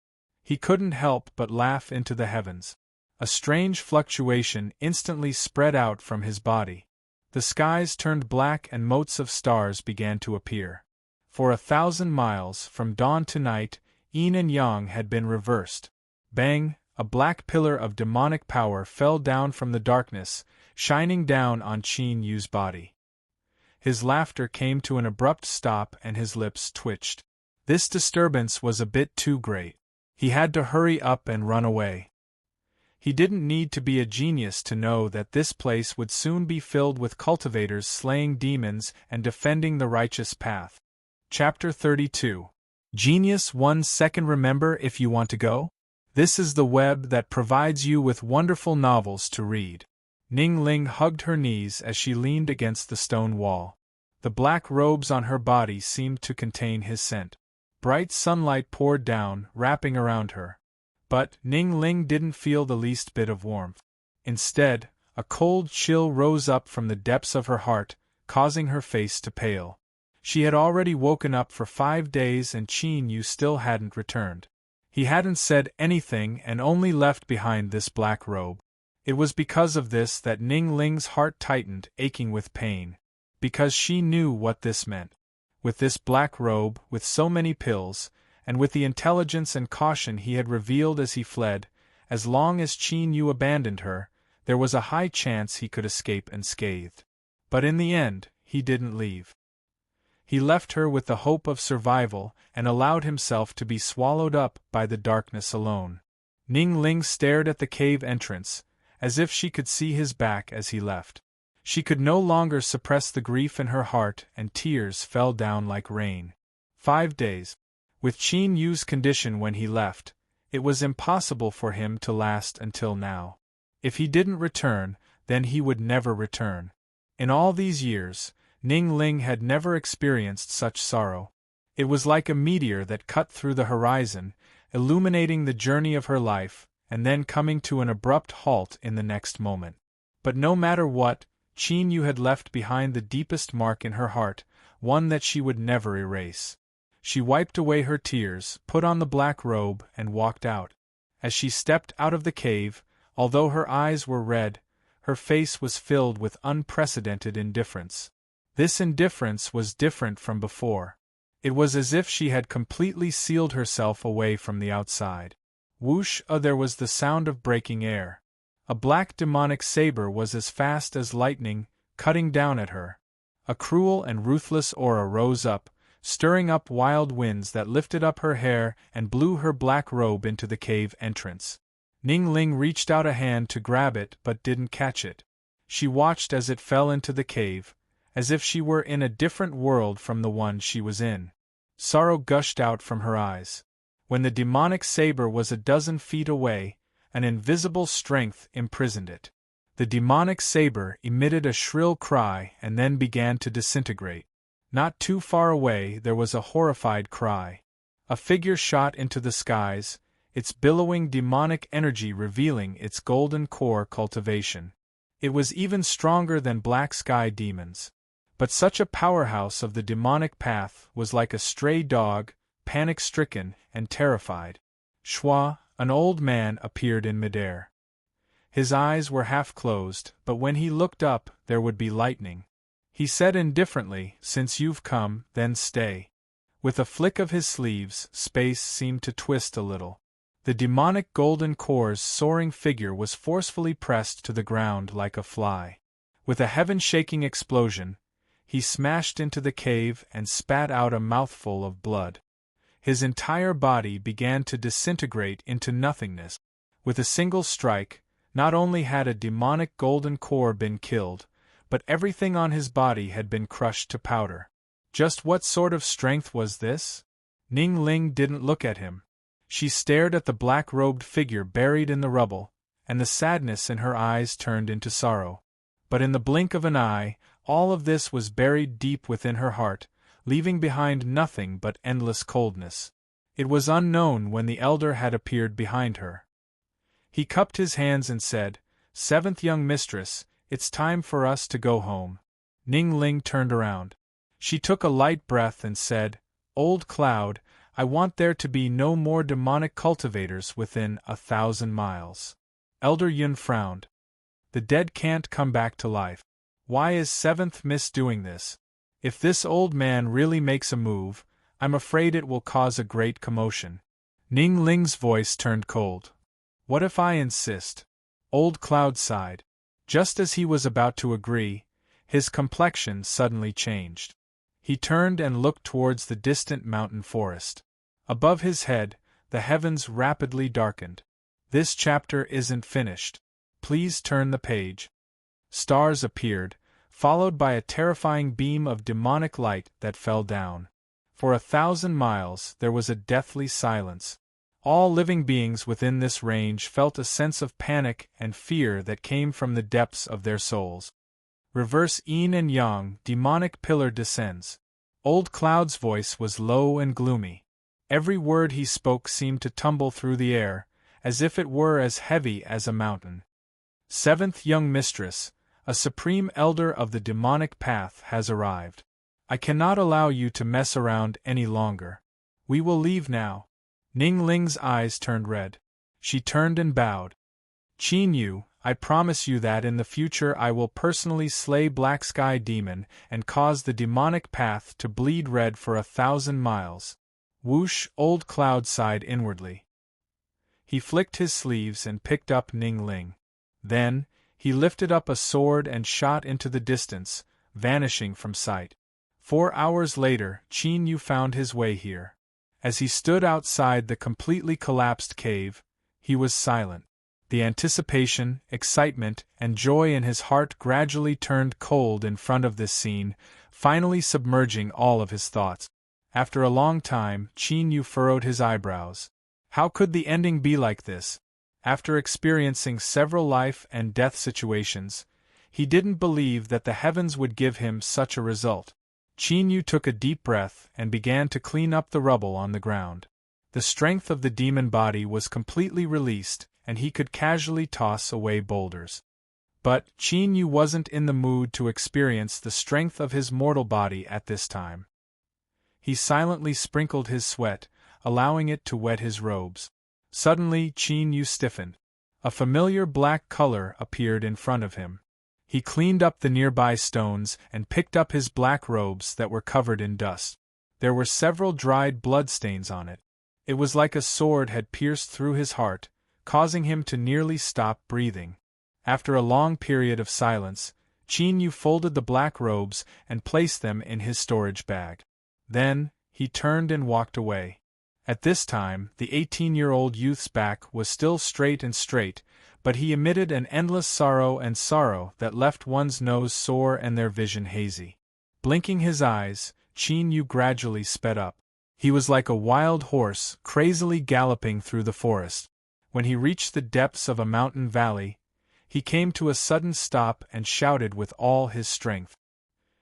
He couldn't help but laugh into the heavens. A strange fluctuation instantly spread out from his body. The skies turned black and motes of stars began to appear. For 1,000 miles, from dawn to night, yin and yang had been reversed. Bang! A black pillar of demonic power fell down from the darkness, shining down on Qin Yu's body. His laughter came to an abrupt stop and his lips twitched. This disturbance was a bit too great. He had to hurry up and run away. He didn't need to be a genius to know that this place would soon be filled with cultivators slaying demons and defending the righteous path. Chapter 32. Genius 1 second. Remember, if you want to go? This is the web that provides you with wonderful novels to read. Ning Ling hugged her knees as she leaned against the stone wall. The black robes on her body seemed to contain his scent. Bright sunlight poured down, wrapping around her. But Ning Ling didn't feel the least bit of warmth. Instead, a cold chill rose up from the depths of her heart, causing her face to pale. She had already woken up for 5 days and Qin Yu still hadn't returned. He hadn't said anything and only left behind this black robe. It was because of this that Ning Ling's heart tightened, aching with pain. Because she knew what this meant. With this black robe, with so many pills, and with the intelligence and caution he had revealed as he fled, as long as Qin Yu abandoned her, there was a high chance he could escape unscathed. But in the end, he didn't leave. He left her with the hope of survival and allowed himself to be swallowed up by the darkness alone. Ning Ling stared at the cave entrance, as if she could see his back as he left. She could no longer suppress the grief in her heart and tears fell down like rain. 5 days. With Qin Yu's condition when he left, it was impossible for him to last until now. If he didn't return, then he would never return. In all these years, Ning Ling had never experienced such sorrow. It was like a meteor that cut through the horizon, illuminating the journey of her life, and then coming to an abrupt halt in the next moment. But no matter what, Qin Yu had left behind the deepest mark in her heart, one that she would never erase. She wiped away her tears, put on the black robe, and walked out. As she stepped out of the cave, although her eyes were red, her face was filled with unprecedented indifference. This indifference was different from before. It was as if she had completely sealed herself away from the outside. Whoosh! There was the sound of breaking air. A black demonic saber was as fast as lightning, cutting down at her. A cruel and ruthless aura rose up, stirring up wild winds that lifted up her hair and blew her black robe into the cave entrance. Ning Ling reached out a hand to grab it but didn't catch it. She watched as it fell into the cave, as if she were in a different world from the one she was in. Sorrow gushed out from her eyes. When the demonic saber was a dozen feet away, an invisible strength imprisoned it. The demonic saber emitted a shrill cry and then began to disintegrate. Not too far away there was a horrified cry. A figure shot into the skies, its billowing demonic energy revealing its golden core cultivation. It was even stronger than black sky demons. But such a powerhouse of the demonic path was like a stray dog, panic-stricken and terrified. Shua, an old man, appeared in midair. His eyes were half closed, but when he looked up, there would be lightning. He said indifferently, "Since you've come, then stay." With a flick of his sleeves, space seemed to twist a little. The demonic golden core's soaring figure was forcefully pressed to the ground like a fly. With a heaven-shaking explosion, he smashed into the cave and spat out a mouthful of blood. His entire body began to disintegrate into nothingness. With a single strike, not only had a demonic golden core been killed, but everything on his body had been crushed to powder. Just what sort of strength was this? Ning Ling didn't look at him. She stared at the black-robed figure buried in the rubble, and the sadness in her eyes turned into sorrow. But in the blink of an eye, all of this was buried deep within her heart, leaving behind nothing but endless coldness. It was unknown when the elder had appeared behind her. He cupped his hands and said, "Seventh young mistress, it's time for us to go home." Ning Ling turned around. She took a light breath and said, "Old Cloud, I want there to be no more demonic cultivators within 1,000 miles. Elder Yun frowned. "The dead can't come back to life. Why is Seventh Miss doing this? If this old man really makes a move, I'm afraid it will cause a great commotion." Ning Ling's voice turned cold. "What if I insist?" Old Cloud sighed. Just as he was about to agree, his complexion suddenly changed. He turned and looked towards the distant mountain forest. Above his head, the heavens rapidly darkened. "This chapter isn't finished. Please turn the page." Stars appeared, followed by a terrifying beam of demonic light that fell down. For 1,000 miles there was a deathly silence. All living beings within this range felt a sense of panic and fear that came from the depths of their souls. Reverse yin and yang, demonic pillar descends. Old Cloud's voice was low and gloomy. Every word he spoke seemed to tumble through the air, as if it were as heavy as a mountain. "Seventh young mistress, a supreme elder of the demonic path has arrived. I cannot allow you to mess around any longer. We will leave now." Ning Ling's eyes turned red. She turned and bowed. "Qin Yu, I promise you that in the future I will personally slay Black Sky Demon and cause the demonic path to bleed red for 1,000 miles. Whoosh! Old Cloud sighed inwardly. He flicked his sleeves and picked up Ning Ling. Then, he lifted up a sword and shot into the distance, vanishing from sight. 4 hours later, Qin Yu found his way here. As he stood outside the completely collapsed cave, he was silent. The anticipation, excitement, and joy in his heart gradually turned cold in front of this scene, finally submerging all of his thoughts. After a long time, Qin Yu furrowed his eyebrows. How could the ending be like this? After experiencing several life and death situations, he didn't believe that the heavens would give him such a result. Qin Yu took a deep breath and began to clean up the rubble on the ground. The strength of the demon body was completely released, and he could casually toss away boulders. But Qin Yu wasn't in the mood to experience the strength of his mortal body at this time. He silently sprinkled his sweat, allowing it to wet his robes. Suddenly Qin Yu stiffened. A familiar black color appeared in front of him. He cleaned up the nearby stones and picked up his black robes that were covered in dust. There were several dried bloodstains on it. It was like a sword had pierced through his heart, causing him to nearly stop breathing. After a long period of silence, Qin Yu folded the black robes and placed them in his storage bag. Then, he turned and walked away. At this time, the 18-year-old youth's back was still straight, but he emitted an endless sorrow that left one's nose sore and their vision hazy. Blinking his eyes, Qin Yu gradually sped up. He was like a wild horse, crazily galloping through the forest. When he reached the depths of a mountain valley, he came to a sudden stop and shouted with all his strength.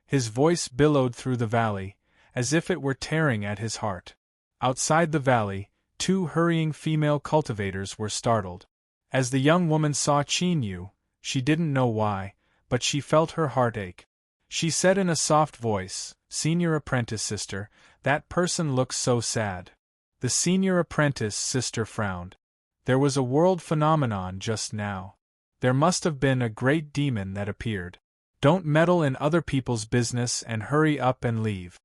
His voice billowed through the valley, as if it were tearing at his heart. Outside the valley, 2 hurrying female cultivators were startled. As the young woman saw Qin Yu, she didn't know why, but she felt her heart ache. She said in a soft voice, "Senior apprentice sister, that person looks so sad." The senior apprentice sister frowned. There was a world phenomenon just now. There must have been a great demon that appeared. Don't meddle in other people's business and hurry up and leave.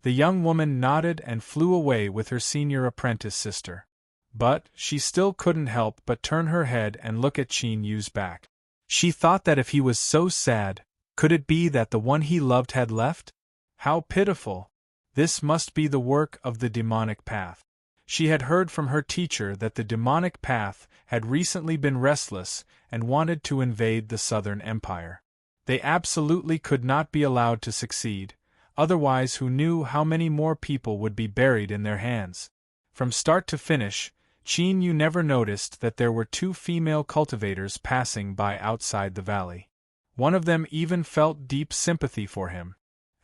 The young woman nodded and flew away with her senior apprentice sister. But she still couldn't help but turn her head and look at Qin Yu's back. She thought that if he was so sad, could it be that the one he loved had left? How pitiful! This must be the work of the demonic path. She had heard from her teacher that the demonic path had recently been restless and wanted to invade the Southern Empire. They absolutely could not be allowed to succeed, otherwise who knew how many more people would be buried in their hands. From start to finish, Qin Yu never noticed that there were 2 female cultivators passing by outside the valley. One of them even felt deep sympathy for him.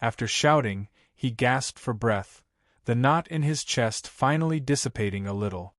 After shouting, he gasped for breath, the knot in his chest finally dissipating a little.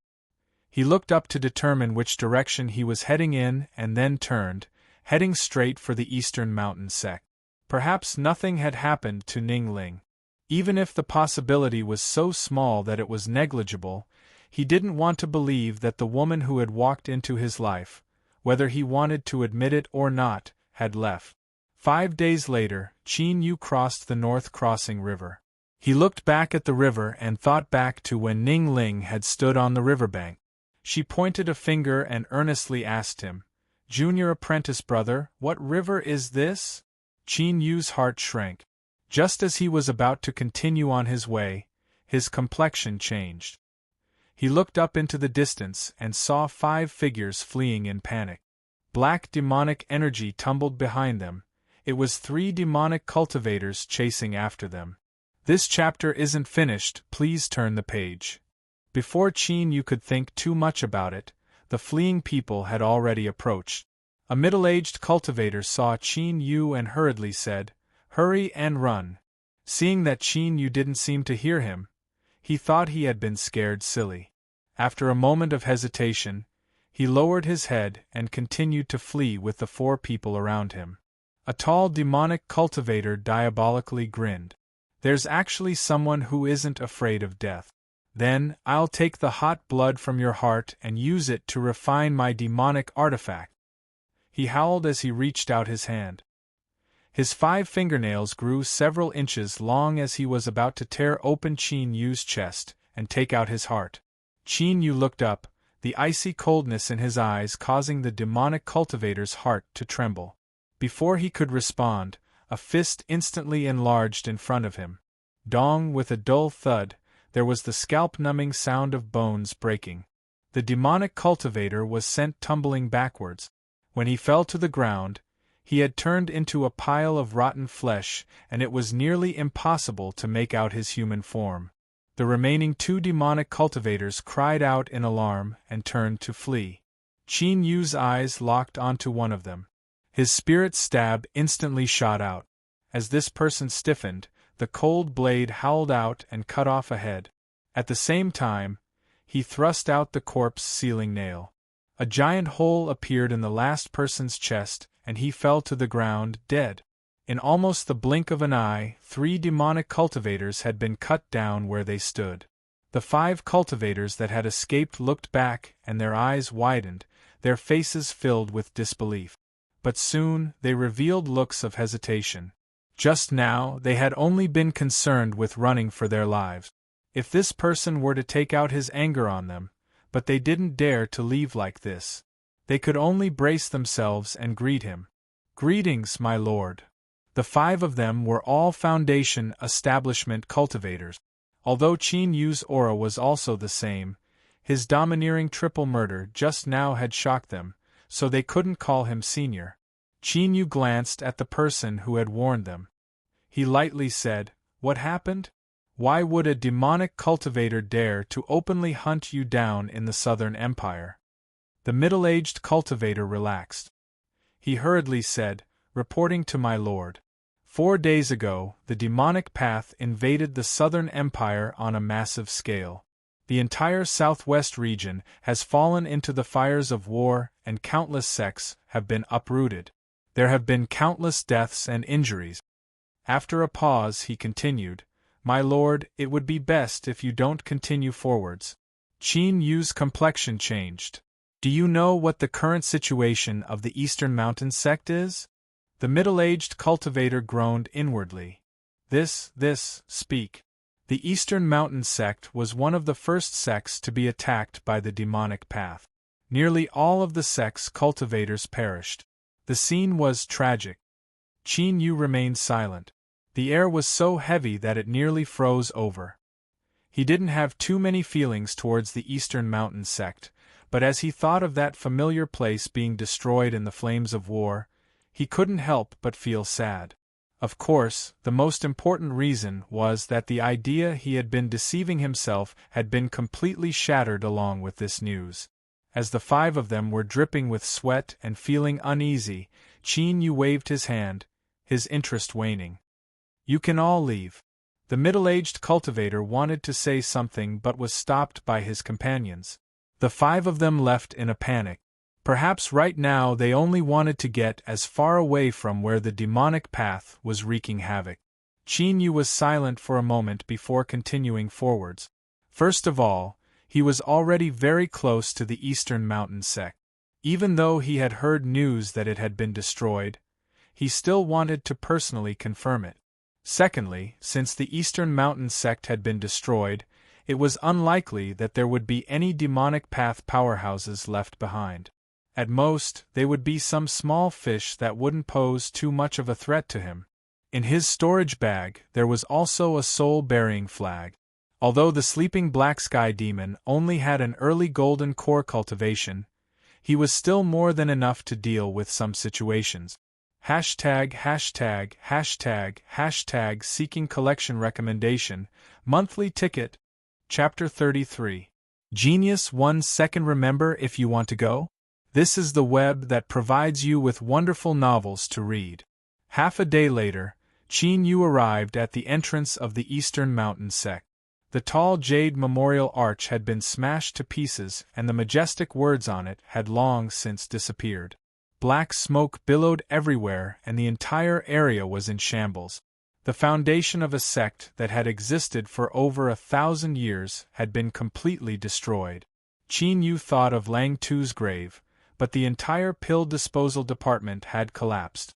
He looked up to determine which direction he was heading in and then turned, heading straight for the eastern mountain sect. Perhaps nothing had happened to Ning Ling. Even if the possibility was so small that it was negligible, he didn't want to believe that the woman who had walked into his life, whether he wanted to admit it or not, had left. 5 days later, Qin Yu crossed the North Crossing River. He looked back at the river and thought back to when Ning Ling had stood on the riverbank. She pointed a finger and earnestly asked him, "Junior apprentice brother, what river is this?" Qin Yu's heart shrank. Just as he was about to continue on his way, his complexion changed. He looked up into the distance and saw 5 figures fleeing in panic. Black demonic energy tumbled behind them. It was 3 demonic cultivators chasing after them. This chapter isn't finished, please turn the page. Before Qin Yu could think too much about it, the fleeing people had already approached. A middle-aged cultivator saw Qin Yu and hurriedly said, "Hurry and run." Seeing that Qin Yu didn't seem to hear him, he thought he had been scared silly. After a moment of hesitation, he lowered his head and continued to flee with the 4 people around him. A tall demonic cultivator diabolically grinned. "There's actually someone who isn't afraid of death. Then, I'll take the hot blood from your heart and use it to refine my demonic artifact." He howled as he reached out his hand. His 5 fingernails grew several inches long as he was about to tear open Qin Yu's chest and take out his heart. Qin Yu looked up, the icy coldness in his eyes causing the demonic cultivator's heart to tremble. Before he could respond, a fist instantly enlarged in front of him. Dong, with a dull thud, there was the scalp-numbing sound of bones breaking. The demonic cultivator was sent tumbling backwards. When he fell to the ground, he had turned into a pile of rotten flesh, and it was nearly impossible to make out his human form. The remaining 2 demonic cultivators cried out in alarm and turned to flee. Qin Yu's eyes locked onto one of them. His spirit stab instantly shot out. As this person stiffened, the cold blade howled out and cut off a head. At the same time, he thrust out the corpse's sealing nail. A giant hole appeared in the last person's chest, and he fell to the ground, dead. In almost the blink of an eye, 3 demonic cultivators had been cut down where they stood. The 5 cultivators that had escaped looked back, and their eyes widened, their faces filled with disbelief. But soon, they revealed looks of hesitation. Just now, they had only been concerned with running for their lives. If this person were to take out his anger on them, but they didn't dare to leave like this. They could only brace themselves and greet him. "Greetings, my lord." The 5 of them were all Foundation establishment cultivators. Although Qin Yu's aura was also the same, his domineering triple murder just now had shocked them, so they couldn't call him senior. Qin Yu glanced at the person who had warned them. He lightly said, "What happened? Why would a demonic cultivator dare to openly hunt you down in the Southern Empire?" The middle-aged cultivator relaxed. He hurriedly said, "Reporting to my lord. 4 days ago, the demonic path invaded the Southern Empire on a massive scale. The entire southwest region has fallen into the fires of war, and countless sects have been uprooted. There have been countless deaths and injuries." After a pause, he continued, "My lord, it would be best if you don't continue forwards." Qin Yu's complexion changed. "Do you know what the current situation of the Eastern Mountain sect is?" The middle-aged cultivator groaned inwardly. Speak." The Eastern Mountain sect was one of the first sects to be attacked by the demonic path. Nearly all of the sect's cultivators perished. The scene was tragic. Qin Yu remained silent. The air was so heavy that it nearly froze over. He didn't have too many feelings towards the Eastern Mountain sect, but as he thought of that familiar place being destroyed in the flames of war, he couldn't help but feel sad. Of course, the most important reason was that the idea he had been deceiving himself had been completely shattered along with this news. As the 5 of them were dripping with sweat and feeling uneasy, Qin Yu waved his hand, his interest waning. "You can all leave." The middle-aged cultivator wanted to say something but was stopped by his companions. The 5 of them left in a panic. Perhaps right now they only wanted to get as far away from where the demonic path was wreaking havoc. Qin Yu was silent for a moment before continuing forwards. First of all, he was already very close to the Eastern Mountain sect. Even though he had heard news that it had been destroyed, he still wanted to personally confirm it. Secondly, since the Eastern Mountain sect had been destroyed, it was unlikely that there would be any demonic path powerhouses left behind. At most, they would be some small fish that wouldn't pose too much of a threat to him. In his storage bag, there was also a soul-bearing flag. Although the sleeping black sky demon only had an early golden core cultivation, he was still more than enough to deal with some situations. ######## seeking collection recommendation, monthly ticket. Chapter 33. Genius 1 second. Remember, if you want to go? This is the web that provides you with wonderful novels to read. Half a day later, Qin Yu arrived at the entrance of the Eastern Mountain sect. The tall jade memorial arch had been smashed to pieces and the majestic words on it had long since disappeared. Black smoke billowed everywhere and the entire area was in shambles. The foundation of a sect that had existed for over 1,000 years had been completely destroyed. Qin Yu thought of Lang Tu's grave, but the entire pill disposal department had collapsed.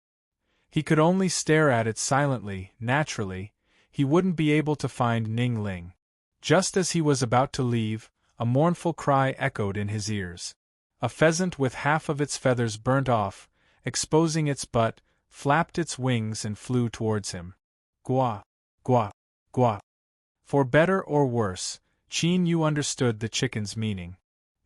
He could only stare at it silently. Naturally, he wouldn't be able to find Ning Ling. Just as he was about to leave, a mournful cry echoed in his ears. A pheasant with half of its feathers burnt off, exposing its butt, flapped its wings and flew towards him. Gua, gua, gua. For better or worse, Qin Yu understood the chicken's meaning.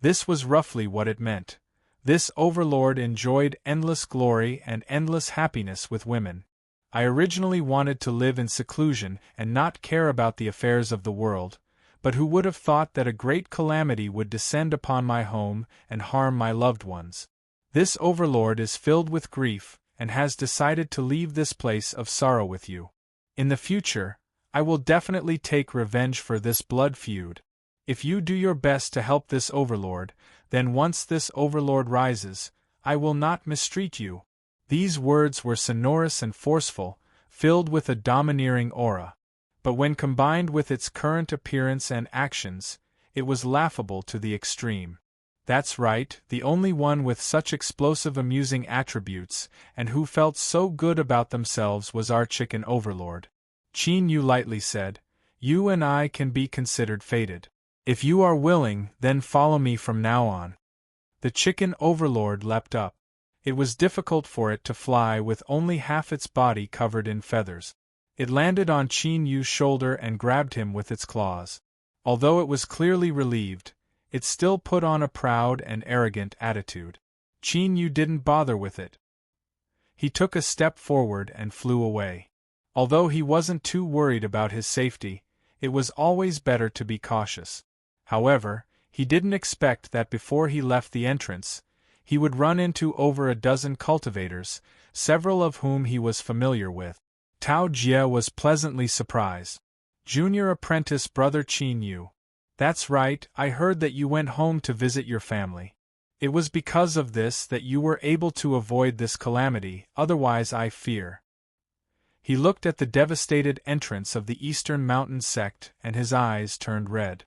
This was roughly what it meant. This overlord enjoyed endless glory and endless happiness with women. I originally wanted to live in seclusion and not care about the affairs of the world, but who would have thought that a great calamity would descend upon my home and harm my loved ones? This overlord is filled with grief and has decided to leave this place of sorrow with you. In the future, I will definitely take revenge for this blood feud. If you do your best to help this overlord, then once this overlord rises, I will not mistreat you." These words were sonorous and forceful, filled with a domineering aura. But when combined with its current appearance and actions, it was laughable to the extreme. That's right, the only one with such explosive amusing attributes, and who felt so good about themselves was our chicken overlord. Qin Yu lightly said, "You and I can be considered fated. If you are willing, then follow me from now on." The chicken overlord leapt up. It was difficult for it to fly with only half its body covered in feathers. It landed on Qin Yu's shoulder and grabbed him with its claws. Although it was clearly relieved, it still put on a proud and arrogant attitude. Qin Yu didn't bother with it. He took a step forward and flew away. Although he wasn't too worried about his safety, it was always better to be cautious. However, he didn't expect that before he left the entrance, he would run into over a dozen cultivators, several of whom he was familiar with. Tao Jie was pleasantly surprised. Junior apprentice brother Qin Yu. That's right, I heard that you went home to visit your family. It was because of this that you were able to avoid this calamity, otherwise I fear. He looked at the devastated entrance of the Eastern Mountain sect and his eyes turned red.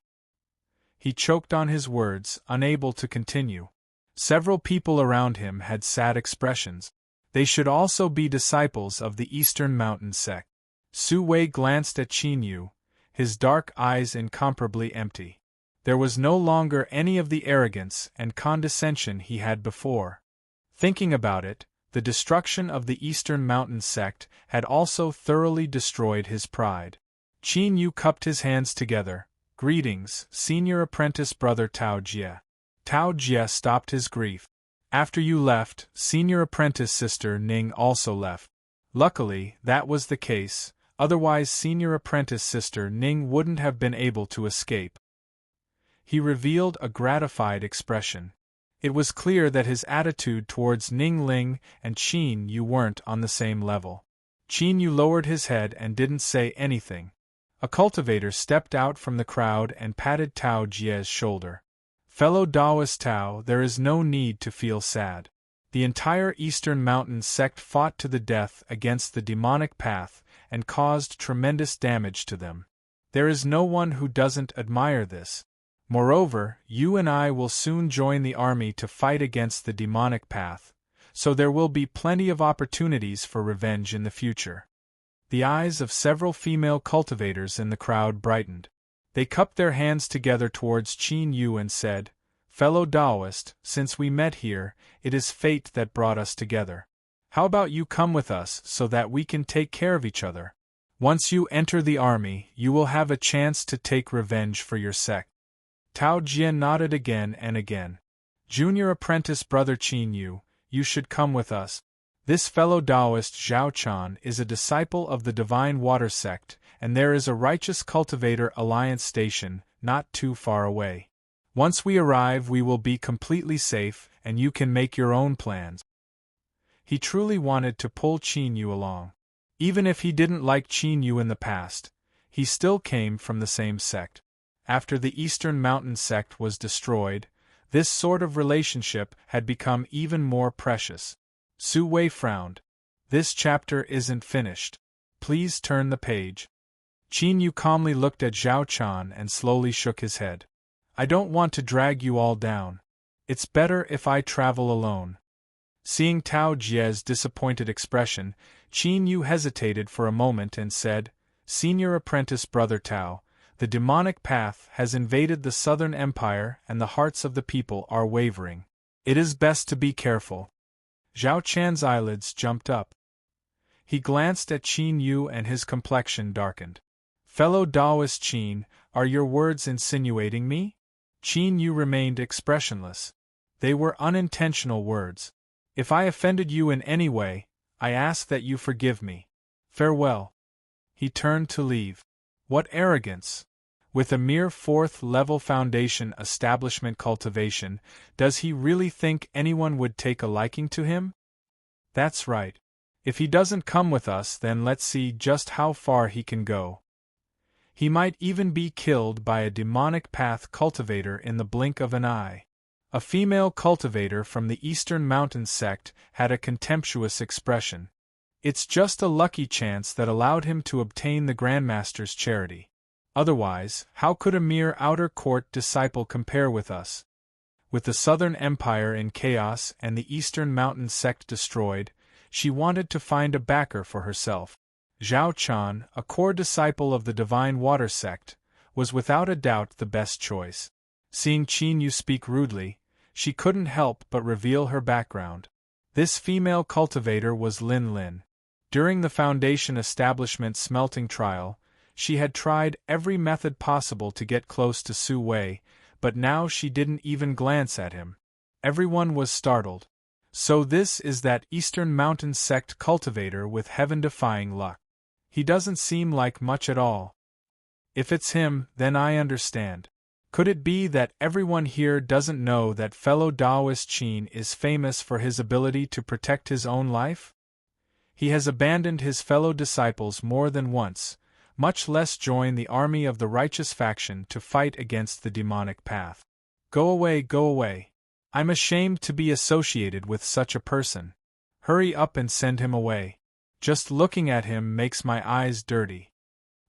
He choked on his words, unable to continue. Several people around him had sad expressions. They should also be disciples of the Eastern Mountain sect. Su Wei glanced at Qin Yu, his dark eyes incomparably empty. There was no longer any of the arrogance and condescension he had before. Thinking about it, the destruction of the Eastern Mountain sect had also thoroughly destroyed his pride. Qin Yu cupped his hands together. Greetings, senior apprentice brother Tao Jie. Tao Jie stopped his grief. After you left, senior apprentice sister Ning also left. Luckily, that was the case, otherwise senior apprentice sister Ning wouldn't have been able to escape. He revealed a gratified expression. It was clear that his attitude towards Ning Ling and Qin Yu weren't on the same level. Qin Yu lowered his head and didn't say anything. A cultivator stepped out from the crowd and patted Tao Jie's shoulder. Fellow Taoist Tao, there is no need to feel sad. The entire Eastern Mountain sect fought to the death against the demonic path and caused tremendous damage to them. There is no one who doesn't admire this. Moreover, you and I will soon join the army to fight against the demonic path, so there will be plenty of opportunities for revenge in the future. The eyes of several female cultivators in the crowd brightened. They cupped their hands together towards Qin Yu and said, "Fellow Taoist, since we met here, it is fate that brought us together. How about you come with us so that we can take care of each other? Once you enter the army, you will have a chance to take revenge for your sect." Tao Jie nodded again and again. Junior apprentice brother Qin Yu, you should come with us. This fellow Taoist Zhao Chan is a disciple of the Divine Water sect, and there is a Righteous Cultivator Alliance station not too far away. Once we arrive we will be completely safe, and you can make your own plans. He truly wanted to pull Qin Yu along. Even if he didn't like Qin Yu in the past, he still came from the same sect. After the Eastern Mountain sect was destroyed, this sort of relationship had become even more precious. Su Wei frowned. This chapter isn't finished. Please turn the page. Qin Yu calmly looked at Zhao Chan and slowly shook his head. I don't want to drag you all down. It's better if I travel alone. Seeing Tao Jie's disappointed expression, Qin Yu hesitated for a moment and said, Senior apprentice brother Tao, the demonic path has invaded the southern empire and the hearts of the people are wavering. It is best to be careful. Zhao Chan's eyelids jumped up. He glanced at Qin Yu and his complexion darkened. Fellow Taoist Qin, are your words insinuating me? Qin Yu remained expressionless. They were unintentional words. If I offended you in any way, I ask that you forgive me. Farewell. He turned to leave. What arrogance! With a mere fourth-level foundation establishment cultivation, does he really think anyone would take a liking to him? That's right. If he doesn't come with us, then let's see just how far he can go. He might even be killed by a demonic path cultivator in the blink of an eye. A female cultivator from the Eastern Mountain sect had a contemptuous expression. It's just a lucky chance that allowed him to obtain the Grandmaster's charity. Otherwise, how could a mere outer court disciple compare with us? With the Southern Empire in chaos and the Eastern Mountain sect destroyed, she wanted to find a backer for herself. Zhao Chan, a core disciple of the Divine Water sect, was without a doubt the best choice. Seeing Qin Yu speak rudely, she couldn't help but reveal her background. This female cultivator was Lin Lin. During the Foundation establishment smelting trial, she had tried every method possible to get close to Su Wei, but now she didn't even glance at him. Everyone was startled. So this is that Eastern Mountain sect cultivator with heaven-defying luck. He doesn't seem like much at all. If it's him, then I understand. Could it be that everyone here doesn't know that fellow Taoist Qin is famous for his ability to protect his own life? He has abandoned his fellow disciples more than once, much less join the army of the righteous faction to fight against the demonic path. Go away, go away. I'm ashamed to be associated with such a person. Hurry up and send him away. Just looking at him makes my eyes dirty.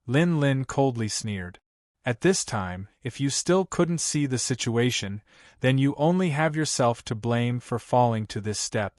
Lin Lin coldly sneered. At this time, if you still couldn't see the situation, then you only have yourself to blame for falling to this step.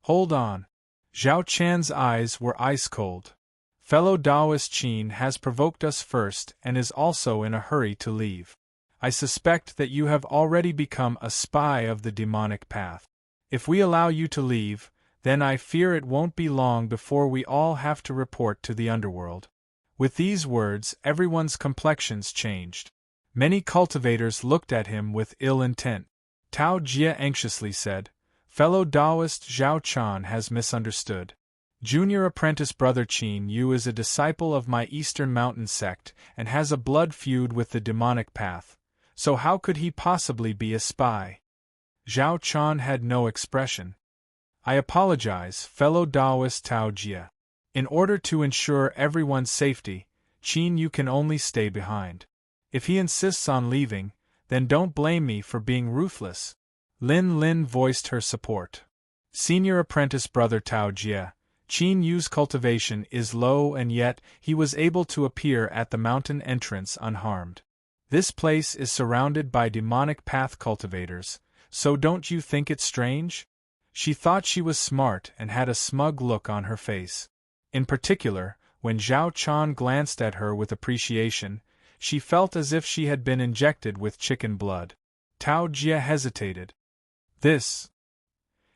Hold on. Zhao Chan's eyes were ice-cold. Fellow Taoist Qin has provoked us first and is also in a hurry to leave. I suspect that you have already become a spy of the demonic path. If we allow you to leave, then I fear it won't be long before we all have to report to the underworld. With these words, everyone's complexions changed. Many cultivators looked at him with ill intent. Tao Jia anxiously said, "Fellow Taoist Zhao Chan has misunderstood. Junior apprentice brother Qin Yu is a disciple of my Eastern Mountain sect and has a blood feud with the demonic path, so how could he possibly be a spy?" Zhao Chan had no expression. "I apologize, fellow Taoist Tao Jia. In order to ensure everyone's safety, Qin Yu can only stay behind. If he insists on leaving, then don't blame me for being ruthless." Lin Lin voiced her support. "Senior apprentice brother Tao Jia, Qin Yu's cultivation is low and yet he was able to appear at the mountain entrance unharmed. This place is surrounded by demonic path cultivators, so don't you think it strange?" She thought she was smart and had a smug look on her face. In particular, when Zhao Chan glanced at her with appreciation, she felt as if she had been injected with chicken blood. Tao Jia hesitated. "This."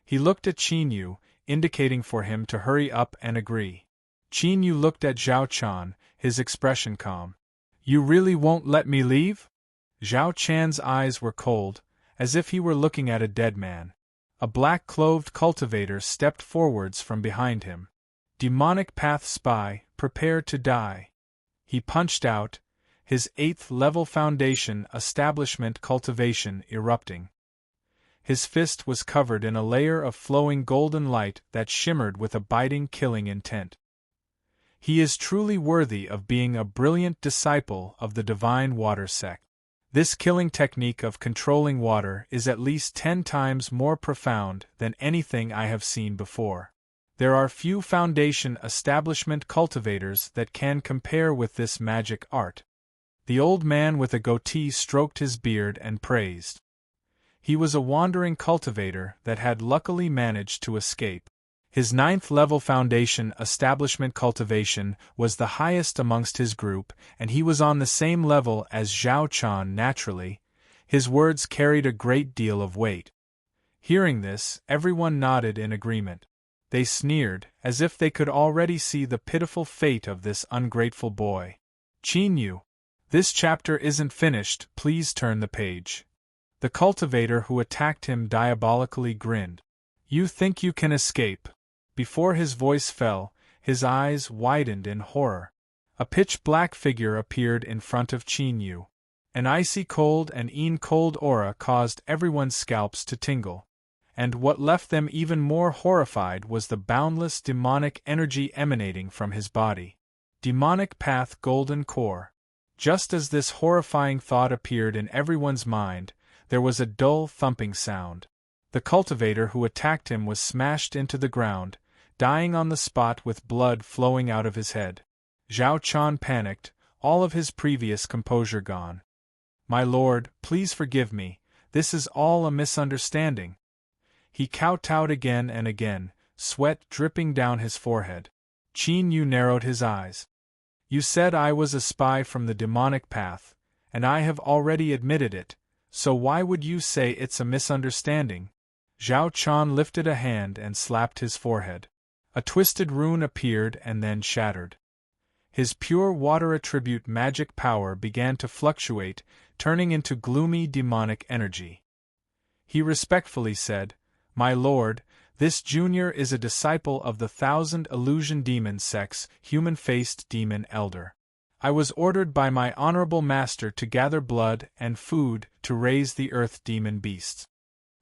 He looked at Qin Yu, indicating for him to hurry up and agree. Qin Yu looked at Zhao Chan, his expression calm. "You really won't let me leave?" Zhao Chan's eyes were cold, as if he were looking at a dead man. A black-clothed cultivator stepped forwards from behind him. "Demonic path spy, prepare to die." He punched out, his 8th-level Foundation establishment cultivation erupting. His fist was covered in a layer of flowing golden light that shimmered with a biting killing intent. He is truly worthy of being a brilliant disciple of the Divine Water sect. This killing technique of controlling water is at least 10 times more profound than anything I have seen before. There are few Foundation establishment cultivators that can compare with this magic art. The old man with a goatee stroked his beard and praised. He was a wandering cultivator that had luckily managed to escape. His 9th-level Foundation establishment cultivation was the highest amongst his group, and he was on the same level as Zhao Chan naturally. His words carried a great deal of weight. Hearing this, everyone nodded in agreement. They sneered, as if they could already see the pitiful fate of this ungrateful boy. "Qin Yu, this chapter isn't finished, please turn the page." The cultivator who attacked him diabolically grinned. "You think you can escape?" Before his voice fell, his eyes widened in horror. A pitch-black figure appeared in front of Qin Yu. An icy cold and cold aura caused everyone's scalps to tingle. And what left them even more horrified was the boundless demonic energy emanating from his body. Demonic path golden core. Just as this horrifying thought appeared in everyone's mind, there was a dull thumping sound. The cultivator who attacked him was smashed into the ground, dying on the spot with blood flowing out of his head. Zhao Chan panicked, all of his previous composure gone. "My lord, please forgive me, this is all a misunderstanding." He kowtowed again and again, sweat dripping down his forehead. Qin Yu narrowed his eyes. "You said I was a spy from the demonic path, and I have already admitted it, So why would you say it's a misunderstanding? Zhao Chan lifted a hand and slapped his forehead. A twisted rune appeared and then shattered. His pure water attribute magic power began to fluctuate, turning into gloomy demonic energy. He respectfully said, "My lord, this junior is a disciple of the 1,000 illusion demon sect's human-faced demon elder. I was ordered by my honorable master to gather blood and food to raise the earth demon beasts."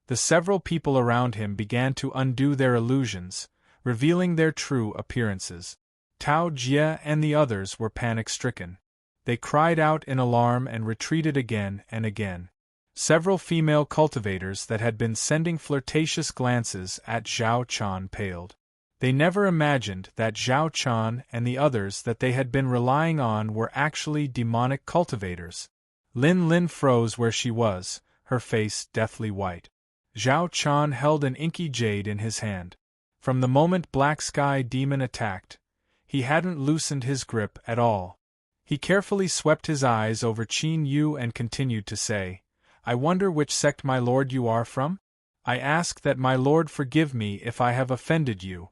The several people around him began to undo their illusions, revealing their true appearances. Tao Jie and the others were panic-stricken. They cried out in alarm and retreated again and again. Several female cultivators that had been sending flirtatious glances at Zhao Chan paled. They never imagined that Zhao Chan and the others that they had been relying on were actually demonic cultivators. Lin Lin froze where she was, her face deathly white. Zhao Chan held an inky jade in his hand. From the moment Black Sky Demon attacked, he hadn't loosened his grip at all. He carefully swept his eyes over Qin Yu and continued to say, "I wonder which sect my lord you are from? I ask that my lord forgive me if I have offended you."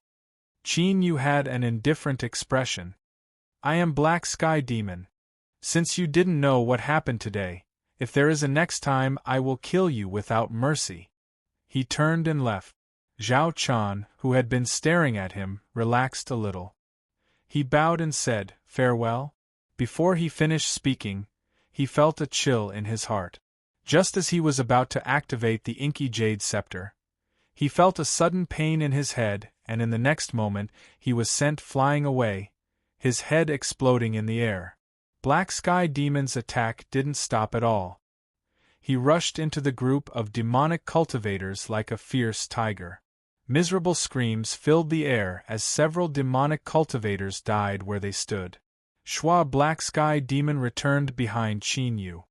Qin Yu had an indifferent expression. "I am Black Sky Demon. Since you didn't know what happened today, if there is a next time I will kill you without mercy." He turned and left. Zhao Chan, who had been staring at him, relaxed a little. He bowed and said, "Farewell." Before he finished speaking, he felt a chill in his heart. Just as he was about to activate the inky jade scepter, he felt a sudden pain in his head, and in the next moment he was sent flying away, his head exploding in the air. Black Sky Demon's attack didn't stop at all. He rushed into the group of demonic cultivators like a fierce tiger. Miserable screams filled the air as several demonic cultivators died where they stood. Shua Black Sky Demon returned behind Qin Yu.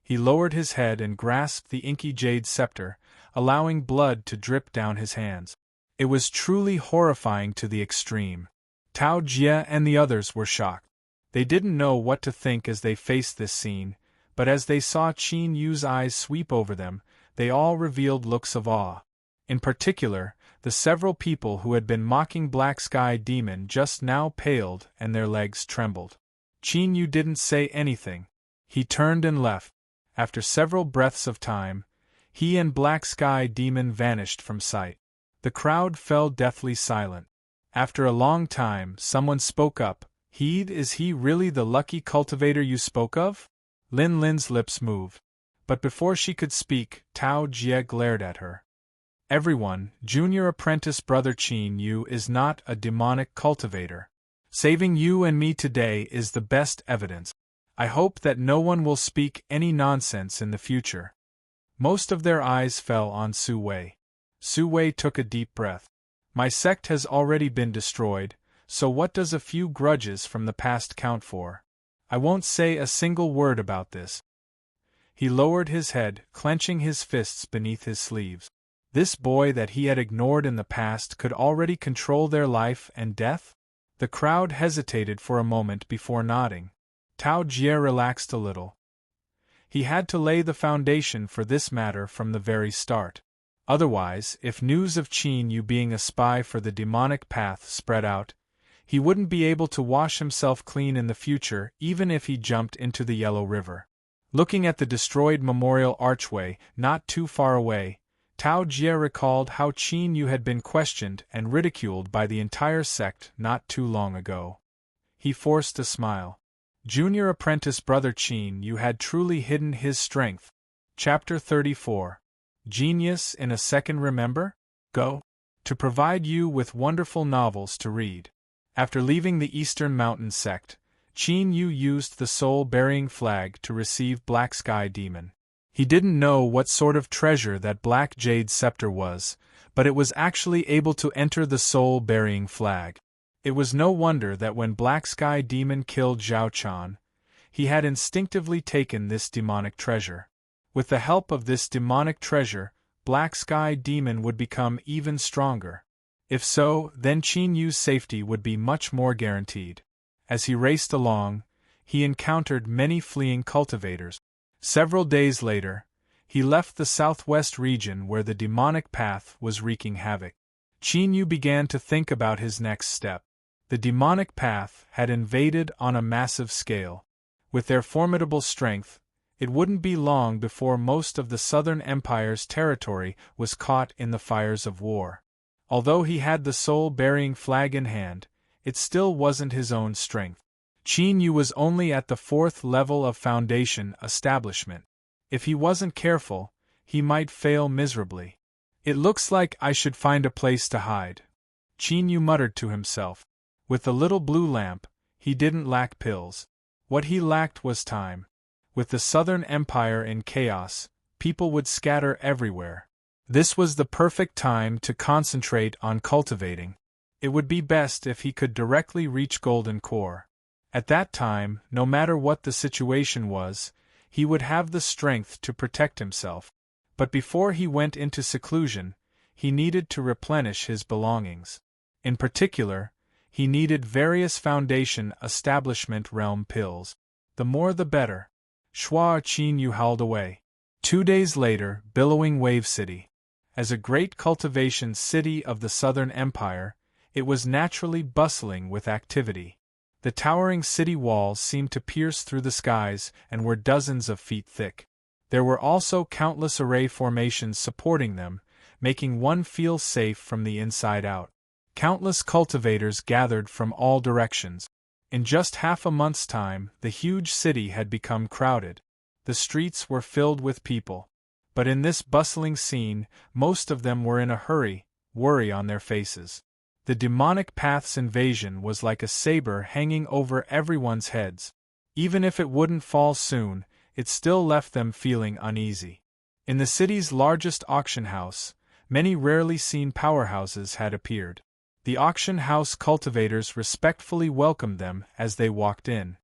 He lowered his head and grasped the inky jade scepter, allowing blood to drip down his hands. It was truly horrifying to the extreme. Tao Jie and the others were shocked. They didn't know what to think as they faced this scene, but as they saw Qin Yu's eyes sweep over them, they all revealed looks of awe. In particular, the several people who had been mocking Black Sky Demon just now paled and their legs trembled. Qin Yu didn't say anything. He turned and left. After several breaths of time, he and Black Sky Demon vanished from sight. The crowd fell deathly silent. After a long time, someone spoke up. Is he really the lucky cultivator you spoke of?" Lin Lin's lips moved. But before she could speak, Tao Jie glared at her. "Everyone, junior apprentice brother Qin Yu is not a demonic cultivator. Saving you and me today is the best evidence. I hope that no one will speak any nonsense in the future." Most of their eyes fell on Su Wei. Su Wei took a deep breath. "My sect has already been destroyed, so what does a few grudges from the past count for? I won't say a single word about this." He lowered his head, clenching his fists beneath his sleeves. This boy that he had ignored in the past could already control their life and death? The crowd hesitated for a moment before nodding. Tao Jie relaxed a little. He had to lay the foundation for this matter from the very start. Otherwise, if news of Qin Yu being a spy for the demonic path spread out, he wouldn't be able to wash himself clean in the future even if he jumped into the Yellow River. Looking at the destroyed memorial archway not too far away, Tao Jie recalled how Qin Yu had been questioned and ridiculed by the entire sect not too long ago. He forced a smile. Junior apprentice brother Qin Yu had truly hidden his strength. Chapter 34. Genius in a Second Remember? Go. To provide you with wonderful novels to read. After leaving the Eastern Mountain sect, Qin Yu used the soul-burying flag to receive Black Sky Demon. He didn't know what sort of treasure that black jade scepter was, but it was actually able to enter the soul-burying flag. It was no wonder that when Black Sky Demon killed Zhao Chan, he had instinctively taken this demonic treasure. With the help of this demonic treasure, Black Sky Demon would become even stronger. If so, then Qin Yu's safety would be much more guaranteed. As he raced along, he encountered many fleeing cultivators. Several days later, He left the southwest region where the demonic path was wreaking havoc. Qin Yu began to think about his next step. The demonic path had invaded on a massive scale. With their formidable strength, it wouldn't be long before most of the Southern Empire's territory was caught in the fires of war. Although he had the soul-bearing flag in hand, it still wasn't his own strength. Qin Yu was only at the 4th level of foundation establishment. If he wasn't careful, he might fail miserably. It looks like I should find a place to hide, Qin Yu muttered to himself. With the little blue lamp, he didn't lack pills. What he lacked was time. With the Southern Empire in chaos, people would scatter everywhere. This was the perfect time to concentrate on cultivating. It would be best if he could directly reach Golden Core. At that time, no matter what the situation was, he would have the strength to protect himself. But before he went into seclusion, he needed to replenish his belongings. In particular, he needed various Foundation Establishment Realm pills. The more the better. Shua Qin Yu howled away. 2 days later, Billowing Wave City. As a great cultivation city of the Southern Empire, it was naturally bustling with activity. The towering city walls seemed to pierce through the skies and were dozens of feet thick. There were also countless array formations supporting them, making one feel safe from the inside out. Countless cultivators gathered from all directions. In just half a month's time, the huge city had become crowded. The streets were filled with people. But in this bustling scene, most of them were in a hurry, worry on their faces. The demonic path's invasion was like a saber hanging over everyone's heads. Even if it wouldn't fall soon, it still left them feeling uneasy. In the city's largest auction house, many rarely seen powerhouses had appeared. The auction house cultivators respectfully welcomed them as they walked in.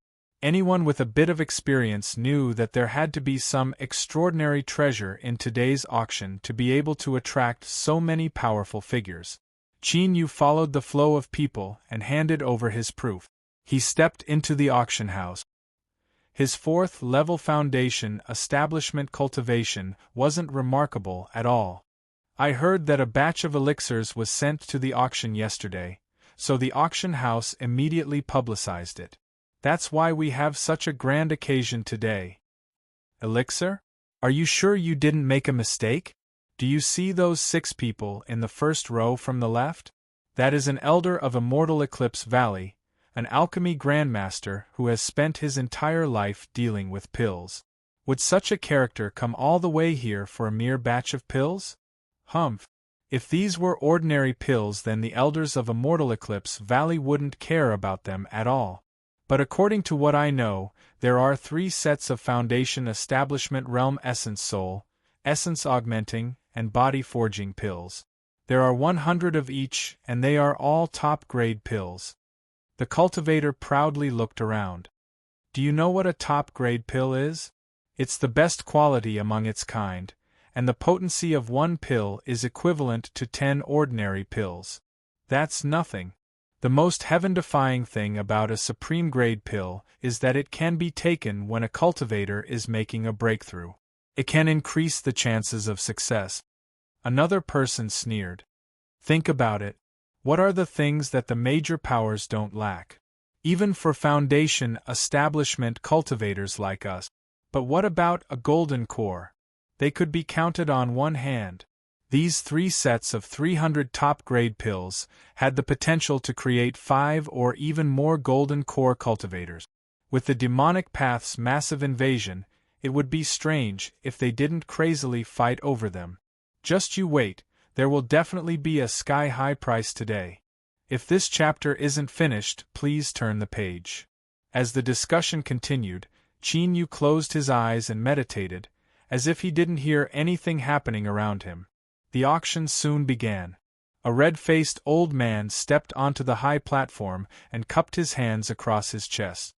Anyone with a bit of experience knew that there had to be some extraordinary treasure in today's auction to be able to attract so many powerful figures. Qin Yu followed the flow of people and handed over his proof. He stepped into the auction house. His 4th level Foundation Establishment cultivation wasn't remarkable at all. I heard that a batch of elixirs was sent to the auction yesterday, so the auction house immediately publicized it. That's why we have such a grand occasion today. Elixir? Are you sure you didn't make a mistake? Do you see those 6 people in the first row from the left? That is an elder of Immortal Eclipse Valley, an alchemy grandmaster who has spent his entire life dealing with pills. Would such a character come all the way here for a mere batch of pills? Humph. If these were ordinary pills, then the elders of Immortal Eclipse Valley wouldn't care about them at all. But according to what I know, there are 3 sets of Foundation Establishment Realm Essence Soul, Essence Augmenting, and Body Forging pills. There are 100 of each, and they are all top-grade pills. The cultivator proudly looked around. Do you know what a top-grade pill is? It's the best quality among its kind, and the potency of 1 pill is equivalent to 10 ordinary pills. That's nothing. The most heaven-defying thing about a supreme-grade pill is that it can be taken when a cultivator is making a breakthrough. It can increase the chances of success. Another person sneered. Think about it. What are the things that the major powers don't lack? Even for Foundation Establishment cultivators like us. But what about a golden core? They could be counted on one hand. These 3 sets of 300 top-grade pills had the potential to create 5 or even more golden core cultivators. With the demonic path's massive invasion, it would be strange if they didn't crazily fight over them. Just you wait, there will definitely be a sky-high price today. If this chapter isn't finished, please turn the page. As the discussion continued, Qin Yu closed his eyes and meditated, as if he didn't hear anything happening around him. The auction soon began. A red-faced old man stepped onto the high platform and cupped his hands across his chest.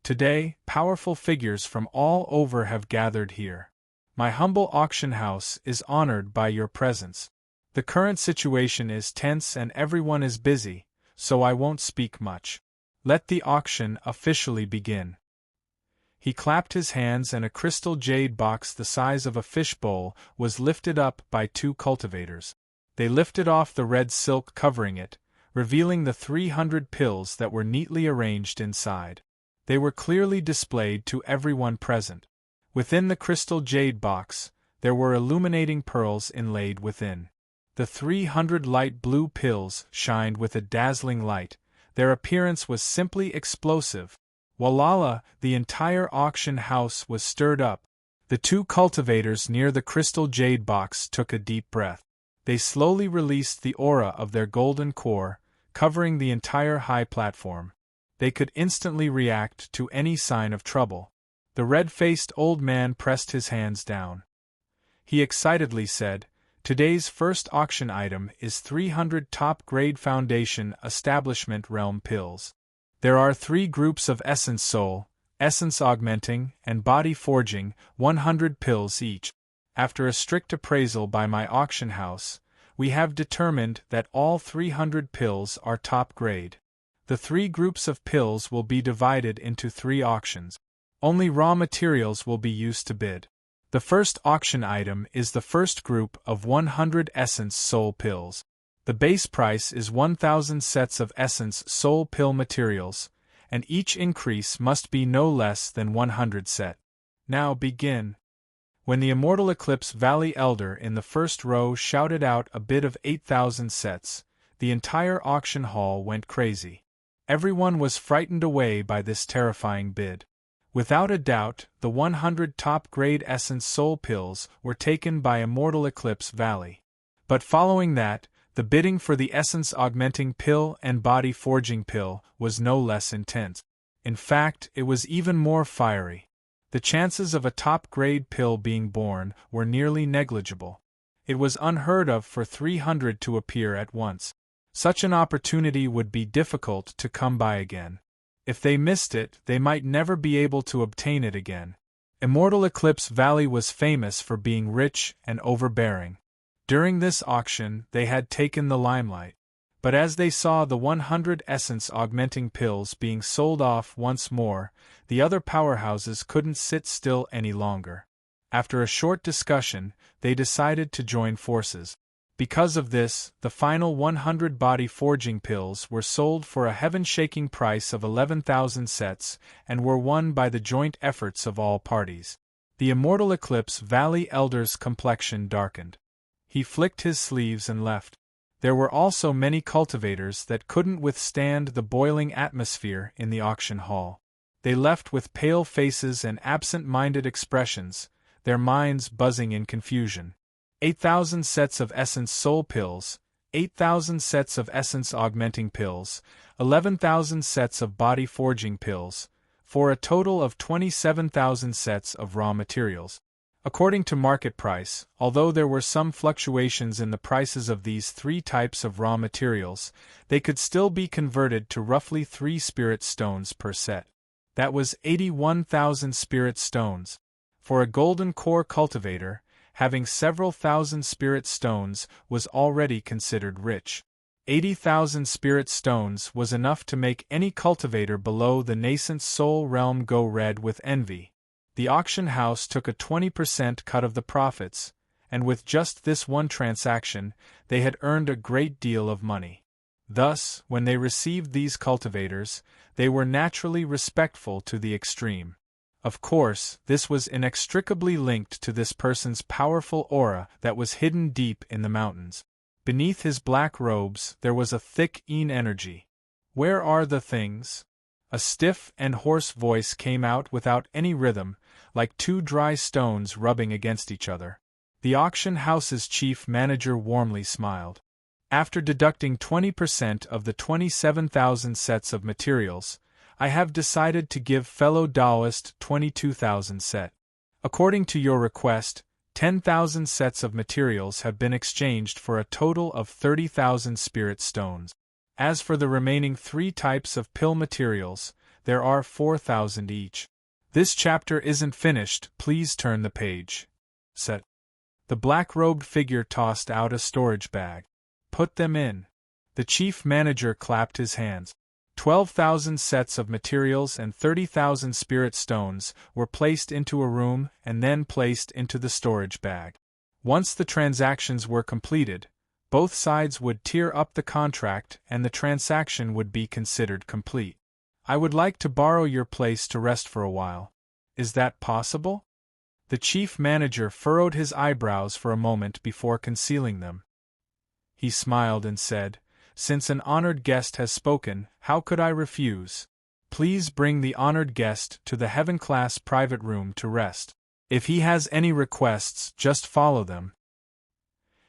Today, powerful figures from all over have gathered here. My humble auction house is honored by your presence. The current situation is tense and everyone is busy, so I won't speak much. Let the auction officially begin. He clapped his hands and a crystal jade box the size of a fishbowl was lifted up by two cultivators. They lifted off the red silk covering it, revealing the 300 pills that were neatly arranged inside. They were clearly displayed to everyone present. Within the crystal jade box, there were illuminating pearls inlaid within. The 300 light blue pills shined with a dazzling light. Their appearance was simply explosive. Walala, the entire auction house was stirred up. The two cultivators near the crystal jade box took a deep breath. They slowly released the aura of their golden core, covering the entire high platform. They could instantly react to any sign of trouble. The red-faced old man pressed his hands down. He excitedly said, "Today's first auction item is 300 top-grade Foundation Establishment Realm pills. There are 3 groups of Essence Soul, Essence Augmenting, and Body Forging, 100 pills each. After a strict appraisal by my auction house, we have determined that all 300 pills are top grade. The 3 groups of pills will be divided into 3 auctions. Only raw materials will be used to bid. The first auction item is the first group of 100 Essence Soul pills. The base price is 1,000 sets of Essence Soul pill materials, and each increase must be no less than 100 set. Now begin." When the Immortal Eclipse Valley Elder in the first row shouted out a bid of 8,000 sets, the entire auction hall went crazy. Everyone was frightened away by this terrifying bid. Without a doubt, the 100 top-grade Essence Soul pills were taken by Immortal Eclipse Valley. But following that, the bidding for the Essence Augmenting pill and Body Forging pill was no less intense. In fact, it was even more fiery. The chances of a top-grade pill being born were nearly negligible. It was unheard of for 300 to appear at once. Such an opportunity would be difficult to come by again. If they missed it, they might never be able to obtain it again. Immortal Eclipse Valley was famous for being rich and overbearing. During this auction, they had taken the limelight. But as they saw the 100 Essence Augmenting pills being sold off once more, the other powerhouses couldn't sit still any longer. After a short discussion, they decided to join forces. Because of this, the final 100 Body Forging pills were sold for a heaven-shaking price of 11,000 sets and were won by the joint efforts of all parties. The Immortal Eclipse Valley Elder's complexion darkened. He flicked his sleeves and left. There were also many cultivators that couldn't withstand the boiling atmosphere in the auction hall. They left with pale faces and absent-minded expressions, their minds buzzing in confusion. 8,000 sets of Essence Soul pills, 8,000 sets of Essence Augmenting pills, 11,000 sets of Body Forging pills, for a total of 27,000 sets of raw materials. According to market price, although there were some fluctuations in the prices of these 3 types of raw materials, they could still be converted to roughly 3 spirit stones per set. That was 81,000 spirit stones. For a golden core cultivator, having several thousand spirit stones was already considered rich. 80,000 spirit stones was enough to make any cultivator below the nascent soul realm go red with envy. The auction house took a 20% cut of the profits, and with just this one transaction, they had earned a great deal of money. Thus, when they received these cultivators, they were naturally respectful to the extreme. Of course, this was inextricably linked to this person's powerful aura that was hidden deep in the mountains. Beneath his black robes, there was a thick energy. "Where are the things?" A stiff and hoarse voice came out without any rhythm, like 2 dry stones rubbing against each other. The auction house's chief manager warmly smiled. "After deducting 20% of the 27,000 sets of materials, I have decided to give fellow Taoist 22,000 set. According to your request, 10,000 sets of materials have been exchanged for a total of 30,000 spirit stones. As for the remaining 3 types of pill materials, there are 4,000 each. This chapter isn't finished, please turn the page." Set. The black-robed figure tossed out a storage bag. "Put them in." The chief manager clapped his hands. 12,000 sets of materials and 30,000 spirit stones were placed into a room and then placed into the storage bag. Once the transactions were completed, both sides would tear up the contract and the transaction would be considered complete. I would like to borrow your place to rest for a while. Is that possible? The chief manager furrowed his eyebrows for a moment before concealing them. He smiled and said, "Since an honored guest has spoken, how could I refuse? Please bring the honored guest to the heaven-class private room to rest. If he has any requests, just follow them."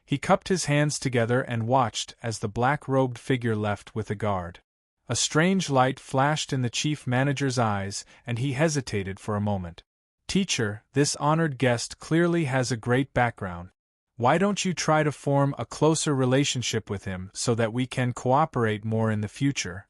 He cupped his hands together and watched as the black-robed figure left with a guard. A strange light flashed in the chief manager's eyes, and he hesitated for a moment. "Teacher, this honored guest clearly has a great background. Why don't you try to form a closer relationship with him so that we can cooperate more in the future?"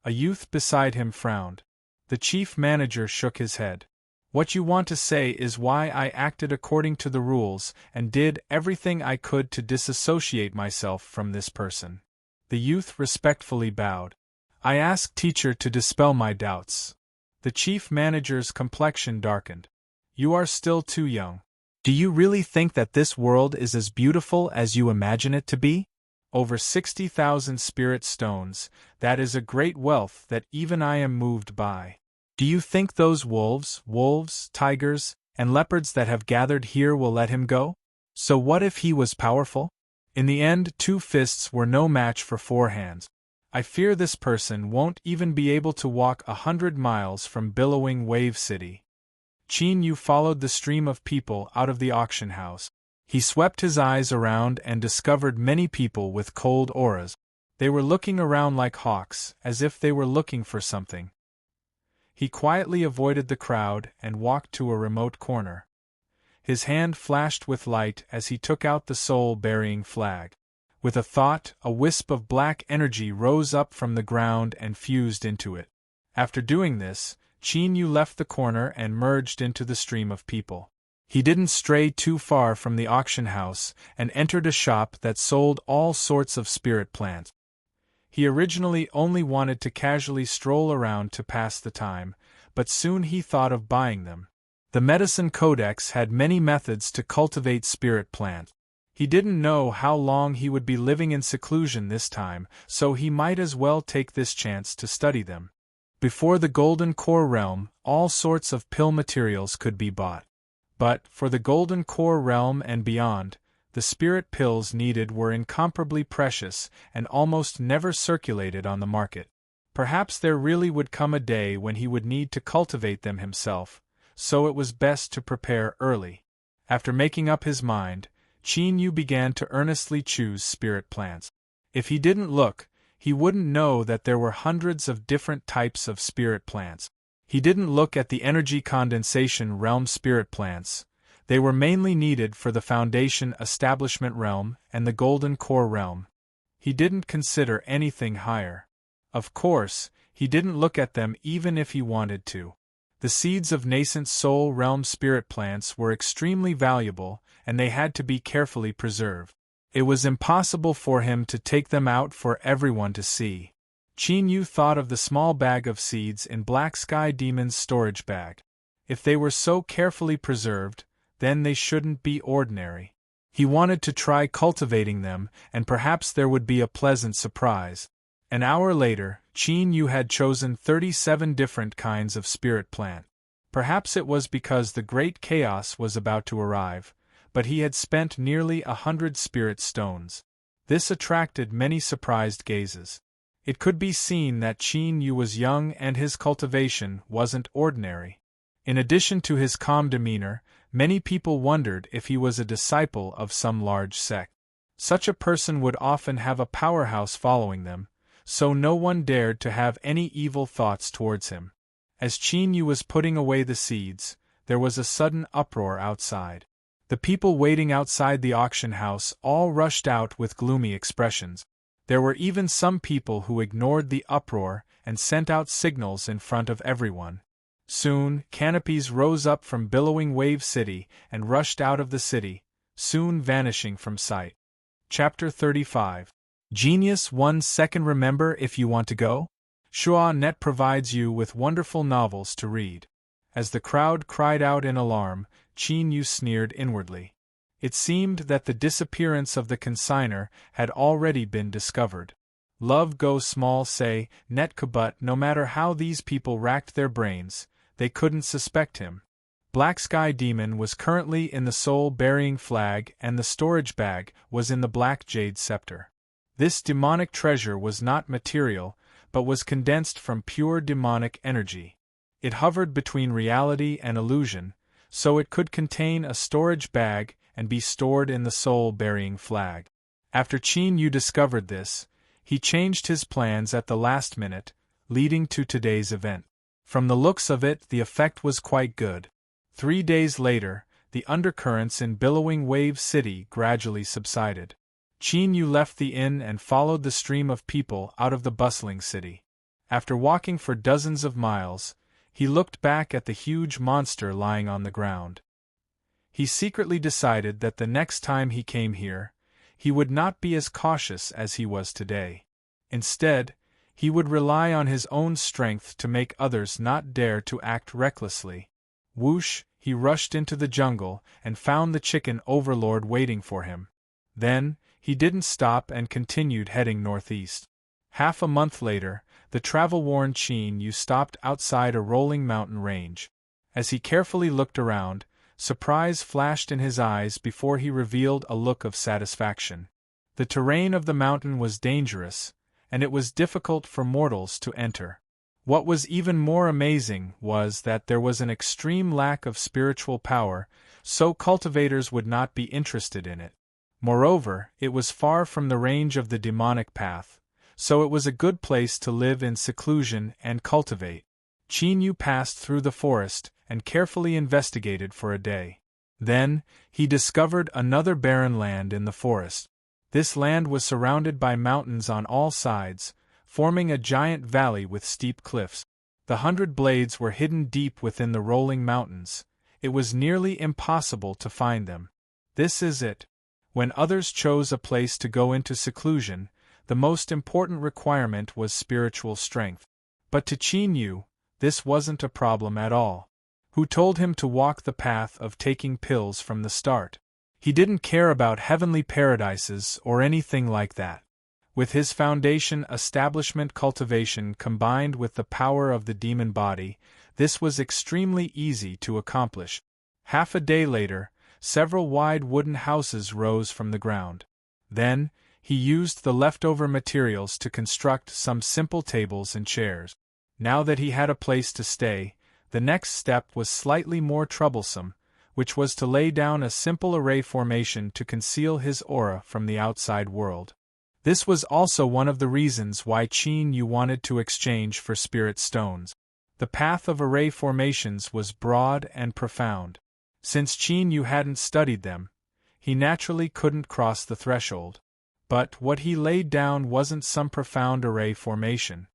A youth beside him frowned. The chief manager shook his head. "What you want to say is why I acted according to the rules and did everything I could to disassociate myself from this person." The youth respectfully bowed. "I ask teacher to dispel my doubts." The chief manager's complexion darkened. "You are still too young. Do you really think that this world is as beautiful as you imagine it to be? Over 60,000 spirit stones, that is a great wealth that even I am moved by. Do you think those wolves, tigers, and leopards that have gathered here will let him go? So what if he was powerful? In the end, 2 fists were no match for 4 hands. I fear this person won't even be able to walk 100 miles from Billowing Wave City." Qin Yu followed the stream of people out of the auction house. He swept his eyes around and discovered many people with cold auras. They were looking around like hawks, as if they were looking for something. He quietly avoided the crowd and walked to a remote corner. His hand flashed with light as he took out the soul-burying flag. With a thought, a wisp of black energy rose up from the ground and fused into it. After doing this, Qin Yu left the corner and merged into the stream of people. He didn't stray too far from the auction house and entered a shop that sold all sorts of spirit plants. He originally only wanted to casually stroll around to pass the time, but soon he thought of buying them. The Medicine Codex had many methods to cultivate spirit plants. He didn't know how long he would be living in seclusion this time, so he might as well take this chance to study them. Before the Golden Core Realm, all sorts of pill materials could be bought. But, for the Golden Core Realm and beyond, the spirit pills needed were incomparably precious and almost never circulated on the market. Perhaps there really would come a day when he would need to cultivate them himself, so it was best to prepare early. After making up his mind, Qin Yu began to earnestly choose spirit plants. If he didn't look, he wouldn't know that there were hundreds of different types of spirit plants. He didn't look at the energy condensation realm spirit plants. They were mainly needed for the Foundation Establishment realm and the Golden Core realm. He didn't consider anything higher. Of course, he didn't look at them even if he wanted to. The seeds of nascent soul realm spirit plants were extremely valuable, and they had to be carefully preserved. It was impossible for him to take them out for everyone to see. Qin Yu thought of the small bag of seeds in Black Sky Demon's storage bag. If they were so carefully preserved, then they shouldn't be ordinary. He wanted to try cultivating them, and perhaps there would be a pleasant surprise. An hour later, Qin Yu had chosen 37 different kinds of spirit plant. Perhaps it was because the great chaos was about to arrive, but he had spent nearly 100 spirit stones. This attracted many surprised gazes. It could be seen that Qin Yu was young and his cultivation wasn't ordinary. In addition to his calm demeanor, many people wondered if he was a disciple of some large sect. Such a person would often have a powerhouse following them, so no one dared to have any evil thoughts towards him. As Qin Yu was putting away the seeds, there was a sudden uproar outside. The people waiting outside the auction house all rushed out with gloomy expressions. There were even some people who ignored the uproar and sent out signals in front of everyone. Soon, canopies rose up from Billowing Wave City and rushed out of the city, soon vanishing from sight. Chapter 35. Genius 1 second. Remember if you want to go? Net provides you with wonderful novels to read. As the crowd cried out in alarm, Qin Yu sneered inwardly. It seemed that the disappearance of the consignor had already been discovered. Love go small say, net but no matter how these people racked their brains, they couldn't suspect him. Black Sky Demon was currently in the soul-burying flag and the storage bag was in the black jade scepter. This demonic treasure was not material, but was condensed from pure demonic energy. It hovered between reality and illusion, so it could contain a storage bag and be stored in the soul-burying flag. After Qin Yu discovered this, he changed his plans at the last minute, leading to today's event. From the looks of it, the effect was quite good. 3 days later, the undercurrents in Billowing Wave City gradually subsided. Qin Yu left the inn and followed the stream of people out of the bustling city. After walking for dozens of miles, he looked back at the huge monster lying on the ground. He secretly decided that the next time he came here, he would not be as cautious as he was today. Instead, he would rely on his own strength to make others not dare to act recklessly. Whoosh, he rushed into the jungle and found the chicken overlord waiting for him. Then, he didn't stop and continued heading northeast. Half a month later, the travel-worn Qin Yu stopped outside a rolling mountain range. As he carefully looked around, surprise flashed in his eyes before he revealed a look of satisfaction. The terrain of the mountain was dangerous, and it was difficult for mortals to enter. What was even more amazing was that there was an extreme lack of spiritual power, so cultivators would not be interested in it. Moreover, it was far from the range of the demonic path, so it was a good place to live in seclusion and cultivate. Qin Yu passed through the forest and carefully investigated for a day. Then, he discovered another barren land in the forest. This land was surrounded by mountains on all sides, forming a giant valley with steep cliffs. The 100 blades were hidden deep within the rolling mountains. It was nearly impossible to find them. This is it. When others chose a place to go into seclusion, the most important requirement was spiritual strength. But to Qin Yu, this wasn't a problem at all. Who told him to walk the path of taking pills from the start? He didn't care about heavenly paradises or anything like that. With his foundation establishment cultivation combined with the power of the demon body, this was extremely easy to accomplish. Half a day later, several wide wooden houses rose from the ground. Then, he used the leftover materials to construct some simple tables and chairs. Now that he had a place to stay, the next step was slightly more troublesome, which was to lay down a simple array formation to conceal his aura from the outside world. This was also one of the reasons why Qin Yu wanted to exchange for spirit stones. The path of array formations was broad and profound. Since Qin Yu hadn't studied them, he naturally couldn't cross the threshold. But what he laid down wasn't some profound array formation.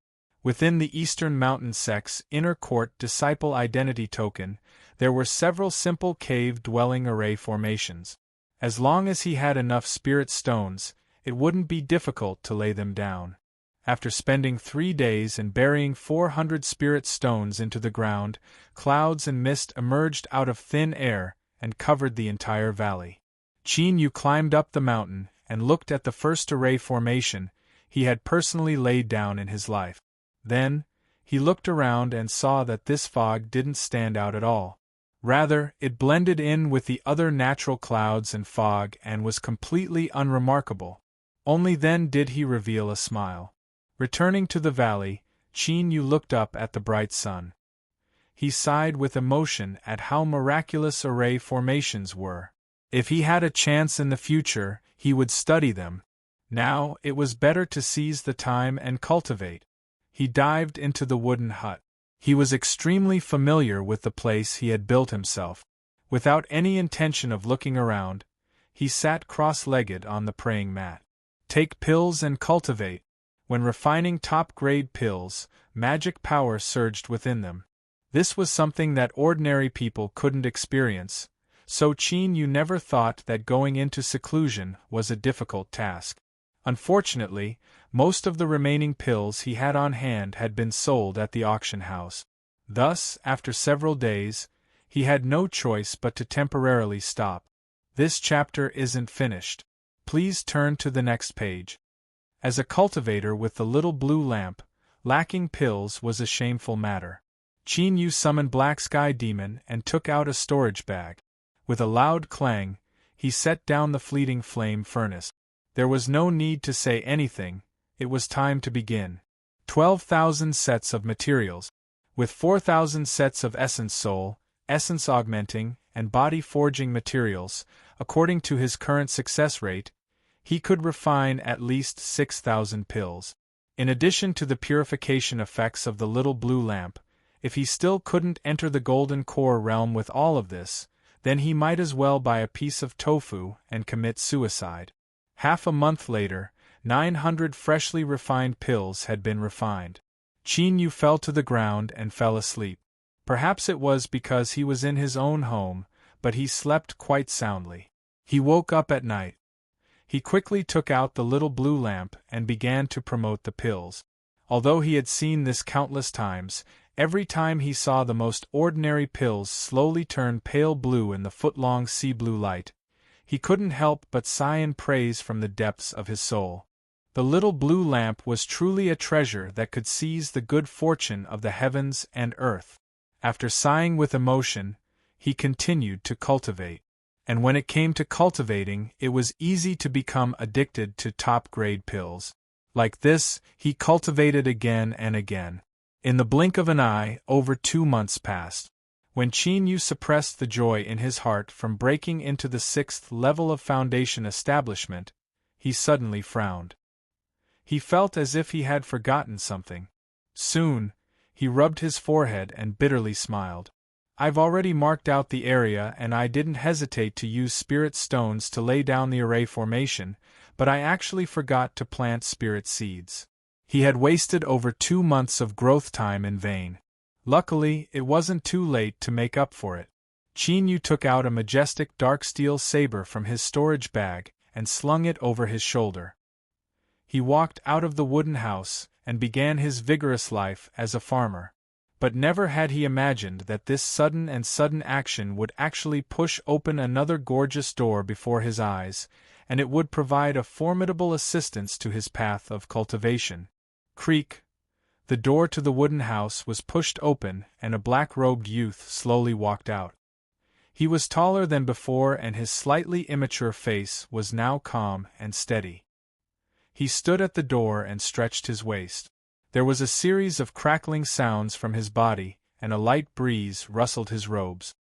Within the Eastern Mountain Sect's inner court disciple identity token, there were several simple cave-dwelling array formations. As long as he had enough spirit stones, it wouldn't be difficult to lay them down. After spending 3 days and burying 400 spirit stones into the ground, clouds and mist emerged out of thin air and covered the entire valley. Qin Yu climbed up the mountain and looked at the first array formation he had personally laid down in his life. Then, he looked around and saw that this fog didn't stand out at all. Rather, it blended in with the other natural clouds and fog and was completely unremarkable. Only then did he reveal a smile. Returning to the valley, Qin Yu looked up at the bright sun. He sighed with emotion at how miraculous array formations were. If he had a chance in the future, he would study them. Now, it was better to seize the time and cultivate. He dived into the wooden hut. He was extremely familiar with the place he had built himself. Without any intention of looking around, he sat cross-legged on the praying mat. Take pills and cultivate. When refining top-grade pills, magic power surged within them. This was something that ordinary people couldn't experience, so Qin Yu never thought that going into seclusion was a difficult task. Unfortunately, most of the remaining pills he had on hand had been sold at the auction house. Thus, after several days, he had no choice but to temporarily stop. This chapter isn't finished. Please turn to the next page. As a cultivator with the little blue lamp, lacking pills was a shameful matter. Qin Yu summoned Black Sky Demon and took out a storage bag. With a loud clang, he set down the fleeting flame furnace. There was no need to say anything, it was time to begin. 12,000 sets of materials. With 4,000 sets of essence soul, essence augmenting, and body forging materials, according to his current success rate, he could refine at least 6,000 pills. In addition to the purification effects of the little blue lamp, if he still couldn't enter the golden core realm with all of this, then he might as well buy a piece of tofu and commit suicide. Half a month later, 900 freshly refined pills had been refined. Qin Yu fell to the ground and fell asleep. Perhaps it was because he was in his own home, but he slept quite soundly. He woke up at night. He quickly took out the little blue lamp and began to promote the pills. Although he had seen this countless times, every time he saw the most ordinary pills slowly turn pale blue in the foot-long sea blue light, he couldn't help but sigh in praise from the depths of his soul. The little blue lamp was truly a treasure that could seize the good fortune of the heavens and earth. After sighing with emotion, he continued to cultivate. And when it came to cultivating, it was easy to become addicted to top-grade pills. Like this, he cultivated again and again. In the blink of an eye, over 2 months passed. When Qin Yu suppressed the joy in his heart from breaking into the 6th level of foundation establishment, he suddenly frowned. He felt as if he had forgotten something. Soon, he rubbed his forehead and bitterly smiled. I've already marked out the area and I didn't hesitate to use spirit stones to lay down the array formation, but I actually forgot to plant spirit seeds. He had wasted over 2 months of growth time in vain. Luckily, it wasn't too late to make up for it. Qin Yu took out a majestic dark steel saber from his storage bag and slung it over his shoulder. He walked out of the wooden house and began his vigorous life as a farmer. But never had he imagined that this sudden action would actually push open another gorgeous door before his eyes, and it would provide a formidable assistance to his path of cultivation. Creak! The door to the wooden house was pushed open and a black-robed youth slowly walked out. He was taller than before and his slightly immature face was now calm and steady. He stood at the door and stretched his waist. There was a series of crackling sounds from his body, and a light breeze rustled his robes.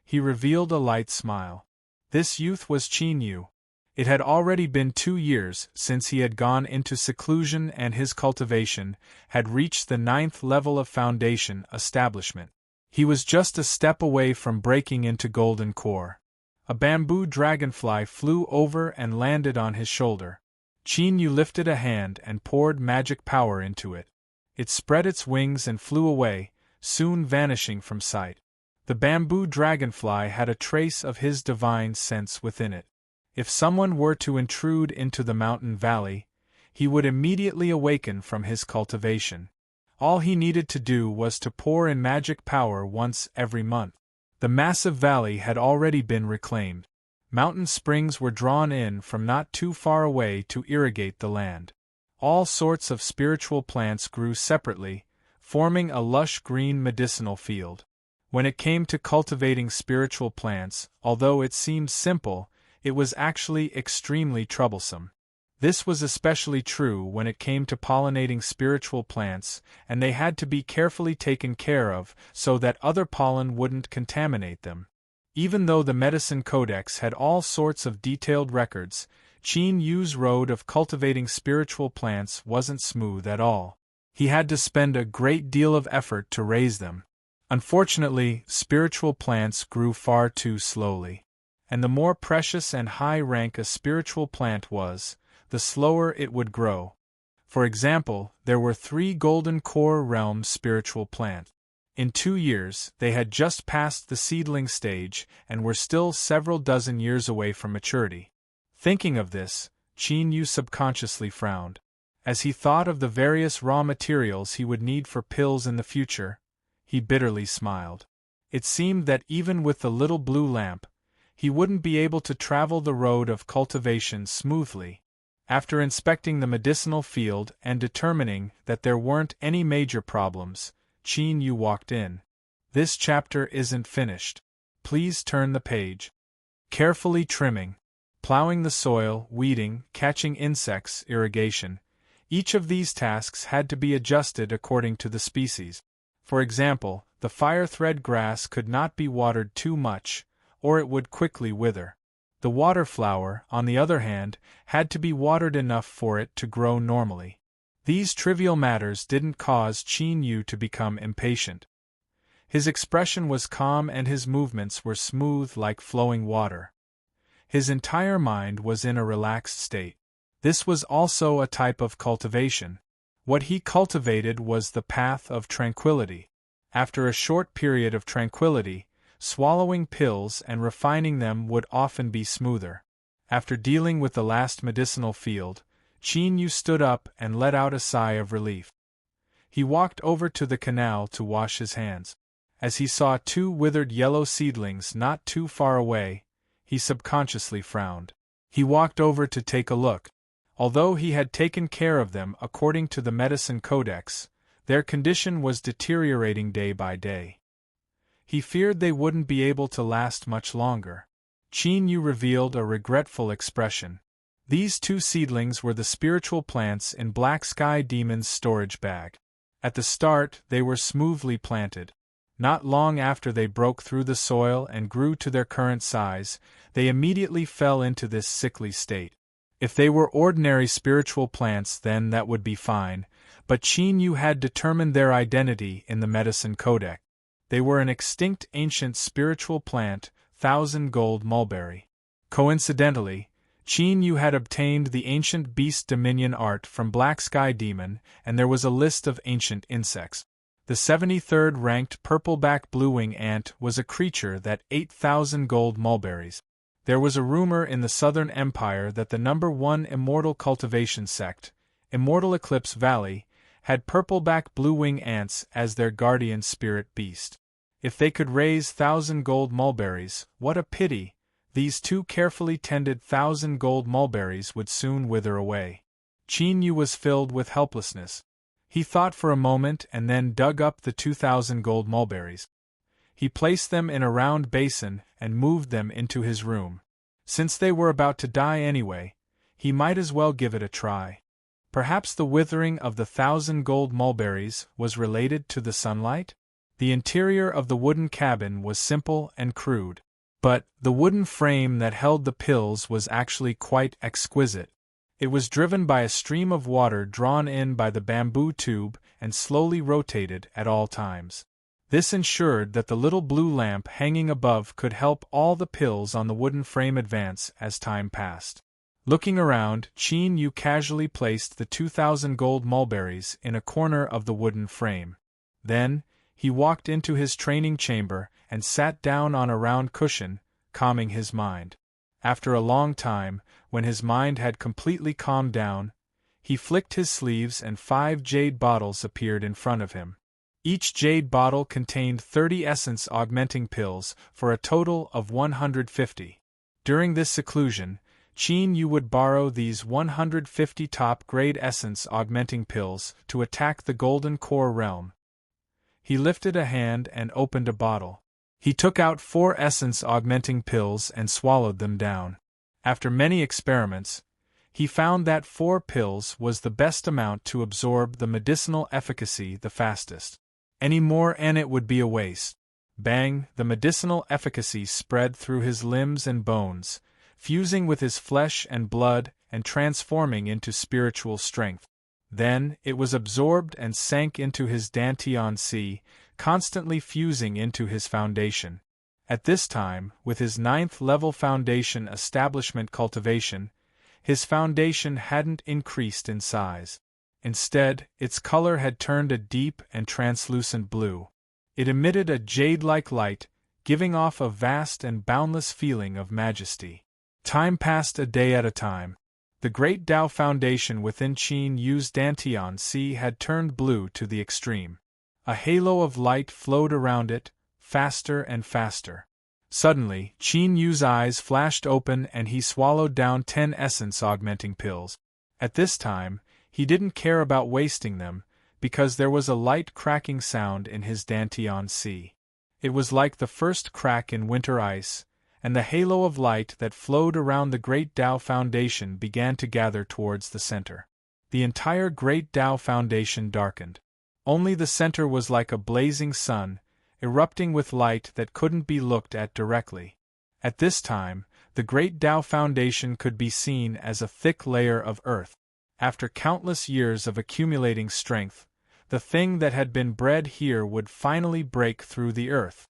He revealed a light smile. This youth was Qin Yu. It had already been 2 years since he had gone into seclusion and his cultivation had reached the 9th level of foundation establishment. He was just a step away from breaking into golden core. A bamboo dragonfly flew over and landed on his shoulder. Qin Yu lifted a hand and poured magic power into it. It spread its wings and flew away, soon vanishing from sight. The bamboo dragonfly had a trace of his divine sense within it. If someone were to intrude into the mountain valley, he would immediately awaken from his cultivation. All he needed to do was to pour in magic power once every month. The massive valley had already been reclaimed. Mountain springs were drawn in from not too far away to irrigate the land. All sorts of spiritual plants grew separately, forming a lush green medicinal field. When it came to cultivating spiritual plants, although it seemed simple, it was actually extremely troublesome. This was especially true when it came to pollinating spiritual plants, and they had to be carefully taken care of so that other pollen wouldn't contaminate them. Even though the Medicine Codex had all sorts of detailed records, Qin Yu's road of cultivating spiritual plants wasn't smooth at all. He had to spend a great deal of effort to raise them. Unfortunately, spiritual plants grew far too slowly. And the more precious and high rank a spiritual plant was, the slower it would grow. For example, there were 3 golden core realm spiritual plants. In 2 years, they had just passed the seedling stage and were still several dozen years away from maturity. Thinking of this, Qin Yu subconsciously frowned. As he thought of the various raw materials he would need for pills in the future, he bitterly smiled. It seemed that even with the little blue lamp, he wouldn't be able to travel the road of cultivation smoothly. After inspecting the medicinal field and determining that there weren't any major problems, Qin Yu walked in. This chapter isn't finished. Please turn the page. Carefully trimming, plowing the soil, weeding, catching insects, irrigation. Each of these tasks had to be adjusted according to the species. For example, the fire-thread grass could not be watered too much, or it would quickly wither. The water flower, on the other hand, had to be watered enough for it to grow normally. These trivial matters didn't cause Qin Yu to become impatient. His expression was calm and his movements were smooth like flowing water. His entire mind was in a relaxed state. This was also a type of cultivation. What he cultivated was the path of tranquility. After a short period of tranquility, swallowing pills and refining them would often be smoother. After dealing with the last medicinal field, Qin Yu stood up and let out a sigh of relief. He walked over to the canal to wash his hands. As he saw two withered yellow seedlings not too far away, he subconsciously frowned. He walked over to take a look. Although he had taken care of them according to the medicine codex, their condition was deteriorating day by day. He feared they wouldn't be able to last much longer. Qin Yu revealed a regretful expression. These two seedlings were the spiritual plants in Black Sky Demon's storage bag. At the start, they were smoothly planted. Not long after they broke through the soil and grew to their current size, they immediately fell into this sickly state. If they were ordinary spiritual plants, then that would be fine, but Qin Yu had determined their identity in the medicine codex. They were an extinct ancient spiritual plant, 1,000 gold mulberry. Coincidentally, Qin Yu had obtained the ancient beast dominion art from Black Sky Demon, and there was a list of ancient insects. The 73rd ranked purpleback bluewing ant was a creature that ate 1,000 gold mulberries. There was a rumor in the Southern Empire that the number 1 immortal cultivation sect, Immortal Eclipse Valley, had purpleback bluewing ants as their guardian spirit beast. If they could raise 1,000 gold mulberries, what a pity! These two carefully tended 1,000 gold mulberries would soon wither away. Qin Yu was filled with helplessness. He thought for a moment and then dug up the 2,000 gold mulberries. He placed them in a round basin and moved them into his room. Since they were about to die anyway, he might as well give it a try. Perhaps the withering of the 1,000 gold mulberries was related to the sunlight? The interior of the wooden cabin was simple and crude. But the wooden frame that held the pills was actually quite exquisite. It was driven by a stream of water drawn in by the bamboo tube and slowly rotated at all times. This ensured that the little blue lamp hanging above could help all the pills on the wooden frame advance as time passed. Looking around, Qin Yu casually placed the 2,000 gold mulberries in a corner of the wooden frame. Then, he walked into his training chamber and sat down on a round cushion, calming his mind. After a long time, when his mind had completely calmed down, he flicked his sleeves and 5 jade bottles appeared in front of him. Each jade bottle contained 30 essence-augmenting pills for a total of 150. During this seclusion, Qin Yu would borrow these 150 top-grade essence-augmenting pills to attack the Golden Core realm. He lifted a hand and opened a bottle. He took out 4 essence-augmenting pills and swallowed them down. After many experiments, he found that 4 pills was the best amount to absorb the medicinal efficacy the fastest. Any more and it would be a waste. Bang! The medicinal efficacy spread through his limbs and bones, fusing with his flesh and blood and transforming into spiritual strength. Then, it was absorbed and sank into his Dantian Sea, constantly fusing into his foundation. At this time, with his 9th level foundation establishment cultivation, his foundation hadn't increased in size. Instead, its color had turned a deep and translucent blue. It emitted a jade-like light, giving off a vast and boundless feeling of majesty. Time passed a day at a time. The great Tao foundation within Qin Yu's Dantian Sea had turned blue to the extreme. A halo of light flowed around it, faster and faster. Suddenly, Qin Yu's eyes flashed open and he swallowed down 10 essence-augmenting pills. At this time, he didn't care about wasting them, because there was a light cracking sound in his Dantian Sea. It was like the first crack in winter ice, and the halo of light that flowed around the Great Tao Foundation began to gather towards the center. The entire Great Tao Foundation darkened. Only the center was like a blazing sun, erupting with light that couldn't be looked at directly. At this time, the Great Tao Foundation could be seen as a thick layer of earth. After countless years of accumulating strength, the thing that had been bred here would finally break through the earth.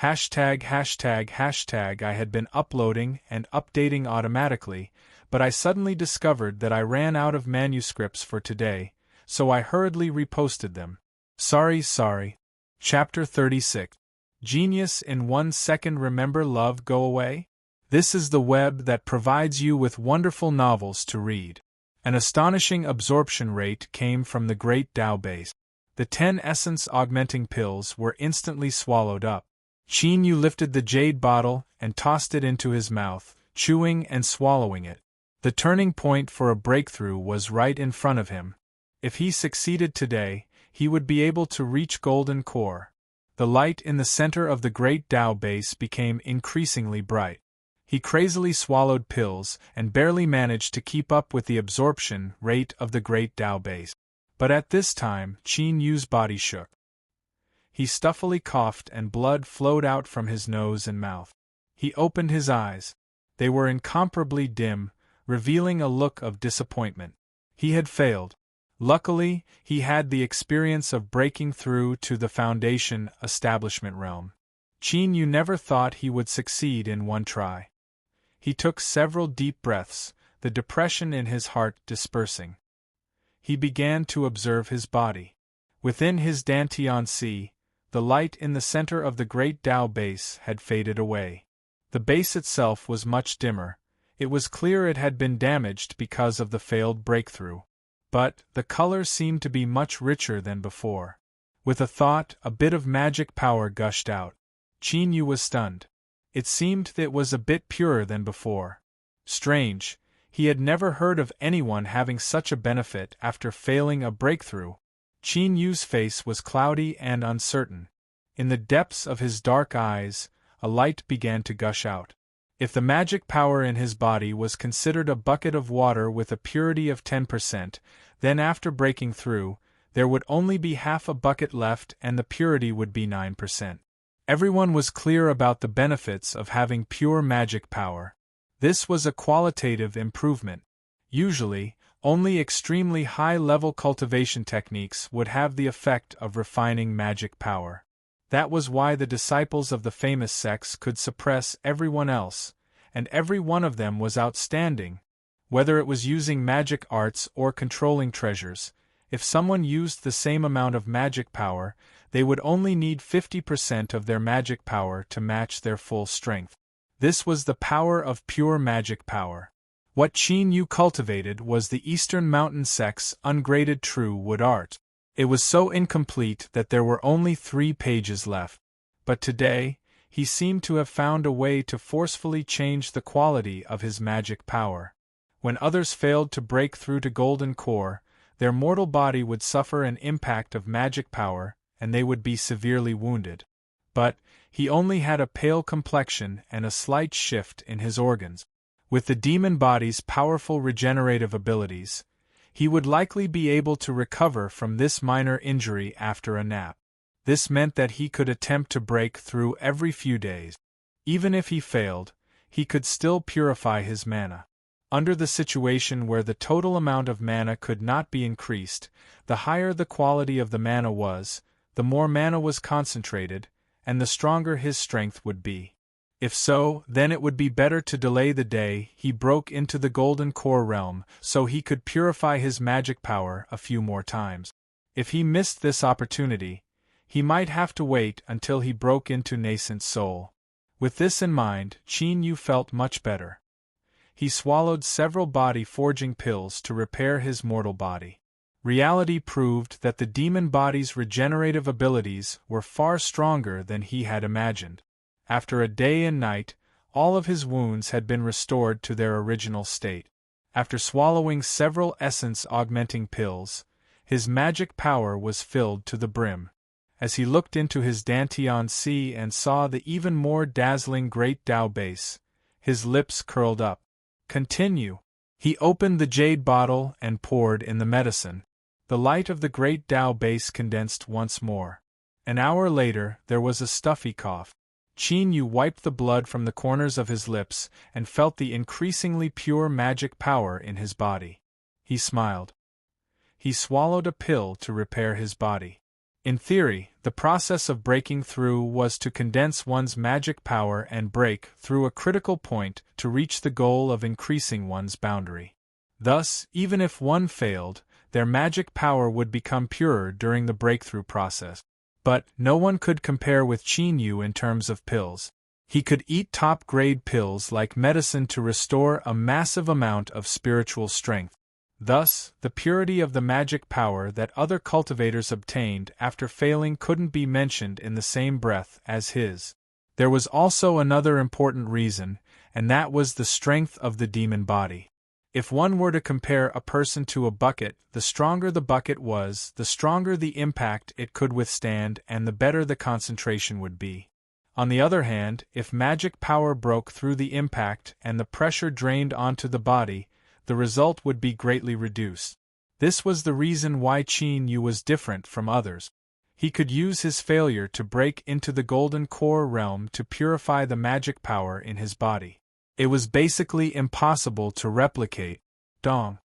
#####. I had been uploading and updating automatically, but I suddenly discovered that I ran out of manuscripts for today, so I hurriedly reposted them. Sorry. Chapter 36. Genius in 1 second. Remember love go away? This is the web that provides you with wonderful novels to read. An astonishing absorption rate came from the Great Tao base. The 10 essence-augmenting pills were instantly swallowed up. Qin Yu lifted the jade bottle and tossed it into his mouth, chewing and swallowing it. The turning point for a breakthrough was right in front of him. If he succeeded today, he would be able to reach Golden Core. The light in the center of the Great Tao base became increasingly bright. He crazily swallowed pills and barely managed to keep up with the absorption rate of the Great Tao base. But at this time, Qin Yu's body shook. He stuffily coughed and blood flowed out from his nose and mouth. He opened his eyes. They were incomparably dim, revealing a look of disappointment. He had failed. Luckily, he had the experience of breaking through to the Foundation establishment realm. Qin Yu never thought he would succeed in one try. He took several deep breaths, the depression in his heart dispersing. He began to observe his body. Within his Dantian Sea, the light in the center of the Great Tao base had faded away. The base itself was much dimmer. It was clear it had been damaged because of the failed breakthrough. But the color seemed to be much richer than before. With a thought, a bit of magic power gushed out. Qin Yu was stunned. It seemed that it was a bit purer than before. Strange, he had never heard of anyone having such a benefit after failing a breakthrough. Qin Yu's face was cloudy and uncertain. In the depths of his dark eyes, a light began to gush out. If the magic power in his body was considered a bucket of water with a purity of 10%, then after breaking through, there would only be half a bucket left and the purity would be 9%. Everyone was clear about the benefits of having pure magic power. This was a qualitative improvement. Usually, only extremely high-level cultivation techniques would have the effect of refining magic power. That was why the disciples of the famous sects could suppress everyone else, and every one of them was outstanding. Whether it was using magic arts or controlling treasures, if someone used the same amount of magic power, they would only need 50% of their magic power to match their full strength. This was the power of pure magic power. What Qin Yu cultivated was the Eastern Mountain sect's ungraded true wood art. It was so incomplete that there were only 3 pages left. But today, he seemed to have found a way to forcefully change the quality of his magic power. When others failed to break through to Golden Core, their mortal body would suffer an impact of magic power, and they would be severely wounded. But he only had a pale complexion and a slight shift in his organs. With the demon body's powerful regenerative abilities, he would likely be able to recover from this minor injury after a nap. This meant that he could attempt to break through every few days. Even if he failed, he could still purify his mana. Under the situation where the total amount of mana could not be increased, the higher the quality of the mana was, the more mana was concentrated, and the stronger his strength would be. If so, then it would be better to delay the day he broke into the Golden Core realm so he could purify his magic power a few more times. If he missed this opportunity, he might have to wait until he broke into Nascent Soul. With this in mind, Qin Yu felt much better. He swallowed several body-forging pills to repair his mortal body. Reality proved that the demon body's regenerative abilities were far stronger than he had imagined. After a day and night, all of his wounds had been restored to their original state. After swallowing several essence-augmenting pills, his magic power was filled to the brim. As he looked into his Dantian sea and saw the even more dazzling Great Tao base, his lips curled up. Continue. He opened the jade bottle and poured in the medicine. The light of the Great Tao base condensed once more. An hour later, there was a stuffy cough. Qin Yu wiped the blood from the corners of his lips and felt the increasingly pure magic power in his body. He smiled. He swallowed a pill to repair his body. In theory, the process of breaking through was to condense one's magic power and break through a critical point to reach the goal of increasing one's boundary. Thus, even if one failed, their magic power would become purer during the breakthrough process. But no one could compare with Qin Yu in terms of pills. He could eat top-grade pills like medicine to restore a massive amount of spiritual strength. Thus, the purity of the magic power that other cultivators obtained after failing couldn't be mentioned in the same breath as his. There was also another important reason, and that was the strength of the demon body. If one were to compare a person to a bucket, the stronger the bucket was, the stronger the impact it could withstand and the better the concentration would be. On the other hand, if magic power broke through the impact and the pressure drained onto the body, the result would be greatly reduced. This was the reason why Qin Yu was different from others. He could use his failure to break into the golden core realm to purify the magic power in his body. It was basically impossible to replicate. Dong.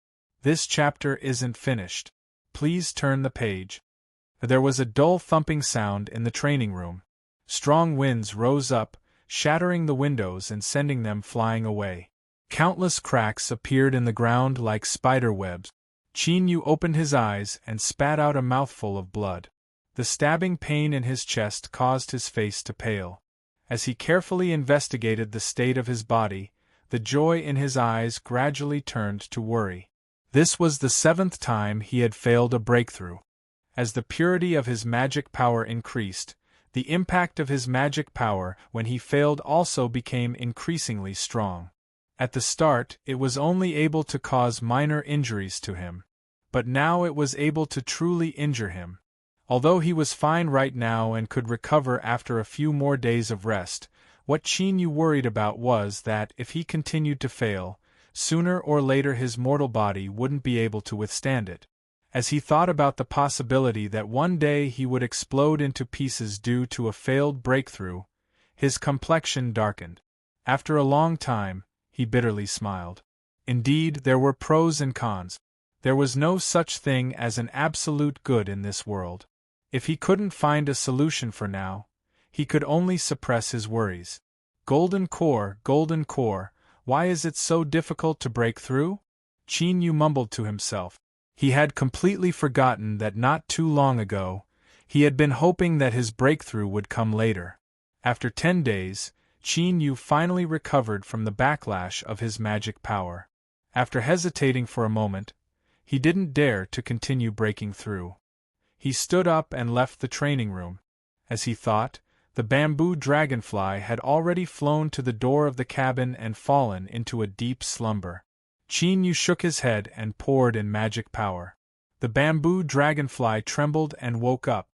This chapter isn't finished. Please turn the page. There was a dull thumping sound in the training room. Strong winds rose up, shattering the windows and sending them flying away. Countless cracks appeared in the ground like spider webs. Qin Yu opened his eyes and spat out a mouthful of blood. The stabbing pain in his chest caused his face to pale. As he carefully investigated the state of his body, the joy in his eyes gradually turned to worry. This was the 7th time he had failed a breakthrough. As the purity of his magic power increased, the impact of his magic power when he failed also became increasingly strong. At the start, it was only able to cause minor injuries to him. But now it was able to truly injure him. Although he was fine right now and could recover after a few more days of rest, what Qin Yu worried about was that if he continued to fail, sooner or later his mortal body wouldn't be able to withstand it. As he thought about the possibility that one day he would explode into pieces due to a failed breakthrough, his complexion darkened. After a long time, he bitterly smiled. Indeed, there were pros and cons. There was no such thing as an absolute good in this world. If he couldn't find a solution for now, he could only suppress his worries. Golden core, why is it so difficult to break through? Qin Yu mumbled to himself. He had completely forgotten that not too long ago, he had been hoping that his breakthrough would come later. After 10 days, Qin Yu finally recovered from the backlash of his magic power. After hesitating for a moment, he didn't dare to continue breaking through. He stood up and left the training room. As he thought, the bamboo dragonfly had already flown to the door of the cabin and fallen into a deep slumber. Qin Yu shook his head and poured in magic power. The bamboo dragonfly trembled and woke up.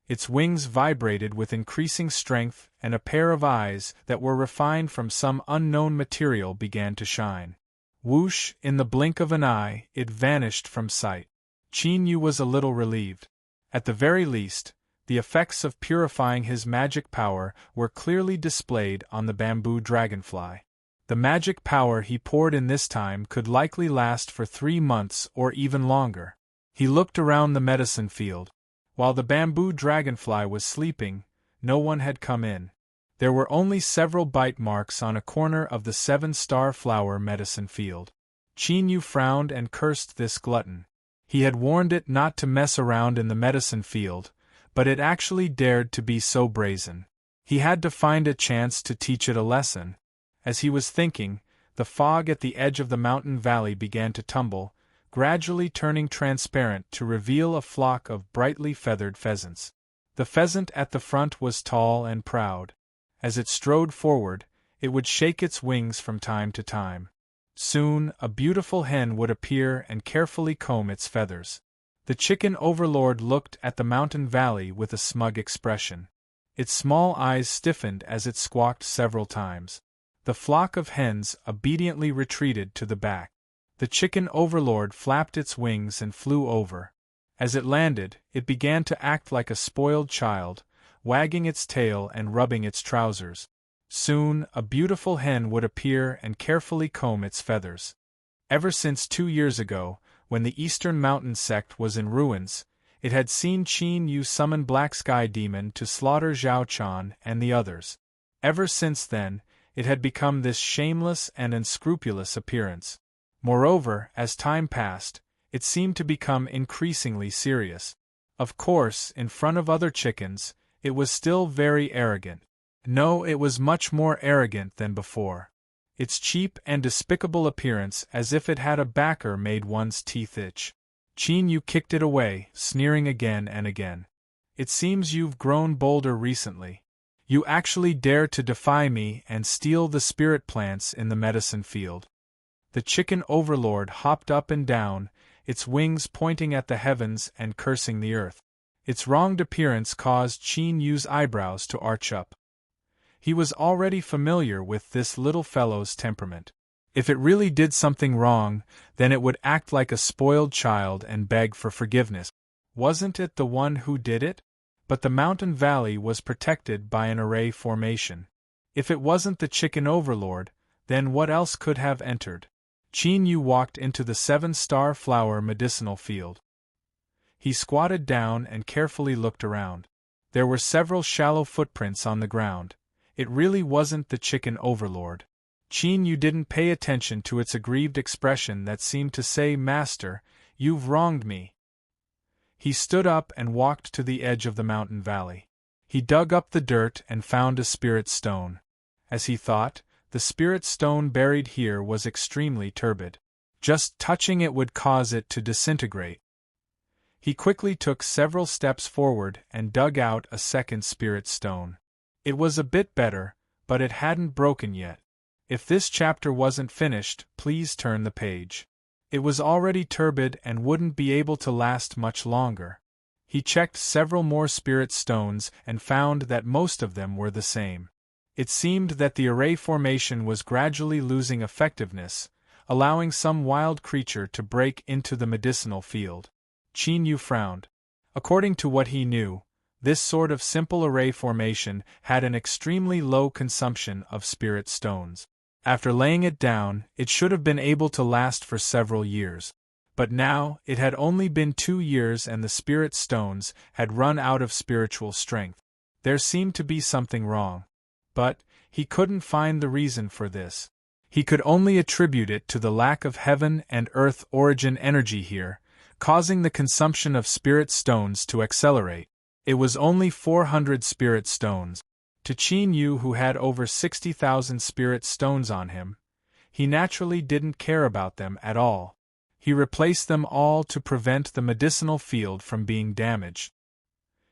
Its wings vibrated with increasing strength, and a pair of eyes that were refined from some unknown material began to shine. Whoosh, in the blink of an eye, it vanished from sight. Qin Yu was a little relieved. At the very least, the effects of purifying his magic power were clearly displayed on the bamboo dragonfly. The magic power he poured in this time could likely last for 3 months or even longer. He looked around the medicine field. While the bamboo dragonfly was sleeping, no one had come in. There were only several bite marks on a corner of the 7-star flower medicine field. Qin Yu frowned and cursed this glutton. He had warned it not to mess around in the medicine field, but it actually dared to be so brazen. He had to find a chance to teach it a lesson. As he was thinking, The fog at the edge of the mountain valley began to tumble, gradually turning transparent to reveal a flock of brightly feathered pheasants. The pheasant at the front was tall and proud. As it strode forward, it would shake its wings from time to time. Soon, a beautiful hen would appear and carefully comb its feathers. The chicken overlord looked at the mountain valley with a smug expression. Its small eyes stiffened as it squawked several times. The flock of hens obediently retreated to the back. The chicken overlord flapped its wings and flew over. As it landed, it began to act like a spoiled child, wagging its tail and rubbing its trousers. Soon, a beautiful hen would appear and carefully comb its feathers. Ever since 2 years ago, when the Eastern Mountain sect was in ruins, it had seen Qin Yu summon Black Sky Demon to slaughter Zhao Chan and the others. Ever since then, it had become this shameless and unscrupulous appearance. Moreover, as time passed, it seemed to become increasingly serious. Of course, in front of other chickens, it was still very arrogant. No, it was much more arrogant than before. Its cheap and despicable appearance as if it had a backer made one's teeth itch. Qin Yu kicked it away, sneering again and again. It seems you've grown bolder recently. You actually dare to defy me and steal the spirit plants in the medicine field. The chicken overlord hopped up and down, its wings pointing at the heavens and cursing the earth. Its wronged appearance caused Qin Yu's eyebrows to arch up. He was already familiar with this little fellow's temperament. If it really did something wrong, then it would act like a spoiled child and beg for forgiveness. Wasn't it the one who did it? But the mountain valley was protected by an array formation. If it wasn't the chicken overlord, then what else could have entered? Qin Yu walked into the 7-star flower medicinal field. He squatted down and carefully looked around. There were several shallow footprints on the ground. It really wasn't the chicken overlord. Qin Yu didn't pay attention to its aggrieved expression that seemed to say, "Master, you've wronged me." He stood up and walked to the edge of the mountain valley. He dug up the dirt and found a spirit stone. As he thought, the spirit stone buried here was extremely turbid. Just touching it would cause it to disintegrate. He quickly took several steps forward and dug out a second spirit stone. It was a bit better, but it hadn't broken yet. If this chapter wasn't finished, please turn the page. It was already turbid and wouldn't be able to last much longer. He checked several more spirit stones and found that most of them were the same. It seemed that the array formation was gradually losing effectiveness, allowing some wild creature to break into the medicinal field. Qin Yu frowned. According to what he knew, this sort of simple array formation had an extremely low consumption of spirit stones. After laying it down, it should have been able to last for several years. But now, it had only been 2 years and the spirit stones had run out of spiritual strength. There seemed to be something wrong. But he couldn't find the reason for this. He could only attribute it to the lack of heaven and earth origin energy here, causing the consumption of spirit stones to accelerate. It was only 400 spirit stones. To Qin Yu, who had over 60,000 spirit stones on him, he naturally didn't care about them at all. He replaced them all to prevent the medicinal field from being damaged.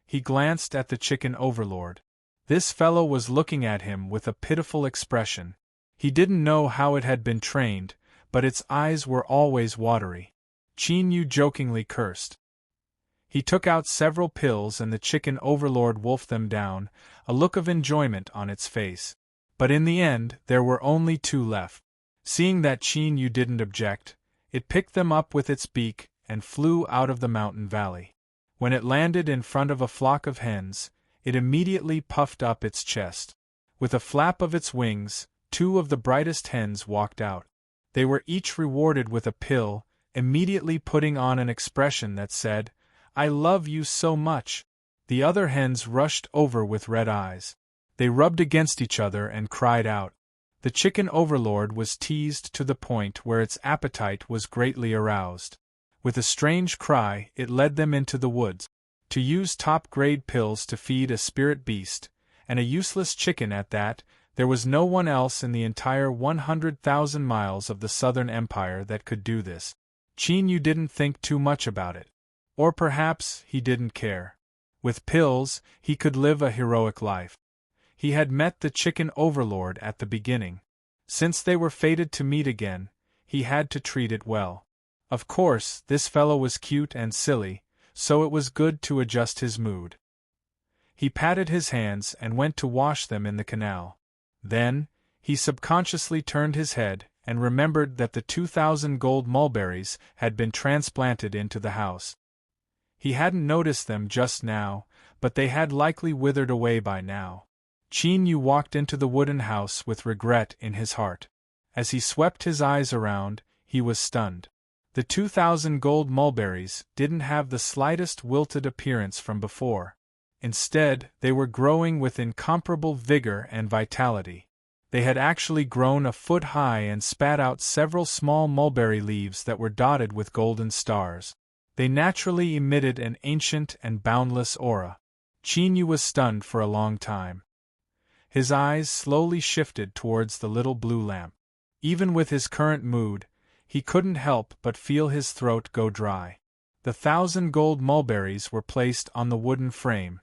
He glanced at the chicken overlord. This fellow was looking at him with a pitiful expression. He didn't know how it had been trained, but its eyes were always watery. Qin Yu jokingly cursed. He took out several pills and the chicken overlord wolfed them down, a look of enjoyment on its face. But in the end, there were only 2 left. Seeing that Qin Yu didn't object, it picked them up with its beak and flew out of the mountain valley. When it landed in front of a flock of hens, it immediately puffed up its chest. With a flap of its wings, 2 of the brightest hens walked out. They were each rewarded with a pill, immediately putting on an expression that said, "I love you so much." The other hens rushed over with red eyes. They rubbed against each other and cried out. The chicken overlord was teased to the point where its appetite was greatly aroused. With a strange cry, it led them into the woods. To use top-grade pills to feed a spirit beast, and a useless chicken at that, There was no one else in the entire 100,000 miles of the Southern Empire that could do this. Qin Yu didn't think too much about it. Or perhaps he didn't care. With pills, he could live a heroic life. He had met the chicken overlord at the beginning. Since they were fated to meet again, he had to treat it well. Of course, this fellow was cute and silly, so it was good to adjust his mood. He patted his hands and went to wash them in the canal. Then, he subconsciously turned his head and remembered that the 2,000 gold mulberries had been transplanted into the house. He hadn't noticed them just now, but they had likely withered away by now. Qin Yu walked into the wooden house with regret in his heart. As he swept his eyes around, he was stunned. The 2,000 gold mulberries didn't have the slightest wilted appearance from before. Instead, they were growing with incomparable vigor and vitality. They had actually grown a foot high and spat out several small mulberry leaves that were dotted with golden stars. They naturally emitted an ancient and boundless aura. Qin Yu was stunned for a long time. His eyes slowly shifted towards the little blue lamp. Even with his current mood, he couldn't help but feel his throat go dry. The 1,000 gold mulberries were placed on the wooden frame.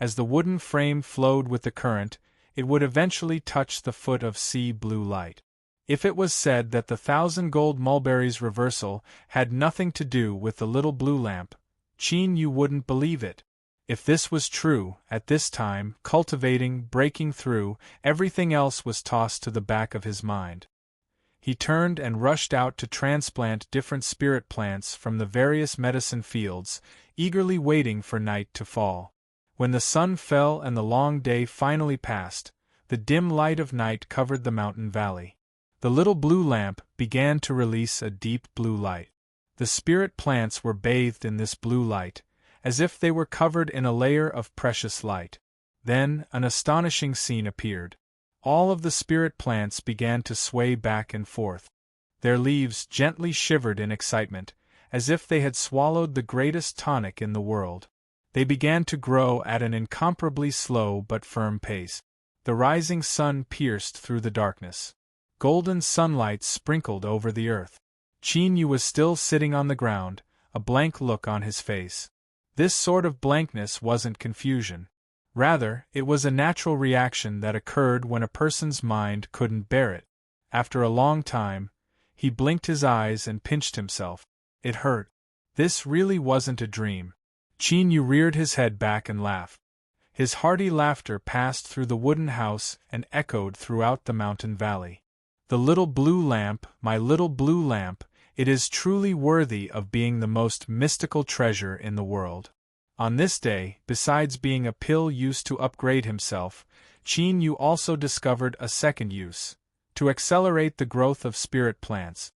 As the wooden frame flowed with the current, it would eventually touch the foot of sea blue light. If it was said that the 1,000 gold mulberries' reversal had nothing to do with the little blue lamp, Qin Yu wouldn't believe it. If this was true, at this time, cultivating, breaking through, everything else was tossed to the back of his mind. He turned and rushed out to transplant different spirit plants from the various medicine fields, eagerly waiting for night to fall. When the sun fell and the long day finally passed, the dim light of night covered the mountain valley. The little blue lamp began to release a deep blue light. The spirit plants were bathed in this blue light, as if they were covered in a layer of precious light. Then, an astonishing scene appeared. All of the spirit plants began to sway back and forth. Their leaves gently shivered in excitement, as if they had swallowed the greatest tonic in the world. They began to grow at an incomparably slow but firm pace. The rising sun pierced through the darkness. Golden sunlight sprinkled over the earth. Qin Yu was still sitting on the ground, a blank look on his face. This sort of blankness wasn't confusion. Rather, it was a natural reaction that occurred when a person's mind couldn't bear it. After a long time, he blinked his eyes and pinched himself. It hurt. This really wasn't a dream. Qin Yu reared his head back and laughed. His hearty laughter passed through the wooden house and echoed throughout the mountain valley. The little blue lamp, my little blue lamp, it is truly worthy of being the most mystical treasure in the world. On this day, besides being a pill used to upgrade himself, Qin Yu also discovered a second use, to accelerate the growth of spirit plants.